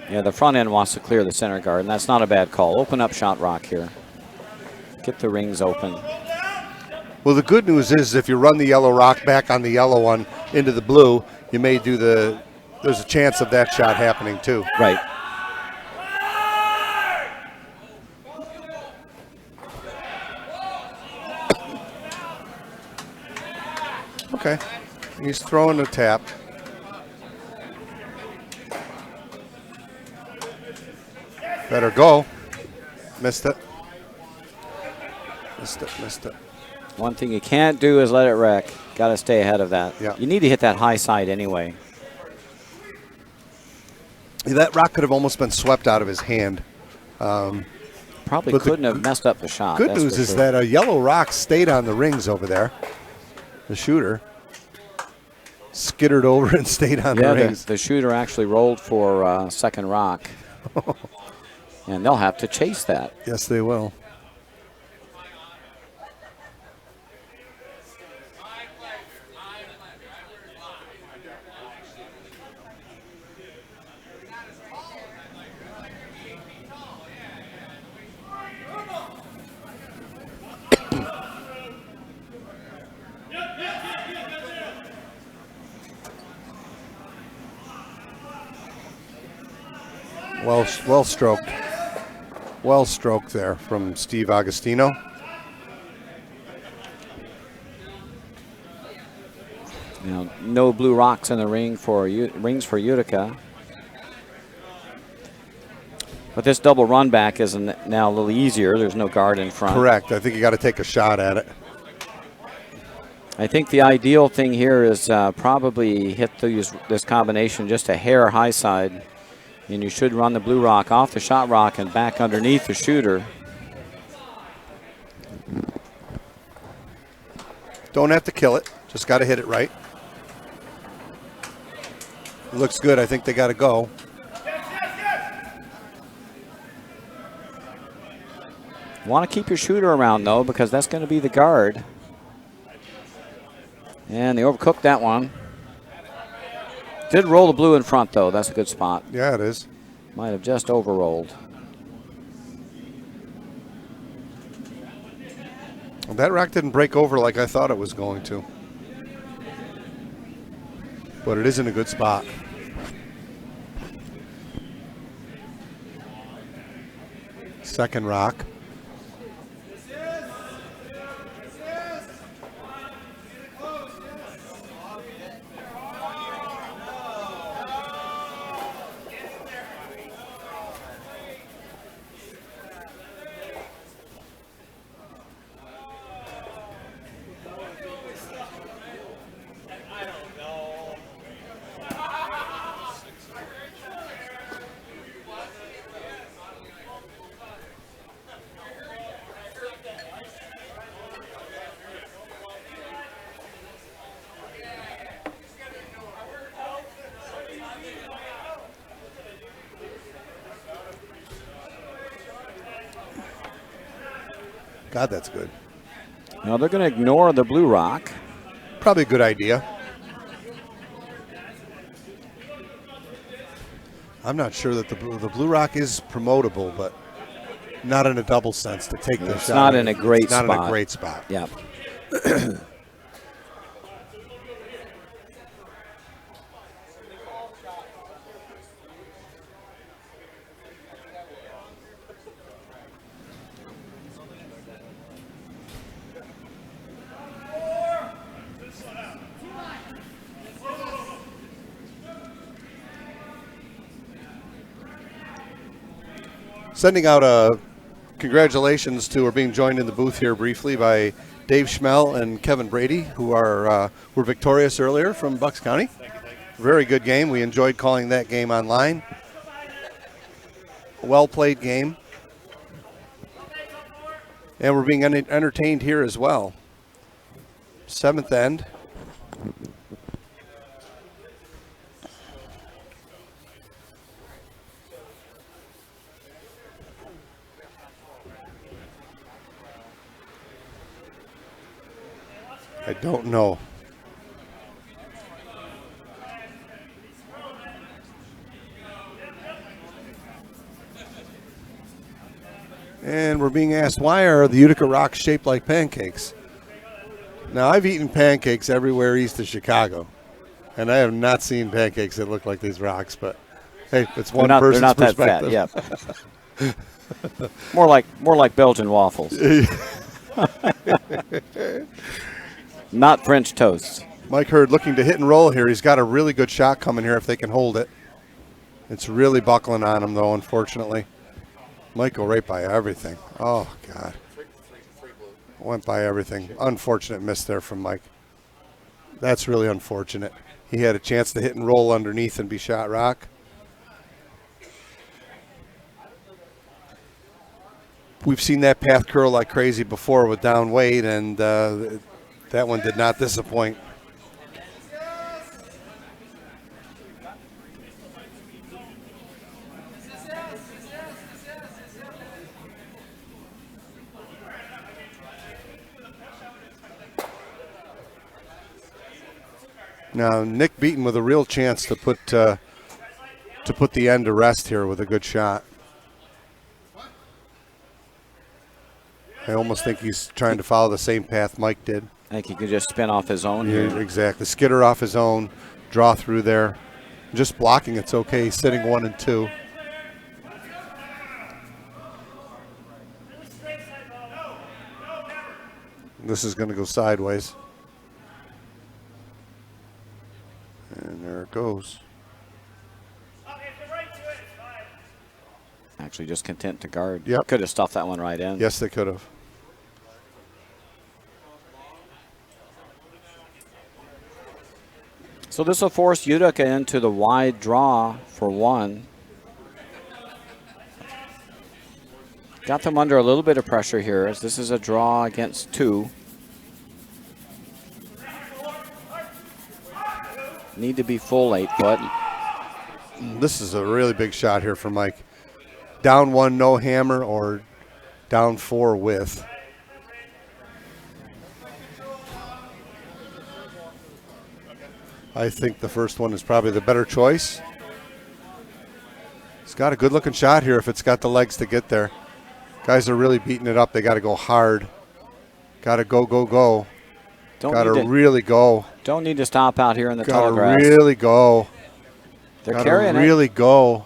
[SPEAKER 1] Yeah, the front end wants to clear the center guard, and that's not a bad call. Open up shot rock here. Get the rings open.
[SPEAKER 4] Well, the good news is if you run the yellow rock back on the yellow one into the blue, you may do the. There's a chance of that shot happening too.
[SPEAKER 1] Right.
[SPEAKER 4] Okay. He's throwing a tap. Better go. Missed it. Missed it.
[SPEAKER 1] One thing you can't do is let it wreck. Got to stay ahead of that.
[SPEAKER 4] Yeah.
[SPEAKER 1] You need to hit that high side anyway.
[SPEAKER 4] That rock could have almost been swept out of his hand.
[SPEAKER 1] Probably
[SPEAKER 4] But the
[SPEAKER 1] couldn't have messed up the shot.
[SPEAKER 4] Good
[SPEAKER 1] that's
[SPEAKER 4] news
[SPEAKER 1] for
[SPEAKER 4] is
[SPEAKER 1] sure.
[SPEAKER 4] that a yellow rock stayed on the rings over there. The shooter skittered over and stayed on the rings.
[SPEAKER 1] The shooter actually rolled for second rock. And they'll have to chase that.
[SPEAKER 4] Yes, they will. Well stroked. Well stroked there from Steve Agostino.
[SPEAKER 1] Now, no blue rocks in the rings for Utica. But this double run back is now a little easier. There's no guard in front.
[SPEAKER 4] Correct. I think you got to take a shot at it.
[SPEAKER 1] I think the ideal thing here is probably hit this combination just a hair high side. And you should run the blue rock off the shot rock and back underneath the shooter.
[SPEAKER 4] Don't have to kill it. Just got to hit it right. It looks good. I think they got to go.
[SPEAKER 1] Want to keep your shooter around, though, because that's going to be the guard. And they overcooked that one. Did roll the blue in front, though. That's a good spot.
[SPEAKER 4] Yeah, it is.
[SPEAKER 1] Might have just overrolled.
[SPEAKER 4] That rock didn't break over like I thought it was going to. But it is in a good spot. Second rock. God, that's good.
[SPEAKER 1] Now they're going to ignore the blue rock.
[SPEAKER 4] Probably a good idea. I'm not sure that the blue rock is promotable, but not in a double sense to take the shot.
[SPEAKER 1] It's not in a great spot.
[SPEAKER 4] Not in a great spot.
[SPEAKER 1] Yeah.
[SPEAKER 4] Sending out a congratulations to, or being joined in the booth here briefly by Dave Schmel and Kevin Brady, who were victorious earlier from Bucks County. Very good game. We enjoyed calling that game online. Well played game. And we're being entertained here as well. Seventh end. I don't know. And we're being asked, why are the Utica rocks shaped like pancakes? Now, I've eaten pancakes everywhere east of Chicago, and I have not seen pancakes that look like these rocks, but hey, it's one person's
[SPEAKER 1] they're not
[SPEAKER 4] perspective.
[SPEAKER 1] that fat, yeah. more like Belgian waffles. Not French toast.
[SPEAKER 4] Mike Hurd looking to hit and roll here. He's got a really good shot coming here if they can hold it. It's really buckling on him, though, unfortunately. Might go right by everything. Oh, God. Went by everything. Unfortunate miss there from Mike. That's really unfortunate. He had a chance to hit and roll underneath and be shot rock. We've seen that path curl like crazy before with down weight, and that one did not disappoint. Now Nick Beaton with a real chance to put the end to rest here with a good shot. I almost think he's trying to follow the same path Mike did.
[SPEAKER 1] I think he could just spin off his own here.
[SPEAKER 4] Yeah, exactly. Skitter off his own, draw through there. Just blocking, it's okay. He's sitting 1 and 2. This is going to go sideways. And there it goes.
[SPEAKER 1] Actually just content to guard.
[SPEAKER 4] Yep.
[SPEAKER 1] Could have stuffed that one right in.
[SPEAKER 4] Yes, they could have.
[SPEAKER 1] So this will force Utica into the wide draw for 1. Got them under a little bit of pressure here as this is a draw against 2. Need to be full 8 foot.
[SPEAKER 4] This is a really big shot here for Mike. Down 1, no hammer, or down 4 with. I think the first one is probably the better choice. It's got a good looking shot here if it's got the legs to get there. Guys are really beating it up. They got to go hard. Got to go, go, go. Got to really go.
[SPEAKER 1] Don't need to stop out here in the tall
[SPEAKER 4] Got
[SPEAKER 1] grass.
[SPEAKER 4] to really go.
[SPEAKER 1] They're
[SPEAKER 4] Gotta
[SPEAKER 1] carrying
[SPEAKER 4] really go.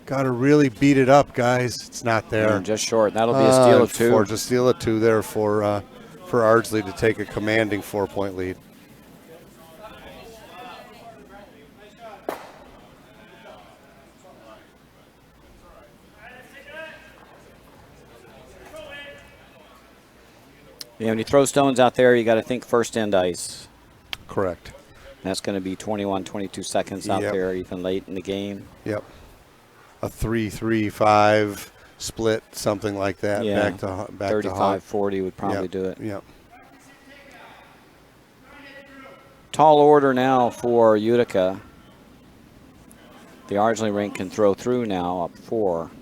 [SPEAKER 4] Got to really beat it up, guys. It's not there.
[SPEAKER 1] And just short. That'll be a steal of 2.
[SPEAKER 4] Just steal of 2 there for Ardsley to take a commanding 4-point lead.
[SPEAKER 1] Yeah, when you throw stones out there, you got to think first end ice.
[SPEAKER 4] Correct.
[SPEAKER 1] That's going to be 21, 22 seconds out there, even late in the game.
[SPEAKER 4] Yep. A 3-3-5 split, something like that.
[SPEAKER 1] Yeah.
[SPEAKER 4] Back
[SPEAKER 1] 35-40 would probably do it.
[SPEAKER 4] Yep.
[SPEAKER 1] Tall order now for Utica. The Ardsley rink can throw through now, up 4.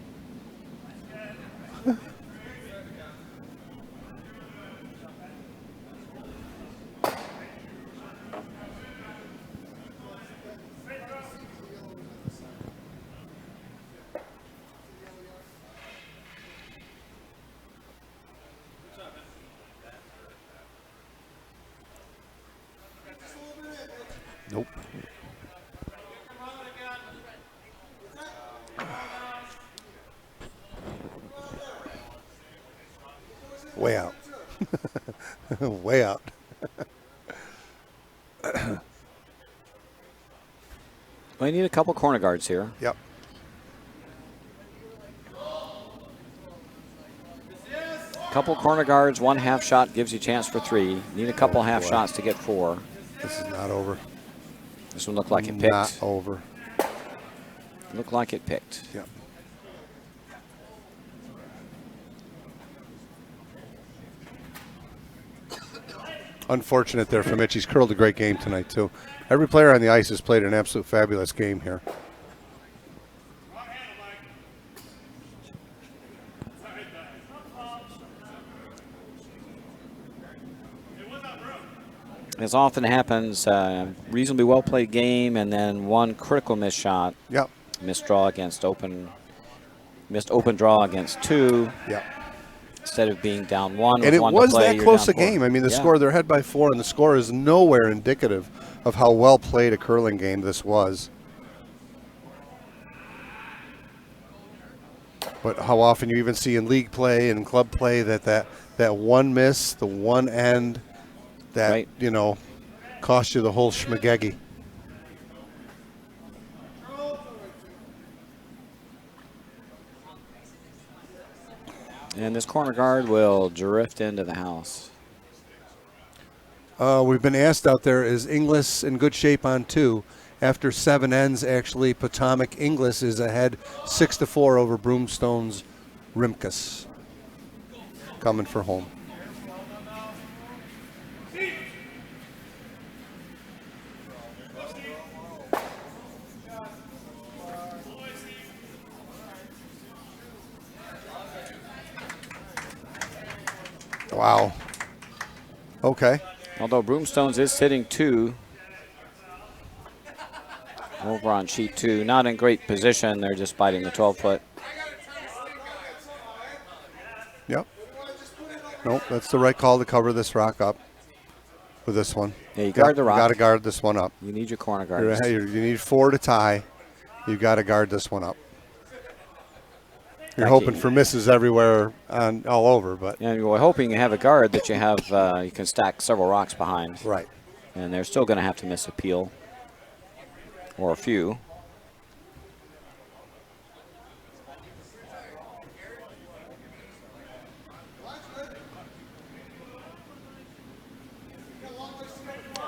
[SPEAKER 4] Nope. Way out. Way out.
[SPEAKER 1] We need a couple corner guards here.
[SPEAKER 4] Yep.
[SPEAKER 1] Couple corner guards, 1 half shot gives you a chance for 3. Need a couple half shots to get 4.
[SPEAKER 4] This is not over.
[SPEAKER 1] This one looked like it picked.
[SPEAKER 4] Not over.
[SPEAKER 1] Looked like it picked.
[SPEAKER 4] Yep. Unfortunate there for Mitch. He's curled a great game tonight, too. Every player on the ice has played an absolute fabulous game here.
[SPEAKER 1] As often happens, reasonably well played game, and then 1 critical missed shot.
[SPEAKER 4] Yep.
[SPEAKER 1] Missed draw against missed open draw against 2.
[SPEAKER 4] Yep.
[SPEAKER 1] Instead of being down 1.
[SPEAKER 4] And it
[SPEAKER 1] one
[SPEAKER 4] was
[SPEAKER 1] to play,
[SPEAKER 4] that
[SPEAKER 1] you're
[SPEAKER 4] close
[SPEAKER 1] down
[SPEAKER 4] a game.
[SPEAKER 1] 4.
[SPEAKER 4] I mean, the score, they're ahead by 4, and the score is nowhere indicative of how well played a curling game this was. But how often you even see in league play and club play that one miss, the one end, that,
[SPEAKER 1] right,
[SPEAKER 4] you know, cost you the whole schmagegi.
[SPEAKER 1] And this corner guard will drift into the house.
[SPEAKER 4] We've been asked out there, is Inglis in good shape on 2? After 7 ends, actually, Potomac Inglis is ahead 6-4 over Broomstone's Rimkus. Coming for home. Wow. Okay.
[SPEAKER 1] Although Broomstones is sitting 2 over on sheet 2. Not in great position. They're just biting the 12-foot.
[SPEAKER 4] Yep. Nope, that's the right call to cover this rock up with this one.
[SPEAKER 1] Yeah, you guard the rock.
[SPEAKER 4] You got to guard this one up.
[SPEAKER 1] You need your corner guards.
[SPEAKER 4] You need 4 to tie. You got to guard this one up. You're hoping for misses everywhere all over, but
[SPEAKER 1] and we're hoping you have a guard that you have you can stack several rocks behind.
[SPEAKER 4] Right.
[SPEAKER 1] And they're still going to have to miss a peel or a few.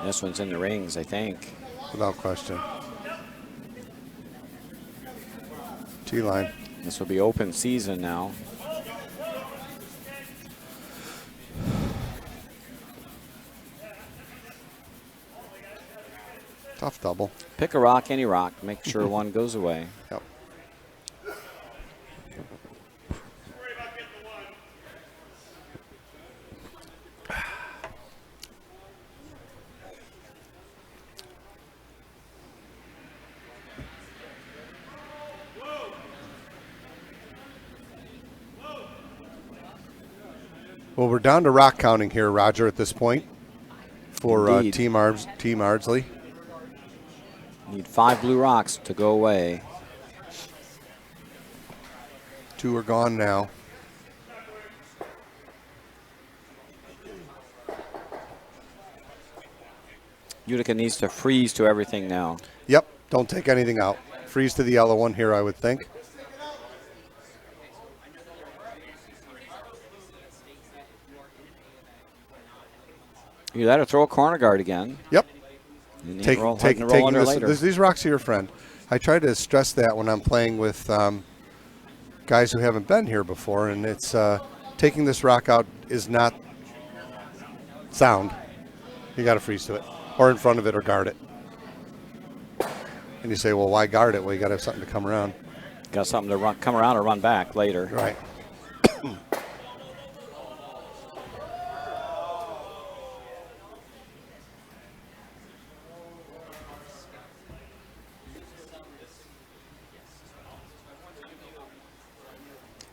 [SPEAKER 1] This one's in the rings, I think.
[SPEAKER 4] Without question. T-line.
[SPEAKER 1] This will be open season now.
[SPEAKER 4] Tough double.
[SPEAKER 1] Pick a rock, any rock. Make sure one goes away.
[SPEAKER 4] Yep. Well, we're down to rock counting here, Roger, at this point for Team Ardsley.
[SPEAKER 1] Need 5 blue rocks to go away.
[SPEAKER 4] 2 are gone now.
[SPEAKER 1] Utica needs to freeze to everything now.
[SPEAKER 4] Yep, don't take anything out. Freeze to the yellow one here, I would think.
[SPEAKER 1] You let her throw a corner guard again.
[SPEAKER 4] Yep.
[SPEAKER 1] Taking
[SPEAKER 4] these rocks are your friend. I try to stress that when I'm playing with guys who haven't been here before, and it's taking this rock out is not sound. You got to freeze to it, or in front of it, or guard it. And you say, well, why guard it? Well, you got to have something to come around.
[SPEAKER 1] Got something to come around or run back later.
[SPEAKER 4] Right.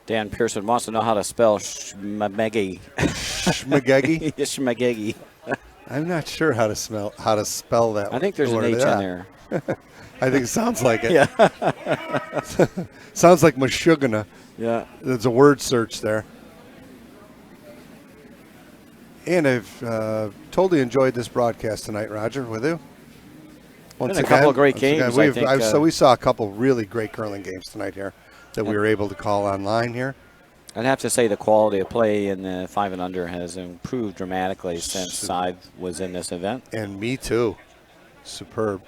[SPEAKER 1] Dan Pearson wants to know how to spell Shmagegi.
[SPEAKER 4] Shmagegi?
[SPEAKER 1] Shmagegi.
[SPEAKER 4] I'm not sure how to spell that.
[SPEAKER 1] I think there's an H in there.
[SPEAKER 4] I think it sounds like it.
[SPEAKER 1] Yeah.
[SPEAKER 4] Sounds like Meshuggah.
[SPEAKER 1] Yeah.
[SPEAKER 4] There's a word search there. And I've totally enjoyed this broadcast tonight, Roger, with you.
[SPEAKER 1] Once again, a couple of great games.
[SPEAKER 4] So we saw a couple really great curling games tonight here that we were able to call online here.
[SPEAKER 1] I'd have to say the quality of play in the 5 and under has improved dramatically since I was in this event.
[SPEAKER 4] And me too. Superb.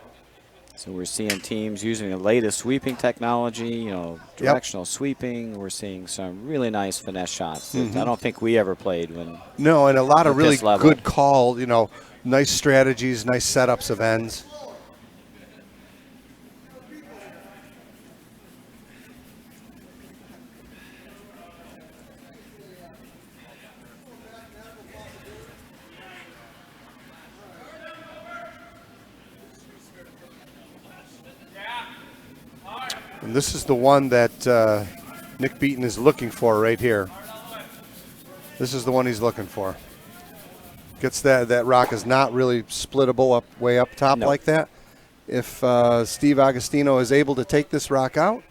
[SPEAKER 1] So we're seeing teams using the latest sweeping technology, directional sweeping. We're seeing some really nice finesse shots that I don't think we ever played when.
[SPEAKER 4] No, and a lot of really good call, nice strategies, nice setups of ends. And this is the one that Nick Beaton is looking for right here. This is the one he's looking for. Gets that rock is not really splittable way up top like that. If Steve Agostino is able to take this rock out,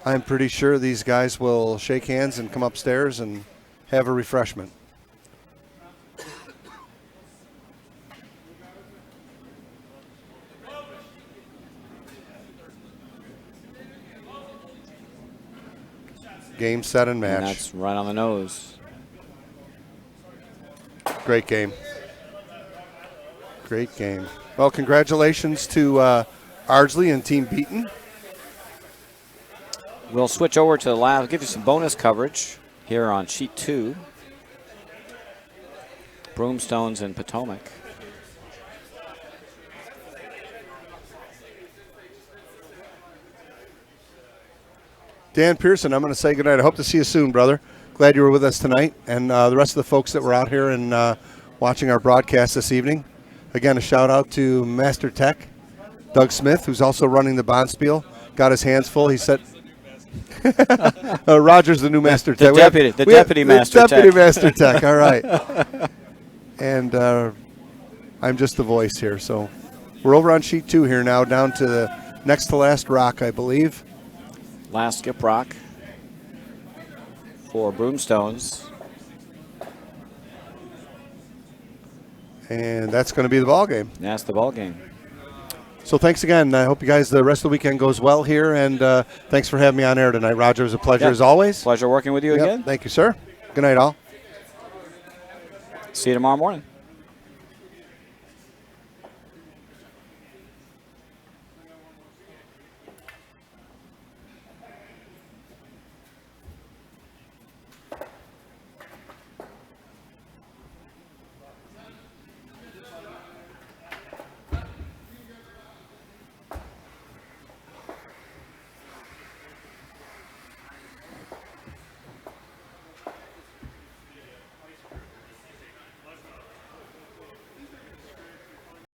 [SPEAKER 4] I'm pretty sure these guys will shake hands and come upstairs and have a refreshment. Game, set, and match.
[SPEAKER 1] And that's right on the nose.
[SPEAKER 4] Great game. Great game. Well, congratulations to Ardsley and Team Beaton.
[SPEAKER 1] We'll switch over to the lab, give you some bonus coverage here on sheet 2. Broomstones and Potomac.
[SPEAKER 4] Dan Pearson, I'm going to say goodnight. I hope to see you soon, brother. Glad you were with us tonight. And the rest of the folks that were out here and watching our broadcast this evening. Again, a shout out to Master Tech, Doug Smith, who's also running the Bonspiel. Got his hands full. He said, Roger's the new Master Tech.
[SPEAKER 1] Deputy Master Tech.
[SPEAKER 4] Deputy Master Tech, all right. And I'm just the voice here. So we're over on sheet 2 here now, down to the next to last rock, I believe.
[SPEAKER 1] Last skip rock for Broomstones.
[SPEAKER 4] And that's going to be the ball game.
[SPEAKER 1] That's the ball game.
[SPEAKER 4] So thanks again. I hope you guys, the rest of the weekend goes well here. And thanks for having me on air tonight, Roger. It was a pleasure as always.
[SPEAKER 1] Pleasure working with you again.
[SPEAKER 4] Thank you, sir. Good night, all.
[SPEAKER 1] See you tomorrow morning.